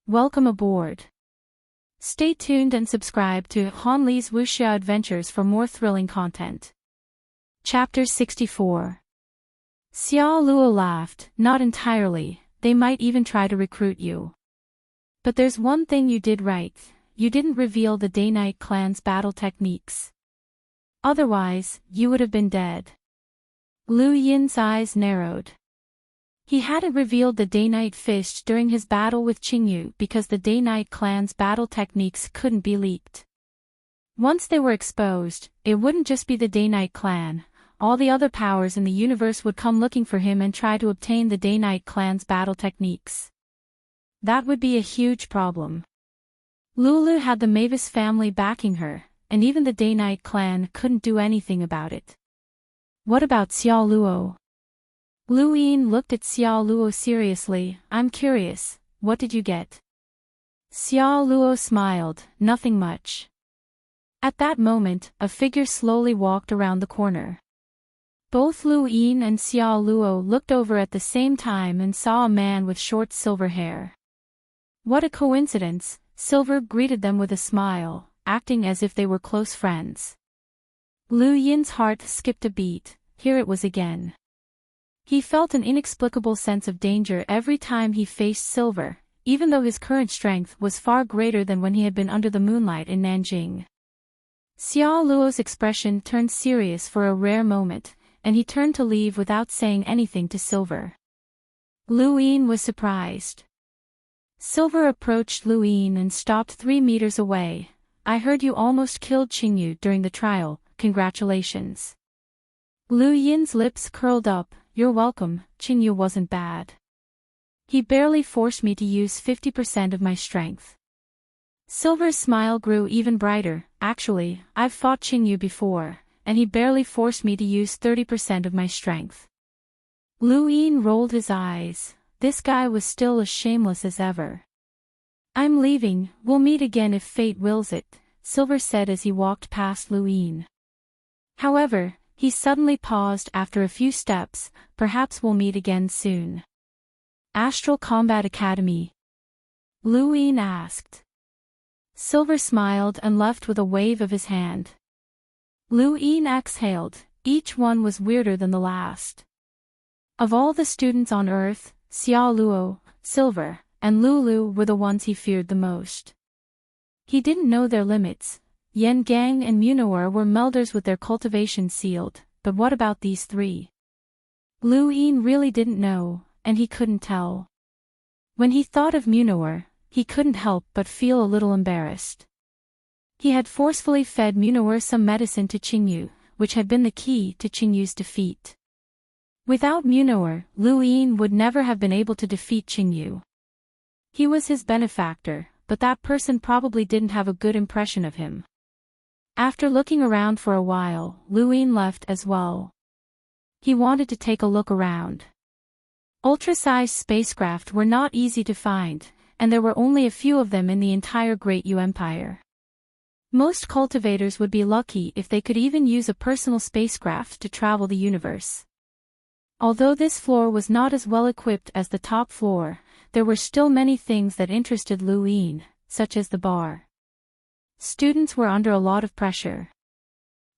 Welcome aboard. Stay tuned and subscribe to Han Li's Wuxia Adventures for more thrilling content. Chapter 64. Xiao Luo laughed. Not entirely, they might even try to recruit you. But there's one thing you did right, you didn't reveal the Day-Night Clan's battle techniques. Otherwise, you would have been dead. Lu Yin's eyes narrowed. He hadn't revealed the Day-Night Fist during his battle with Qingyu because the Day-Night Clan's battle techniques couldn't be leaked. Once they were exposed, it wouldn't just be the Day-Night Clan, all the other powers in the universe would come looking for him and try to obtain the Day-Night Clan's battle techniques. That would be a huge problem. Lulu had the Mavis family backing her, and even the Day-Night Clan couldn't do anything about it. What about Xiao Luo? Lu Yin looked at Xiao Luo seriously. I'm curious, what did you get? Xiao Luo smiled. Nothing much. At that moment, a figure slowly walked around the corner. Both Lu Yin and Xiao Luo looked over at the same time and saw a man with short silver hair. What a coincidence, Silver greeted them with a smile, acting as if they were close friends. Lu Yin's heart skipped a beat. Here it was again. He felt an inexplicable sense of danger every time he faced Silver, even though his current strength was far greater than when he had been under the moonlight in Nanjing. Xiao Luo's expression turned serious for a rare moment, and he turned to leave without saying anything to Silver. Lu Yin was surprised. Silver approached Lu Yin and stopped 3 meters away. I heard you almost killed Qingyu during the trial, congratulations. Lu Yin's lips curled up. You're welcome, Qingyu wasn't bad. He barely forced me to use 50% of my strength. Silver's smile grew even brighter. Actually, I've fought Qingyu before, and he barely forced me to use 30% of my strength. Lu Yin rolled his eyes. This guy was still as shameless as ever. I'm leaving, we'll meet again if fate wills it, Silver said as he walked past Lu Yin. However, he suddenly paused after a few steps. Perhaps we'll meet again soon. Astral Combat Academy? Lu Yin asked. Silver smiled and left with a wave of his hand. Lu Yin exhaled. Each one was weirder than the last. Of all the students on Earth, Xiao Luo, Silver, and Lulu were the ones he feared the most. He didn't know their limits. Yen Gang and Munawar were melders with their cultivation sealed, but what about these three? Lu Yin really didn't know, and he couldn't tell. When he thought of Munawar, he couldn't help but feel a little embarrassed. He had forcefully fed Munawar some medicine to Qingyu, which had been the key to Qingyu's defeat. Without Munawar, Lu Yin would never have been able to defeat Qingyu. He was his benefactor, but that person probably didn't have a good impression of him. After looking around for a while, Lu Yin left as well. He wanted to take a look around. Ultra-sized spacecraft were not easy to find, and there were only a few of them in the entire Great Yu Empire. Most cultivators would be lucky if they could even use a personal spacecraft to travel the universe. Although this floor was not as well equipped as the top floor, there were still many things that interested Lu Yin, such as the bar. Students were under a lot of pressure.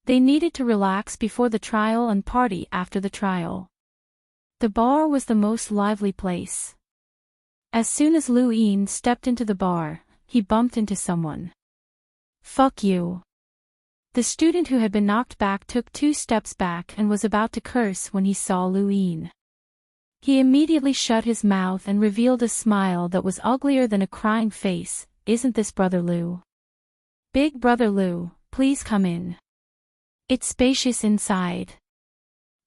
They needed to relax before the trial and party after the trial. The bar was the most lively place. As soon as Lu Yin stepped into the bar, he bumped into someone. Fuck you. The student who had been knocked back took 2 steps back and was about to curse when he saw Lu Yin. He immediately shut his mouth and revealed a smile that was uglier than a crying face. Isn't this Brother Lu? Big Brother Lu, please come in. It's spacious inside.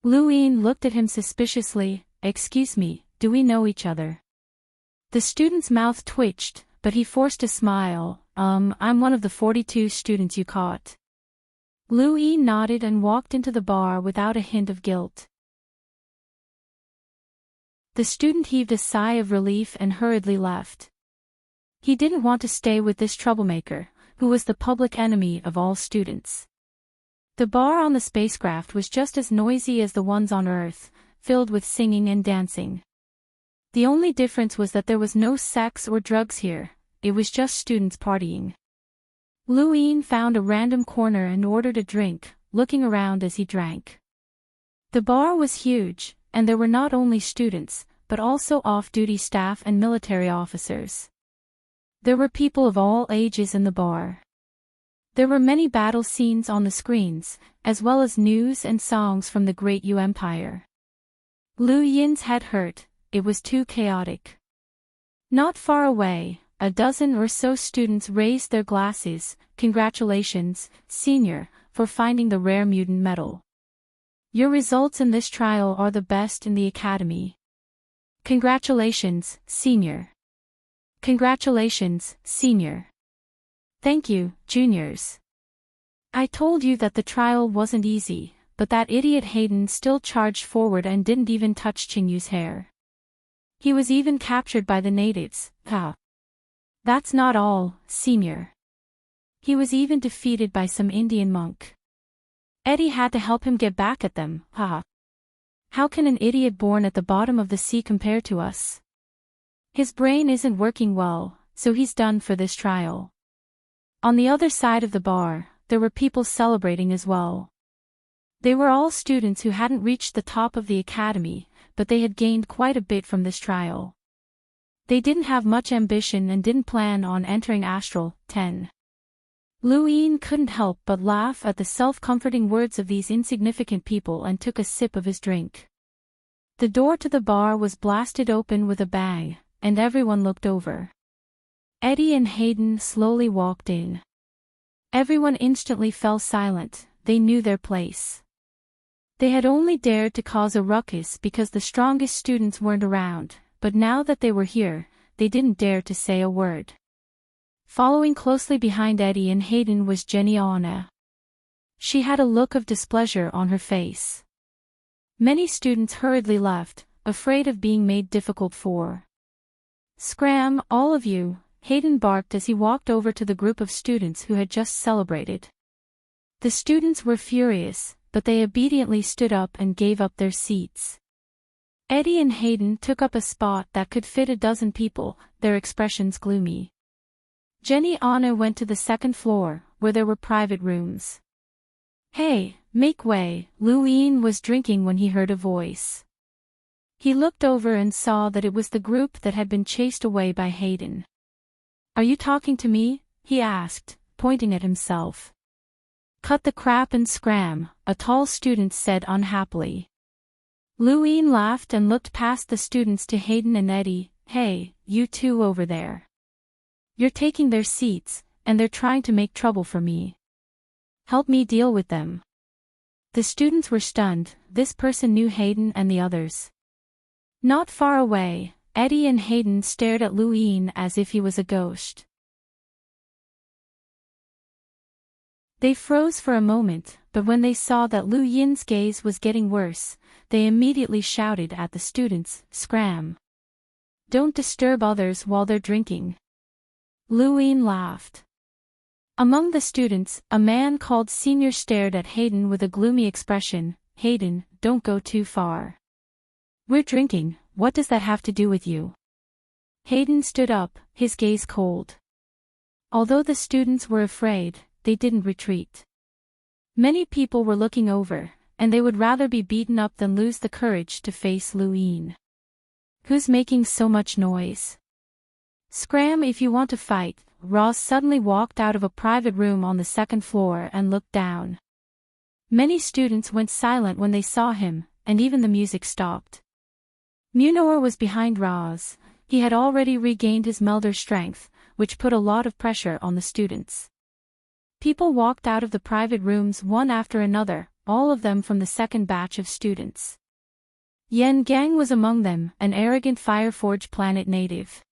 Lu Yin looked at him suspiciously. Excuse me, do we know each other? The student's mouth twitched, but he forced a smile. I'm one of the 42 students you caught. Louis nodded and walked into the bar without a hint of guilt. The student heaved a sigh of relief and hurriedly left. He didn't want to stay with this troublemaker, who was the public enemy of all students. The bar on the spacecraft was just as noisy as the ones on Earth, filled with singing and dancing. The only difference was that there was no sex or drugs here, it was just students partying. Louis found a random corner and ordered a drink, looking around as he drank. The bar was huge, and there were not only students, but also off-duty staff and military officers. There were people of all ages in the bar. There were many battle scenes on the screens, as well as news and songs from the Great Yu Empire. Liu Yin's head hurt, it was too chaotic. Not far away, a dozen or so students raised their glasses. Congratulations, senior, for finding the rare mutant metal. Your results in this trial are the best in the academy. Congratulations, senior. Congratulations, senior. Thank you, juniors. I told you that the trial wasn't easy, but that idiot Hayden still charged forward and didn't even touch Qingyu's hair. He was even captured by the natives, That's not all, senior. He was even defeated by some Indian monk. Eddie had to help him get back at them, How can an idiot born at the bottom of the sea compare to us? His brain isn't working well, so he's done for this trial. On the other side of the bar, there were people celebrating as well. They were all students who hadn't reached the top of the academy, but they had gained quite a bit from this trial. They didn't have much ambition and didn't plan on entering Astral 10. Louis couldn't help but laugh at the self-comforting words of these insignificant people and took a sip of his drink. The door to the bar was blasted open with a bang, and everyone looked over. Eddie and Hayden slowly walked in. Everyone instantly fell silent, they knew their place. They had only dared to cause a ruckus because the strongest students weren't around, but now that they were here, they didn't dare to say a word. Following closely behind Eddie and Hayden was Jenny Anna. She had a look of displeasure on her face. Many students hurriedly left, afraid of being made difficult for. Scram, all of you, Hayden barked as he walked over to the group of students who had just celebrated. The students were furious, but they obediently stood up and gave up their seats. Eddie and Hayden took up a spot that could fit a dozen people, their expressions gloomy. Jenny Anna went to the second floor, where there were private rooms. Hey, make way, Louis was drinking when he heard a voice. He looked over and saw that it was the group that had been chased away by Hayden. Are you talking to me? He asked, pointing at himself. Cut the crap and scram, a tall student said unhappily. Louis laughed and looked past the students to Hayden and Eddie. Hey, you two over there. You're taking their seats, and they're trying to make trouble for me. Help me deal with them. The students were stunned, this person knew Hayden and the others. Not far away, Eddie and Hayden stared at Louis as if he was a ghost. They froze for a moment, but when they saw that Liu Yin's gaze was getting worse, they immediately shouted at the students, Scram! Don't disturb others while they're drinking. Louis laughed. Among the students, a man called Senior stared at Hayden with a gloomy expression. Hayden, don't go too far. We're drinking, what does that have to do with you? Hayden stood up, his gaze cold. Although the students were afraid, they didn't retreat. Many people were looking over, and they would rather be beaten up than lose the courage to face Louis. Who's making so much noise? Scram if you want to fight. Ross suddenly walked out of a private room on the second floor and looked down. Many students went silent when they saw him, and even the music stopped. Munor was behind Ross. He had already regained his Melder strength, which put a lot of pressure on the students. People walked out of the private rooms one after another, all of them from the second batch of students. Yen Gang was among them, an arrogant Fireforge planet native.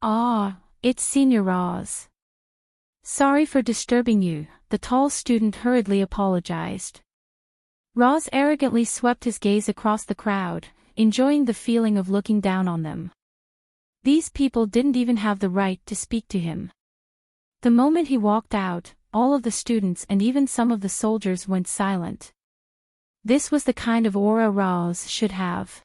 Ah, it's Senior Roz. Sorry for disturbing you, the tall student hurriedly apologized. Roz arrogantly swept his gaze across the crowd, enjoying the feeling of looking down on them. These people didn't even have the right to speak to him. The moment he walked out, all of the students and even some of the soldiers went silent. This was the kind of aura Roz should have.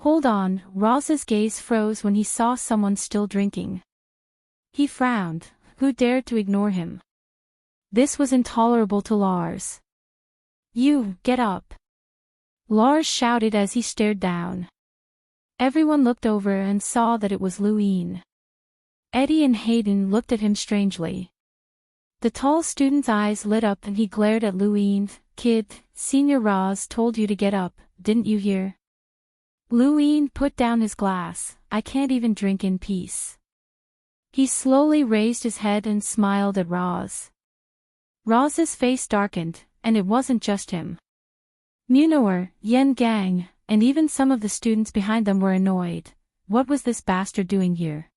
Hold on, Roz's gaze froze when he saw someone still drinking. He frowned. Who dared to ignore him? This was intolerable to Lars. You, get up! Lars shouted as he stared down. Everyone looked over and saw that it was Luin. Eddie and Hayden looked at him strangely. The tall student's eyes lit up and he glared at Luin. Kid, Senior Roz told you to get up, didn't you hear? Luin put down his glass. I can't even drink in peace. He slowly raised his head and smiled at Roz. Roz's face darkened, and it wasn't just him. Munor, Yen Gang, and even some of the students behind them were annoyed. What was this bastard doing here?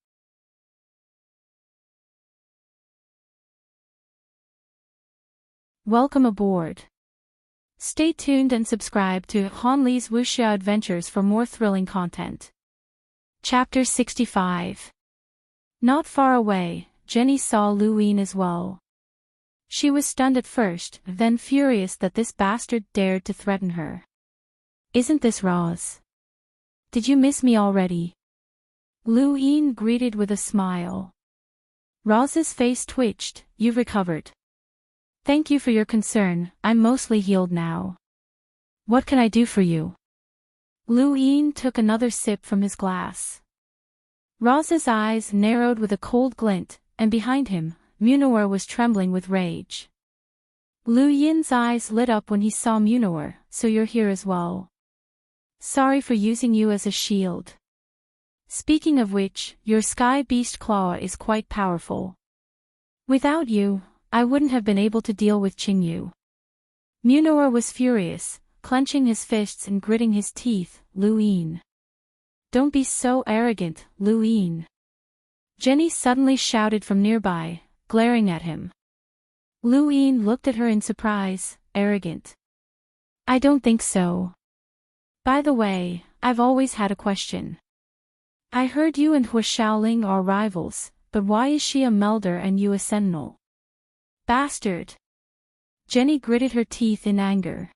Welcome aboard. Stay tuned and subscribe to Han Li's Wuxia Adventures for more thrilling content. Chapter 65. Not far away, Jenny saw Luin as well. She was stunned at first, then furious that this bastard dared to threaten her. Isn't this Roz? Did you miss me already? Luin greeted with a smile. Roz's face twitched. You've recovered. Thank you for your concern, I'm mostly healed now. What can I do for you? Luin took another sip from his glass. Roz's eyes narrowed with a cold glint, and behind him, Munor was trembling with rage. Lu Yin's eyes lit up when he saw Munor. So you're here as well. Sorry for using you as a shield. Speaking of which, your sky beast claw is quite powerful. Without you, I wouldn't have been able to deal with Qingyu. Munor was furious, clenching his fists and gritting his teeth. Luin. Don't be so arrogant, Luin. Jenny suddenly shouted from nearby, glaring at him. Luin looked at her in surprise. Arrogant? I don't think so. By the way, I've always had a question. I heard you and Hua Xiaoling are rivals, but why is she a melder and you a sentinel? Bastard! Jenny gritted her teeth in anger.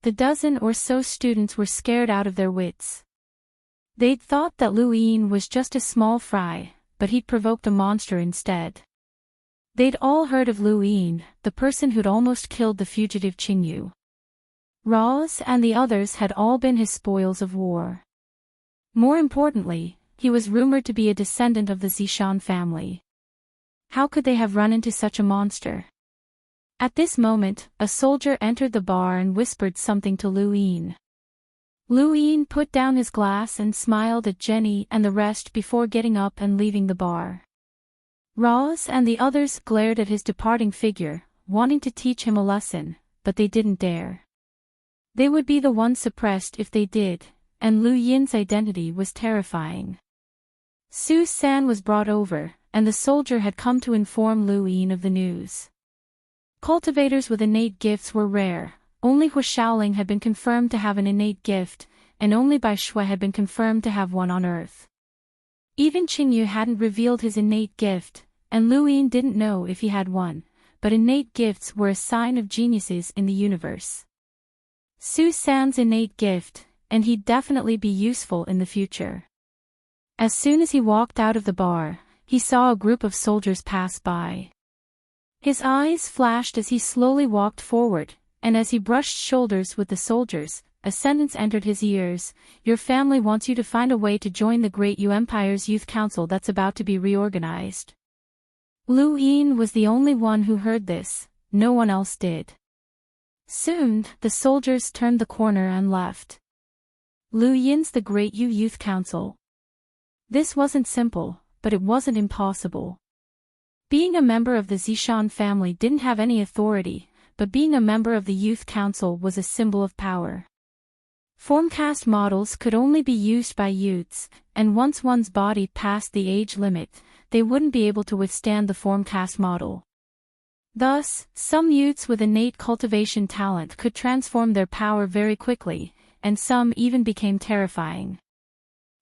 The dozen or so students were scared out of their wits. They'd thought that Luin was just a small fry, but he'd provoked a monster instead. They'd all heard of Luin, the person who'd almost killed the fugitive Qingyu. Roz and the others had all been his spoils of war. More importantly, he was rumored to be a descendant of the Zishan family. How could they have run into such a monster? At this moment, a soldier entered the bar and whispered something to Luin. Luin put down his glass and smiled at Jenny and the rest before getting up and leaving the bar. Roz and the others glared at his departing figure, wanting to teach him a lesson, but they didn't dare. They would be the ones suppressed if they did, and Lu Yin's identity was terrifying. Su San was brought over, and the soldier had come to inform Luin of the news. Cultivators with innate gifts were rare. Only Hua Xiaoling had been confirmed to have an innate gift, and only Bai Shui had been confirmed to have one on Earth. Even Qingyu hadn't revealed his innate gift, and Luin didn't know if he had one, but innate gifts were a sign of geniuses in the universe. Su San's innate gift, and he'd definitely be useful in the future. As soon as he walked out of the bar, he saw a group of soldiers pass by. His eyes flashed as he slowly walked forward, and as he brushed shoulders with the soldiers, a sentence entered his ears. Your family wants you to find a way to join the Great Yu Empire's youth council that's about to be reorganized. Luin was the only one who heard this, no one else did. Soon, the soldiers turned the corner and left. Luin's the Great Yu Youth Council. This wasn't simple, but it wasn't impossible. Being a member of the Zishan family didn't have any authority, but being a member of the Youth Council was a symbol of power. Formcast models could only be used by youths, and once one's body passed the age limit, they wouldn't be able to withstand the formcast model. Thus, some youths with innate cultivation talent could transform their power very quickly, and some even became terrifying.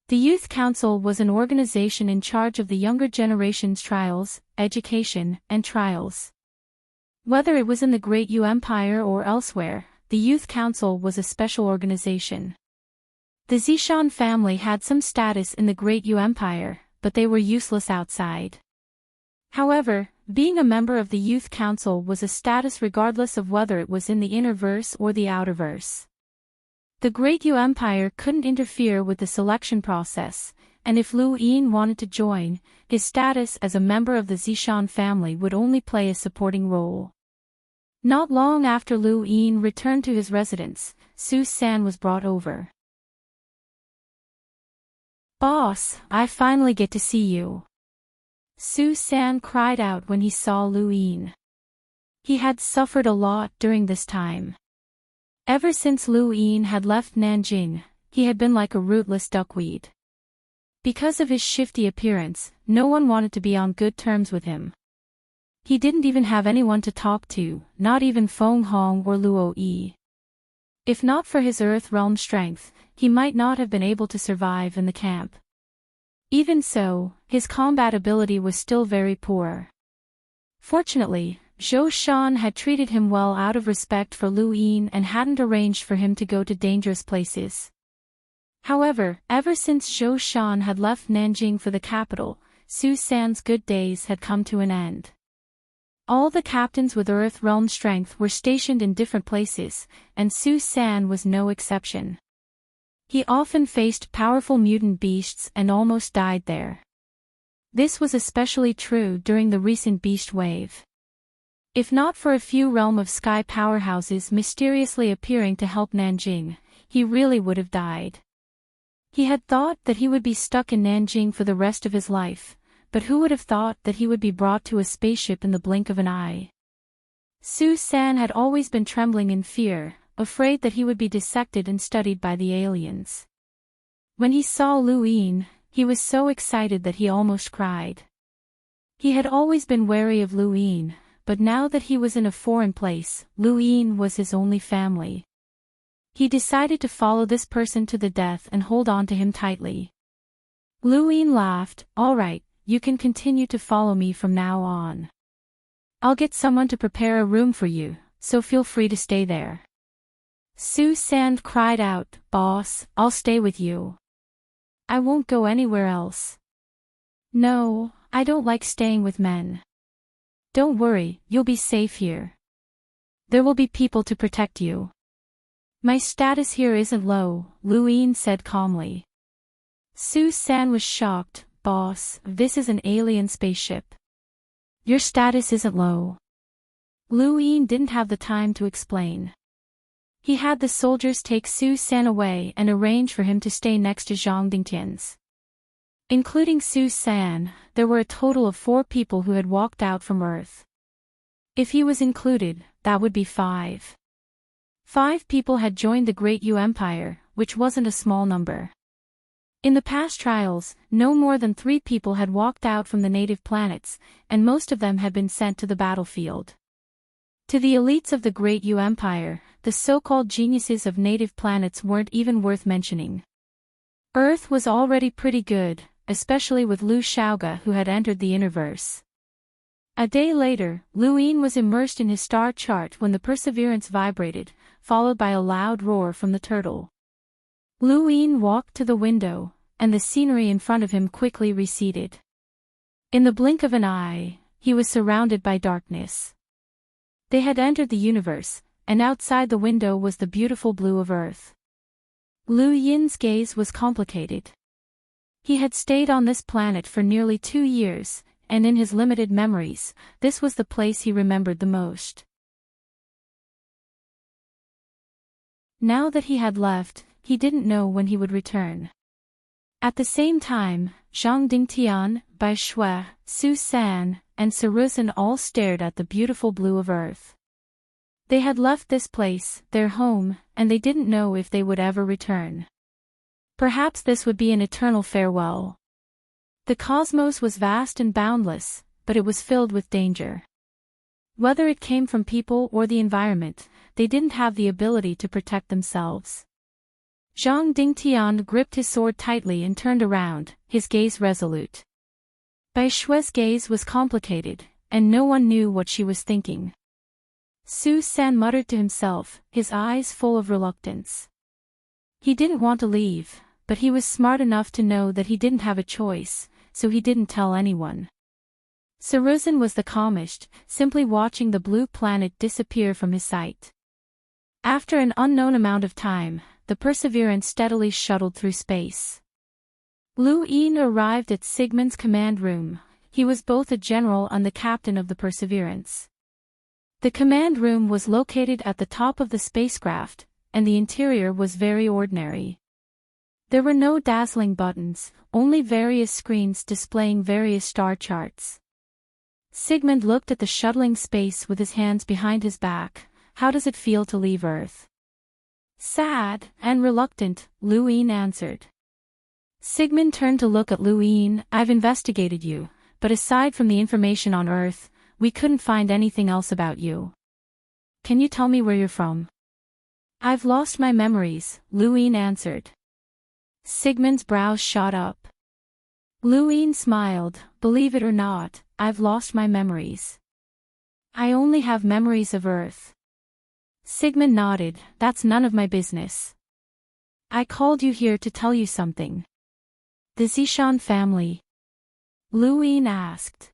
The Youth Council was an organization in charge of the younger generation's trials, education, and trials. Whether it was in the Great Yu Empire or elsewhere, the Youth Council was a special organization. The Zishan family had some status in the Great Yu Empire, but they were useless outside. However, being a member of the Youth Council was a status regardless of whether it was in the inner verse or the outer verse. The Great Yu Empire couldn't interfere with the selection process, and if Lu Yin wanted to join, his status as a member of the Zishan family would only play a supporting role. Not long after Lu Yin returned to his residence, Su San was brought over. "Boss, I finally get to see you," Su San cried out when he saw Lu Yin. He had suffered a lot during this time. Ever since Lu Yin had left Nanjing, he had been like a rootless duckweed. Because of his shifty appearance, no one wanted to be on good terms with him. He didn't even have anyone to talk to, not even Feng Hong or Luo Yi. If not for his Earth Realm strength, he might not have been able to survive in the camp. Even so, his combat ability was still very poor. Fortunately, Zhou Shan had treated him well out of respect for Lu Yin and hadn't arranged for him to go to dangerous places. However, ever since Zhou Shan had left Nanjing for the capital, Su San's good days had come to an end. All the captains with Earth Realm strength were stationed in different places, and Su San was no exception. He often faced powerful mutant beasts and almost died there. This was especially true during the recent beast wave. If not for a few Realm of Sky powerhouses mysteriously appearing to help Nanjing, he really would have died. He had thought that he would be stuck in Nanjing for the rest of his life, but who would have thought that he would be brought to a spaceship in the blink of an eye? Su San had always been trembling in fear, afraid that he would be dissected and studied by the aliens. When he saw Lu Yin, he was so excited that he almost cried. He had always been wary of Lu Yin, but now that he was in a foreign place, Lu Yin was his only family. He decided to follow this person to the death and hold on to him tightly. Lu Yin laughed, "All right, you can continue to follow me from now on. I'll get someone to prepare a room for you, so feel free to stay there." Su San cried out, "Boss, I'll stay with you. I won't go anywhere else." "No, I don't like staying with men." "Don't worry, you'll be safe here. There will be people to protect you." "My status here isn't low," Lu Yin said calmly. Su San was shocked. "Boss, this is an alien spaceship. Your status isn't low." Lu Yin didn't have the time to explain. He had the soldiers take Su San away and arrange for him to stay next to Zhang Dingtian's. Including Su San, there were a total of 4 people who had walked out from Earth. If he was included, that would be 5. 5 people had joined the Great Yu Empire, which wasn't a small number. In the past trials, no more than 3 people had walked out from the native planets, and most of them had been sent to the battlefield. To the elites of the Great Yu Empire, the so-called geniuses of native planets weren't even worth mentioning. Earth was already pretty good, especially with Lu Xiaoga who had entered the Innerverse. A day later, Lu Yin was immersed in his star chart when the Perseverance vibrated, followed by a loud roar from the turtle. Lu Yin walked to the window, and the scenery in front of him quickly receded. In the blink of an eye, he was surrounded by darkness. They had entered the universe, and outside the window was the beautiful blue of Earth. Lu Yin's gaze was complicated. He had stayed on this planet for nearly 2 years, and in his limited memories, this was the place he remembered the most. Now that he had left, he didn't know when he would return. At the same time, Zhang Dingtian, Bai Shui, Su San, and Saruzin all stared at the beautiful blue of Earth. They had left this place, their home, and they didn't know if they would ever return. Perhaps this would be an eternal farewell. The cosmos was vast and boundless, but it was filled with danger. Whether it came from people or the environment, they didn't have the ability to protect themselves. Zhang Dingtian gripped his sword tightly and turned around, his gaze resolute. Bai Shui's gaze was complicated, and no one knew what she was thinking. Su San muttered to himself, his eyes full of reluctance. He didn't want to leave, but he was smart enough to know that he didn't have a choice, so he didn't tell anyone. Saruzin was the calmest, simply watching the blue planet disappear from his sight. After an unknown amount of time, the Perseverance steadily shuttled through space. Lu Yin arrived at Sigmund's command room. He was both a general and the captain of the Perseverance. The command room was located at the top of the spacecraft, and the interior was very ordinary. There were no dazzling buttons, only various screens displaying various star charts. Sigmund looked at the shuttling space with his hands behind his back. How does it feel to leave Earth? Sad and reluctant, Lu Yin answered. Sigmund turned to look at Lu Yin. I've investigated you, but aside from the information on Earth, we couldn't find anything else about you. Can you tell me where you're from? I've lost my memories, Lu Yin answered. Sigmund's brows shot up. Lu Yin smiled. Believe it or not, I've lost my memories. I only have memories of Earth. Sigmund nodded. That's none of my business. I called you here to tell you something. The Zishan family? Lu Yin asked.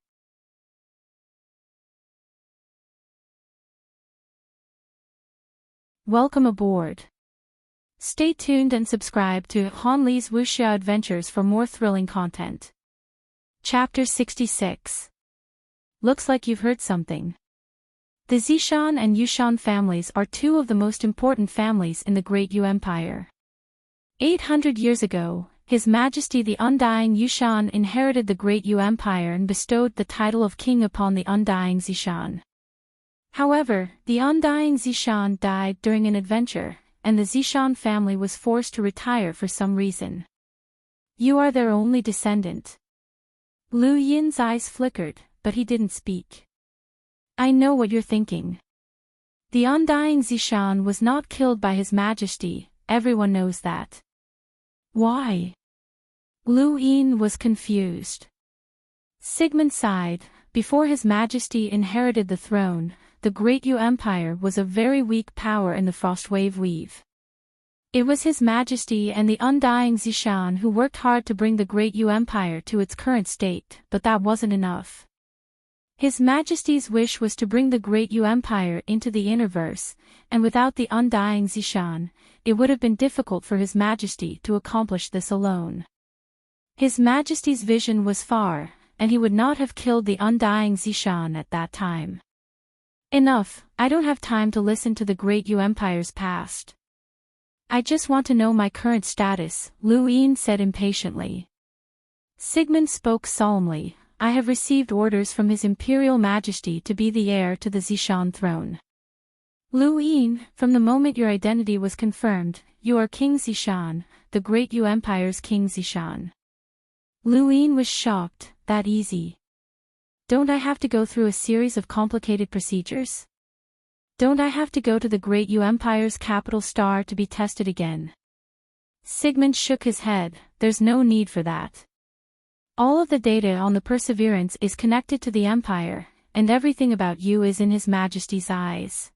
Welcome aboard. Stay tuned and subscribe to Hanli's Wuxia Adventures for more thrilling content. Chapter 66. Looks like you've heard something. The Zishan and Yushan families are two of the most important families in the Great Yu Empire. 800 years ago, His Majesty the Undying Yushan inherited the Great Yu Empire and bestowed the title of king upon the Undying Zishan. However, the Undying Zishan died during an adventure, and the Zishan family was forced to retire for some reason. You are their only descendant. Lu Yin's eyes flickered, but he didn't speak. I know what you're thinking. The Undying Zishan was not killed by His Majesty, everyone knows that. Why? Lu Yin was confused. Sigmund sighed. Before His Majesty inherited the throne, the Great Yu Empire was a very weak power in the Frostwave Weave. It was His Majesty and the Undying Zishan who worked hard to bring the Great Yu Empire to its current state, but that wasn't enough. His Majesty's wish was to bring the Great Yu Empire into the Innerverse, and without the Undying Zishan, it would have been difficult for His Majesty to accomplish this alone. His Majesty's vision was far, and he would not have killed the Undying Zishan at that time. Enough, I don't have time to listen to the Great Yu Empire's past. I just want to know my current status, Lu Yin said impatiently. Sigmund spoke solemnly. I have received orders from His Imperial Majesty to be the heir to the Zishan throne. Lu Yin, from the moment your identity was confirmed, you are King Zishan, the Great Yu Empire's King Zishan. Lu Yin was shocked. That easy? Don't I have to go through a series of complicated procedures? Don't I have to go to the Great Yu Empire's capital star to be tested again? Sigmund shook his head. There's no need for that. All of the data on the Perseverance is connected to the Empire, and everything about you is in His Majesty's eyes.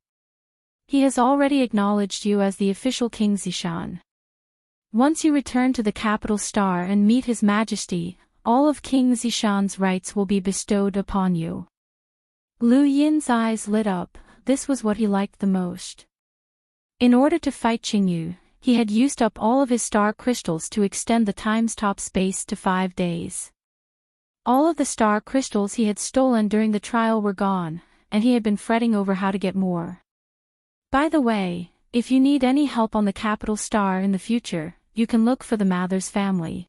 He has already acknowledged you as the official King Zishan. Once you return to the capital star and meet His Majesty, all of King Zishan's rights will be bestowed upon you. Lu Yin's eyes lit up. This was what he liked the most. In order to fight Qingyu, he had used up all of his star crystals to extend the time-stop space to 5 days. All of the star crystals he had stolen during the trial were gone, and he had been fretting over how to get more. By the way, if you need any help on the capital star in the future, you can look for the Mathers family.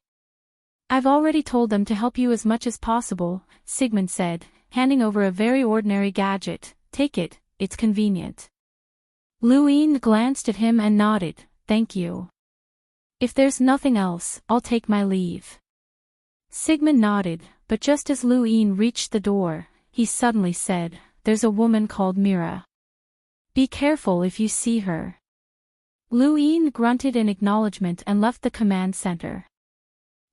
I've already told them to help you as much as possible, Sigmund said, handing over a very ordinary gadget. Take it, it's convenient. Lu Yin glanced at him and nodded. Thank you. If there's nothing else, I'll take my leave. Sigmund nodded, but just as Lu Yin reached the door, he suddenly said, "There's a woman called Mira. Be careful if you see her." Lu Yin grunted in acknowledgement and left the command center.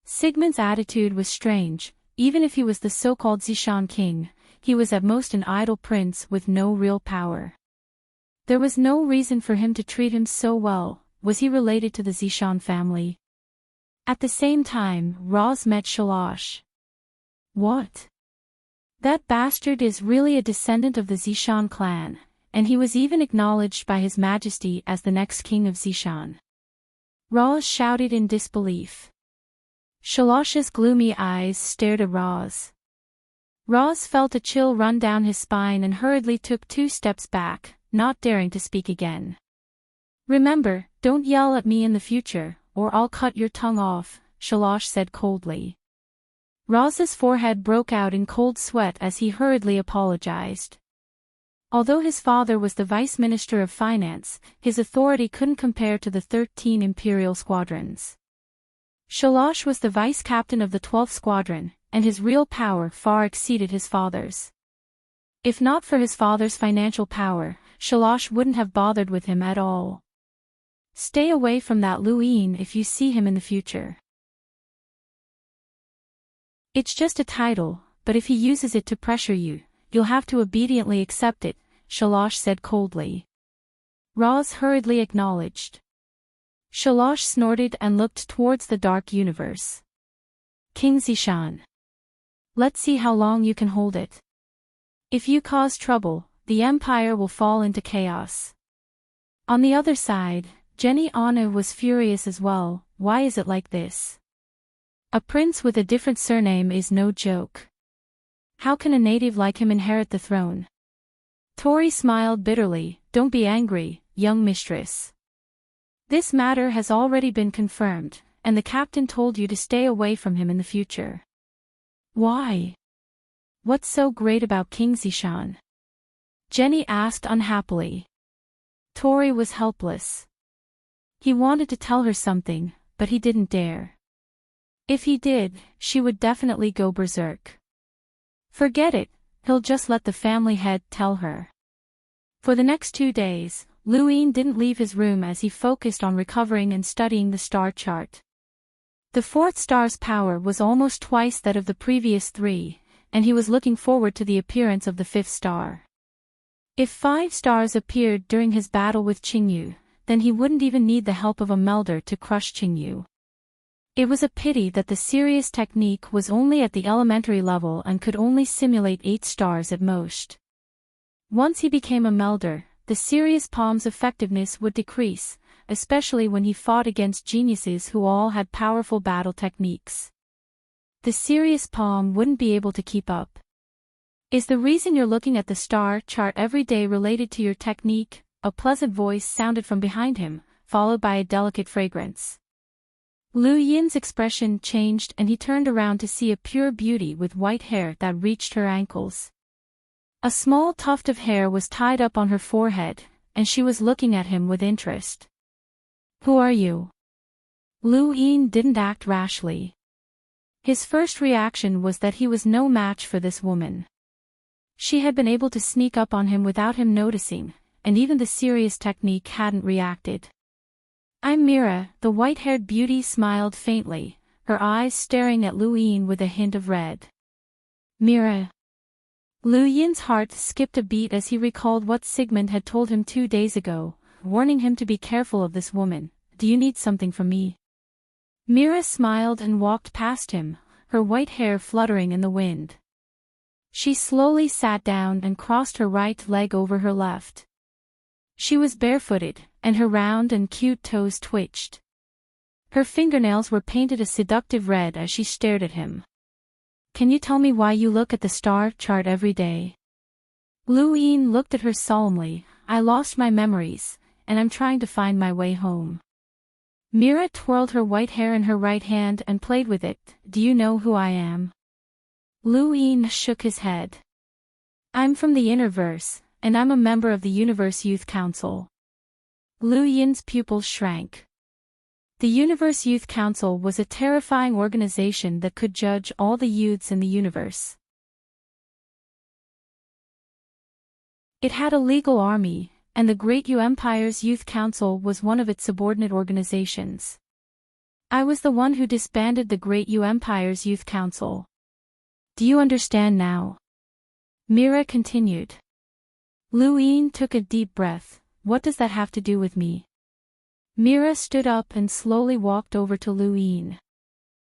Sigmund's attitude was strange. Even if he was the so-called Zishan king, he was at most an idle prince with no real power. There was no reason for him to treat him so well. Was he related to the Zishan family? At the same time, Roz met Shalash. What? That bastard is really a descendant of the Zishan clan, and he was even acknowledged by His Majesty as the next king of Zishan. Roz shouted in disbelief. Shalash's gloomy eyes stared at Roz. Roz felt a chill run down his spine and hurriedly took 2 steps back, not daring to speak again. "Remember, don't yell at me in the future, or I'll cut your tongue off," Shalash said coldly. Roz's forehead broke out in cold sweat as he hurriedly apologized. Although his father was the Vice Minister of Finance, his authority couldn't compare to the 13 Imperial squadrons. Shalash was the vice captain of the 12th Squadron, and his real power far exceeded his father's. If not for his father's financial power, Shalash wouldn't have bothered with him at all. "Stay away from that Lu Yin if you see him in the future. It's just a title, but if he uses it to pressure you, you'll have to obediently accept it," Shalash said coldly. Roz hurriedly acknowledged. Shalash snorted and looked towards the dark universe. "King Zishan. Let's see how long you can hold it. If you cause trouble, the empire will fall into chaos." On the other side, Jenny Anna was furious as well. Why is it like this? A prince with a different surname is no joke. How can a native like him inherit the throne? Tori smiled bitterly. "Don't be angry, young mistress. This matter has already been confirmed, and the captain told you to stay away from him in the future." "Why? What's so great about King Zishan?" Jenny asked unhappily. Tori was helpless. He wanted to tell her something, but he didn't dare. If he did, she would definitely go berserk. Forget it, he'll just let the family head tell her. For the next 2 days, Lu Yin didn't leave his room as he focused on recovering and studying the star chart. The 4th star's power was almost twice that of the previous 3, and he was looking forward to the appearance of the 5th star. If 5 stars appeared during his battle with Qingyu, then he wouldn't even need the help of a melder to crush Qingyu. It was a pity that the Sirius technique was only at the elementary level and could only simulate 8 stars at most. Once he became a melder, the Sirius palm's effectiveness would decrease, especially when he fought against geniuses who all had powerful battle techniques. The Sirius palm wouldn't be able to keep up. "Is the reason you're looking at the star chart every day related to your technique?" A pleasant voice sounded from behind him, followed by a delicate fragrance. Lu Yin's expression changed and he turned around to see a pure beauty with white hair that reached her ankles. A small tuft of hair was tied up on her forehead, and she was looking at him with interest. "Who are you?" Lu Yin didn't act rashly. His first reaction was that he was no match for this woman. She had been able to sneak up on him without him noticing, and even the Sirius technique hadn't reacted. "I'm Mira," the white-haired beauty smiled faintly, her eyes staring at Lu Yin with a hint of red. "Mira." Lu Yin's heart skipped a beat as he recalled what Sigmund had told him 2 days ago, warning him to be careful of this woman. "Do you need something from me?" Mira smiled and walked past him, her white hair fluttering in the wind. She slowly sat down and crossed her right leg over her left. She was barefooted, and her round and cute toes twitched. Her fingernails were painted a seductive red as she stared at him. "Can you tell me why you look at the star chart every day?" Lu Yin looked at her solemnly. "I lost my memories, and I'm trying to find my way home." Mira twirled her white hair in her right hand and played with it. "Do you know who I am?" Lu Yin shook his head. "I'm from the Innerverse, and I'm a member of the Universe Youth Council." Lu Yin's pupils shrank. The Universe Youth Council was a terrifying organization that could judge all the youths in the universe. It had a legal army, and the Great U Empire's Youth Council was one of its subordinate organizations. I was the one who disbanded the Great U Empire's Youth Council. Do you understand now? Mira continued. Luin took a deep breath. What does that have to do with me? Mira stood up and slowly walked over to Luin.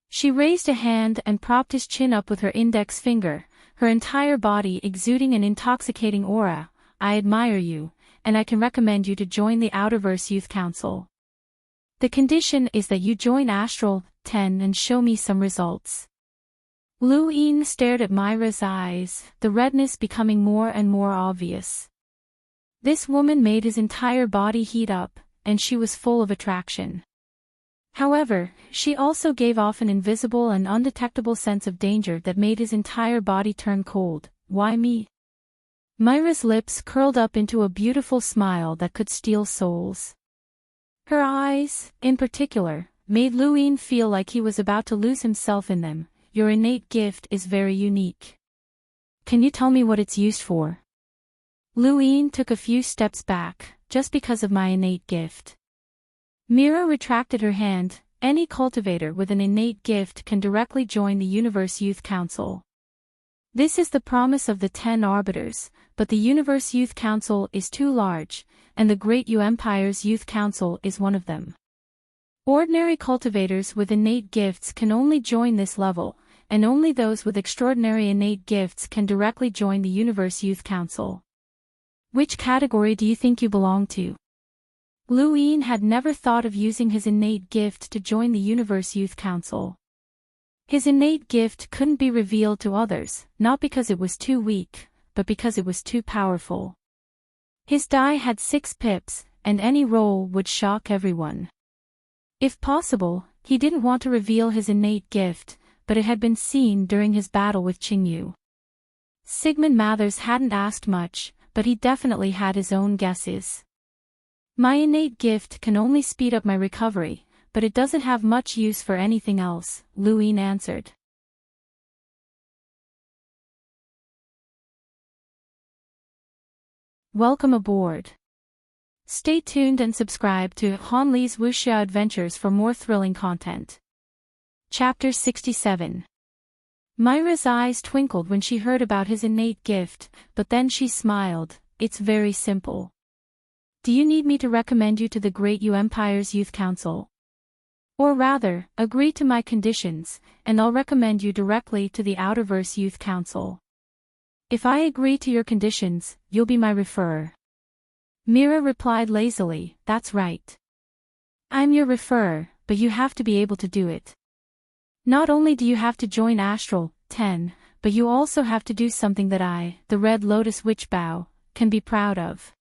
She raised a hand and propped his chin up with her index finger, her entire body exuding an intoxicating aura. I admire you, and I can recommend you to join the Outerverse Youth Council. The condition is that you join Astral 10 and show me some results. Luin stared at Myra's eyes, the redness becoming more and more obvious. This woman made his entire body heat up, and she was full of attraction. However, she also gave off an invisible and undetectable sense of danger that made his entire body turn cold. Why me? Myra's lips curled up into a beautiful smile that could steal souls. Her eyes, in particular, made Luin feel like he was about to lose himself in them. Your innate gift is very unique. Can you tell me what it's used for? Luin took a few steps back, just because of my innate gift. Mira retracted her hand. Any cultivator with an innate gift can directly join the Universe Youth Council. This is the promise of the 10 Arbiters, but the Universe Youth Council is too large, and the Great U Empire's Youth Council is one of them. Ordinary cultivators with innate gifts can only join this level, and only those with extraordinary innate gifts can directly join the Universe Youth Council. Which category do you think you belong to? Luin had never thought of using his innate gift to join the Universe Youth Council. His innate gift couldn't be revealed to others, not because it was too weak, but because it was too powerful. His die had 6 pips, and any roll would shock everyone. If possible, he didn't want to reveal his innate gift, but it had been seen during his battle with Qingyu. Sigmund Mathers hadn't asked much, but he definitely had his own guesses. My innate gift can only speed up my recovery, but it doesn't have much use for anything else, Luin answered. Welcome aboard. Stay tuned and subscribe to Han Li's Wuxia Adventures for more thrilling content. Chapter 67. Myra's eyes twinkled when she heard about his innate gift, but then she smiled. It's very simple. Do you need me to recommend you to the Great U Empire's Youth Council? Or rather, agree to my conditions, and I'll recommend you directly to the Outerverse Youth Council. If I agree to your conditions, you'll be my referrer. Mira replied lazily, that's right. I'm your referrer, but you have to be able to do it. Not only do you have to join Astral 10, but you also have to do something that I, the Red Lotus Witch Bow, can be proud of.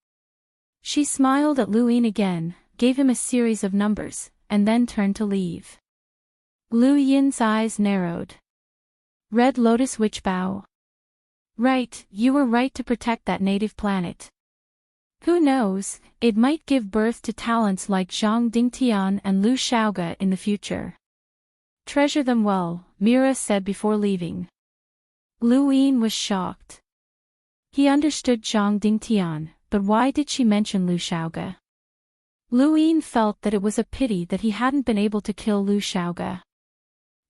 She smiled at Luin again, gave him a series of numbers, and then turned to leave. Lu Yin's eyes narrowed. Red Lotus Witch Bow. Right, you were right to protect that native planet. Who knows, it might give birth to talents like Zhang Dingtian and Lu Xiaoge in the future. Treasure them well, Mira said before leaving. Luin was shocked. He understood Zhang Dingtian, but why did she mention Lu Xiaoge? Luin felt that it was a pity that he hadn't been able to kill Lu Xiaoge.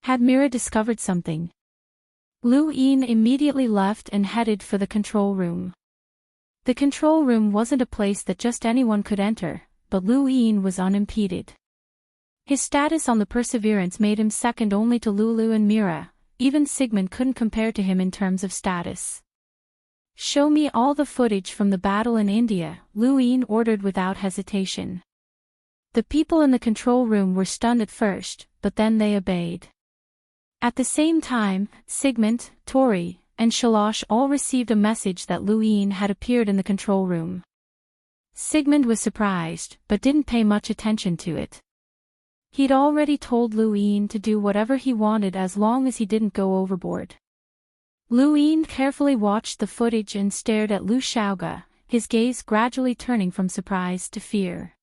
Had Mira discovered something? Luin immediately left and headed for the control room. The control room wasn't a place that just anyone could enter, but Luin was unimpeded. His status on the Perseverance made him second only to Lulu and Mira. Even Sigmund couldn't compare to him in terms of status. Show me all the footage from the battle in India, Luin ordered without hesitation. The people in the control room were stunned at first, but then they obeyed. At the same time, Sigmund, Tori, and Shalosh all received a message that Luin had appeared in the control room. Sigmund was surprised, but didn't pay much attention to it. He'd already told Luin to do whatever he wanted as long as he didn't go overboard. Luin carefully watched the footage and stared at Lu Xiaoge, his gaze gradually turning from surprise to fear.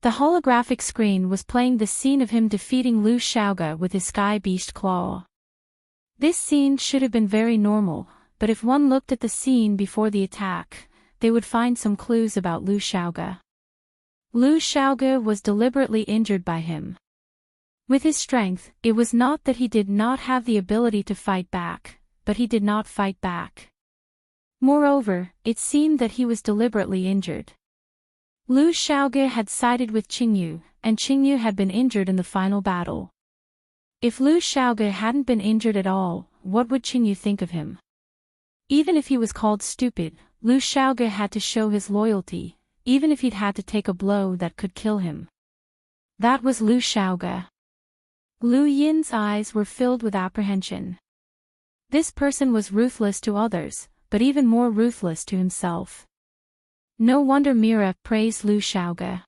The holographic screen was playing the scene of him defeating Lu Xiaoge with his sky beast claw. This scene should have been very normal, but if one looked at the scene before the attack, they would find some clues about Lu Xiaoge. Lu Xiaoge was deliberately injured by him. With his strength, it was not that he did not have the ability to fight back, but he did not fight back. Moreover, it seemed that he was deliberately injured. Lu Xiaoge had sided with Qingyu, and Qingyu had been injured in the final battle. If Lu Xiaoge hadn't been injured at all, what would Qingyu think of him? Even if he was called stupid, Lu Xiaoge had to show his loyalty, even if he'd had to take a blow that could kill him. That was Lu Xiaoge. Lu Yin's eyes were filled with apprehension. This person was ruthless to others, but even more ruthless to himself. No wonder Mira praised Lu Xiaoge.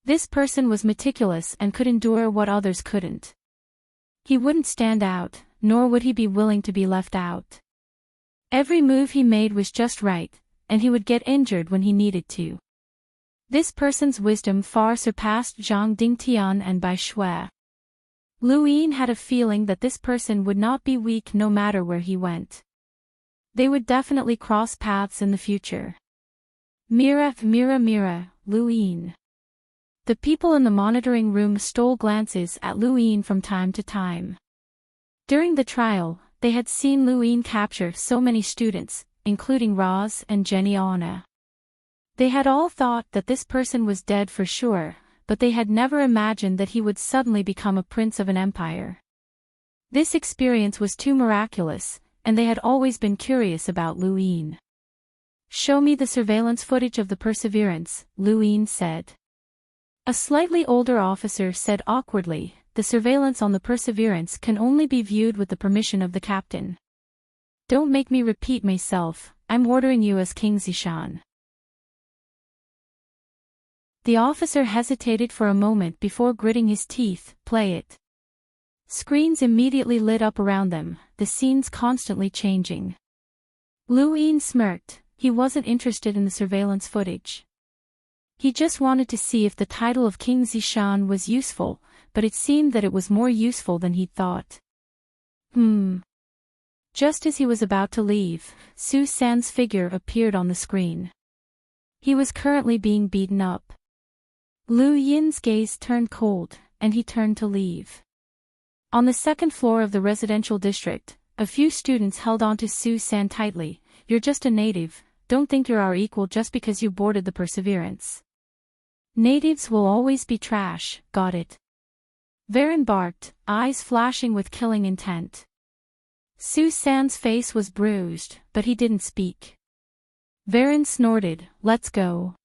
This person was meticulous and could endure what others couldn't. He wouldn't stand out, nor would he be willing to be left out. Every move he made was just right, and he would get injured when he needed to. This person's wisdom far surpassed Zhang Dingtian and Bai Shui. Lu Yin had a feeling that this person would not be weak no matter where he went. They would definitely cross paths in the future. Mira, Lu Yin. The people in the monitoring room stole glances at Lu Yin from time to time. During the trial, they had seen Lu Yin capture so many students, including Roz and Jenny Anna. They had all thought that this person was dead for sure, but they had never imagined that he would suddenly become a prince of an empire. This experience was too miraculous, and they had always been curious about Lu Yin. "Show me the surveillance footage of the Perseverance," Lu Yin said. A slightly older officer said awkwardly, "The surveillance on the Perseverance can only be viewed with the permission of the captain." "Don't make me repeat myself, I'm ordering you as King Zishan." The officer hesitated for a moment before gritting his teeth. "Play it." Screens immediately lit up around them, the scenes constantly changing. Lu Yin smirked. He wasn't interested in the surveillance footage. He just wanted to see if the title of King Zishan was useful, but it seemed that it was more useful than he'd thought. Just as he was about to leave, Su San's figure appeared on the screen. He was currently being beaten up. Lu Yin's gaze turned cold, and he turned to leave. On the second floor of the residential district, a few students held onto Su San tightly. "You're just a native, don't think you're our equal just because you boarded the Perseverance. Natives will always be trash, got it?" Varen barked, eyes flashing with killing intent. Su San's face was bruised, but he didn't speak. Varen snorted, "Let's go."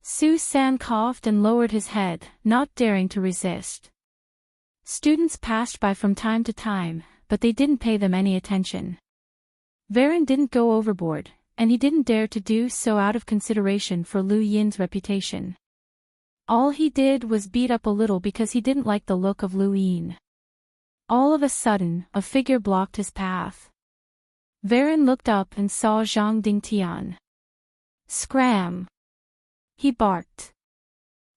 Su San coughed and lowered his head, not daring to resist. Students passed by from time to time, but they didn't pay them any attention. Varen didn't go overboard, and he didn't dare to do so out of consideration for Lu Yin's reputation. All he did was beat up a little because he didn't like the look of Lu Yin. All of a sudden, a figure blocked his path. Varen looked up and saw Zhang Dingtian. "Scram!" he barked.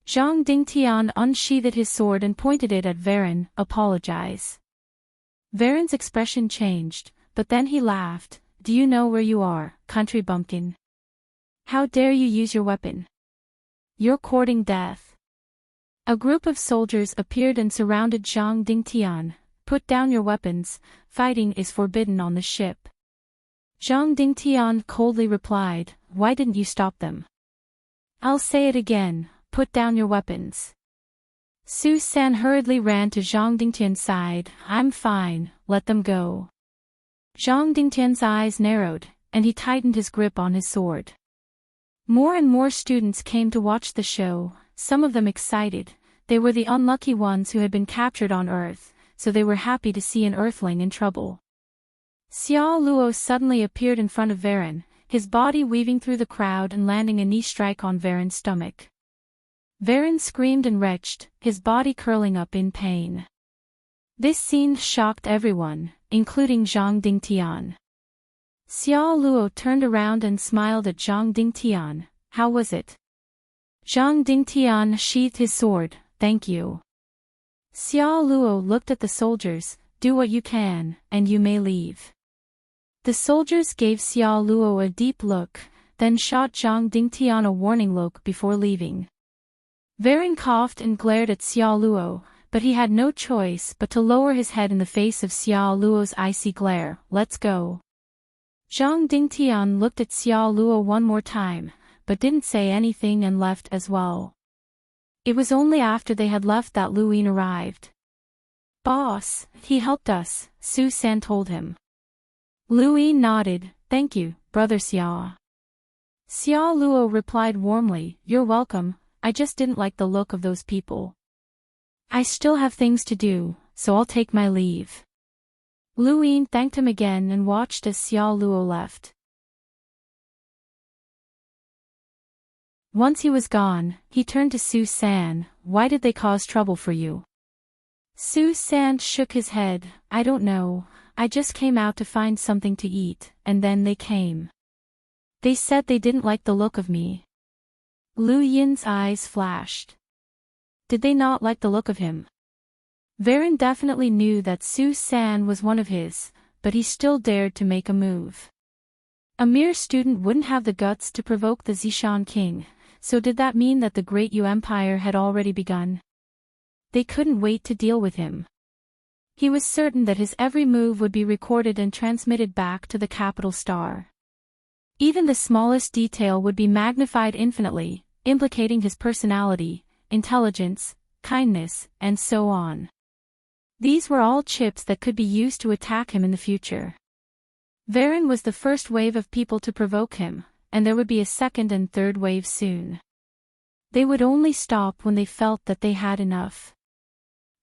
Zhang Dingtian unsheathed his sword and pointed it at Varen. "Apologize." Varen's expression changed, but then he laughed. "Do you know where you are, country bumpkin? How dare you use your weapon? You're courting death." A group of soldiers appeared and surrounded Zhang Dingtian. "Put down your weapons, fighting is forbidden on the ship." Zhang Dingtian coldly replied, "Why didn't you stop them?" "I'll say it again, put down your weapons." Su San hurriedly ran to Zhang Dingtian's side. "I'm fine, let them go." Zhang Dingtian's eyes narrowed, and he tightened his grip on his sword. More and more students came to watch the show, some of them excited. They were the unlucky ones who had been captured on Earth, so they were happy to see an Earthling in trouble. Xiao Luo suddenly appeared in front of Varen, his body weaving through the crowd and landing a knee strike on Varen's stomach. Varen screamed and retched, his body curling up in pain. This scene shocked everyone, including Zhang Dingtian. Xiao Luo turned around and smiled at Zhang Dingtian. "How was it?" Zhang Dingtian sheathed his sword. Thank you. Xiao Luo looked at the soldiers. Do what you can, and you may leave. The soldiers gave Xiao Luo a deep look, then shot Zhang Dingtian a warning look before leaving. Varen coughed and glared at Xiao Luo, but he had no choice but to lower his head in the face of Xiao Luo's icy glare. Let's go. Zhang Dingtian looked at Xiao Luo one more time, but didn't say anything and left as well. It was only after they had left that Lu Yin arrived. Boss, he helped us, Su San told him. Lu Yin nodded. Thank you, brother Xiao. Xiao Luo replied warmly, you're welcome, I just didn't like the look of those people. I still have things to do, so I'll take my leave. Lu Yin thanked him again and watched as Xiao Luo left. Once he was gone, he turned to Su San. Why did they cause trouble for you? Su San shook his head. I don't know, I just came out to find something to eat, and then they came. They said they didn't like the look of me. Lu Yin's eyes flashed. Did they not like the look of him? Varen definitely knew that Su San was one of his, but he still dared to make a move. A mere student wouldn't have the guts to provoke the Zishan king, so did that mean that the Great Yu Empire had already begun? They couldn't wait to deal with him. He was certain that his every move would be recorded and transmitted back to the capital star. Even the smallest detail would be magnified infinitely, implicating his personality, intelligence, kindness, and so on. These were all chips that could be used to attack him in the future. Varen was the first wave of people to provoke him, and there would be a second and third wave soon. They would only stop when they felt that they had enough.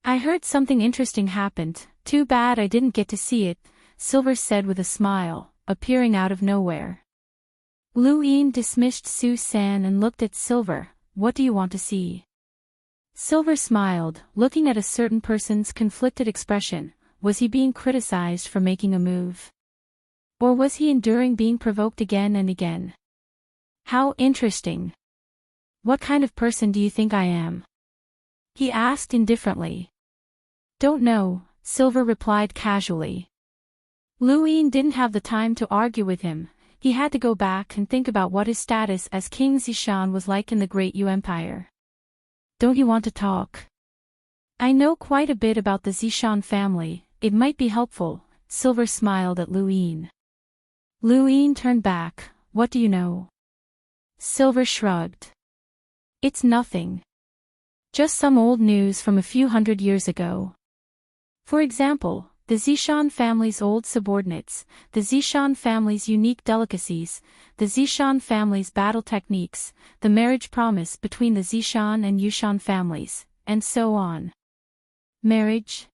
I heard something interesting happened, too bad I didn't get to see it, Silver said with a smile, appearing out of nowhere. Lu Yin dismissed Su San and looked at Silver. What do you want to see? Silver smiled, looking at a certain person's conflicted expression. Was he being criticized for making a move? Or was he enduring being provoked again and again? How interesting. What kind of person do you think I am? He asked indifferently. Don't know, Silver replied casually. Lu Yin didn't have the time to argue with him. He had to go back and think about what his status as King Zishan was like in the Great Yu Empire. Don't you want to talk? I know quite a bit about the Zishan family, it might be helpful, Silver smiled at Lu Yin. Lu Yin turned back. What do you know? Silver shrugged. It's nothing. Just some old news from a few hundred years ago. For example, the Zishan family's old subordinates, the Zishan family's unique delicacies, the Zishan family's battle techniques, the marriage promise between the Zishan and Yushan families, and so on. Marriage?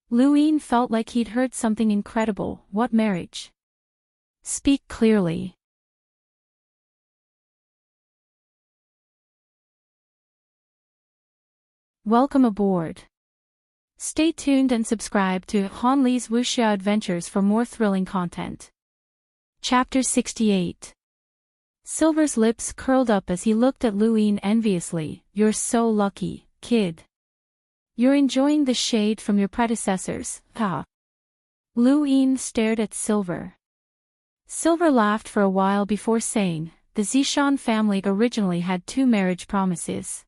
Lu Yin felt like he'd heard something incredible. What marriage? Speak clearly. Welcome aboard. Stay tuned and subscribe to Han Li's Wuxia Adventures for more thrilling content. Chapter 68. Silver's lips curled up as he looked at Lu Yin enviously. You're so lucky, kid. You're enjoying the shade from your predecessors, huh? Lu Yin stared at Silver. Silver laughed for a while before saying, the Zishan family originally had two marriage promises.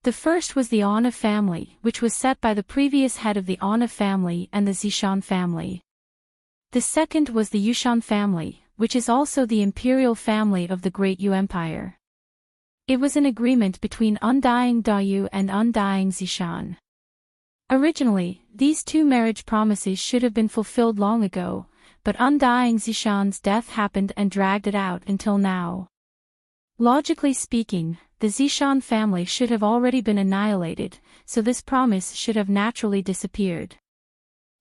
The first was the Anna family, which was set by the previous head of the Anna family and the Zishan family. The second was the Yushan family, which is also the imperial family of the Great Yu Empire. It was an agreement between Undying Dayu and Undying Zishan. Originally, these two marriage promises should have been fulfilled long ago, but Undying Zishan's death happened and dragged it out until now. Logically speaking, the Zishan family should have already been annihilated, so this promise should have naturally disappeared.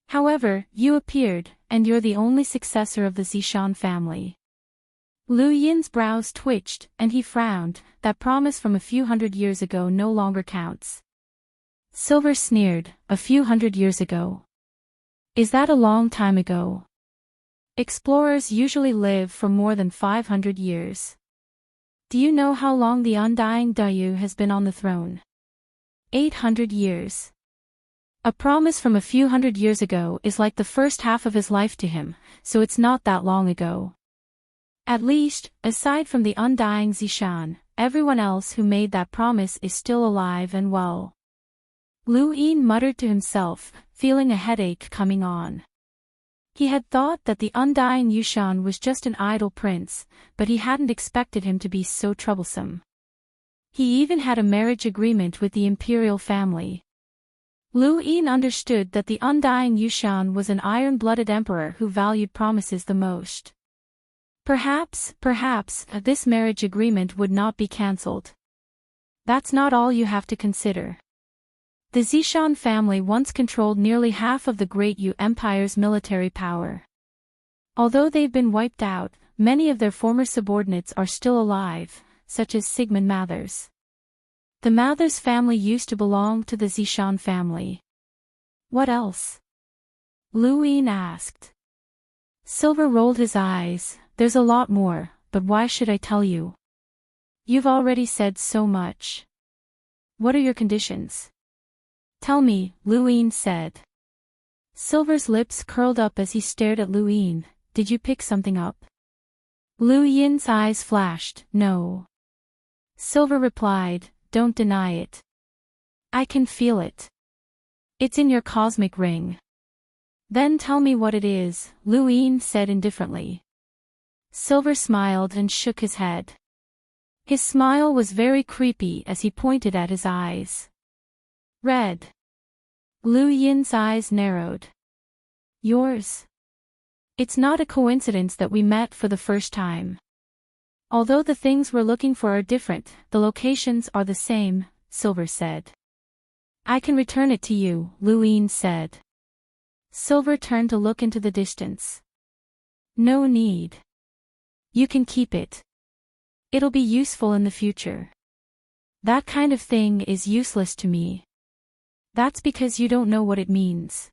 However, you appeared, and you're the only successor of the Zishan family. Lu Yin's brows twitched, and he frowned. That promise from a few hundred years ago no longer counts. Silver sneered. A few hundred years ago? Is that a long time ago? Explorers usually live for more than 500 years. Do you know how long the undying Dayu has been on the throne? 800 years. A promise from a few hundred years ago is like the first half of his life to him, so it's not that long ago. At least, aside from the undying Zishan, everyone else who made that promise is still alive and well. Lu Yin muttered to himself, feeling a headache coming on. He had thought that the undying Yushan was just an idle prince, but he hadn't expected him to be so troublesome. He even had a marriage agreement with the imperial family. Lu Yin understood that the undying Yushan was an iron-blooded emperor who valued promises the most. Perhaps, this marriage agreement would not be cancelled. That's not all you have to consider. The Zishan family once controlled nearly half of the Great Yu Empire's military power. Although they've been wiped out, many of their former subordinates are still alive, such as Sigmund Mathers. The Mathers family used to belong to the Zishan family. What else? Lu Yin asked. Silver rolled his eyes. There's a lot more, but why should I tell you? You've already said so much. What are your conditions? Tell me, Lu Yin said. Silver's lips curled up as he stared at Lu Yin. Did you pick something up? Lu Yin's eyes flashed. No. Silver replied, don't deny it. I can feel it. It's in your cosmic ring. Then tell me what it is, Lu Yin said indifferently. Silver smiled and shook his head. His smile was very creepy as he pointed at his eyes. Red. Lu Yin's eyes narrowed. Yours? It's not a coincidence that we met for the first time. Although the things we're looking for are different, the locations are the same, Silver said. I can return it to you, Lu Yin said. Silver turned to look into the distance. No need. You can keep it. It'll be useful in the future. That kind of thing is useless to me. That's because you don't know what it means.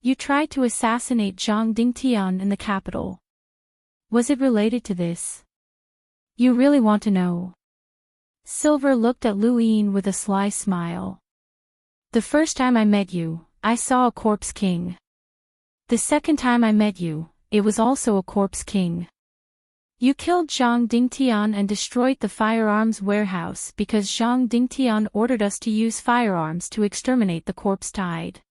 You tried to assassinate Zhang Dingtian in the capital. Was it related to this? You really want to know? Silver looked at Lu Yin with a sly smile. The first time I met you, I saw a corpse king. The second time I met you, it was also a corpse king. You killed Zhang Dingtian and destroyed the firearms warehouse because Zhang Dingtian ordered us to use firearms to exterminate the corpse tide.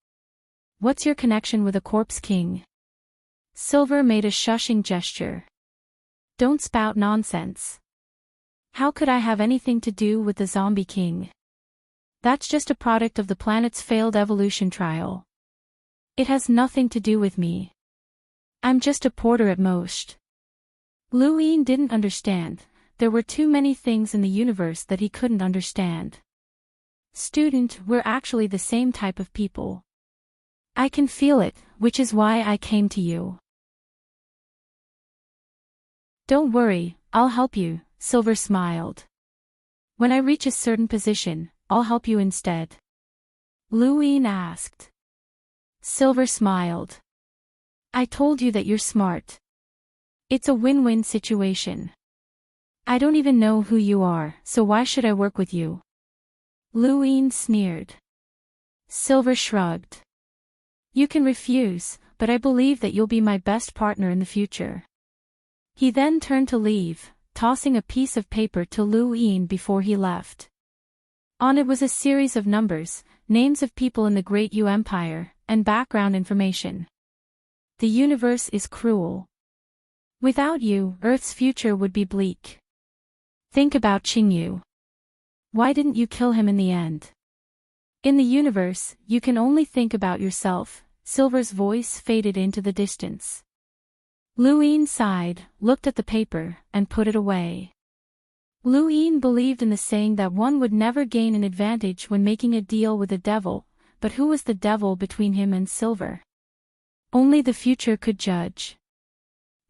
What's your connection with a corpse king? Silver made a shushing gesture. Don't spout nonsense. How could I have anything to do with the zombie king? That's just a product of the planet's failed evolution trial. It has nothing to do with me. I'm just a porter at most. Lu Yin didn't understand. There were too many things in the universe that he couldn't understand. Student, we're actually the same type of people. I can feel it, which is why I came to you. Don't worry, I'll help you, Silver smiled. When I reach a certain position, I'll help you instead. Lu Yin asked. Silver smiled. I told you that you're smart. It's a win-win situation. I don't even know who you are, so why should I work with you? Lu Yin sneered. Silver shrugged. You can refuse, but I believe that you'll be my best partner in the future. He then turned to leave, tossing a piece of paper to Lu Yin before he left. On it was a series of numbers, names of people in the Great Yu Empire, and background information. The universe is cruel. Without you, Earth's future would be bleak. Think about Qingyu. Why didn't you kill him in the end? In the universe, you can only think about yourself. Silver's voice faded into the distance. Lu Yin sighed, looked at the paper, and put it away. Lu Yin believed in the saying that one would never gain an advantage when making a deal with the devil, but who was the devil between him and Silver? Only the future could judge.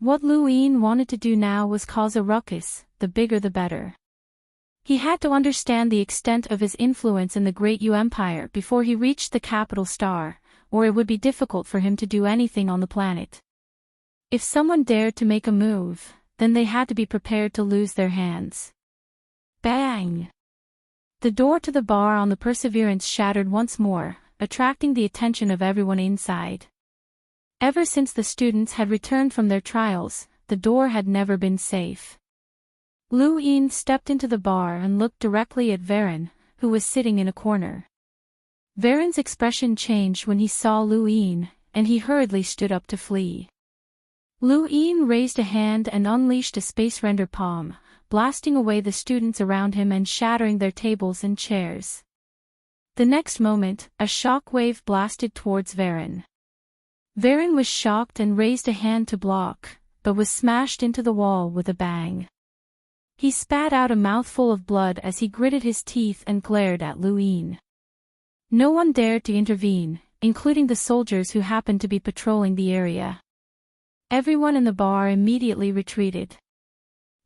What Lu Yin wanted to do now was cause a ruckus, the bigger the better. He had to understand the extent of his influence in the Great Yu Empire before he reached the capital star, or it would be difficult for him to do anything on the planet. If someone dared to make a move, then they had to be prepared to lose their hands. Bang! The door to the bar on the Perseverance shattered once more, attracting the attention of everyone inside. Ever since the students had returned from their trials, the door had never been safe. Lu Yin stepped into the bar and looked directly at Varen, who was sitting in a corner. Varen's expression changed when he saw Lu Yin, and he hurriedly stood up to flee. Lu Yin raised a hand and unleashed a space render palm, blasting away the students around him and shattering their tables and chairs. The next moment, a shock wave blasted towards Varen. Varen was shocked and raised a hand to block, but was smashed into the wall with a bang. He spat out a mouthful of blood as he gritted his teeth and glared at Lu Yin. No one dared to intervene, including the soldiers who happened to be patrolling the area. Everyone in the bar immediately retreated.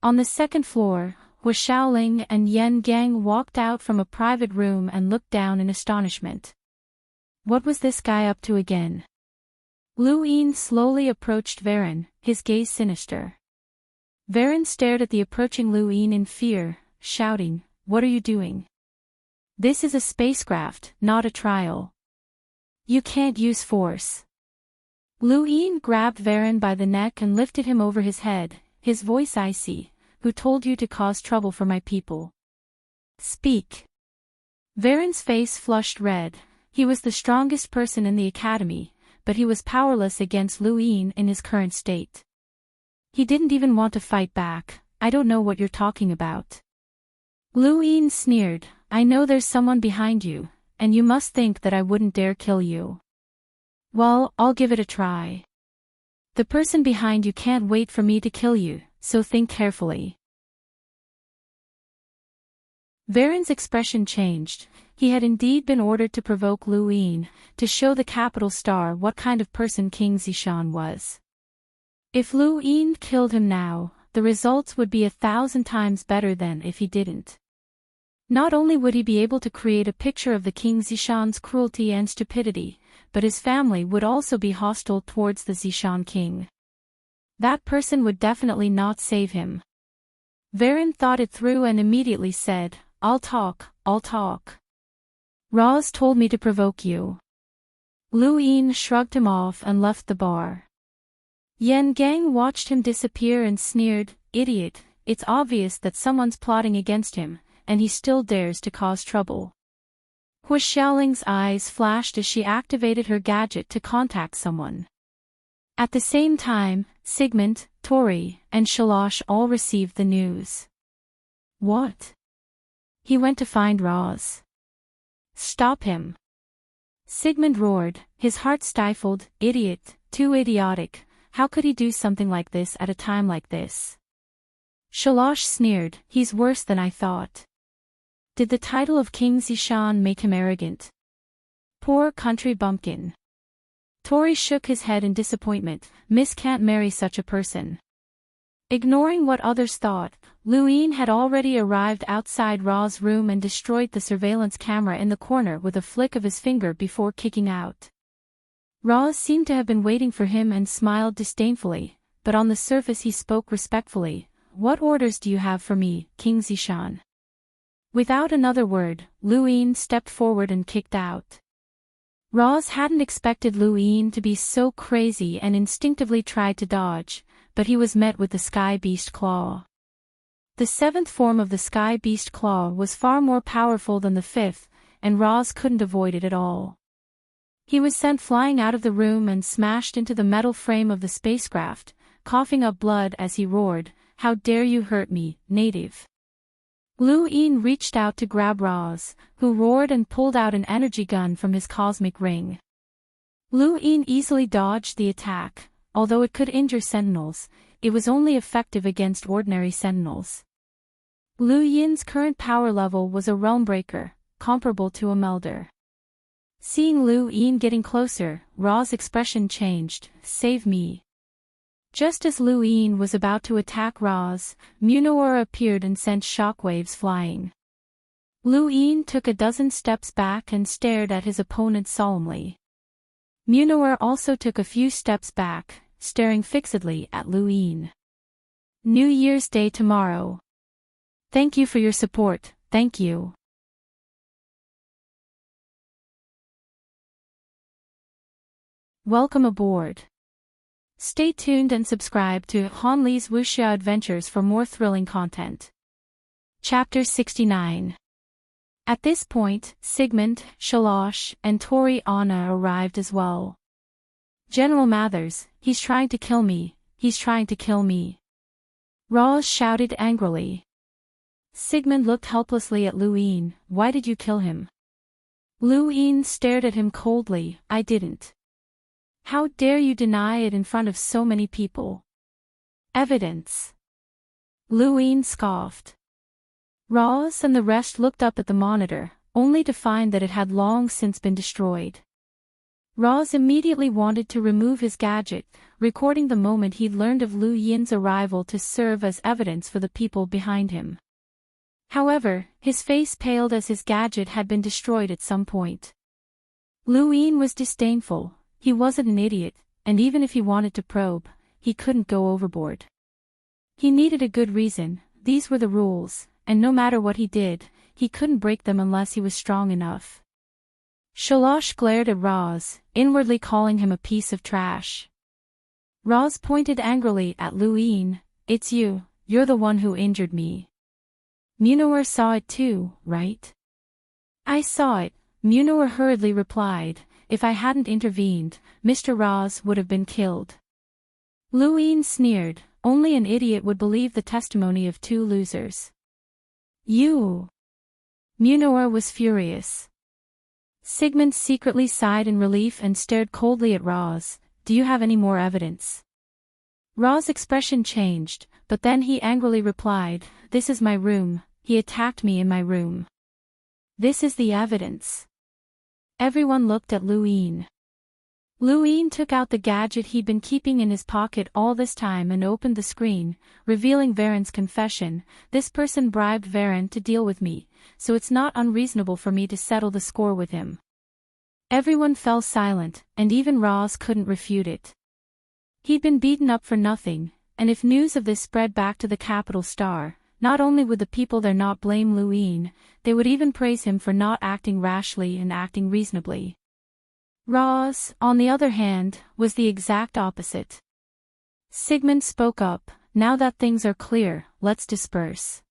On the second floor, Hu Shaoling and Yan Gang walked out from a private room and looked down in astonishment. What was this guy up to again? Lu Yin slowly approached Varen, his gaze sinister. Varen stared at the approaching Lu Yin in fear, shouting, "What are you doing? This is a spacecraft, not a trial. You can't use force." Lu Yin grabbed Varen by the neck and lifted him over his head, his voice icy. "Who told you to cause trouble for my people? Speak." Varen's face flushed red. He was the strongest person in the academy, but he was powerless against Lu Yin in his current state. He didn't even want to fight back. "I don't know what you're talking about." Lu Yin sneered, "I know there's someone behind you, and you must think that I wouldn't dare kill you. Well, I'll give it a try. The person behind you can't wait for me to kill you, so think carefully." Varen's expression changed. He had indeed been ordered to provoke Lu Yin, to show the capital star what kind of person King Zishan was. If Lu Yin killed him now, the results would be 1,000 times better than if he didn't. Not only would he be able to create a picture of the King Zishan's cruelty and stupidity, but his family would also be hostile towards the Zishan king. That person would definitely not save him. Varen thought it through and immediately said, I'll talk. Roz told me to provoke you." Lu Yin shrugged him off and left the bar. Yan Gang watched him disappear and sneered, "Idiot, it's obvious that someone's plotting against him, and he still dares to cause trouble." Hu Xiaoling's eyes flashed as she activated her gadget to contact someone. At the same time, Sigmund, Tori, and Shalosh all received the news. "What?" "He went to find Roz." "Stop him." Sigmund roared, his heart stifled. "Idiot, too idiotic, how could he do something like this at a time like this?" Shalosh sneered, "He's worse than I thought. Did the title of King Zishan make him arrogant? Poor country bumpkin." Tori shook his head in disappointment. "Miss can't marry such a person." Ignoring what others thought, Lu Yin had already arrived outside Ra's room and destroyed the surveillance camera in the corner with a flick of his finger before kicking out. Ra seemed to have been waiting for him and smiled disdainfully, but on the surface he spoke respectfully. "What orders do you have for me, King Zishan?" Without another word, Lu Yin stepped forward and kicked out. Roz hadn't expected Lu Yin to be so crazy and instinctively tried to dodge, but he was met with the Sky Beast Claw. The seventh form of the Sky Beast Claw was far more powerful than the fifth, and Roz couldn't avoid it at all. He was sent flying out of the room and smashed into the metal frame of the spacecraft, coughing up blood as he roared, "How dare you hurt me, native!" Lu Yin reached out to grab Roz, who roared and pulled out an energy gun from his cosmic ring. Lu Yin easily dodged the attack. Although it could injure sentinels, it was only effective against ordinary sentinels. Lu Yin's current power level was a realm breaker, comparable to a melder. Seeing Lu Yin getting closer, Ra's expression changed. "Save me." Just as Lu Yin was about to attack Roz, Munawar appeared and sent shockwaves flying. Lu Yin took a dozen steps back and stared at his opponent solemnly. Munawar also took a few steps back, staring fixedly at Lu Yin. New Year's Day tomorrow. Thank you for your support, thank you. Welcome aboard. Stay tuned and subscribe to Hanli's Wuxia Adventures for more thrilling content. Chapter 69. At this point, Sigmund, Shalosh, and Tori Anna arrived as well. General Mathers, he's trying to kill me, he's trying to kill me. Roz shouted angrily. Sigmund looked helplessly at Luin. Why did you kill him? Luin stared at him coldly. I didn't. How dare you deny it in front of so many people? Evidence. Luin scoffed. Roz and the rest looked up at the monitor, only to find that it had long since been destroyed. Roz immediately wanted to remove his gadget, recording the moment he'd learned of Lu Yin's arrival to serve as evidence for the people behind him. However, his face paled as his gadget had been destroyed at some point. Lu Yin was disdainful. He wasn't an idiot, and even if he wanted to probe, he couldn't go overboard. He needed a good reason, these were the rules, and no matter what he did, he couldn't break them unless he was strong enough. Shalosh glared at Roz, inwardly calling him a piece of trash. Roz pointed angrily at Luin. It's you, you're the one who injured me. Munawar saw it too, right? I saw it, Munawar hurriedly replied. If I hadn't intervened, Mr. Roz would have been killed. Luin sneered, only an idiot would believe the testimony of two losers. You! Munawar was furious. Sigmund secretly sighed in relief and stared coldly at Roz. Do you have any more evidence? Roz's expression changed, but then he angrily replied, this is my room, he attacked me in my room. This is the evidence. Everyone looked at Luin. Luin took out the gadget he'd been keeping in his pocket all this time and opened the screen, revealing Varen's confession. This person bribed Varen to deal with me, so it's not unreasonable for me to settle the score with him. Everyone fell silent, and even Roz couldn't refute it. He'd been beaten up for nothing, and if news of this spread back to the capital star, not only would the people there not blame Luin, they would even praise him for not acting rashly and acting reasonably. Roz, on the other hand, was the exact opposite. Sigmund spoke up, now that things are clear, let's disperse.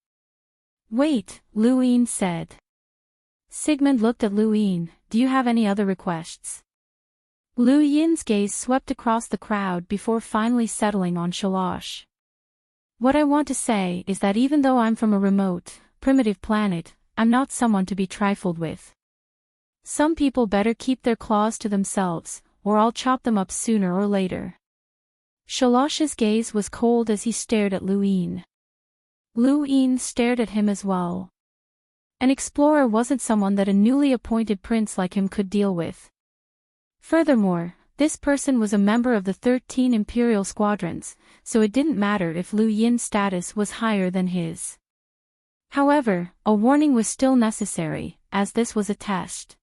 Wait, Luin said. Sigmund looked at Luin, do you have any other requests? Lu Yin's gaze swept across the crowd before finally settling on Shalosh. What I want to say is that even though I'm from a remote, primitive planet, I'm not someone to be trifled with. Some people better keep their claws to themselves, or I'll chop them up sooner or later. Shalosh's gaze was cold as he stared at Luin. Luin stared at him as well. An explorer wasn't someone that a newly appointed prince like him could deal with. Furthermore, this person was a member of the 13 Imperial Squadrons, so it didn't matter if Lu Yin's status was higher than his. However, a warning was still necessary, as this was a test.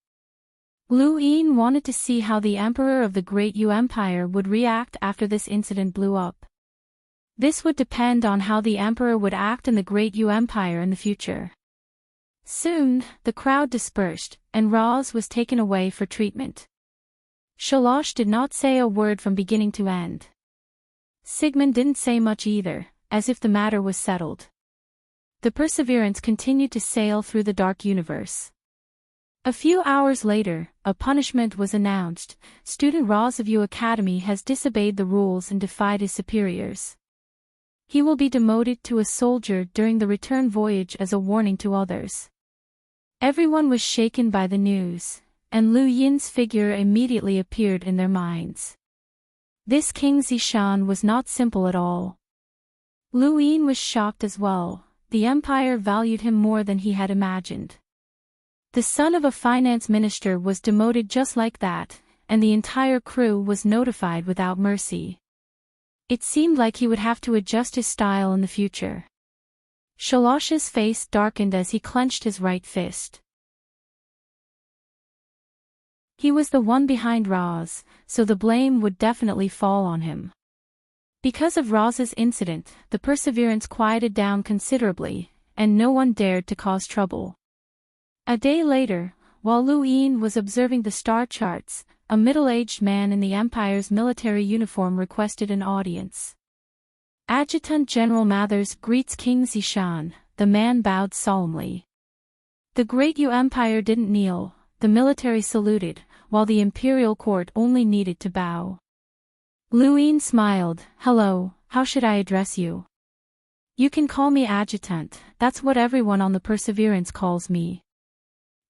Lu Yin wanted to see how the Emperor of the Great Yu Empire would react after this incident blew up. This would depend on how the Emperor would act in the Great Yu Empire in the future. Soon, the crowd dispersed, and Roz was taken away for treatment. Shalosh did not say a word from beginning to end. Sigmund didn't say much either, as if the matter was settled. The Perseverance continued to sail through the dark universe. A few hours later, a punishment was announced. Student Roz of Yu Academy has disobeyed the rules and defied his superiors. He will be demoted to a soldier during the return voyage as a warning to others. Everyone was shaken by the news, and Lu Yin's figure immediately appeared in their minds. This King Zishan was not simple at all. Lu Yin was shocked as well. The empire valued him more than he had imagined. The son of a finance minister was demoted just like that, and the entire crew was notified without mercy. It seemed like he would have to adjust his style in the future. Shalosh's face darkened as he clenched his right fist. He was the one behind Roz, so the blame would definitely fall on him. Because of Roz's incident, the Perseverance quieted down considerably, and no one dared to cause trouble. A day later, while Lu Yin was observing the star charts, a middle-aged man in the Empire's military uniform requested an audience. Adjutant General Mathers greets King Zishan, the man bowed solemnly. The great Yu Empire didn't kneel, the military saluted, while the imperial court only needed to bow. Lu Yin smiled. Hello, how should I address you? You can call me Adjutant, that's what everyone on the Perseverance calls me.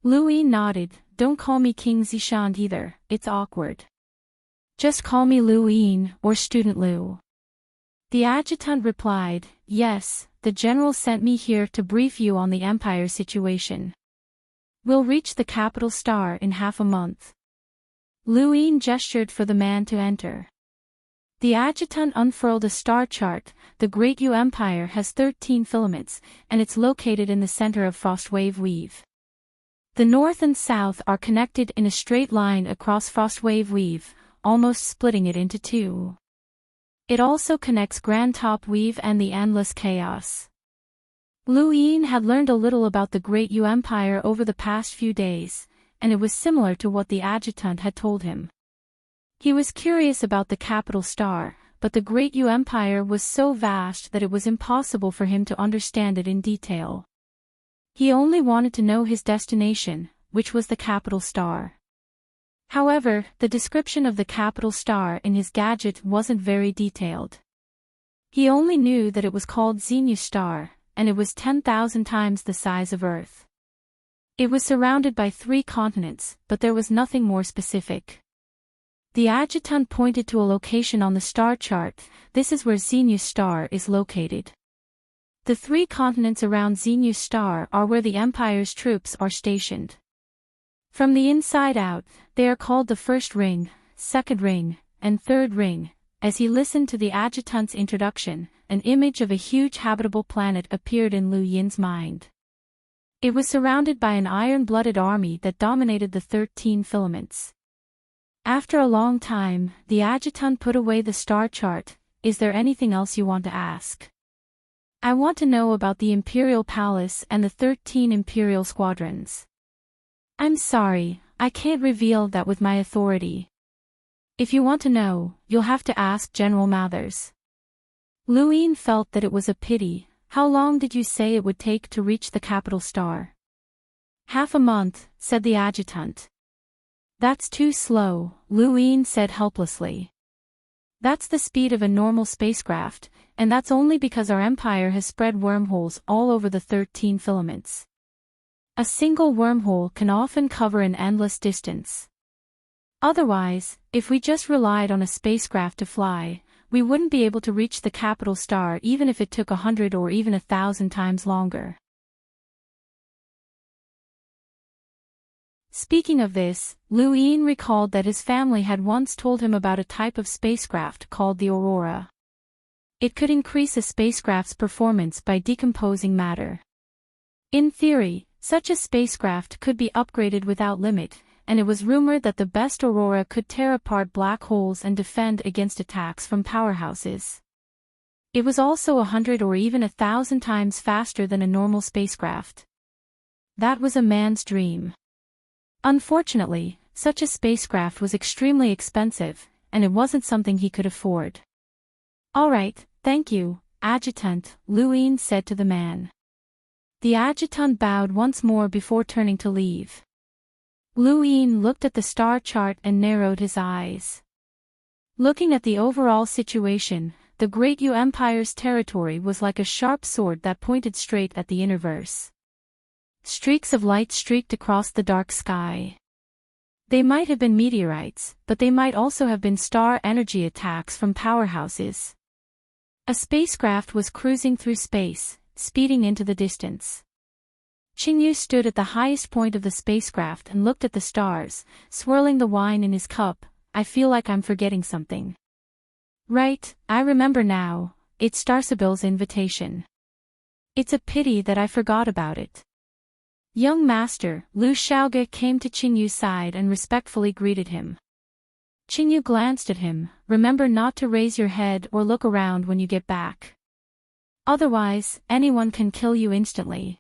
Lu Yin nodded. Don't call me King Zishan either, it's awkward. Just call me Lu Yin, or Student Lu. The adjutant replied, yes, the general sent me here to brief you on the Empire's situation. We'll reach the capital star in half a month. Lu Yin gestured for the man to enter. The adjutant unfurled a star chart. The Great Yu Empire has 13 filaments, and it's located in the center of Frostwave Weave. The north and south are connected in a straight line across Frostwave Weave, almost splitting it into two. It also connects Grand Top Weave and the Endless Chaos. Lu Yin had learned a little about the Great Yu Empire over the past few days, and it was similar to what the adjutant had told him. He was curious about the capital star, but the Great Yu Empire was so vast that it was impossible for him to understand it in detail. He only wanted to know his destination, which was the capital star. However, the description of the capital star in his gadget wasn't very detailed. He only knew that it was called Xenius Star, and it was 10,000 times the size of Earth. It was surrounded by 3 continents, but there was nothing more specific. The adjutant pointed to a location on the star chart. This is where Xenius Star is located. The 3 continents around Xenius Star are where the Empire's troops are stationed. From the inside out, they are called the First Ring, Second Ring, and Third Ring. As he listened to the adjutant's introduction, an image of a huge habitable planet appeared in Lu Yin's mind. It was surrounded by an iron-blooded army that dominated the 13 filaments. After a long time, the adjutant put away the star chart. Is there anything else you want to ask? I want to know about the Imperial Palace and the 13 Imperial Squadrons. I'm sorry, I can't reveal that with my authority. If you want to know, you'll have to ask General Mathers. Lu Yin felt that it was a pity. How long did you say it would take to reach the capital star? Half a month, said the adjutant. That's too slow, Lu Yin said helplessly. That's the speed of a normal spacecraft, and that's only because our empire has spread wormholes all over the 13 filaments. A single wormhole can often cover an endless distance. Otherwise, if we just relied on a spacecraft to fly, we wouldn't be able to reach the capital star even if it took 100 or even 1,000 times longer. Speaking of this, Lu Yin recalled that his family had once told him about a type of spacecraft called the Aurora. It could increase a spacecraft's performance by decomposing matter. In theory, such a spacecraft could be upgraded without limit, and it was rumored that the best Aurora could tear apart black holes and defend against attacks from powerhouses. It was also 100 or even 1,000 times faster than a normal spacecraft. That was a man's dream. Unfortunately, such a spacecraft was extremely expensive, and it wasn't something he could afford. All right, thank you, Adjutant, Lu Yin said to the man. The adjutant bowed once more before turning to leave. Lu Yin looked at the star chart and narrowed his eyes. Looking at the overall situation, the Great Yu Empire's territory was like a sharp sword that pointed straight at the universe. Streaks of light streaked across the dark sky. They might have been meteorites, but they might also have been star energy attacks from powerhouses. A spacecraft was cruising through space, speeding into the distance. Qingyu stood at the highest point of the spacecraft and looked at the stars, swirling the wine in his cup. I feel like I'm forgetting something. Right, I remember now, it's Starsabil's invitation. It's a pity that I forgot about it. Young master, Lu Shaoge came to Qingyu's side and respectfully greeted him. Qingyu glanced at him. Remember not to raise your head or look around when you get back. Otherwise, anyone can kill you instantly.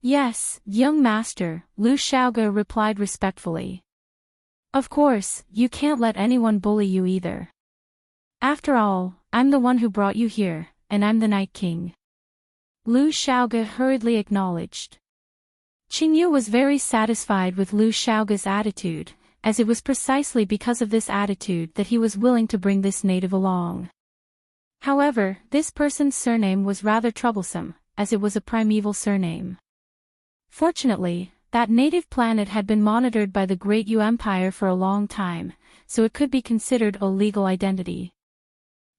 Yes, young master, Lu Xiaoge replied respectfully. Of course, you can't let anyone bully you either. After all, I'm the one who brought you here, and I'm the Night King. Lu Xiaoge hurriedly acknowledged. Qingyu was very satisfied with Lu Xiaoge's attitude, as it was precisely because of this attitude that he was willing to bring this native along. However, this person's surname was rather troublesome, as it was a primeval surname. Fortunately, that native planet had been monitored by the Great Yu Empire for a long time, so it could be considered a legal identity.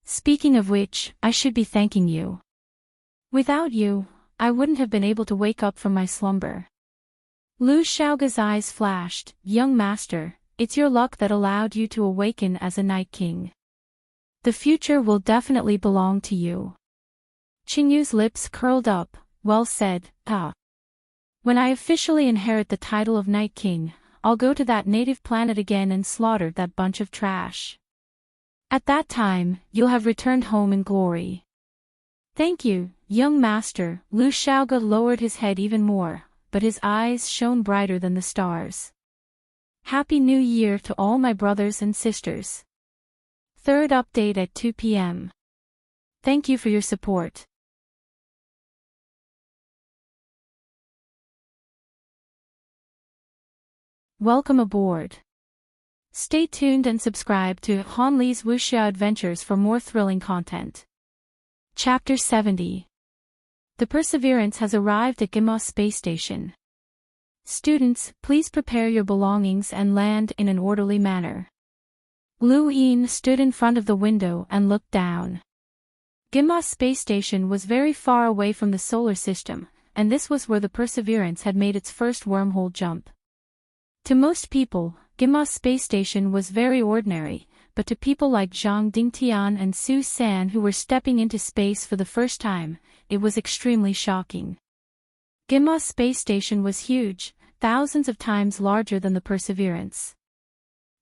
Speaking of which, I should be thanking you. Without you, I wouldn't have been able to wake up from my slumber. Lu Xiaoge's eyes flashed. Young master, it's your luck that allowed you to awaken as a Night King. The future will definitely belong to you. Qingyu's lips curled up. Well said, ah. When I officially inherit the title of Night King, I'll go to that native planet again and slaughter that bunch of trash. At that time, you'll have returned home in glory. Thank you, young master. Lu Xiaoge lowered his head even more, but his eyes shone brighter than the stars. Happy New Year to all my brothers and sisters. Third update at 2 p.m. Thank you for your support. Welcome aboard. Stay tuned and subscribe to Han Li's Wuxia Adventures for more thrilling content. Chapter 70. The Perseverance has arrived at Gima Space Station. Students, please prepare your belongings and land in an orderly manner. Lu Yin stood in front of the window and looked down. Gima Space Station was very far away from the solar system, and this was where the Perseverance had made its first wormhole jump. To most people, Gima Space Station was very ordinary, but to people like Zhang Dingtian and Su San who were stepping into space for the first time, it was extremely shocking. Gima Space Station was huge, thousands of times larger than the Perseverance.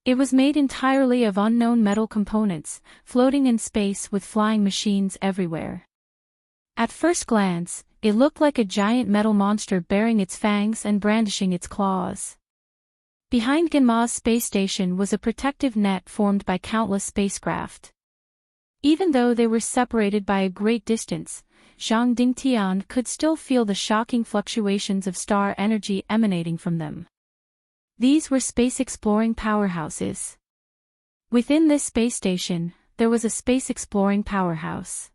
It was made entirely of unknown metal components, floating in space with flying machines everywhere. At first glance, it looked like a giant metal monster baring its fangs and brandishing its claws. Behind Gima Space Station was a protective net formed by countless spacecraft. Even though they were separated by a great distance, Zhang Dingtian could still feel the shocking fluctuations of star energy emanating from them. These were space-exploring powerhouses. Within this space station, there was a space-exploring powerhouse.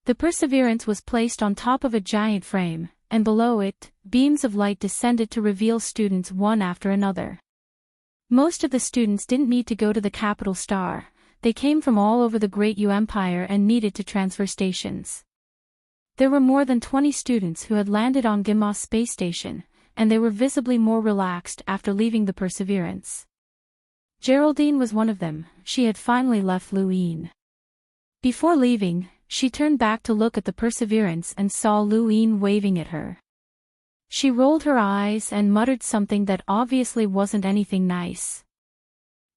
The Perseverance was placed on top of a giant frame, and below it, beams of light descended to reveal students one after another. Most of the students didn't need to go to the capital star, they came from all over the Great Yu Empire and needed to transfer stations. There were more than 20 students who had landed on Gima Space Station, and they were visibly more relaxed after leaving the Perseverance. Geraldine was one of them. She had finally left Lu Yin. Before leaving, she turned back to look at the Perseverance and saw Lu Yin waving at her. She rolled her eyes and muttered something that obviously wasn't anything nice.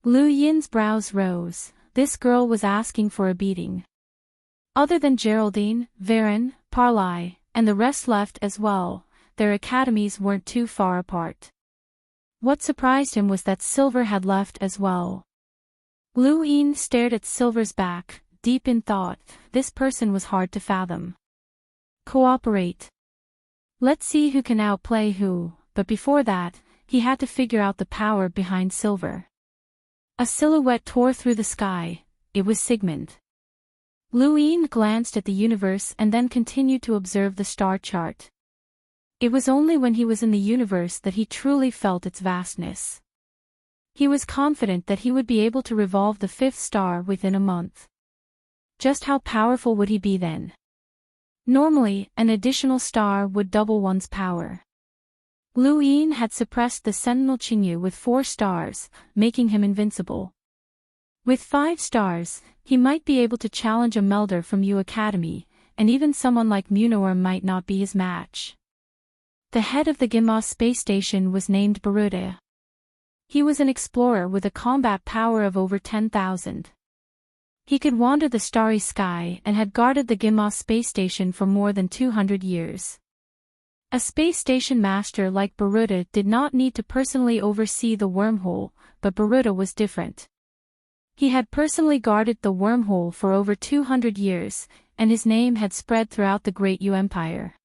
Lu Yin's brows rose. This girl was asking for a beating. Other than Geraldine, Varen, Parlai, and the rest left as well, their academies weren't too far apart. What surprised him was that Silver had left as well. Lu Yin stared at Silver's back, deep in thought. This person was hard to fathom. Cooperate. Let's see who can outplay who, but before that, he had to figure out the power behind Silver. A silhouette tore through the sky. It was Sigmund. Lu Yin glanced at the universe and then continued to observe the star chart. It was only when he was in the universe that he truly felt its vastness. He was confident that he would be able to revolve the fifth star within a month. Just how powerful would he be then? Normally, an additional star would double one's power. Lu Yin had suppressed the Sentinel Qingyu with 4 stars, making him invincible. With 5 stars, he might be able to challenge a melder from Yu Academy, and even someone like Munoer might not be his match. The head of the Gima Space Station was named Baruda. He was an explorer with a combat power of over 10,000. He could wander the starry sky and had guarded the Gimos space station for more than 200 years. A space station master like Baruta did not need to personally oversee the wormhole, but Baruta was different. He had personally guarded the wormhole for over 200 years, and his name had spread throughout the Great U Empire.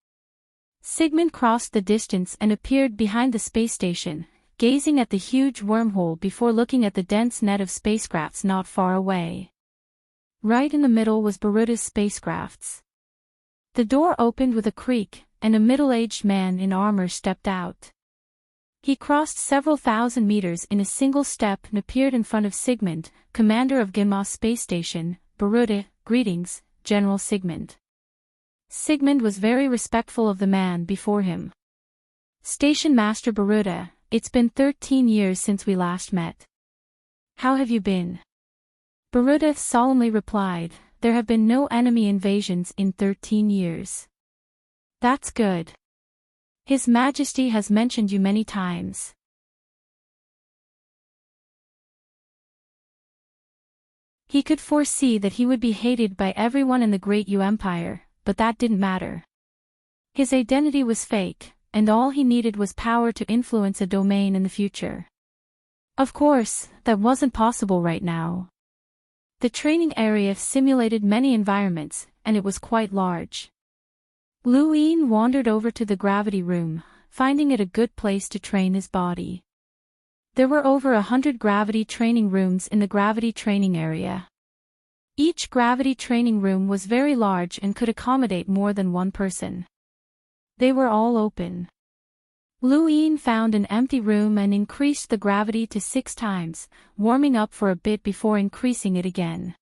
Sigmund crossed the distance and appeared behind the space station, gazing at the huge wormhole before looking at the dense net of spacecrafts not far away. Right in the middle was Baruta's spacecrafts. The door opened with a creak, and a middle-aged man in armor stepped out. He crossed several thousand meters in a single step and appeared in front of Sigmund, commander of Gimos space station. Baruta, greetings, General Sigmund. Sigmund was very respectful of the man before him. Station Master Baruta, it's been 13 years since we last met. How have you been? Baruta solemnly replied, there have been no enemy invasions in 13 years. That's good. His Majesty has mentioned you many times. He could foresee that he would be hated by everyone in the Great U Empire, but that didn't matter. His identity was fake, and all he needed was power to influence a domain in the future. Of course, that wasn't possible right now. The training area simulated many environments, and it was quite large. Lu Yin wandered over to the gravity room, finding it a good place to train his body. There were over 100 gravity training rooms in the gravity training area. Each gravity training room was very large and could accommodate more than one person. They were all open. Lu Yin found an empty room and increased the gravity to 6 times, warming up for a bit before increasing it again.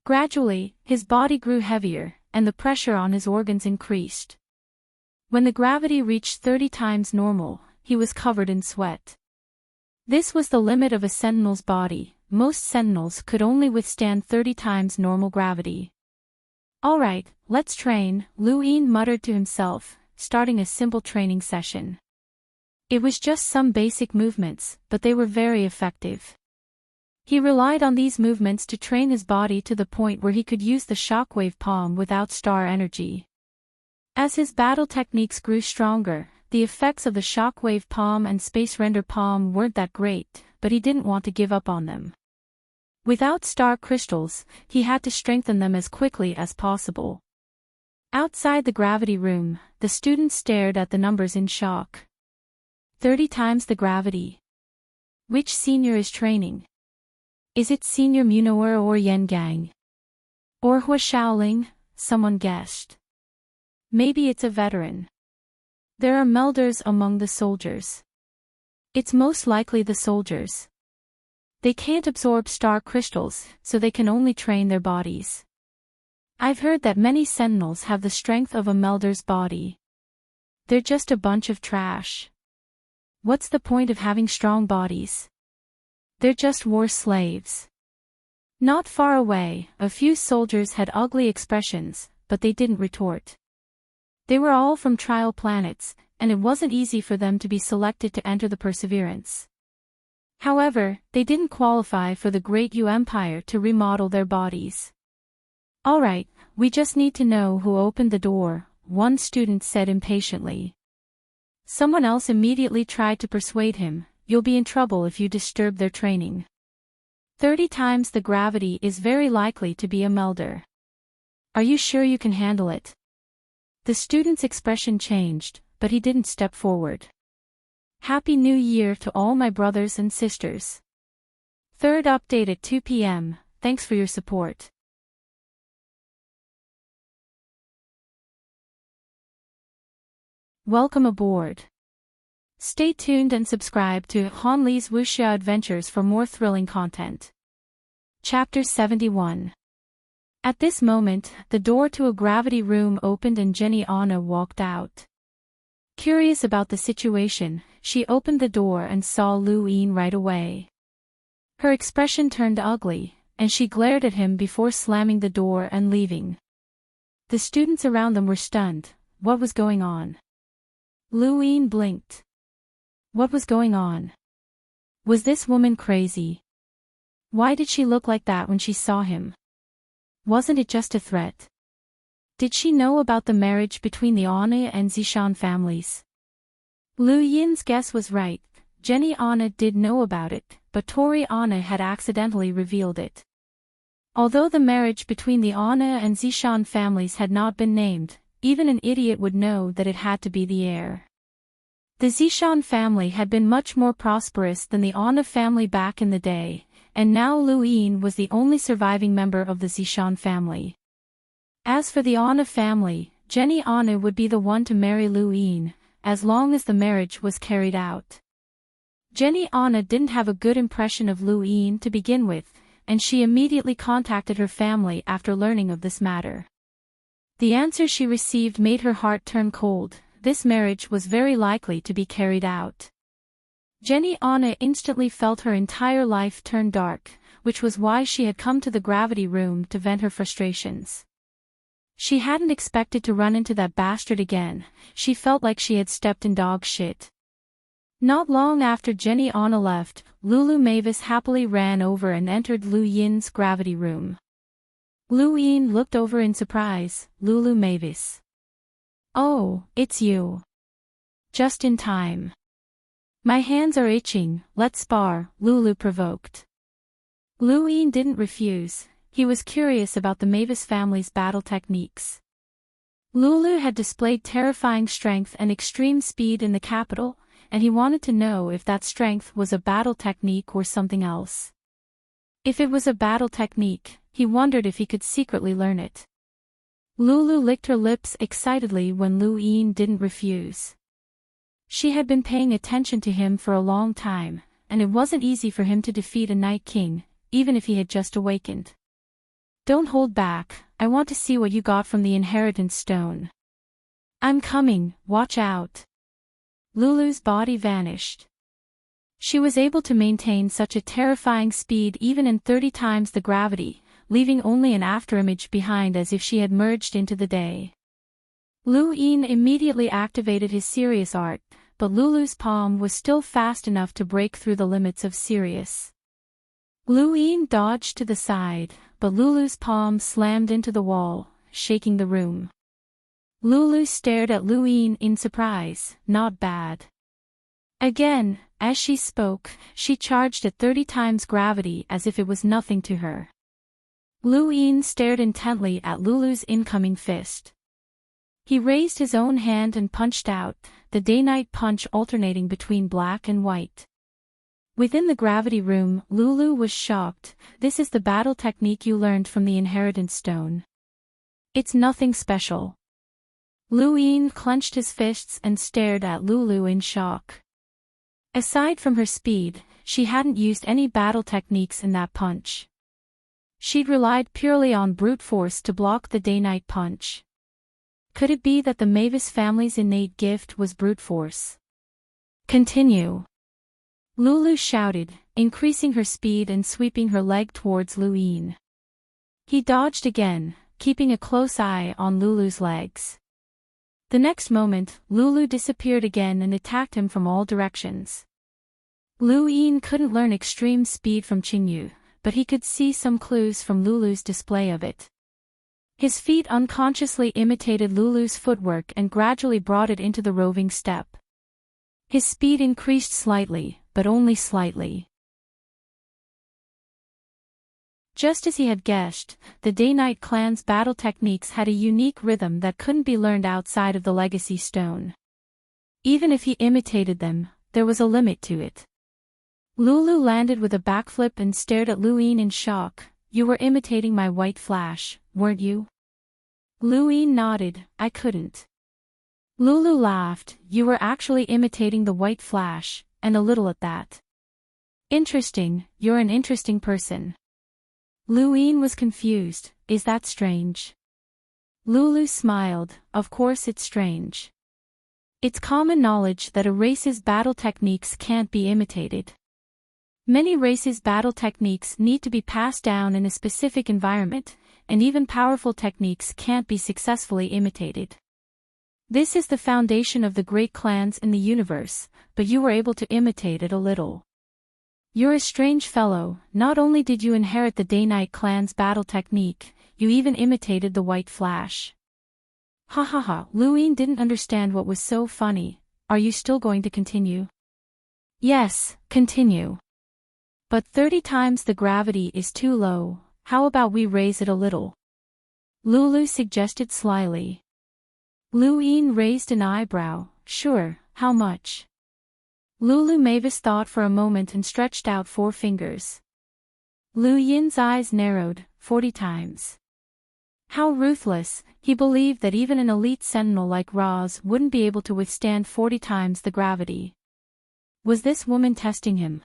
Gradually, his body grew heavier, and the pressure on his organs increased. When the gravity reached 30 times normal, he was covered in sweat. This was the limit of a sentinel's body. Most sentinels could only withstand 30 times normal gravity. Alright, let's train, Lu Yin muttered to himself, starting a simple training session. It was just some basic movements, but they were very effective. He relied on these movements to train his body to the point where he could use the shockwave palm without star energy. As his battle techniques grew stronger, the effects of the shockwave palm and space render palm weren't that great, but he didn't want to give up on them. Without star crystals, he had to strengthen them as quickly as possible. Outside the gravity room, the students stared at the numbers in shock. 30 times the gravity. Which senior is training? Is it Senior Munawar or Yengang? Or Hua Shaoling? Someone guessed. Maybe it's a veteran. There are melders among the soldiers. It's most likely the soldiers. They can't absorb star crystals, so they can only train their bodies. I've heard that many sentinels have the strength of a melder's body. They're just a bunch of trash. What's the point of having strong bodies? They're just war slaves. Not far away, a few soldiers had ugly expressions, but they didn't retort. They were all from trial planets, and it wasn't easy for them to be selected to enter the Perseverance. However, they didn't qualify for the Great U Empire to remodel their bodies. Alright, we just need to know who opened the door, one student said impatiently. Someone else immediately tried to persuade him, you'll be in trouble if you disturb their training. 30 times the gravity is very likely to be a melder. Are you sure you can handle it? The student's expression changed, but he didn't step forward. Happy New Year to all my brothers and sisters. Third update at 2 p.m. Thanks for your support. Welcome aboard. Stay tuned and subscribe to Hanli's Wuxia Adventures for more thrilling content. Chapter 71. At this moment, the door to a gravity room opened and Jenny Anna walked out. Curious about the situation, she opened the door and saw Lu Yin right away. Her expression turned ugly, and she glared at him before slamming the door and leaving. The students around them were stunned. What was going on? Lu Yin blinked. What was going on? Was this woman crazy? Why did she look like that when she saw him? wasn't it just a threat? Did she know about the marriage between the Anna and Zishan families? Lu Yin's guess was right. Jenny Anna did know about it, but Tori Anna had accidentally revealed it. Although the marriage between the Anna and Zishan families had not been named, even an idiot would know that it had to be the heir. The Zishan family had been much more prosperous than the Anna family back in the day, and now Lu Yin was the only surviving member of the Zishan family. As for the Anna family, Jenny Anna would be the one to marry Lu Yin, as long as the marriage was carried out. Jenny Anna didn't have a good impression of Lu Yin to begin with, and she immediately contacted her family after learning of this matter. The answer she received made her heart turn cold. This marriage was very likely to be carried out. Jenny Anna instantly felt her entire life turn dark, which was why she had come to the gravity room to vent her frustrations. She hadn't expected to run into that bastard again. She felt like she had stepped in dog shit. Not long after Jenny Anna left, Lulu Mavis happily ran over and entered Lu Yin's gravity room. Lu Yin looked over in surprise. Lulu Mavis. Oh, it's you. Just in time. My hands are itching, let's spar, Lulu provoked. Lu Yin didn't refuse. He was curious about the Mavis family's battle techniques. Lulu had displayed terrifying strength and extreme speed in the capital, and he wanted to know if that strength was a battle technique or something else. If it was a battle technique, he wondered if he could secretly learn it. Lulu licked her lips excitedly when Lu Yin didn't refuse. She had been paying attention to him for a long time, and it wasn't easy for him to defeat a Night King, even if he had just awakened. Don't hold back, I want to see what you got from the inheritance stone. I'm coming, watch out. Lulu's body vanished. She was able to maintain such a terrifying speed even in 30 times the gravity, leaving only an afterimage behind as if she had merged into the day. Lu Yin immediately activated his Sirius art, but Lulu's palm was still fast enough to break through the limits of Sirius. Lu Yin dodged to the side, but Lulu's palm slammed into the wall, shaking the room. Lulu stared at Lu Yin in surprise. Not bad. Again, as she spoke, she charged at 30 times gravity as if it was nothing to her. Lu Yin stared intently at Lulu's incoming fist. He raised his own hand and punched out, the day-night punch alternating between black and white. Within the gravity room, Lulu was shocked. This is the battle technique you learned from the inheritance stone. It's nothing special. Lu Yin clenched his fists and stared at Lulu in shock. Aside from her speed, she hadn't used any battle techniques in that punch. She'd relied purely on brute force to block the day-night punch. Could it be that the Mavis family's innate gift was brute force? Continue. Lulu shouted, increasing her speed and sweeping her leg towards Lu Yin. He dodged again, keeping a close eye on Lulu's legs. The next moment, Lulu disappeared again and attacked him from all directions. Lu Yin couldn't learn extreme speed from Qingyu, but he could see some clues from Lulu's display of it. His feet unconsciously imitated Lulu's footwork and gradually brought it into the roving step. His speed increased slightly, but only slightly. Just as he had guessed, the Day-Night clan's battle techniques had a unique rhythm that couldn't be learned outside of the Legacy Stone. Even if he imitated them, there was a limit to it. Lulu landed with a backflip and stared at Lu Yin in shock. You were imitating my white flash, weren't you? Lu Yin nodded. I couldn't. Lulu laughed. You were actually imitating the white flash, and a little at that. Interesting, you're an interesting person. Lu Yin was confused. Is that strange? Lulu smiled. Of course it's strange. It's common knowledge that a race's battle techniques can't be imitated. Many races' battle techniques need to be passed down in a specific environment, and even powerful techniques can't be successfully imitated. This is the foundation of the great clans in the universe, but you were able to imitate it a little. You're a strange fellow. Not only did you inherit the Day-Night clan's battle technique, you even imitated the white flash. Ha ha ha, Luin didn't understand what was so funny. Are you still going to continue? Yes, continue. But 30 times the gravity is too low, how about we raise it a little? Lulu suggested slyly. Luin raised an eyebrow. Sure, how much? Lulu Mavis thought for a moment and stretched out 4 fingers. Lu Yin's eyes narrowed. 40 times. How ruthless. He believed that even an elite sentinel like Roz wouldn't be able to withstand 40 times the gravity. Was this woman testing him?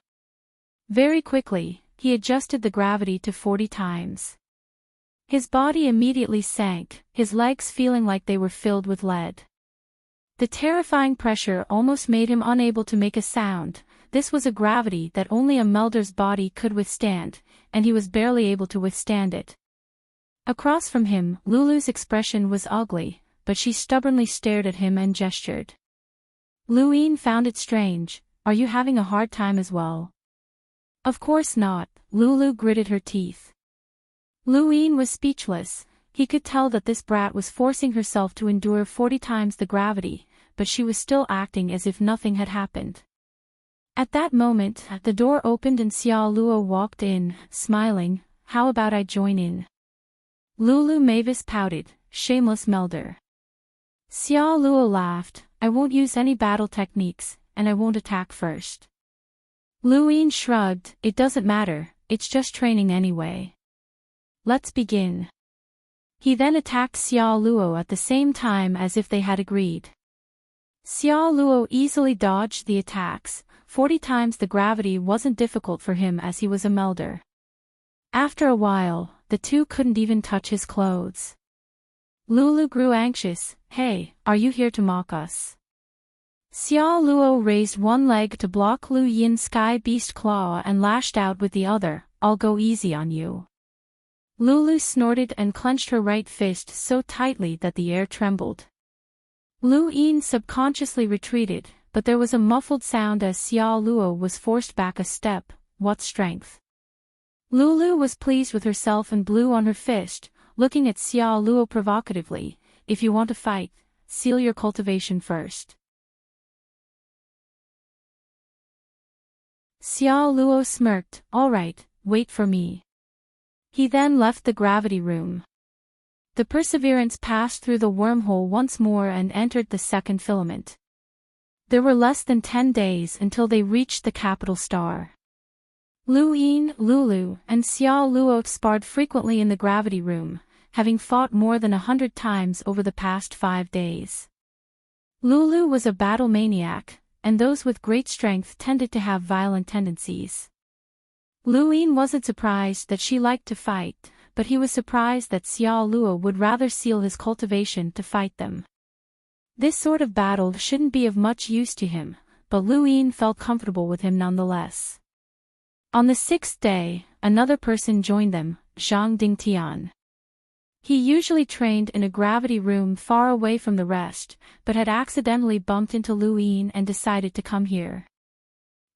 Very quickly, he adjusted the gravity to 40 times. His body immediately sank, his legs feeling like they were filled with lead. The terrifying pressure almost made him unable to make a sound. This was a gravity that only a melder's body could withstand, and he was barely able to withstand it. Across from him, Lulu's expression was ugly, but she stubbornly stared at him and gestured. Luin found it strange. Are you having a hard time as well? Of course not, Lulu gritted her teeth. Luin was speechless. He could tell that this brat was forcing herself to endure 40 times the gravity, but she was still acting as if nothing had happened. At that moment, the door opened and Xiao Luo walked in, smiling. How about I join in? Lulu Mavis pouted, shameless melder. Xiao Luo laughed. I won't use any battle techniques, and I won't attack first. Luin shrugged. It doesn't matter, it's just training anyway. Let's begin. He then attacked Xiao Luo at the same time as if they had agreed. Xiao Luo easily dodged the attacks. 40 times the gravity wasn't difficult for him as he was a melder. After a while, the two couldn't even touch his clothes. Lulu grew anxious. Hey, are you here to mock us? Xiao Luo raised one leg to block Lu Yin's sky beast claw and lashed out with the other. I'll go easy on you. Lulu snorted and clenched her right fist so tightly that the air trembled. Lu Yin subconsciously retreated, but there was a muffled sound as Xiao Luo was forced back a step. What strength! Lulu was pleased with herself and blew on her fist, looking at Xiao Luo provocatively. If you want to fight, seal your cultivation first. Xiao Luo smirked. All right, wait for me. He then left the gravity room. The Perseverance passed through the wormhole once more and entered the second filament. There were less than 10 days until they reached the capital star. Lu Yin, Lulu, and Xiao Luo sparred frequently in the gravity room, having fought more than 100 times over the past 5 days. Lulu was a battle maniac, and those with great strength tended to have violent tendencies. Luin wasn't surprised that she liked to fight, but he was surprised that Xiao Luo would rather seal his cultivation to fight them. This sort of battle shouldn't be of much use to him, but Luin felt comfortable with him nonetheless. On the 6th day, another person joined them, Zhang Dingtian. He usually trained in a gravity room far away from the rest, but had accidentally bumped into Luin and decided to come here.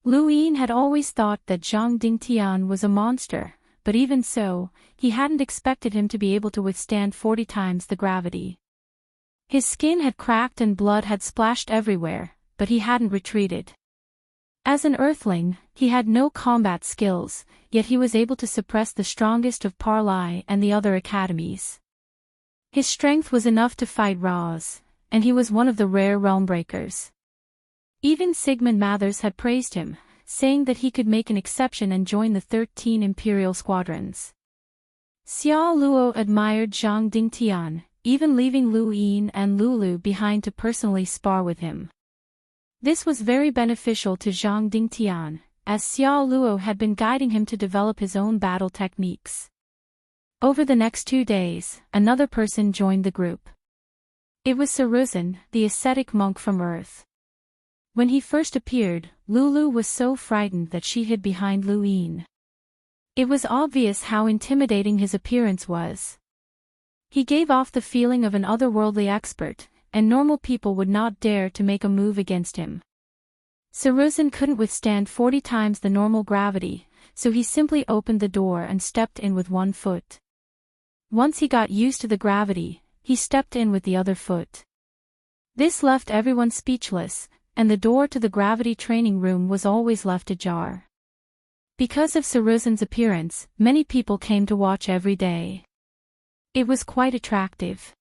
Luin had always thought that Zhang Dingtian was a monster, but even so, he hadn't expected him to be able to withstand 40 times the gravity. His skin had cracked and blood had splashed everywhere, but he hadn't retreated. As an earthling, he had no combat skills, yet he was able to suppress the strongest of Parlai and the other academies. His strength was enough to fight Roz, and he was one of the rare realmbreakers. Even Sigmund Mathers had praised him, saying that he could make an exception and join the 13 Imperial squadrons. Xiao Luo admired Zhang Dingtian, even leaving Lu Yin and Lulu behind to personally spar with him. This was very beneficial to Zhang Dingtian, as Xiao Luo had been guiding him to develop his own battle techniques. Over the next 2 days, another person joined the group. It was Saruzin, the ascetic monk from Earth. When he first appeared, Lulu was so frightened that she hid behind Lu Yin. It was obvious how intimidating his appearance was. He gave off the feeling of an otherworldly expert, and normal people would not dare to make a move against him. Saruzin couldn't withstand 40 times the normal gravity, so he simply opened the door and stepped in with one foot. Once he got used to the gravity, he stepped in with the other foot. This left everyone speechless, and the door to the gravity training room was always left ajar. Because of Saruzan's appearance, many people came to watch every day. It was quite attractive.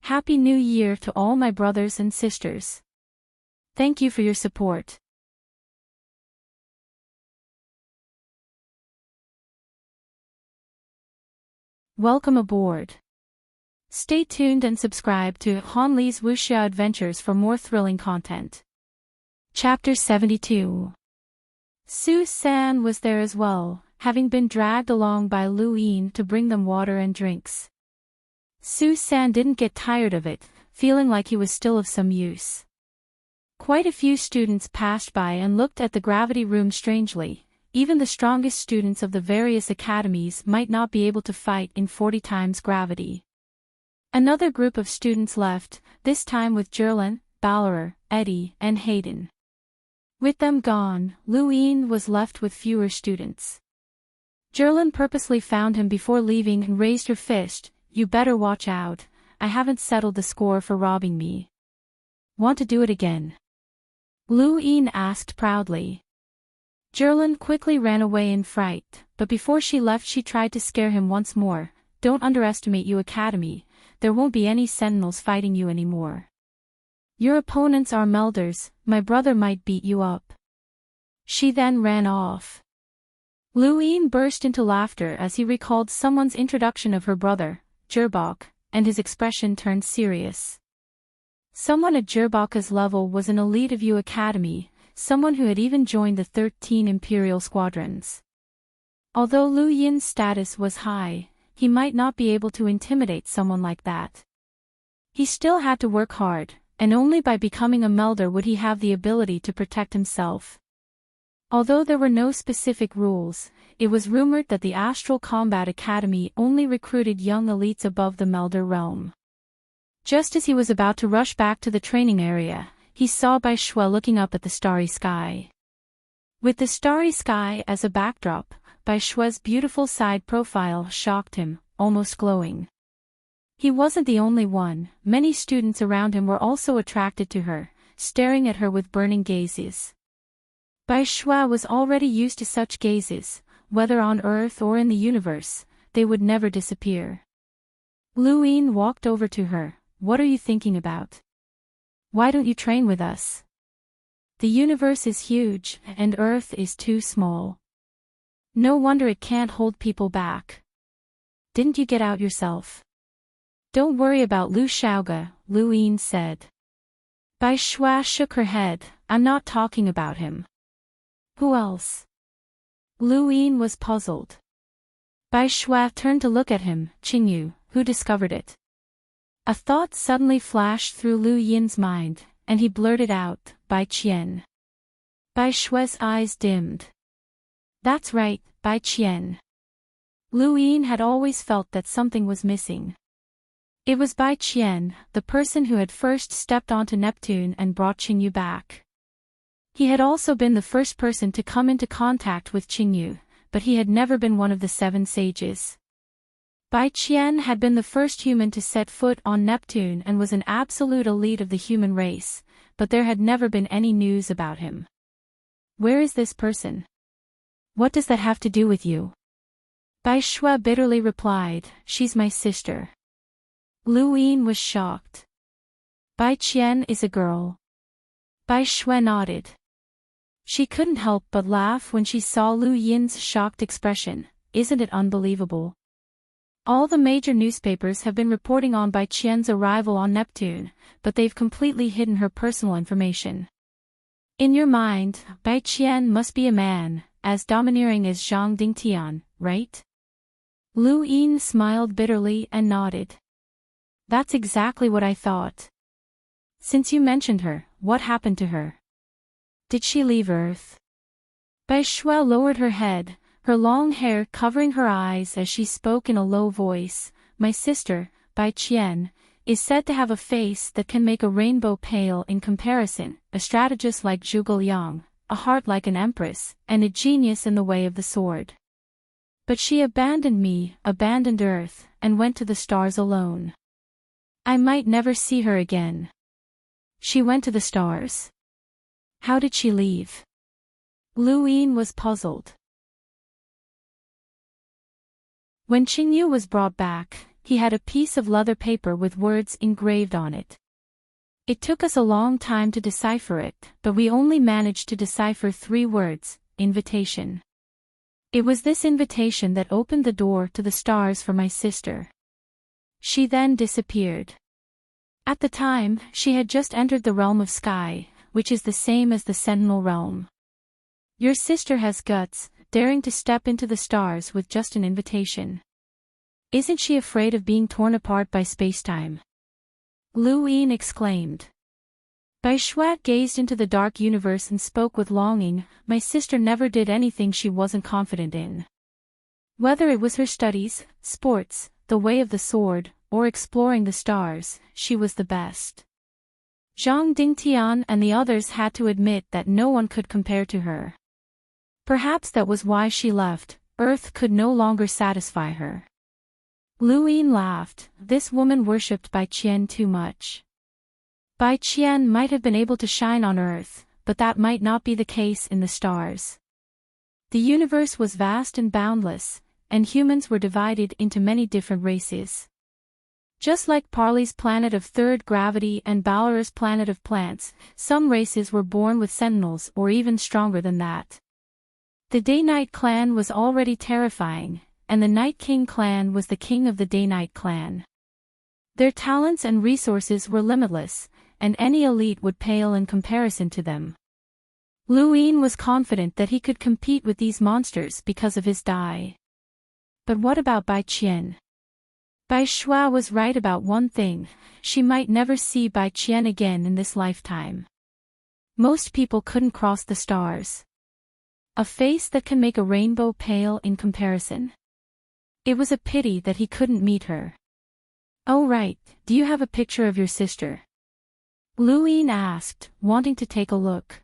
Happy New Year to all my brothers and sisters. Thank you for your support. Welcome aboard. Stay tuned and subscribe to Hanli's Wuxia Adventures for more thrilling content. Chapter 72. Su San was there as well, having been dragged along by Lu Yin to bring them water and drinks. Su San didn't get tired of it, feeling like he was still of some use. Quite a few students passed by and looked at the gravity room strangely. Even the strongest students of the various academies might not be able to fight in 40 times gravity. Another group of students left, this time with Jerlin, Ballerer, Eddie, and Hayden. With them gone, Lu Yin was left with fewer students. Jerlin purposely found him before leaving and raised her fist. You better watch out, I haven't settled the score for robbing me. Want to do it again? Lu Yin asked proudly. Jerlin quickly ran away in fright, but before she left she tried to scare him once more. Don't underestimate you Academy, there won't be any sentinels fighting you anymore. Your opponents are melders, my brother might beat you up. She then ran off. Lu Yin burst into laughter as he recalled someone's introduction of her brother, Jerbok, and his expression turned serious. Someone at Jerbok's level was an elite of U Academy, someone who had even joined the 13 Imperial Squadrons. Although Lu Yin's status was high, he might not be able to intimidate someone like that. He still had to work hard, and only by becoming a melder would he have the ability to protect himself. Although there were no specific rules, it was rumored that the Astral Combat Academy only recruited young elites above the melder realm. Just as he was about to rush back to the training area, he saw Bai Shui looking up at the starry sky. With the starry sky as a backdrop, Bai Shui's beautiful side profile shocked him, almost glowing. He wasn't the only one, many students around him were also attracted to her, staring at her with burning gazes. Bai Shui was already used to such gazes, whether on Earth or in the universe, they would never disappear. Lu Yin walked over to her. What are you thinking about? Why don't you train with us? The universe is huge, and Earth is too small. No wonder it can't hold people back. Didn't you get out yourself? Don't worry about Lu Xiaoge, Lu Yin said. Bai Shui shook her head. I'm not talking about him. Who else? Lu Yin was puzzled. Bai Shui turned to look at him. Qingyu, who discovered it? A thought suddenly flashed through Lu Yin's mind, and he blurted out, Bai Qian. Bai Shui's eyes dimmed. That's right, Bai Qian. Lu Yin had always felt that something was missing. It was Bai Qian, the person who had first stepped onto Neptune and brought Qingyu back. He had also been the first person to come into contact with Qingyu, but he had never been one of the 7 sages. Bai Qian had been the first human to set foot on Neptune and was an absolute elite of the human race, but there had never been any news about him. Where is this person? What does that have to do with you? Bai Shui bitterly replied, she's my sister. Lu Yin was shocked. Bai Qian is a girl. Bai Shui nodded. She couldn't help but laugh when she saw Lu Yin's shocked expression. Isn't it unbelievable? All the major newspapers have been reporting on Bai Qian's arrival on Neptune, but they've completely hidden her personal information. In your mind, Bai Qian must be a man, as domineering as Zhang Dingtian, right? Lu Yin smiled bitterly and nodded. That's exactly what I thought. Since you mentioned her, what happened to her? Did she leave Earth? Bai Shui lowered her head, her long hair covering her eyes as she spoke in a low voice. My sister, Bai Qian, is said to have a face that can make a rainbow pale in comparison, a strategist like Zhuge Liang, a heart like an empress, and a genius in the way of the sword. But she abandoned me, abandoned Earth, and went to the stars alone. I might never see her again. She went to the stars. How did she leave? Lu Yin was puzzled. When Qingyu was brought back, he had a piece of leather paper with words engraved on it. It took us a long time to decipher it, but we only managed to decipher 3 words: invitation. It was this invitation that opened the door to the stars for my sister. She then disappeared. At the time, she had just entered the realm of sky, which is the same as the Sentinel realm. Your sister has guts, daring to step into the stars with just an invitation. Isn't she afraid of being torn apart by spacetime? Lu Yin exclaimed. Bai Shuat gazed into the dark universe and spoke with longing. My sister never did anything she wasn't confident in. Whether it was her studies, sports, the way of the sword, or exploring the stars, she was the best. Zhang Dingtian and the others had to admit that no one could compare to her. Perhaps that was why she left. Earth could no longer satisfy her. Lu Yin laughed. This woman worshipped Bai Qian too much. Bai Qian might have been able to shine on Earth, but that might not be the case in the stars. The universe was vast and boundless, and humans were divided into many different races. Just like Parley's planet of third gravity and Balor's planet of plants, some races were born with sentinels or even stronger than that. The Day-Night clan was already terrifying, and the Night King clan was the king of the Day-Night clan. Their talents and resources were limitless, and any elite would pale in comparison to them. Lu Yin was confident that he could compete with these monsters because of his dai. But what about Bai Qian? Bai Shua was right about one thing: she might never see Bai Qian again in this lifetime. Most people couldn't cross the stars. A face that can make a rainbow pale in comparison. It was a pity that he couldn't meet her. Oh right, do you have a picture of your sister? Lu Yin asked, wanting to take a look.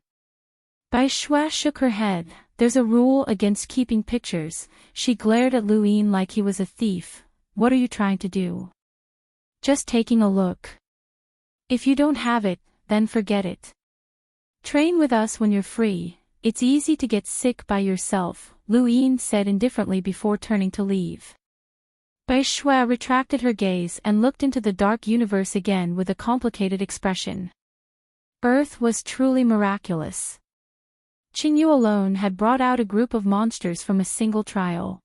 Bai Shua shook her head. There's a rule against keeping pictures. She glared at Lu Yin like he was a thief. What are you trying to do? Just taking a look. If you don't have it, then forget it. Train with us when you're free. It's easy to get sick by yourself, Lu Yin said indifferently before turning to leave. Bai Shua retracted her gaze and looked into the dark universe again with a complicated expression. Earth was truly miraculous. Qingyu alone had brought out a group of monsters from a single trial.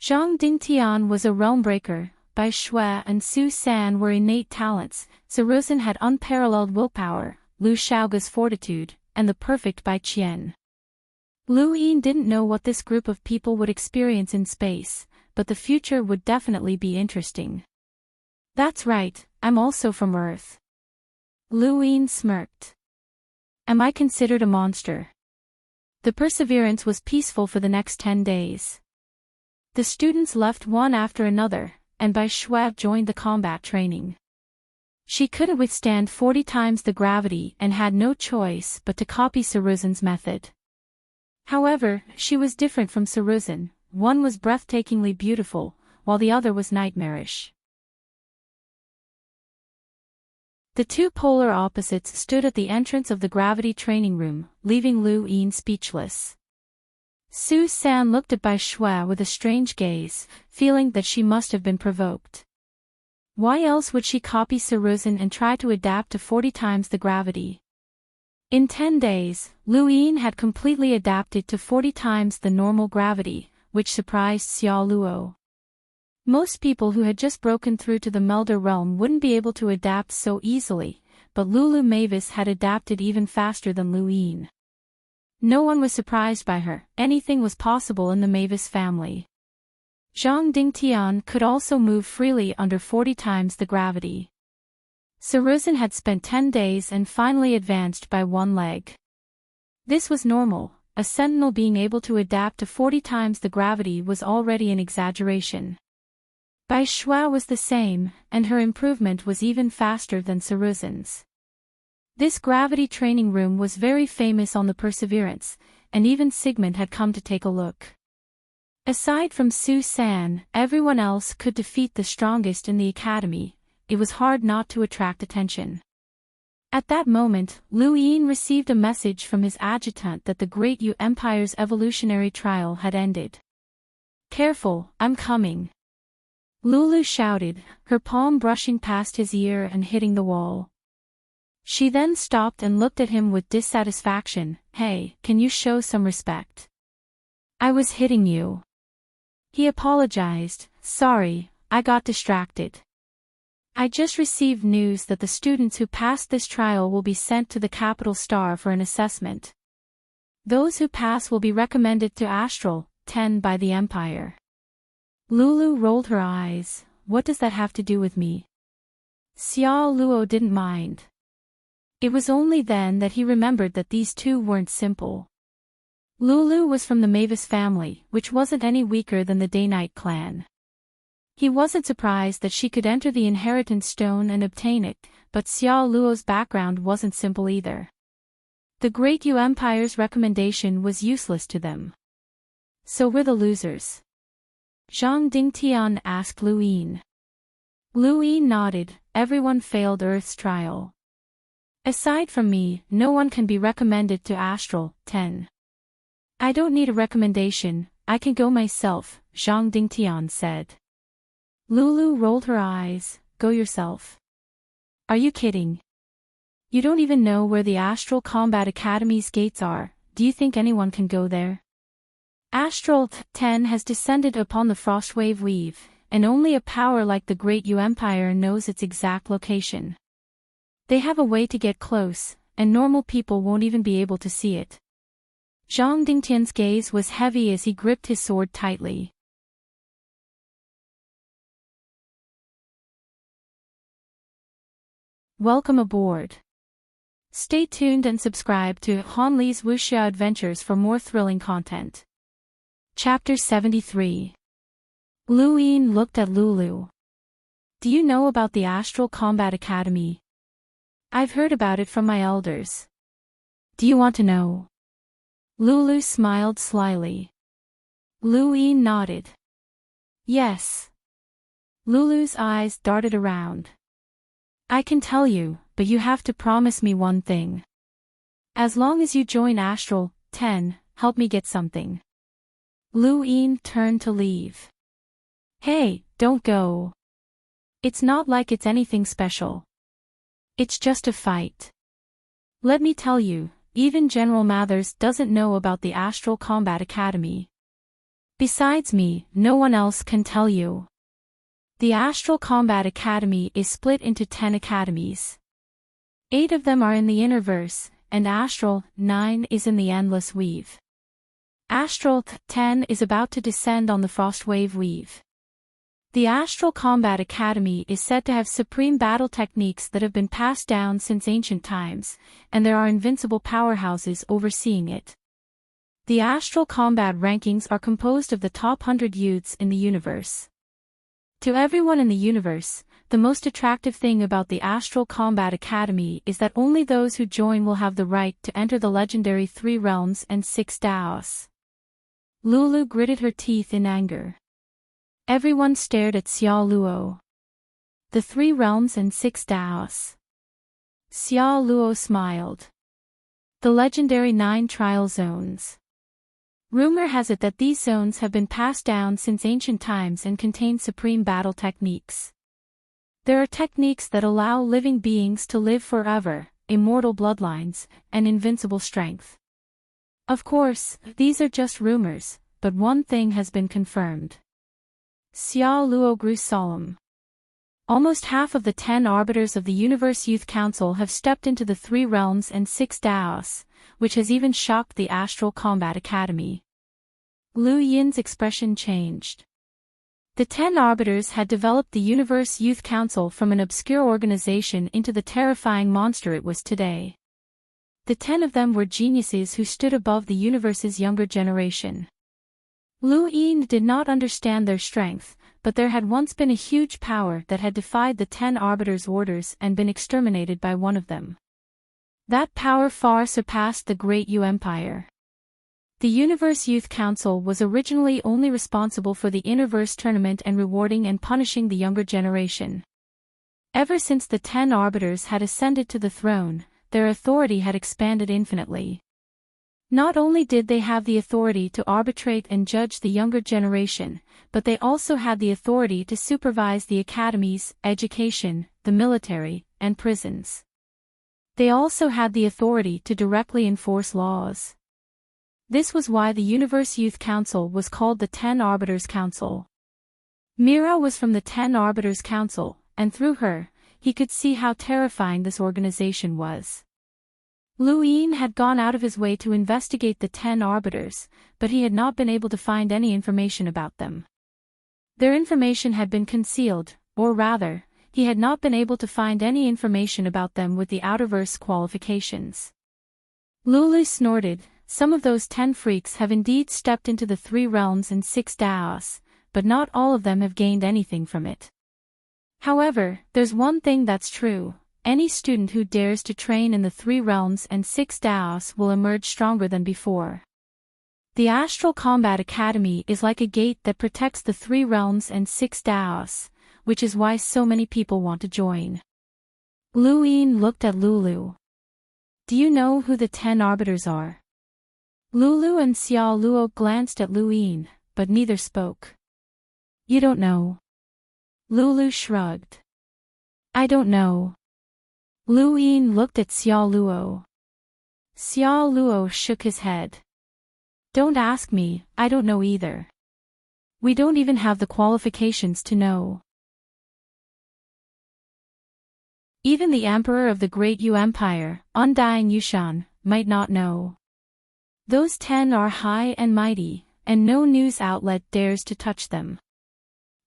Zhang Dingtian was a realm breaker, Bai Shua and Su San were innate talents, Saruzin had unparalleled willpower, Lu Shaoga's fortitude, and the perfect Bai Qian. Lu Yin didn't know what this group of people would experience in space, but the future would definitely be interesting. That's right, I'm also from Earth. Lu Yin smirked. Am I considered a monster? The Perseverance was peaceful for the next 10 days. The students left one after another, and Bai Shua joined the combat training. She couldn't withstand 40 times the gravity and had no choice but to copy Saruzin's method. However, she was different from Saruzin. One was breathtakingly beautiful, while the other was nightmarish. The two polar opposites stood at the entrance of the gravity training room, leaving Lu Yin speechless. Su San looked at Bai Shua with a strange gaze, feeling that she must have been provoked. Why else would she copy Saruzin and try to adapt to 40 times the gravity? In 10 days, Lu Yin had completely adapted to 40 times the normal gravity, which surprised Xiao Luo. Most people who had just broken through to the Melder realm wouldn't be able to adapt so easily, but Lulu Mavis had adapted even faster than Lu Yin. No one was surprised by her. Anything was possible in the Mavis family. Zhang Dingtian could also move freely under 40 times the gravity. Saruzin had spent 10 days and finally advanced by one leg. This was normal. A sentinel being able to adapt to 40 times the gravity was already an exaggeration. Bai Shua was the same, and her improvement was even faster than Saruzin's. This gravity training room was very famous on the Perseverance, and even Sigmund had come to take a look. Aside from Su-san, everyone else could defeat the strongest in the academy. It was hard not to attract attention. At that moment, Liu Yin received a message from his adjutant that the Great Yu Empire's evolutionary trial had ended. "Careful, I'm coming," Lulu shouted, her palm brushing past his ear and hitting the wall. She then stopped and looked at him with dissatisfaction. "Hey, can you show some respect? I was hitting you." He apologized. "Sorry, I got distracted. I just received news that the students who passed this trial will be sent to the capital star for an assessment. Those who pass will be recommended to Astral 10 by the Empire." Lulu rolled her eyes. "What does that have to do with me?" Xiao Luo didn't mind. It was only then that he remembered that these two weren't simple. Lulu was from the Mavis family, which wasn't any weaker than the Day-Night clan. He wasn't surprised that she could enter the inheritance stone and obtain it, but Xiao Luo's background wasn't simple either. The Great Yu Empire's recommendation was useless to them. "So we're the losers?" Zhang Dingtian asked Liu Yin. Liu Yin nodded. "Everyone failed Earth's trial. Aside from me, no one can be recommended to Astral 10. "I don't need a recommendation, I can go myself," Zhang Dingtian said. Lulu rolled her eyes. "Go yourself? Are you kidding? You don't even know where the Astral Combat Academy's gates are. Do you think anyone can go there? Astral 10 has descended upon the Frostwave Weave, and only a power like the Great Yu Empire knows its exact location. They have a way to get close, and normal people won't even be able to see it." Zhang Dingtian's gaze was heavy as he gripped his sword tightly. Welcome aboard. Stay tuned and subscribe to Hanli's Wuxia Adventures for more thrilling content. Chapter 73. Liu Yin looked at Lulu. "Do you know about the Astral Combat Academy? I've heard about it from my elders. Do you want to know?" Lulu smiled slyly. Liu Yin nodded. "Yes." Lulu's eyes darted around. "I can tell you, but you have to promise me one thing. As long as you join Astral 10, help me get something." Liu Yin turned to leave. "Hey, don't go. It's not like it's anything special. It's just a fight. Let me tell you, even General Mathers doesn't know about the Astral Combat Academy. Besides me, no one else can tell you. The Astral Combat Academy is split into 10 academies. 8 of them are in the Innerverse, and Astral 9 is in the Endless Weave. Astral 10 is about to descend on the Frostwave Weave. The Astral Combat Academy is said to have supreme battle techniques that have been passed down since ancient times, and there are invincible powerhouses overseeing it. The Astral Combat rankings are composed of the top 100 youths in the universe. To everyone in the universe, the most attractive thing about the Astral Combat Academy is that only those who join will have the right to enter the legendary 3 realms and 6 Daos. Lulu gritted her teeth in anger. Everyone stared at Xiao Luo. The 3 realms and 6 Daos. Xiao Luo smiled. The legendary 9 trial zones. Rumor has it that these zones have been passed down since ancient times and contain supreme battle techniques. There are techniques that allow living beings to live forever, immortal bloodlines, and invincible strength. Of course, these are just rumors, but one thing has been confirmed. Xiao Luo grew solemn. Almost half of the 10 arbiters of the Universe Youth Council have stepped into the 3 realms and 6 Daos, which has even shocked the Astral Combat Academy. Liu Yin's expression changed. The 10 arbiters had developed the Universe Youth Council from an obscure organization into the terrifying monster it was today. The 10 of them were geniuses who stood above the universe's younger generation. Liu Yin did not understand their strength, but there had once been a huge power that had defied the 10 arbiters' orders and been exterminated by one of them. That power far surpassed the Great Yu Empire. The Universe Youth Council was originally only responsible for the Interverse tournament and rewarding and punishing the younger generation. Ever since the 10 Arbiters had ascended to the throne, their authority had expanded infinitely. Not only did they have the authority to arbitrate and judge the younger generation, but they also had the authority to supervise the academies, education, the military, and prisons. They also had the authority to directly enforce laws. This was why the Universe Youth Council was called the 10 Arbiters Council. Mira was from the 10 Arbiters Council, and through her, he could see how terrifying this organization was. Luin had gone out of his way to investigate the 10 Arbiters, but he had not been able to find any information about them. Their information had been concealed, or rather, he had not been able to find any information about them with the Outerverse qualifications. Lulu snorted. Some of those 10 freaks have indeed stepped into the 3 realms and 6 Daos, but not all of them have gained anything from it. However, there's one thing that's true: any student who dares to train in the 3 realms and 6 Daos will emerge stronger than before. The Astral Combat Academy is like a gate that protects the 3 realms and 6 Daos, which is why so many people want to join. Luin looked at Lulu. Do you know who the 10 Arbiters are? Lulu and Xiao Luo glanced at Luin, but neither spoke. You don't know. Lulu shrugged. I don't know. Luin looked at Xiao Luo. Xiao Luo shook his head. Don't ask me, I don't know either. We don't even have the qualifications to know. Even the Emperor of the Great Yu Empire, Undying Yushan, might not know. Those 10 are high and mighty, and no news outlet dares to touch them.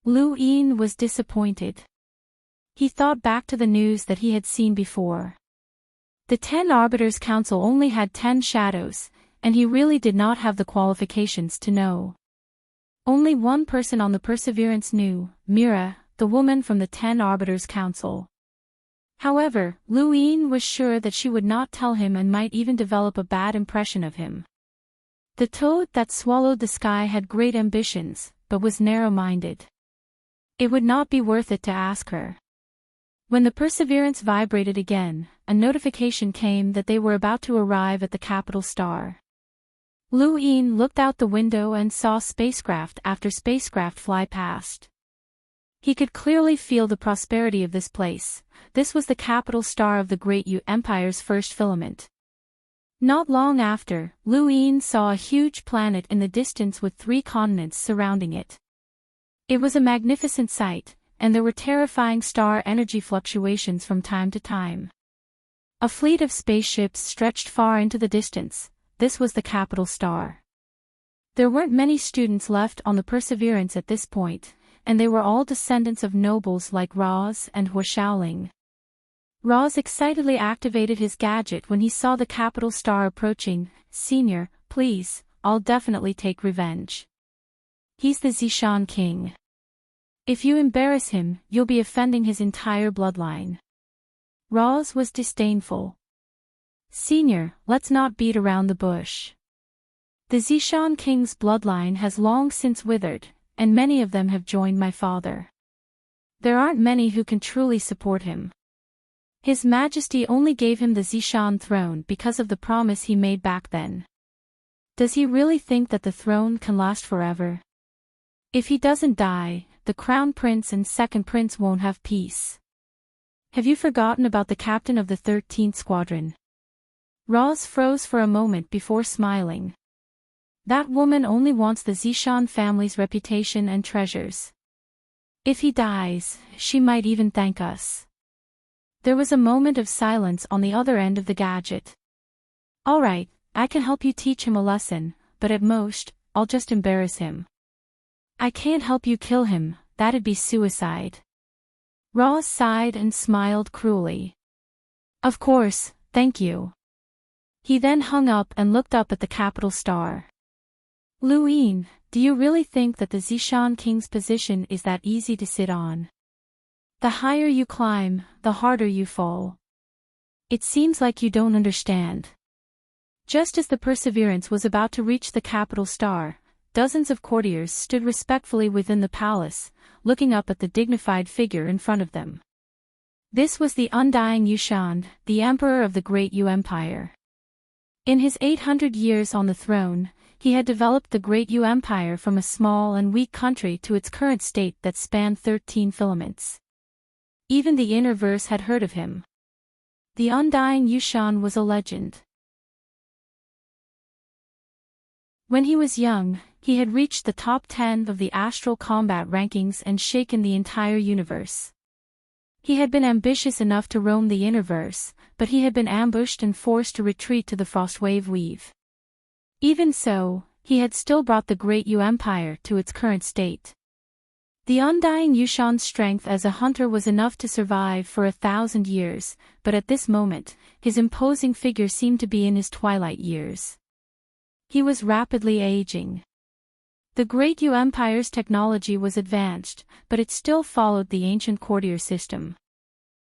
Luin was disappointed. He thought back to the news that he had seen before. The 10 Arbiters Council only had 10 shadows, and he really did not have the qualifications to know. Only one person on the Perseverance knew, Mira, the woman from the 10 Arbiters Council. However, Luin was sure that she would not tell him and might even develop a bad impression of him. The toad that swallowed the sky had great ambitions, but was narrow-minded. It would not be worth it to ask her. When the Perseverance vibrated again, a notification came that they were about to arrive at the capital star. Luin looked out the window and saw spacecraft after spacecraft fly past. He could clearly feel the prosperity of this place. This was the capital star of the Great Yu Empire's first filament. Not long after, Luin saw a huge planet in the distance with 3 continents surrounding it. It was a magnificent sight, and there were terrifying star energy fluctuations from time to time. A fleet of spaceships stretched far into the distance. This was the capital star. There weren't many students left on the Perseverance at this point, and they were all descendants of nobles like Roz and Hua Shaoling. Roz excitedly activated his gadget when he saw the capital star approaching. Senior, please, I'll definitely take revenge. He's the Zishan king. If you embarrass him, you'll be offending his entire bloodline. Roz was disdainful. Senior, let's not beat around the bush. The Zishan king's bloodline has long since withered, and many of them have joined my father. There aren't many who can truly support him. His Majesty only gave him the Zishan throne because of the promise he made back then. Does he really think that the throne can last forever? If he doesn't die, the Crown Prince and Second Prince won't have peace. Have you forgotten about the captain of the 13th Squadron? Roz froze for a moment before smiling. That woman only wants the Zishan family's reputation and treasures. If he dies, she might even thank us. There was a moment of silence on the other end of the gadget. All right, I can help you teach him a lesson, but at most, I'll just embarrass him. I can't help you kill him, that'd be suicide. Roz sighed and smiled cruelly. Of course, thank you. He then hung up and looked up at the capital star. Luin, do you really think that the Zishan king's position is that easy to sit on? The higher you climb, the harder you fall. It seems like you don't understand. Just as the Perseverance was about to reach the capital star, dozens of courtiers stood respectfully within the palace, looking up at the dignified figure in front of them. This was the undying Yushan, the emperor of the great Yu Empire. In his 800 years on the throne, he had developed the great Yu Empire from a small and weak country to its current state that spanned 13 filaments. Even the inner verse had heard of him. The undying Yushan was a legend. When he was young, he had reached the top 10 of the astral combat rankings and shaken the entire universe. He had been ambitious enough to roam the innerverse, but he had been ambushed and forced to retreat to the Frostwave Weave. Even so, he had still brought the great Yu Empire to its current state. The undying Yushan's strength as a hunter was enough to survive for 1,000 years, but at this moment, his imposing figure seemed to be in his twilight years. He was rapidly aging. The great Yu Empire's technology was advanced, but it still followed the ancient courtier system.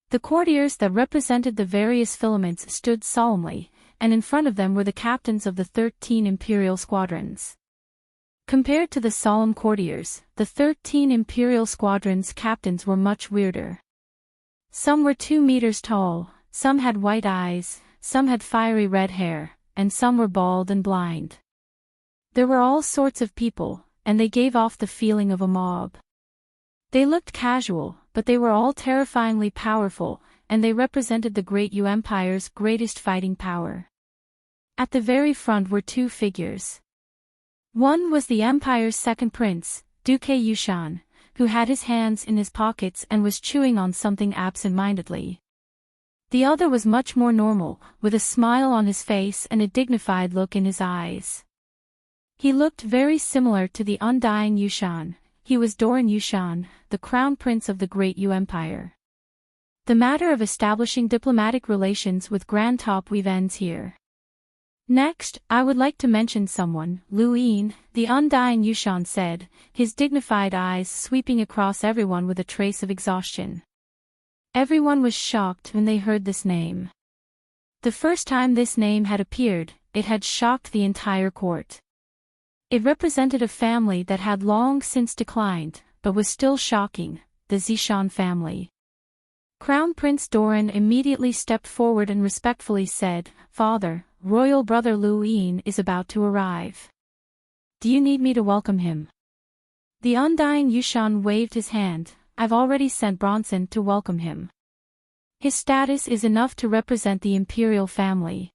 The courtiers that represented the various filaments stood solemnly, and in front of them were the captains of the 13 imperial squadrons. Compared to the solemn courtiers, the 13 imperial squadrons' captains were much weirder. Some were 2 meters tall, some had white eyes, some had fiery red hair, and some were bald and blind. There were all sorts of people, and they gave off the feeling of a mob. They looked casual, but they were all terrifyingly powerful, and they represented the great Yu Empire's greatest fighting power. At the very front were 2 figures. One was the Empire's second prince, Duke Yushan, who had his hands in his pockets and was chewing on something absent-mindedly. The other was much more normal, with a smile on his face and a dignified look in his eyes. He looked very similar to the undying Yushan. He was Doran Yushan, the crown prince of the great Yu Empire. The matter of establishing diplomatic relations with Grand Top Weave ends here. Next, I would like to mention someone, Lu Yin, the undying Yushan said, his dignified eyes sweeping across everyone with a trace of exhaustion. Everyone was shocked when they heard this name. The first time this name had appeared, it had shocked the entire court. It represented a family that had long since declined, but was still shocking, the Zishan family. Crown Prince Doran immediately stepped forward and respectfully said, "Father, royal brother Lu Yin is about to arrive. Do you need me to welcome him?" The undying Yushan waved his hand. "I've already sent Bronson to welcome him. His status is enough to represent the imperial family.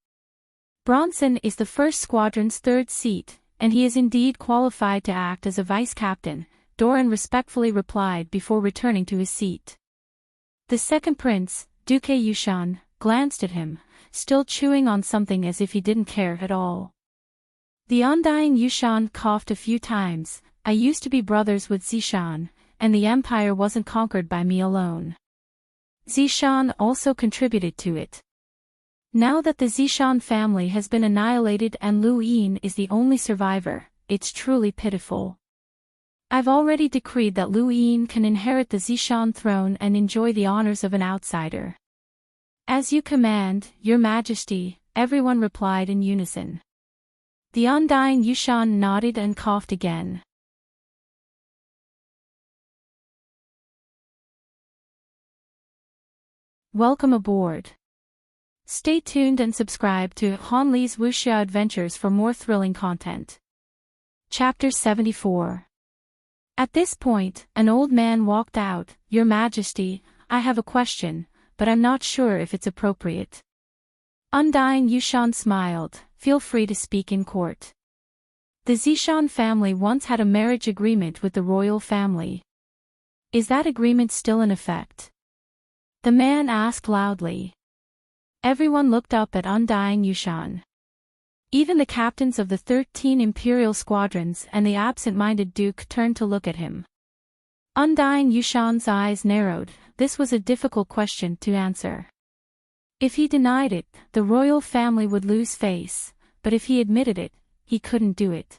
Bronson is the first squadron's 3rd seat, and he is indeed qualified to act as a vice-captain," Doran respectfully replied before returning to his seat. The second prince, Duke Yushan, glanced at him, still chewing on something as if he didn't care at all. The undying Yushan coughed a few times. "I used to be brothers with Zishan, and the empire wasn't conquered by me alone. Zishan also contributed to it. Now that the Zishan family has been annihilated and Lu Yin is the only survivor, it's truly pitiful. I've already decreed that Lu Yin can inherit the Zishan throne and enjoy the honors of an outsider." "As you command, Your Majesty," everyone replied in unison. The undying Yushan nodded and coughed again. Welcome aboard. Stay tuned and subscribe to Han Li's Wuxia Adventures for more thrilling content. Chapter 74. At this point, an old man walked out. "Your Majesty, I have a question, but I'm not sure if it's appropriate." Undying Yushan smiled. "Feel free to speak in court." The Zishan family once had a marriage agreement with the royal family. Is that agreement still in effect? The man asked loudly. Everyone looked up at undying Yushan. Even the captains of the 13 imperial squadrons and the absent-minded duke turned to look at him. Undying Yushan's eyes narrowed. This was a difficult question to answer. If he denied it, the royal family would lose face, but if he admitted it, he couldn't do it.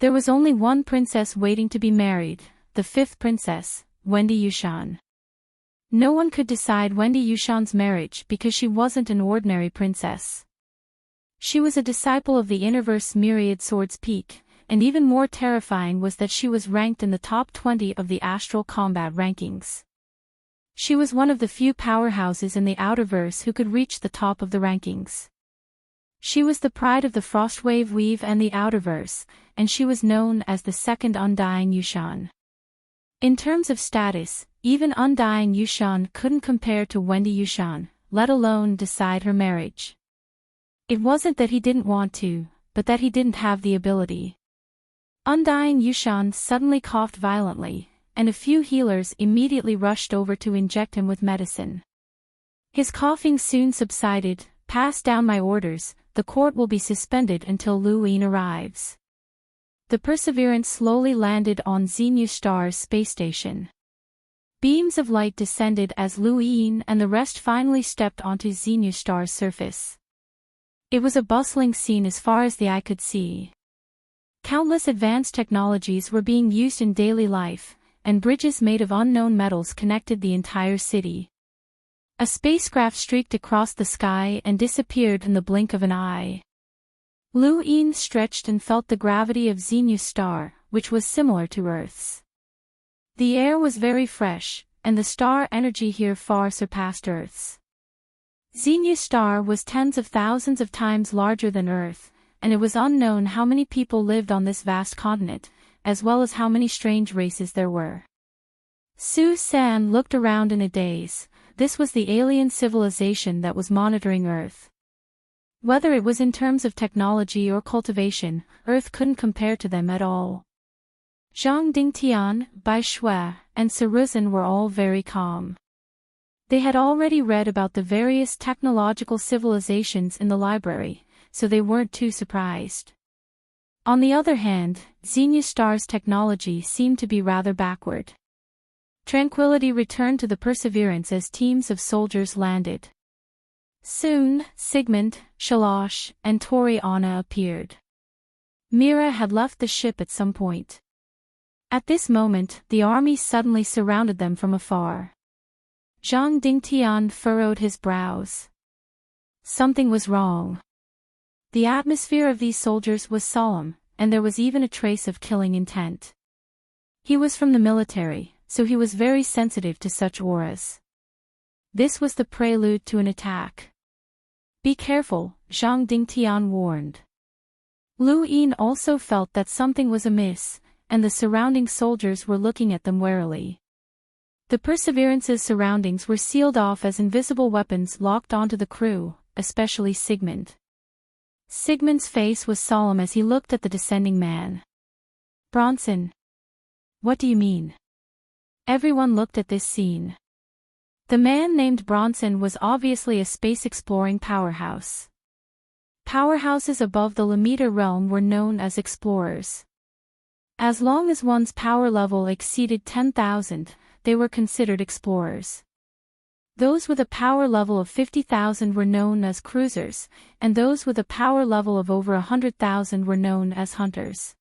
There was only one princess waiting to be married, the 5th princess, Wendy Yushan. No one could decide Wendy Yushan's marriage because she wasn't an ordinary princess. She was a disciple of the Interverse Myriad Swords Peak, and even more terrifying was that she was ranked in the top 20 of the astral combat rankings. She was one of the few powerhouses in the Outerverse who could reach the top of the rankings. She was the pride of the Frostwave Weave and the Outerverse, and she was known as the second Undying Yushan. In terms of status, even Undying Yushan couldn't compare to Wendy Yushan, let alone decide her marriage. It wasn't that he didn't want to, but that he didn't have the ability. Undying Yushan suddenly coughed violently, and a few healers immediately rushed over to inject him with medicine. His coughing soon subsided. Pass down my orders, the court will be suspended until Lu Yin arrives. The Perseverance slowly landed on Xenu Star's space station. Beams of light descended as Lu Yin and the rest finally stepped onto Xenu Star's surface. It was a bustling scene as far as the eye could see. Countless advanced technologies were being used in daily life, and bridges made of unknown metals connected the entire city. A spacecraft streaked across the sky and disappeared in the blink of an eye. Lu Yin stretched and felt the gravity of Xenu Star, which was similar to Earth's. The air was very fresh, and the star energy here far surpassed Earth's. Xenu Star was tens of thousands of times larger than Earth, and it was unknown how many people lived on this vast continent, as well as how many strange races there were. Su San looked around in a daze. This was the alien civilization that was monitoring Earth. Whether it was in terms of technology or cultivation, Earth couldn't compare to them at all. Zhang Dingtian, Bai Shui, and Saruzin were all very calm. They had already read about the various technological civilizations in the library, so they weren't too surprised. On the other hand, Xenu Star's technology seemed to be rather backward. Tranquility returned to the Perseverance as teams of soldiers landed. Soon, Sigmund, Shalosh, and Tori Anna appeared. Mira had left the ship at some point. At this moment, the army suddenly surrounded them from afar. Zhang Dingtian furrowed his brows. Something was wrong. The atmosphere of these soldiers was solemn, and there was even a trace of killing intent. He was from the military, so he was very sensitive to such auras. This was the prelude to an attack. Be careful, Zhang Dingtian warned. Lu Yin also felt that something was amiss, and the surrounding soldiers were looking at them warily. The Perseverance's surroundings were sealed off as invisible weapons locked onto the crew, especially Sigmund. Sigmund's face was solemn as he looked at the descending man. Bronson. What do you mean? Everyone looked at this scene. The man named Bronson was obviously a space-exploring powerhouse. Powerhouses above the Lamita realm were known as explorers. As long as one's power level exceeded 10,000, they were considered explorers. Those with a power level of 50,000 were known as cruisers, and those with a power level of over 100,000 were known as hunters.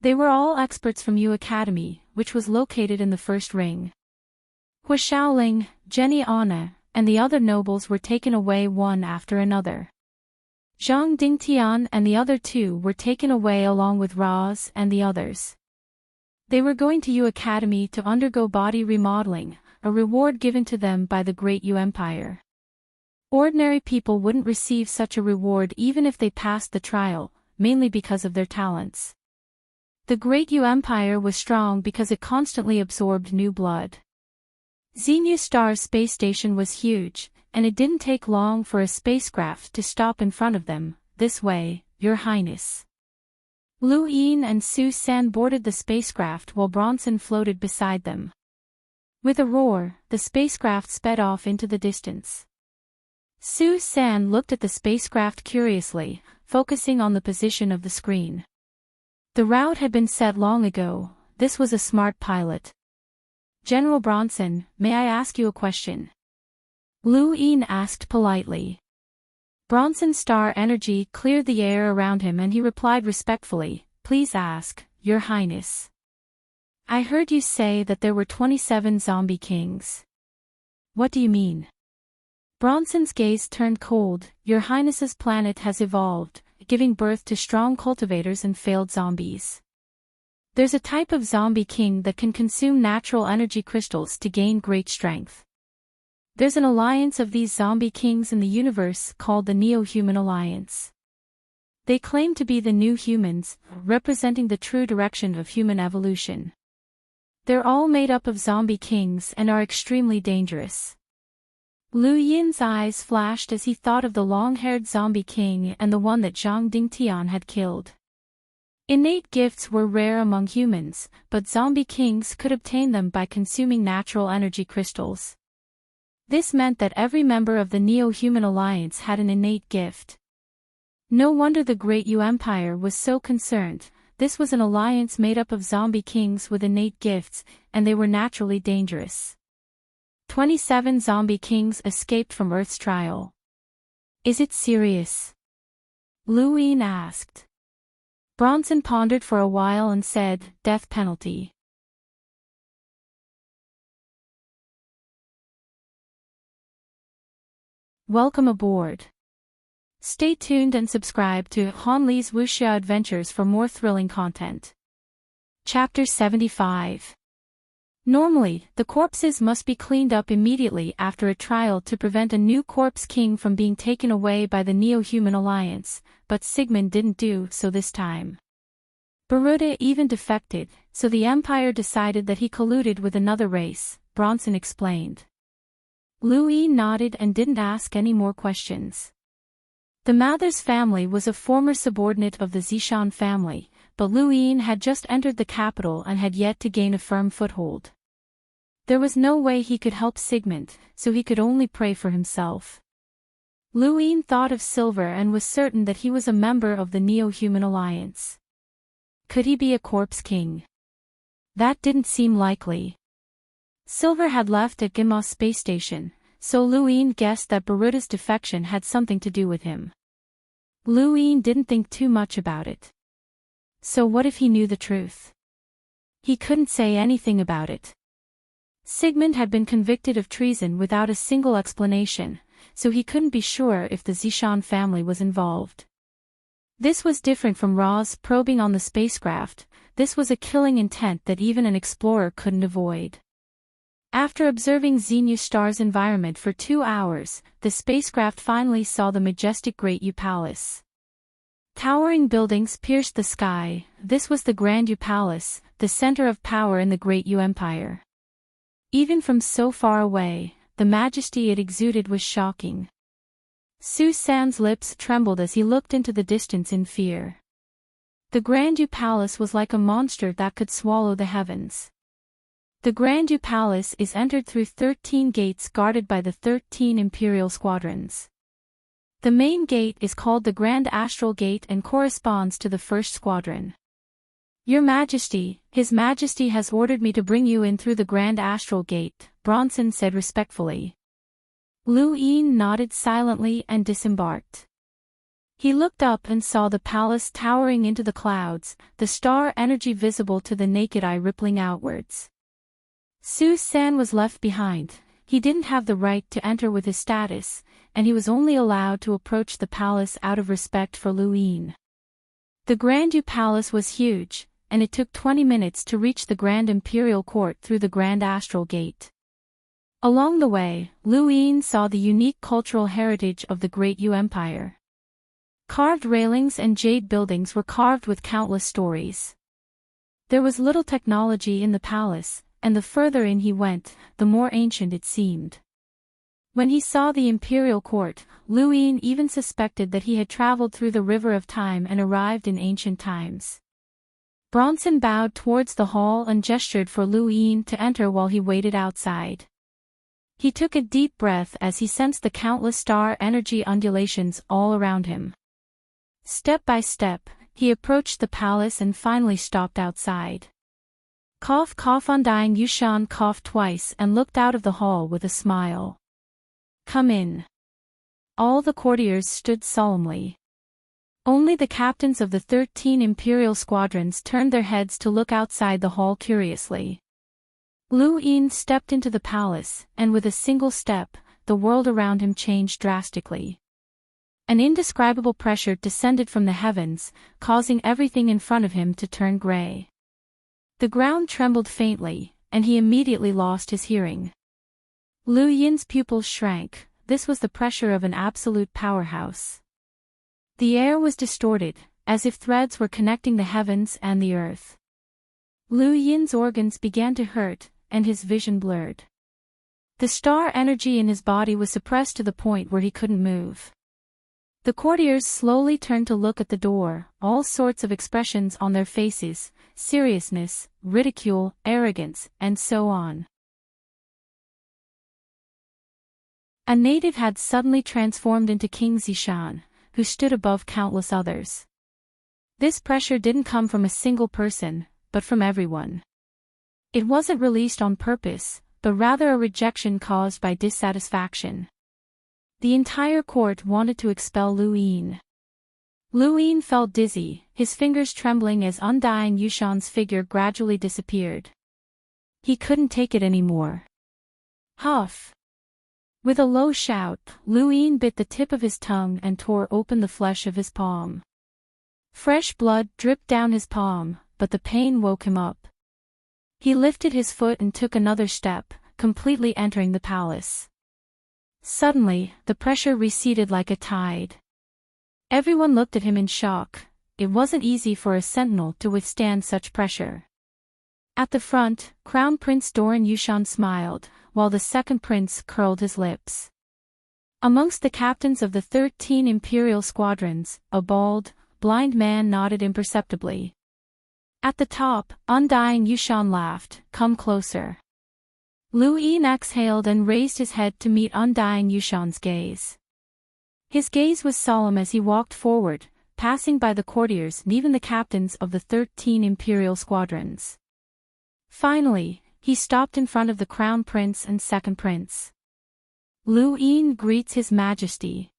They were all experts from U Academy, which was located in the first ring. Hua Shaoling, Jenny Anna, and the other nobles were taken away one after another. Zhang Dingtian and the other two were taken away along with Raz and the others. They were going to U Academy to undergo body remodeling, a reward given to them by the Great U Empire. Ordinary people wouldn't receive such a reward even if they passed the trial, mainly because of their talents. The Great U Empire was strong because it constantly absorbed new blood. Xenu Star's space station was huge, and it didn't take long for a spacecraft to stop in front of them. This way, Your Highness. Lu Yin and Su San boarded the spacecraft while Bronson floated beside them. With a roar, the spacecraft sped off into the distance. Su San looked at the spacecraft curiously, focusing on the position of the screen. The route had been set long ago. This was a smart pilot. General Bronson, may I ask you a question? Lu Yin asked politely. Bronson's star energy cleared the air around him and he replied respectfully, Please ask, Your Highness. I heard you say that there were 27 zombie kings. What do you mean? Bronson's gaze turned cold. Your Highness's planet has evolved, giving birth to strong cultivators and failed zombies. There's a type of zombie king that can consume natural energy crystals to gain great strength. There's an alliance of these zombie kings in the universe called the Neo-Human Alliance. They claim to be the new humans, representing the true direction of human evolution. They're all made up of zombie kings and are extremely dangerous. Lu Yin's eyes flashed as he thought of the long-haired zombie king and the one that Zhang Dingtian had killed. Innate gifts were rare among humans, but zombie kings could obtain them by consuming natural energy crystals. This meant that every member of the Neo-Human Alliance had an innate gift. No wonder the Great Yu Empire was so concerned. This was an alliance made up of zombie kings with innate gifts, and they were naturally dangerous. 27 zombie kings escaped from Earth's trial. Is it serious? Lu Yin asked. Bronson pondered for a while and said, death penalty. Welcome aboard. Stay tuned and subscribe to Han Li's Wuxia Adventures for more thrilling content. Chapter 75. Normally, the corpses must be cleaned up immediately after a trial to prevent a new corpse king from being taken away by the Neo-Human Alliance, but Sigmund didn't do so this time. Baruta even defected, so the Empire decided that he colluded with another race, Bronson explained. Lu Yin nodded and didn't ask any more questions. The Mathers family was a former subordinate of the Zishan family, but Lu Yin had just entered the capital and had yet to gain a firm foothold. There was no way he could help Sigmund, so he could only pray for himself. Lu Yin thought of Silver and was certain that he was a member of the Neo-Human Alliance. Could he be a corpse king? That didn't seem likely. Silver had left at Ginma space station, so Lu Yin guessed that Baruta's defection had something to do with him. Lu Yin didn't think too much about it. So what if he knew the truth? He couldn't say anything about it. Sigmund had been convicted of treason without a single explanation, so he couldn't be sure if the Zishan family was involved. This was different from Ra's probing on the spacecraft. This was a killing intent that even an explorer couldn't avoid. After observing Xenu Star's environment for 2 hours, the spacecraft finally saw the majestic Great Yu Palace. Towering buildings pierced the sky. This was the Grand Yu Palace, the center of power in the Great Yu Empire. Even from so far away, the majesty it exuded was shocking. Su San's lips trembled as he looked into the distance in fear. The Grand Yu Palace was like a monster that could swallow the heavens. The Grand Yu Palace is entered through 13 gates guarded by the 13 Imperial squadrons. The main gate is called the Grand Astral Gate and corresponds to the first squadron. Your Majesty, His Majesty has ordered me to bring you in through the Grand Astral Gate, Bronson said respectfully. Lu Yin nodded silently and disembarked. He looked up and saw the palace towering into the clouds, the star energy visible to the naked eye rippling outwards. Su San was left behind. He didn't have the right to enter with his status, and he was only allowed to approach the palace out of respect for Lu Yin. The Grand Yu Palace was huge, and it took 20 minutes to reach the Grand Imperial Court through the Grand Astral Gate. Along the way, Lu Yin saw the unique cultural heritage of the Great Yu Empire. Carved railings and jade buildings were carved with countless stories. There was little technology in the palace, and the further in he went, the more ancient it seemed. When he saw the imperial court, Lu Yin even suspected that he had traveled through the river of time and arrived in ancient times. Bronson bowed towards the hall and gestured for Lu Yin to enter while he waited outside. He took a deep breath as he sensed the countless star energy undulations all around him. Step by step, he approached the palace and finally stopped outside. Cough cough Undying Yushan coughed twice and looked out of the hall with a smile. Come in. All the courtiers stood solemnly. Only the captains of the 13 imperial squadrons turned their heads to look outside the hall curiously. Lu Yin stepped into the palace, and with a single step, the world around him changed drastically. An indescribable pressure descended from the heavens, causing everything in front of him to turn gray. The ground trembled faintly, and he immediately lost his hearing. Lu Yin's pupils shrank. This was the pressure of an absolute powerhouse. The air was distorted, as if threads were connecting the heavens and the earth. Lu Yin's organs began to hurt, and his vision blurred. The star energy in his body was suppressed to the point where he couldn't move. The courtiers slowly turned to look at the door, all sorts of expressions on their faces: seriousness, ridicule, arrogance, and so on. A native had suddenly transformed into King Zishan, who stood above countless others. This pressure didn't come from a single person, but from everyone. It wasn't released on purpose, but rather a rejection caused by dissatisfaction. The entire court wanted to expel Lu Yin. Lu Yin felt dizzy, his fingers trembling as undying Yushan's figure gradually disappeared. He couldn't take it anymore. Huff! With a low shout, Lu Yin bit the tip of his tongue and tore open the flesh of his palm. Fresh blood dripped down his palm, but the pain woke him up. He lifted his foot and took another step, completely entering the palace. Suddenly, the pressure receded like a tide. Everyone looked at him in shock. It wasn't easy for a sentinel to withstand such pressure. At the front, Crown Prince Doran Yushan smiled, while the second prince curled his lips. Amongst the captains of the 13 imperial squadrons, a bald, blind man nodded imperceptibly. At the top, undying Yushan laughed. "Come closer." Lu Yin exhaled and raised his head to meet undying Yushan's gaze. His gaze was solemn as he walked forward, passing by the courtiers and even the captains of the 13 imperial squadrons. Finally, he stopped in front of the crown prince and second prince. Lu Yin greets his majesty.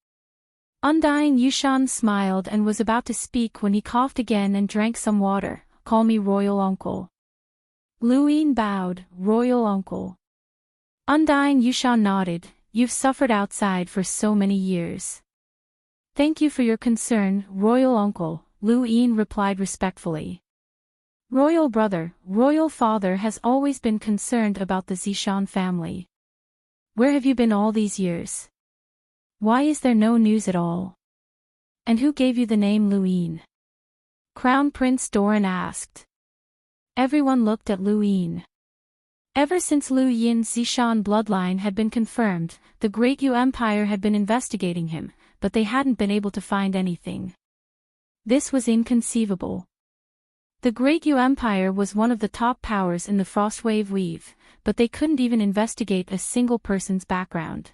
Undying Yushan smiled and was about to speak when he coughed again and drank some water. "Call me royal uncle." Lu Yin bowed. "Royal uncle." Undying Yushan nodded. "You've suffered outside for so many years." "Thank you for your concern, royal uncle," Lu Yin replied respectfully. "Royal brother, royal father has always been concerned about the Zishan family. Where have you been all these years? Why is there no news at all? And who gave you the name Lu Yin?" Crown Prince Doran asked. Everyone looked at Lu Yin. Ever since Lu Yin's Zishan bloodline had been confirmed, the Great Yu Empire had been investigating him, but they hadn't been able to find anything. This was inconceivable. The Great Yu Empire was one of the top powers in the Frostwave Weave, but they couldn't even investigate a single person's background.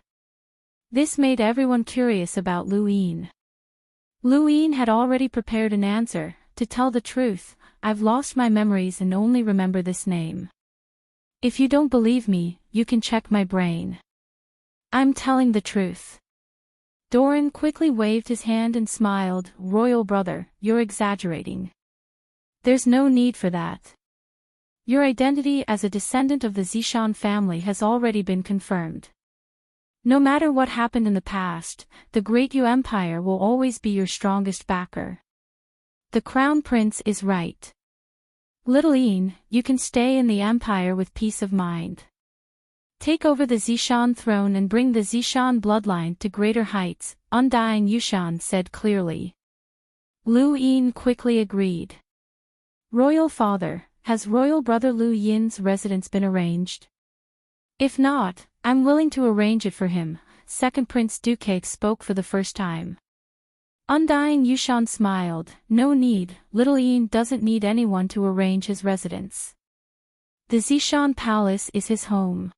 This made everyone curious about Lu Yin. Lu Yin had already prepared an answer. "To tell the truth, I've lost my memories and only remember this name. If you don't believe me, you can check my brain. I'm telling the truth." Doran quickly waved his hand and smiled. "Royal brother, you're exaggerating. There's no need for that. Your identity as a descendant of the Zishan family has already been confirmed. No matter what happened in the past, the Great Yu Empire will always be your strongest backer. The Crown Prince is right. Little Yin, you can stay in the Empire with peace of mind. Take over the Zishan throne and bring the Zishan bloodline to greater heights," Undying Yushan said clearly. Lu Yin quickly agreed. "Royal father, has royal brother Lu Yin's residence been arranged? If not, I'm willing to arrange it for him," Second Prince Duque spoke for the first time. Undying Yushan smiled. "No need, little Yin doesn't need anyone to arrange his residence. The Zishan Palace is his home."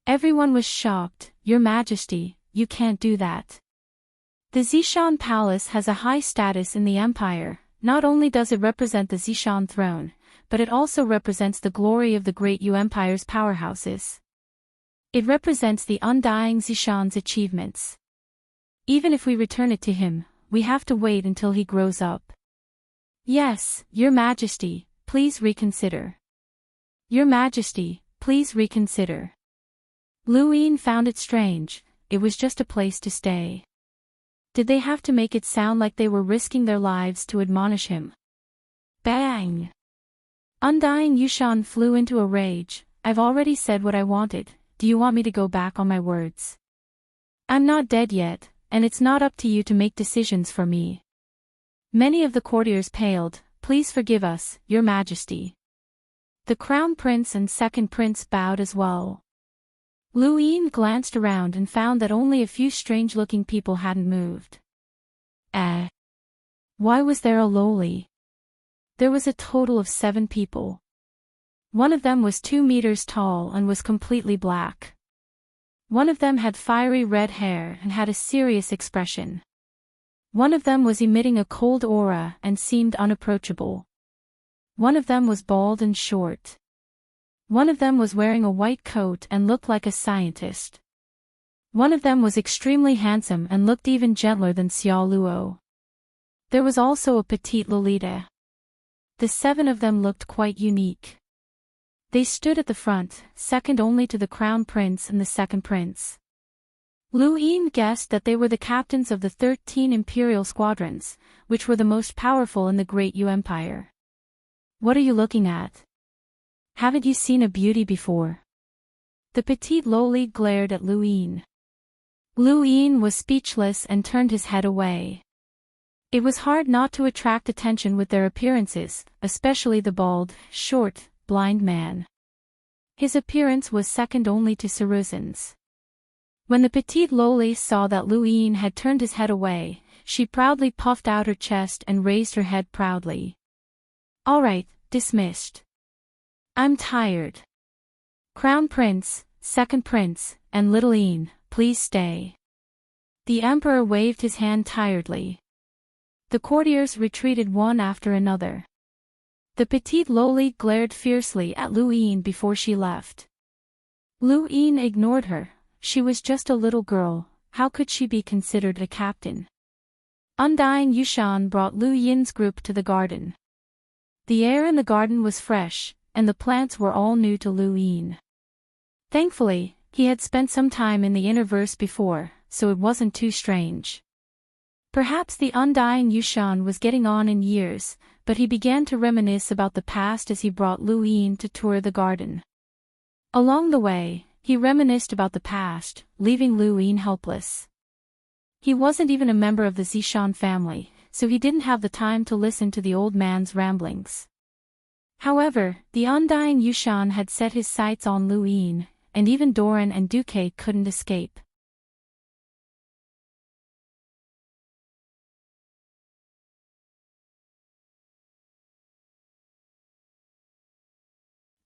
Everyone was shocked. "Your Majesty, you can't do that. The Zishan Palace has a high status in the Empire. Not only does it represent the Zishan throne, but it also represents the glory of the Great Yu Empire's powerhouses. It represents the undying Zishan's achievements. Even if we return it to him, we have to wait until he grows up." "Yes, Your Majesty, please reconsider. Your Majesty, please reconsider. Lu Yin found it strange, it was just a place to stay. Did they have to make it sound like they were risking their lives to admonish him? Bang! Undying Yushan flew into a rage. I've already said what I wanted, do you want me to go back on my words? I'm not dead yet, and it's not up to you to make decisions for me. Many of the courtiers paled. Please forgive us, Your Majesty. The Crown Prince and Second Prince bowed as well. Lu Yin glanced around and found that only a few strange-looking people hadn't moved. Why was there a lowly? There was a total of 7 people. One of them was 2 meters tall and was completely black. One of them had fiery red hair and had a serious expression. One of them was emitting a cold aura and seemed unapproachable. One of them was bald and short. One of them was wearing a white coat and looked like a scientist. One of them was extremely handsome and looked even gentler than Xiao Luo. There was also a petite Lolita. The 7 of them looked quite unique. They stood at the front, second only to the Crown Prince and the Second Prince. Lu Yin guessed that they were the captains of the 13 imperial squadrons, which were the most powerful in the Great Yu Empire. What are you looking at? Haven't you seen a beauty before? The petite lowly glared at Lu Yin. Lu Yin was speechless and turned his head away. It was hard not to attract attention with their appearances, especially the bald, short, blind man. His appearance was second only to Saruzan's. When the petite lowly saw that Lu Yin had turned his head away, she proudly puffed out her chest and raised her head proudly. All right, dismissed. I'm tired. Crown Prince, Second Prince, and Little Yin, please stay. The Emperor waved his hand tiredly. The courtiers retreated one after another. The petite lowly glared fiercely at Lu Yin before she left. Lu Yin ignored her. She was just a little girl, how could she be considered a captain? Undying Yushan brought Lu Yin's group to the garden. The air in the garden was fresh, and the plants were all new to Lu Yin. Thankfully, he had spent some time in the inner verse before, so it wasn't too strange. Perhaps the Undying Yushan was getting on in years, but he began to reminisce about the past as he brought Lu Yin to tour the garden. Along the way, he reminisced about the past, leaving Lu Yin helpless. He wasn't even a member of the Zishan family, so he didn't have the time to listen to the old man's ramblings. However, the Undying Yushan had set his sights on Lu Yin, and even Doran and Duque couldn't escape.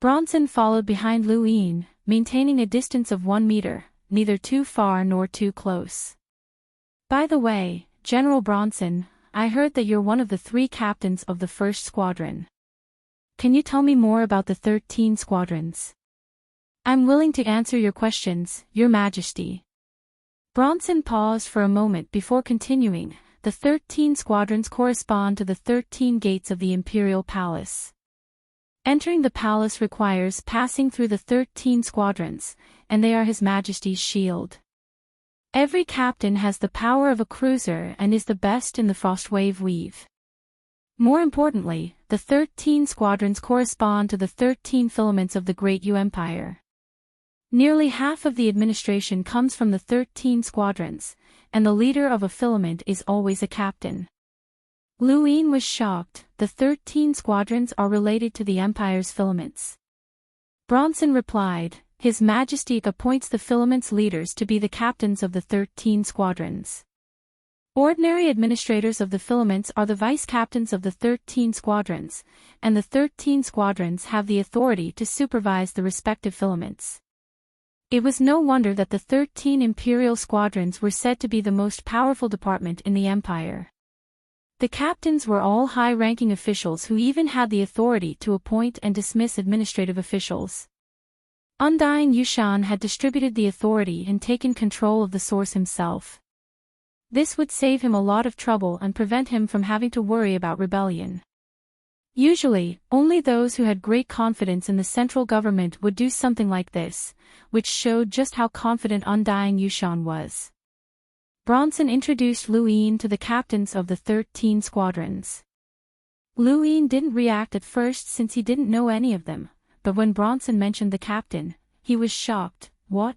Bronson followed behind Lu Yin, maintaining a distance of 1 meter, neither too far nor too close. By the way, General Bronson, I heard that you're one of the 3 captains of the first squadron. Can you tell me more about the 13 squadrons? I'm willing to answer your questions, Your Majesty. Bronson paused for a moment before continuing. The 13 squadrons correspond to the 13 gates of the Imperial Palace. Entering the palace requires passing through the 13 squadrons, and they are His Majesty's shield. Every captain has the power of a cruiser and is the best in the Frostwave Weave. More importantly, the 13 squadrons correspond to the 13 filaments of the Great Yu Empire. Nearly half of the administration comes from the 13 squadrons, and the leader of a filament is always a captain. Lu Yin was shocked. The 13 squadrons are related to the Empire's filaments. Bronson replied, His Majesty appoints the filaments' leaders to be the captains of the 13 squadrons. Ordinary administrators of the filaments are the vice-captains of the 13 squadrons, and the 13 squadrons have the authority to supervise the respective filaments. It was no wonder that the 13 imperial squadrons were said to be the most powerful department in the Empire. The captains were all high-ranking officials who even had the authority to appoint and dismiss administrative officials. Undying Yushan had distributed the authority and taken control of the source himself. This would save him a lot of trouble and prevent him from having to worry about rebellion. Usually, only those who had great confidence in the central government would do something like this, which showed just how confident Undying Yushan was. Bronson introduced Lu Yin to the captains of the 13 squadrons. Lu Yin didn't react at first since he didn't know any of them, but when Bronson mentioned the captain, he was shocked. What?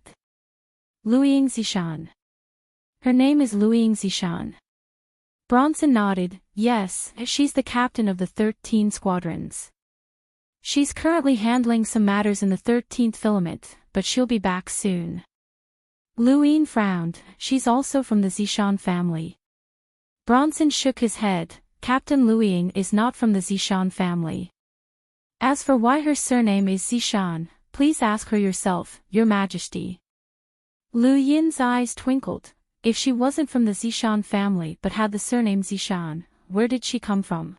Lu Ying Zishan. Her name is Lu Ying Zishan. Bronson nodded. Yes, she's the captain of the 13 squadrons. She's currently handling some matters in the 13th filament, but she'll be back soon. Lu Yin frowned. She's also from the Zishan family. Bronson shook his head. Captain Lu Ying is not from the Zishan family. As for why her surname is Zishan, please ask her yourself, Your Majesty. Lu Yin's eyes twinkled. If she wasn't from the Zishan family but had the surname Zishan, where did she come from?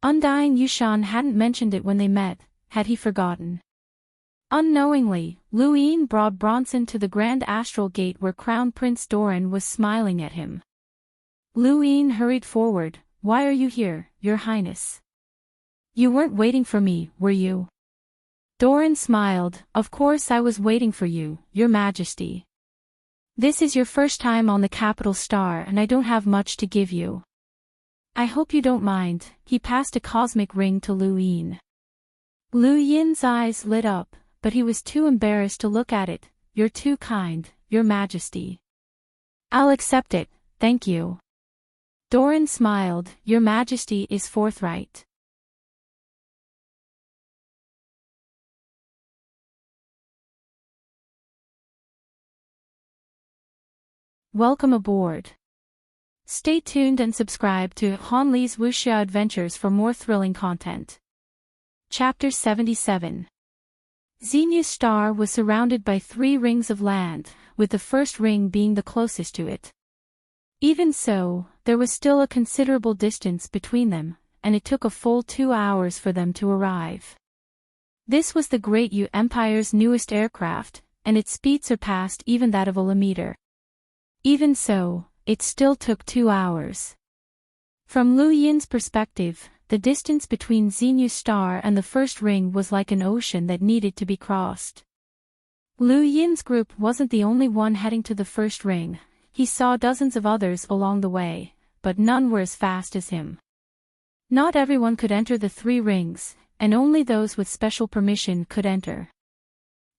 Undying Yushan hadn't mentioned it when they met. Had he forgotten? Unknowingly, Lu Yin brought Bronson to the Grand Astral Gate where Crown Prince Doran was smiling at him. Lu Yin hurried forward. Why are you here, Your Highness? You weren't waiting for me, were you? Doran smiled. Of course I was waiting for you, Your Majesty. This is your first time on the Capital Star and I don't have much to give you. I hope you don't mind. He passed a cosmic ring to Lu Yin. Lu Yin's eyes lit up, but he was too embarrassed to look at it. You're too kind, Your Majesty. I'll accept it, thank you. Doran smiled. Your Majesty is forthright. Welcome aboard. Stay tuned and subscribe to Han Li's Wuxia Adventures for more thrilling content. Chapter 77. Xenia's star was surrounded by 3 rings of land, with the first ring being the closest to it. Even so, there was still a considerable distance between them, and it took a full 2 hours for them to arrive. This was the Great Yu Empire's newest aircraft, and its speed surpassed even that of a Lemeter. Even so, it still took 2 hours. From Lu Yin's perspective, the distance between Xenia's star and the first ring was like an ocean that needed to be crossed. Lu Yin's group wasn't the only one heading to the first ring. He saw dozens of others along the way, but none were as fast as him. Not everyone could enter the 3 rings, and only those with special permission could enter.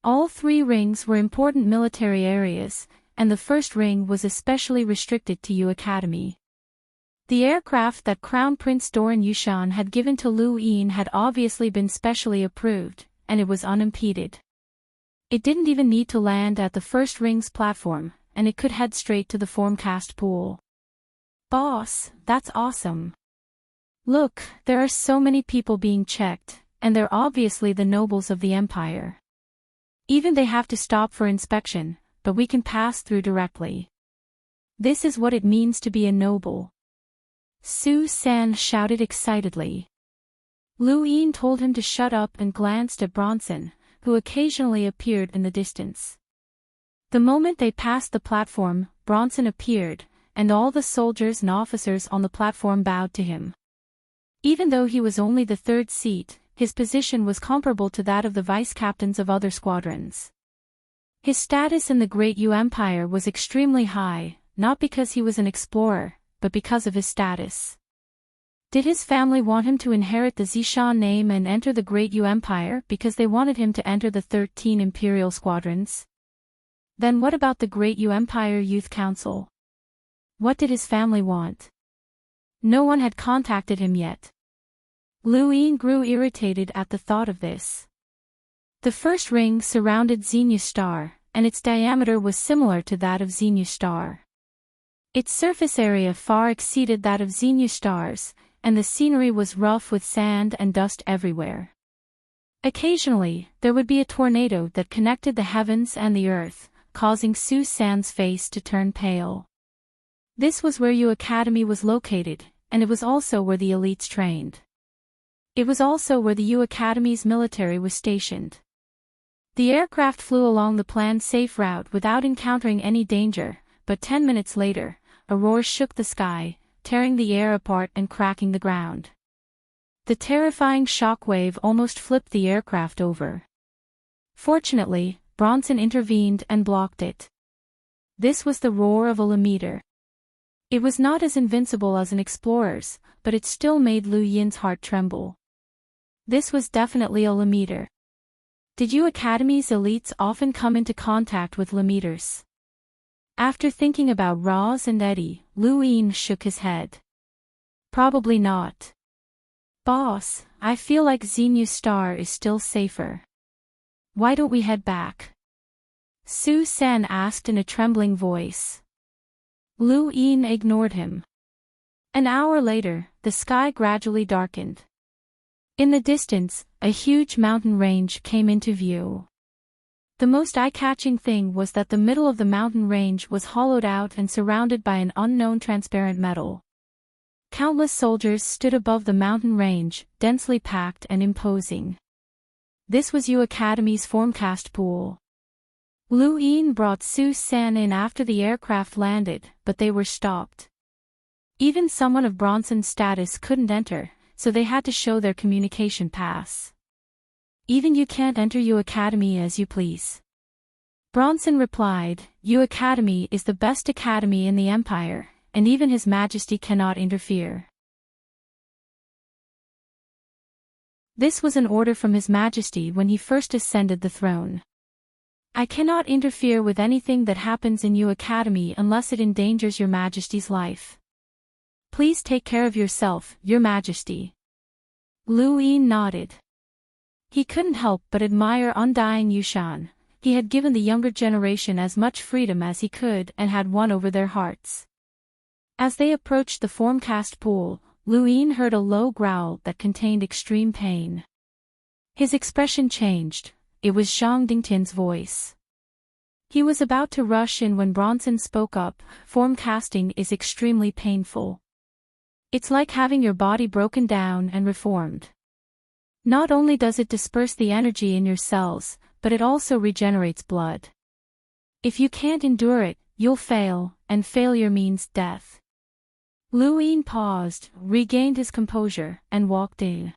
All 3 rings were important military areas, and the first ring was especially restricted to Yu Academy. The aircraft that Crown Prince Doran Yushan had given to Lu Yin had obviously been specially approved, and it was unimpeded. It didn't even need to land at the first ring's platform, and it could head straight to the Formcast pool. Boss, that's awesome. Look, there are so many people being checked, and they're obviously the nobles of the Empire. Even they have to stop for inspection, but we can pass through directly. This is what it means to be a noble. Su San shouted excitedly. Lu Yin told him to shut up and glanced at Bronson, who occasionally appeared in the distance. The moment they passed the platform, Bronson appeared, and all the soldiers and officers on the platform bowed to him. Even though he was only the 3rd seat, his position was comparable to that of the vice-captains of other squadrons. His status in the Great Yu Empire was extremely high, not because he was an explorer, but because of his status. Did his family want him to inherit the Zishan name and enter the Great Yu Empire because they wanted him to enter the 13 Imperial squadrons? Then what about the Great Yu Empire Youth Council? What did his family want? No one had contacted him yet. Lu Yin grew irritated at the thought of this. The first ring surrounded Xenia's star, and its diameter was similar to that of Xenia's star. Its surface area far exceeded that of Xenia's stars, and the scenery was rough with sand and dust everywhere. Occasionally, there would be a tornado that connected the heavens and the earth, causing Su San's face to turn pale. This was where Yu Academy was located, and it was also where the elites trained. It was also where the Yu Academy's military was stationed. The aircraft flew along the planned safe route without encountering any danger, but 10 minutes later, a roar shook the sky, tearing the air apart and cracking the ground. The terrifying shockwave almost flipped the aircraft over. Fortunately, Bronson intervened and blocked it. This was the roar of a Lemmeter. It was not as invincible as an explorer's, but it still made Lu Yin's heart tremble. This was definitely a Lemmeter. Did U Academy's elites often come into contact with Lemmeters? After thinking about Roz and Eddie, Lu Yin shook his head. Probably not. Boss, I feel like Xenu Star is still safer. Why don't we head back? Su San asked in a trembling voice. Lu Yin ignored him. An hour later, the sky gradually darkened. In the distance, a huge mountain range came into view. The most eye-catching thing was that the middle of the mountain range was hollowed out and surrounded by an unknown transparent metal. Countless soldiers stood above the mountain range, densely packed and imposing. This was U Academy's formcast pool. Lu Yin brought Su San in after the aircraft landed, but they were stopped. Even someone of Bronson's status couldn't enter, so they had to show their communication pass. Even you can't enter U Academy as you please. Bronson replied, U Academy is the best academy in the Empire, and even His Majesty cannot interfere. This was an order from His Majesty when he first ascended the throne. I cannot interfere with anything that happens in U Academy unless it endangers Your Majesty's life. Please take care of yourself, Your Majesty. Lu Yin nodded. He couldn't help but admire undying Yushan. He had given the younger generation as much freedom as he could and had won over their hearts. As they approached the formcast pool, Lu Yin heard a low growl that contained extreme pain. His expression changed. It was Zhang Dingtian's voice. He was about to rush in when Bronson spoke up. Formcasting is extremely painful. It's like having your body broken down and reformed. Not only does it disperse the energy in your cells, but it also regenerates blood. If you can't endure it, you'll fail, and failure means death. Lu Yin paused, regained his composure, and walked in.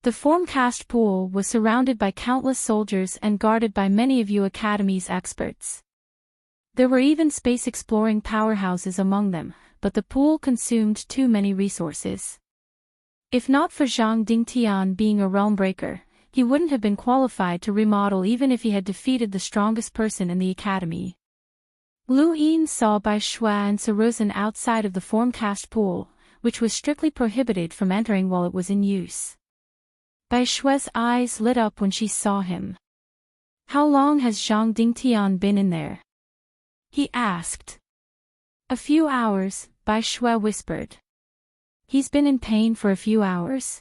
The formcast pool was surrounded by countless soldiers and guarded by many of U Academy's experts. There were even space-exploring powerhouses among them, but the pool consumed too many resources. If not for Zhang Dingtian being a realm breaker, he wouldn't have been qualified to remodel even if he had defeated the strongest person in the academy. Lu Yin saw Bai Shui and Saruzin outside of the formcast pool, which was strictly prohibited from entering while it was in use. Bai Shui's eyes lit up when she saw him. How long has Zhang Dingtian been in there? He asked. A few hours, Bai Shui whispered. He's been in pain for a few hours?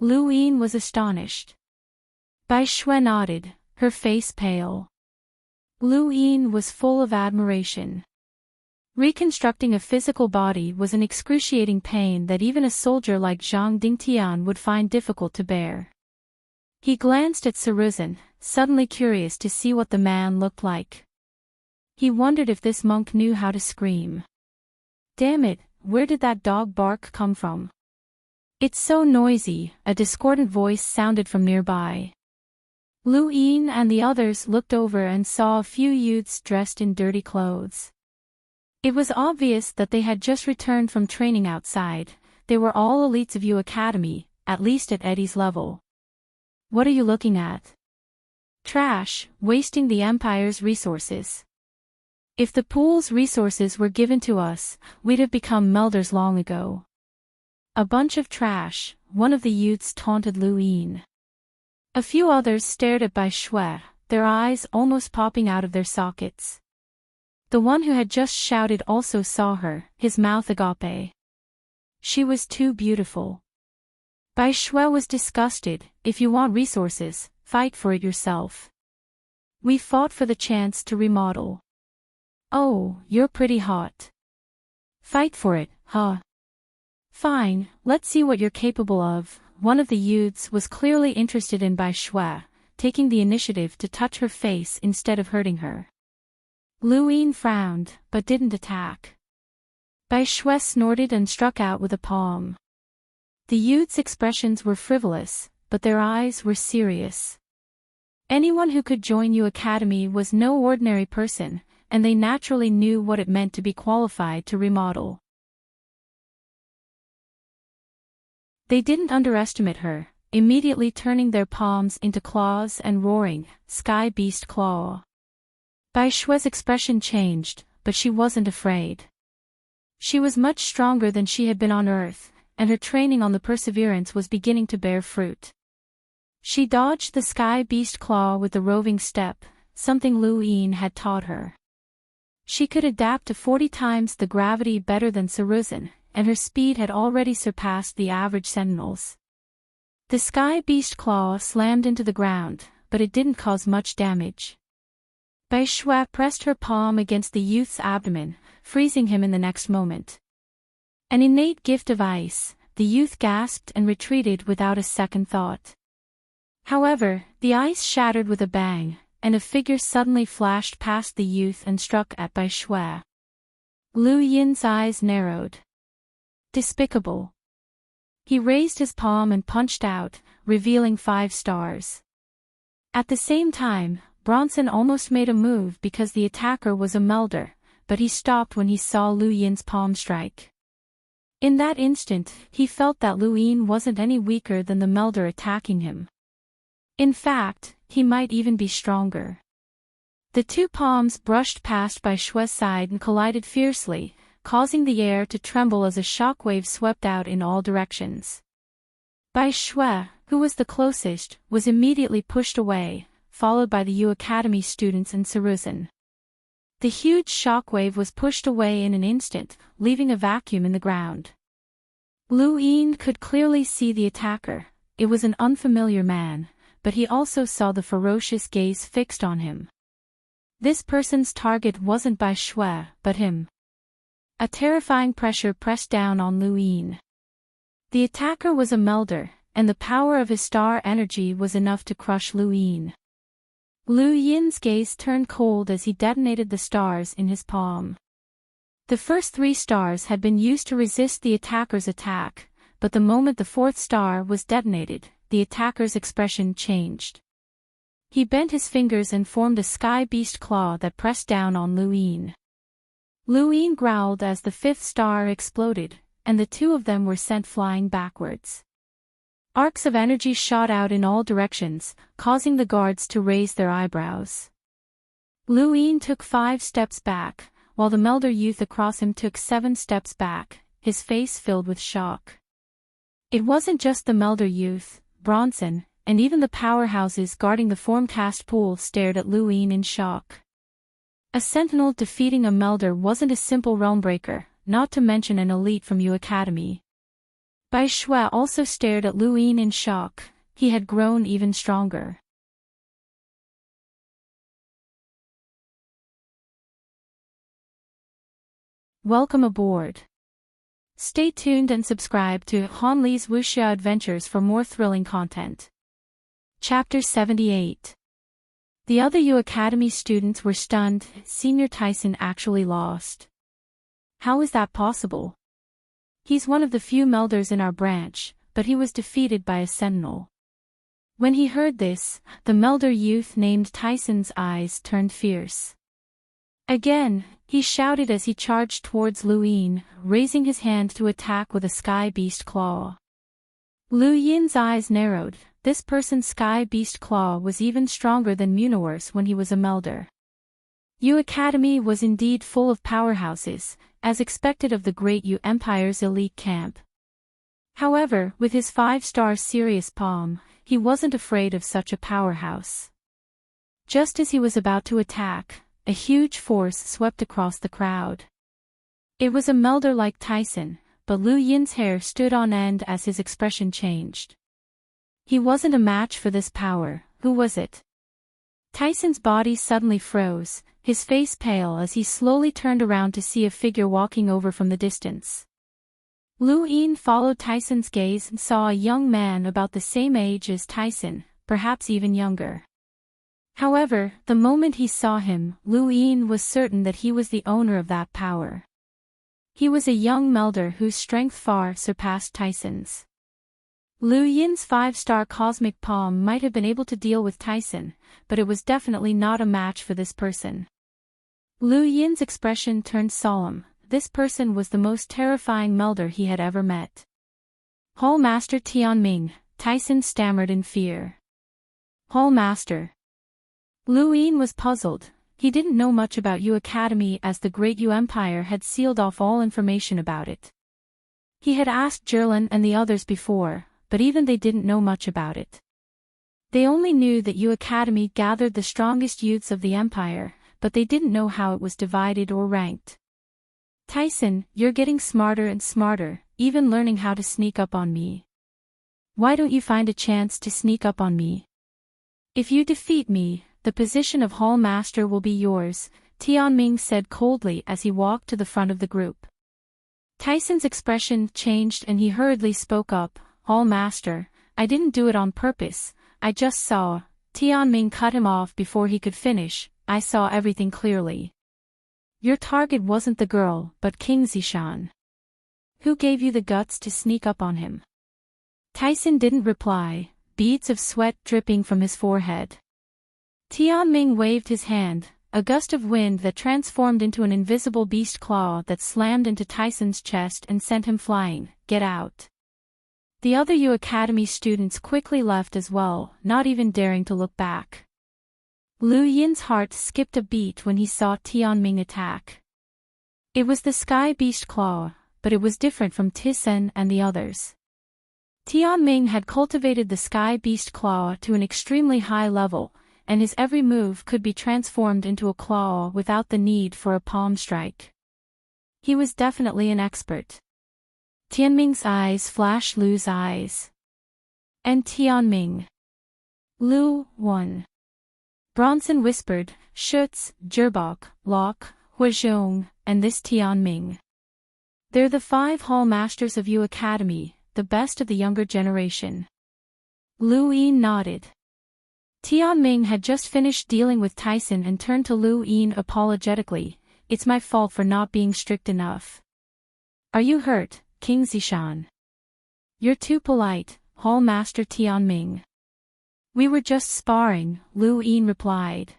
Lu Yin was astonished. Bai Shui nodded, her face pale. Lu Yin was full of admiration. Reconstructing a physical body was an excruciating pain that even a soldier like Zhang Dingtian would find difficult to bear. He glanced at Saruzin, suddenly curious to see what the man looked like. He wondered if this monk knew how to scream. Damn it, where did that dog bark come from? It's so noisy, a discordant voice sounded from nearby. Lu Yin and the others looked over and saw a few youths dressed in dirty clothes. It was obvious that they had just returned from training outside. They were all elites of U Academy, at least at Eddie's level. What are you looking at? Trash, wasting the Empire's resources. If the pool's resources were given to us, we'd have become melders long ago. A bunch of trash, one of the youths taunted Lu Yin. A few others stared at Bai Shui, their eyes almost popping out of their sockets. The one who had just shouted also saw her, his mouth agape. She was too beautiful. Bai Shui was disgusted. If you want resources, fight for it yourself. We fought for the chance to remodel. Oh, you're pretty hot. Fight for it, huh? Fine, let's see what you're capable of. One of the youths was clearly interested in Bai Shui, taking the initiative to touch her face instead of hurting her. Lu Yin frowned, but didn't attack. Bai Shui snorted and struck out with a palm. The youth's expressions were frivolous, but their eyes were serious. Anyone who could join U Academy was no ordinary person, and they naturally knew what it meant to be qualified to remodel. They didn't underestimate her, immediately turning their palms into claws and roaring, "Sky Beast Claw." Bai Shue's expression changed, but she wasn't afraid. She was much stronger than she had been on Earth, and her training on the Perseverance was beginning to bear fruit. She dodged the Sky Beast Claw with the roving step, something Lu Yin had taught her. She could adapt to 40 times the gravity better than Saruzin, and her speed had already surpassed the average sentinels. The Sky Beast Claw slammed into the ground, but it didn't cause much damage. Bai Shue pressed her palm against the youth's abdomen, freezing him in the next moment. An innate gift of ice, the youth gasped and retreated without a second thought. However, the ice shattered with a bang, and a figure suddenly flashed past the youth and struck at Bai Shue. Lu Yin's eyes narrowed. Despicable. He raised his palm and punched out, revealing 5 stars. At the same time, Bronson almost made a move because the attacker was a melder, but he stopped when he saw Lu Yin's palm strike. In that instant, he felt that Lu Yin wasn't any weaker than the melder attacking him. In fact, he might even be stronger. The 2 palms brushed past Bai Shue's side and collided fiercely, causing the air to tremble as a shockwave swept out in all directions. Bai Shue, who was the closest, was immediately pushed away, followed by the U Academy students and Saruzin. The huge shockwave was pushed away in an instant, leaving a vacuum in the ground. Lu Yin could clearly see the attacker. It was an unfamiliar man, but he also saw the ferocious gaze fixed on him. This person's target wasn't Bai Shue, but him. A terrifying pressure pressed down on Lu Yin. The attacker was a melder, and the power of his star energy was enough to crush Lu Yin. Lu Yin's gaze turned cold as he detonated the stars in his palm. The first 3 stars had been used to resist the attacker's attack, but the moment the 4th star was detonated, the attacker's expression changed. He bent his fingers and formed a Sky Beast Claw that pressed down on Lu Yin. Lu Yin growled as the 5th star exploded, and the 2 of them were sent flying backwards. Arcs of energy shot out in all directions, causing the guards to raise their eyebrows. Lu Yin took 5 steps back, while the melder youth across him took 7 steps back, his face filled with shock. It wasn't just the melder youth, Bronson, and even the powerhouses guarding the formcast pool stared at Lu Yin in shock. A sentinel defeating a melder wasn't a simple realmbreaker, not to mention an elite from U Academy. Bai Shue also stared at Lu Yin in shock. He had grown even stronger. Welcome aboard. Stay tuned and subscribe to Han Li's Wuxia Adventures for more thrilling content. Chapter 78. The other U Academy students were stunned. Senior Tyson actually lost. How is that possible? He's one of the few melders in our branch, but he was defeated by a sentinel. When he heard this, the melder youth named Tyson's eyes turned fierce. Again, he shouted as he charged towards Lu Yin, raising his hand to attack with a Sky Beast Claw. Lu Yin's eyes narrowed. This person's Sky Beast Claw was even stronger than Muniwer's when he was a melder. U Academy was indeed full of powerhouses, as expected of the Great U Empire's elite camp. However, with his 5-star Sirius palm, he wasn't afraid of such a powerhouse. Just as he was about to attack, a huge force swept across the crowd. It was a melder like Tyson, but Lu Yin's hair stood on end as his expression changed. He wasn't a match for this power. Who was it? Tyson's body suddenly froze, his face pale as he slowly turned around to see a figure walking over from the distance. Lu Yin followed Tyson's gaze and saw a young man about the same age as Tyson, perhaps even younger. However, the moment he saw him, Lu Yin was certain that he was the owner of that power. He was a young melder whose strength far surpassed Tyson's. Liu Yin's 5-star cosmic palm might have been able to deal with Tyson, but it was definitely not a match for this person. Liu Yin's expression turned solemn. This person was the most terrifying melder he had ever met. Hall Master Tianming, Tyson stammered in fear. Hall Master. Liu Yin was puzzled. He didn't know much about Yu Academy as the Great Yu Empire had sealed off all information about it. He had asked Jerlin and the others before, but even they didn't know much about it. They only knew that Yu Academy gathered the strongest youths of the empire, but they didn't know how it was divided or ranked. Tyson, you're getting smarter and smarter, even learning how to sneak up on me. Why don't you find a chance to sneak up on me? If you defeat me, the position of Hall Master will be yours, Tianming said coldly as he walked to the front of the group. Tyson's expression changed and he hurriedly spoke up, Hall Master, I didn't do it on purpose, I just saw. Tianming cut him off before he could finish, I saw everything clearly. Your target wasn't the girl, but King Zishan. Who gave you the guts to sneak up on him? Tyson didn't reply, beads of sweat dripping from his forehead. Tianming waved his hand, a gust of wind that transformed into an invisible beast claw that slammed into Tyson's chest and sent him flying. Get out. The other Yu Academy students quickly left as well, not even daring to look back. Liu Yin's heart skipped a beat when he saw Tianming attack. It was the Sky Beast Claw, but it was different from Tyson and the others. Tianming had cultivated the Sky Beast Claw to an extremely high level, and his every move could be transformed into a claw without the need for a palm strike. He was definitely an expert. Tianming's eyes flashed Liu's eyes. And Tianming. Liu won. Bronson whispered, Schutz, Gerbok, Locke, Huazhong, and this Tianming. They're the 5 Hall Masters of Yu Academy, the best of the younger generation. Liu Yin nodded. Tianming had just finished dealing with Tyson and turned to Liu Yin apologetically, it's my fault for not being strict enough. Are you hurt, King Zishan? You're too polite, Hall Master Tianming. We were just sparring, Liu Yin replied.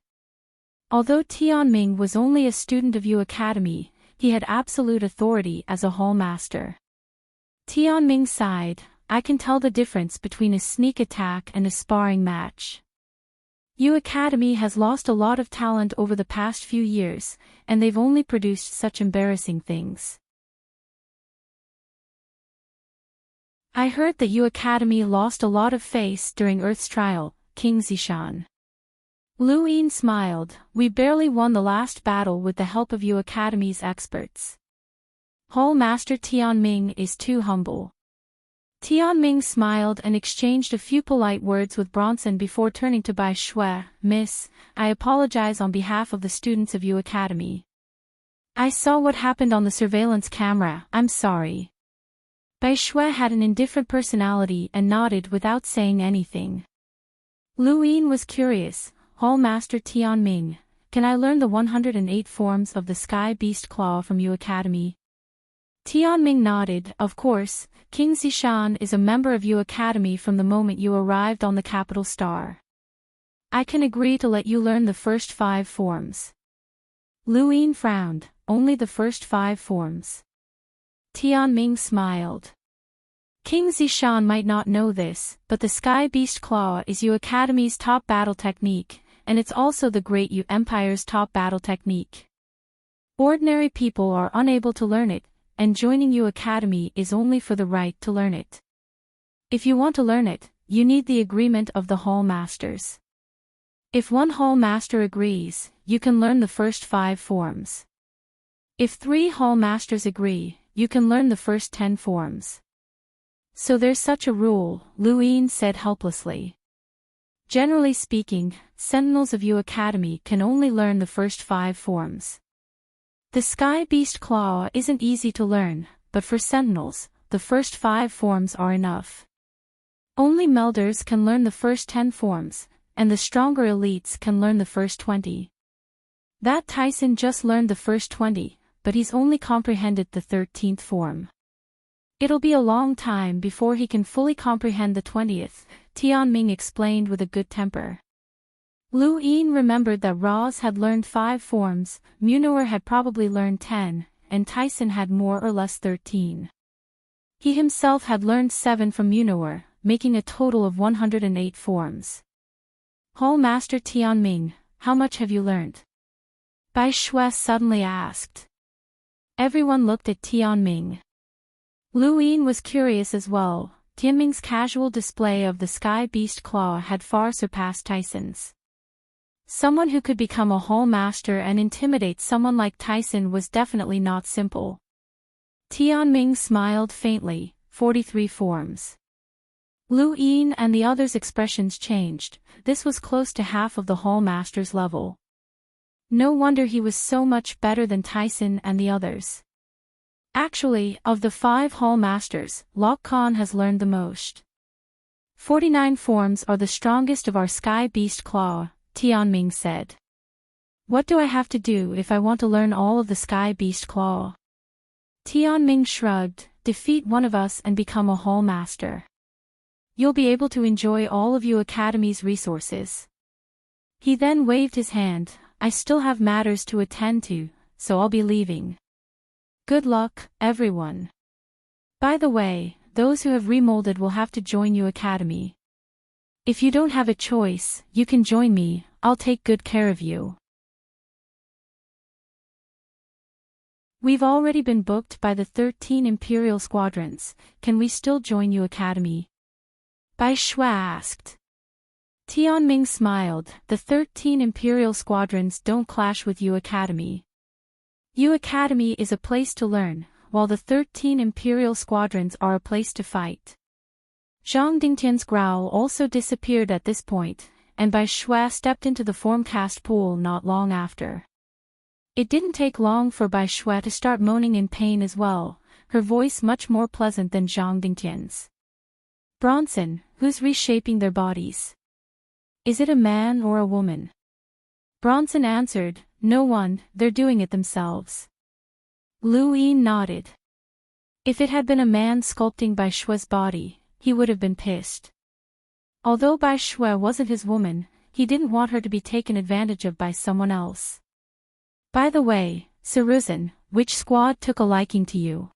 Although Tianming was only a student of Yu Academy, he had absolute authority as a Hall Master. Tianming sighed, I can tell the difference between a sneak attack and a sparring match. Yu Academy has lost a lot of talent over the past few years, and they've only produced such embarrassing things. I heard that Yu Academy lost a lot of face during Earth's trial, King Zishan. Liu Yin smiled, we barely won the last battle with the help of Yu Academy's experts. Hall Master Tianming is too humble. Tianming smiled and exchanged a few polite words with Bronson before turning to Bai Shui, Miss, I apologize on behalf of the students of Yu Academy. I saw what happened on the surveillance camera, I'm sorry. Bai Shui had an indifferent personality and nodded without saying anything. Liu Yin was curious, Hall Master Tianming, can I learn the 108 forms of the Sky Beast Claw from Yu Academy? Tianming nodded, of course, King Zishan is a member of Yu Academy from the moment you arrived on the capital star. I can agree to let you learn the first 5 forms. Liu Yin frowned, only the first 5 forms. Tianming smiled. King Zishan might not know this, but the Sky Beast Claw is Yu Academy's top battle technique, and it's also the Great Yu Empire's top battle technique. Ordinary people are unable to learn it, and joining Yu Academy is only for the right to learn it. If you want to learn it, you need the agreement of the Hall Masters. If one Hall Master agrees, you can learn the first 5 forms. If 3 Hall Masters agree, you can learn the first 10 forms. So there's such a rule, Liu Yin said helplessly. Generally speaking, Sentinels of Yu Academy can only learn the first 5 forms. The Sky Beast Claw isn't easy to learn, but for Sentinels, the first 5 forms are enough. Only Melders can learn the first 10 forms, and the stronger elites can learn the first 20. That Tyson just learned the first 20, but he's only comprehended the 13th form. It'll be a long time before he can fully comprehend the 20th, Tianming explained with a good temper. Lu Yin remembered that Roz had learned 5 forms, Munor had probably learned 10, and Tyson had more or less 13. He himself had learned 7 from Munor, making a total of 108 forms. Hall Master Tianming, how much have you learned? Bai Shui suddenly asked. Everyone looked at Tianming. Lu Yin was curious as well. Tianming's casual display of the Sky Beast Claw had far surpassed Tyson's. Someone who could become a Hall Master and intimidate someone like Tyson was definitely not simple. Tianming smiled faintly, 43 forms. Lu Yin and the others' expressions changed. This was close to half of the Hall Master's level. No wonder he was so much better than Tyson and the others. Actually, of the 5 Hall Masters, Lok Khan has learned the most. 49 forms are the strongest of our Sky Beast Claw, Tianming said. What do I have to do if I want to learn all of the Sky Beast Claw? Tianming shrugged, defeat one of us and become a Hall Master. You'll be able to enjoy all of Yu Academy's resources. He then waved his hand, I still have matters to attend to, so I'll be leaving. Good luck, everyone. By the way, those who have remolded will have to join Yu Academy. If you don't have a choice, you can join me, I'll take good care of you. We've already been booked by the 13 Imperial Squadrons, can we still join Yu Academy? Bai Shui asked. Tianming smiled, the 13 Imperial Squadrons don't clash with Yu Academy. Yu Academy is a place to learn, while the 13 Imperial Squadrons are a place to fight. Zhang Dingtian's growl also disappeared at this point, and Bai Shui stepped into the formcast pool not long after. It didn't take long for Bai Shui to start moaning in pain as well, her voice much more pleasant than Zhang Dingtian's. Bronson, who's reshaping their bodies? Is it a man or a woman? Bronson answered, no one, they're doing it themselves. Lu Yin nodded. If it had been a man sculpting Bai Shui's body, he would have been pissed. Although Bai Shui wasn't his woman, he didn't want her to be taken advantage of by someone else. By the way, Saruzin, which squad took a liking to you?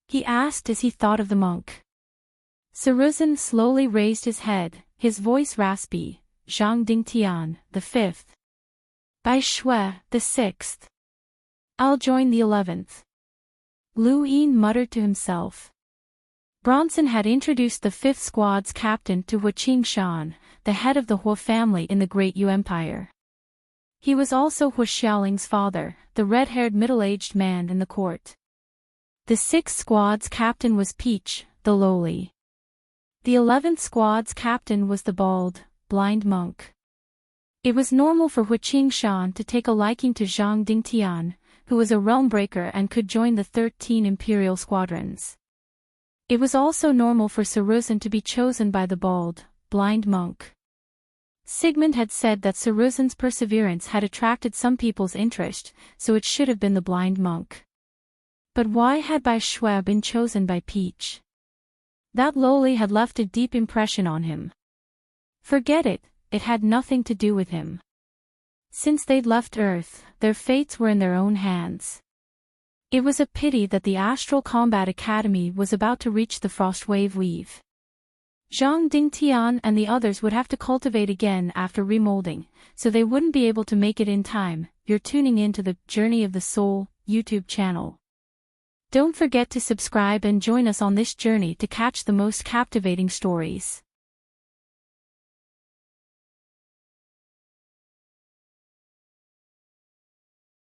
He asked as he thought of the monk. Saruzin slowly raised his head, his voice raspy, Zhang Dingtian, the 5th. Bai Shui, the 6th. I'll join the 11th. Lu Yin muttered to himself. Bronson had introduced the 5th Squad's captain to Hua Qingshan, the head of the Hua family in the Great Yu Empire. He was also Hua Xiaoling's father, the red-haired middle-aged man in the court. The 6th Squad's captain was Peach, the lowly. The 11th Squad's captain was the bald, blind monk. It was normal for Hua Qingshan to take a liking to Zhang Dingtian, who was a realm breaker and could join the 13 Imperial Squadrons. It was also normal for Saruzin to be chosen by the bald, blind monk. Sigmund had said that Saruzin's perseverance had attracted some people's interest, so it should have been the blind monk. But why had Bai Shui been chosen by Peach? That lowly had left a deep impression on him. Forget it, it had nothing to do with him. Since they'd left Earth, their fates were in their own hands. It was a pity that the Astral Combat Academy was about to reach the Frostwave Weave. Zhang Dingtian and the others would have to cultivate again after remolding, so they wouldn't be able to make it in time. You're tuning in to the Journey of the Soul YouTube channel. Don't forget to subscribe and join us on this journey to catch the most captivating stories.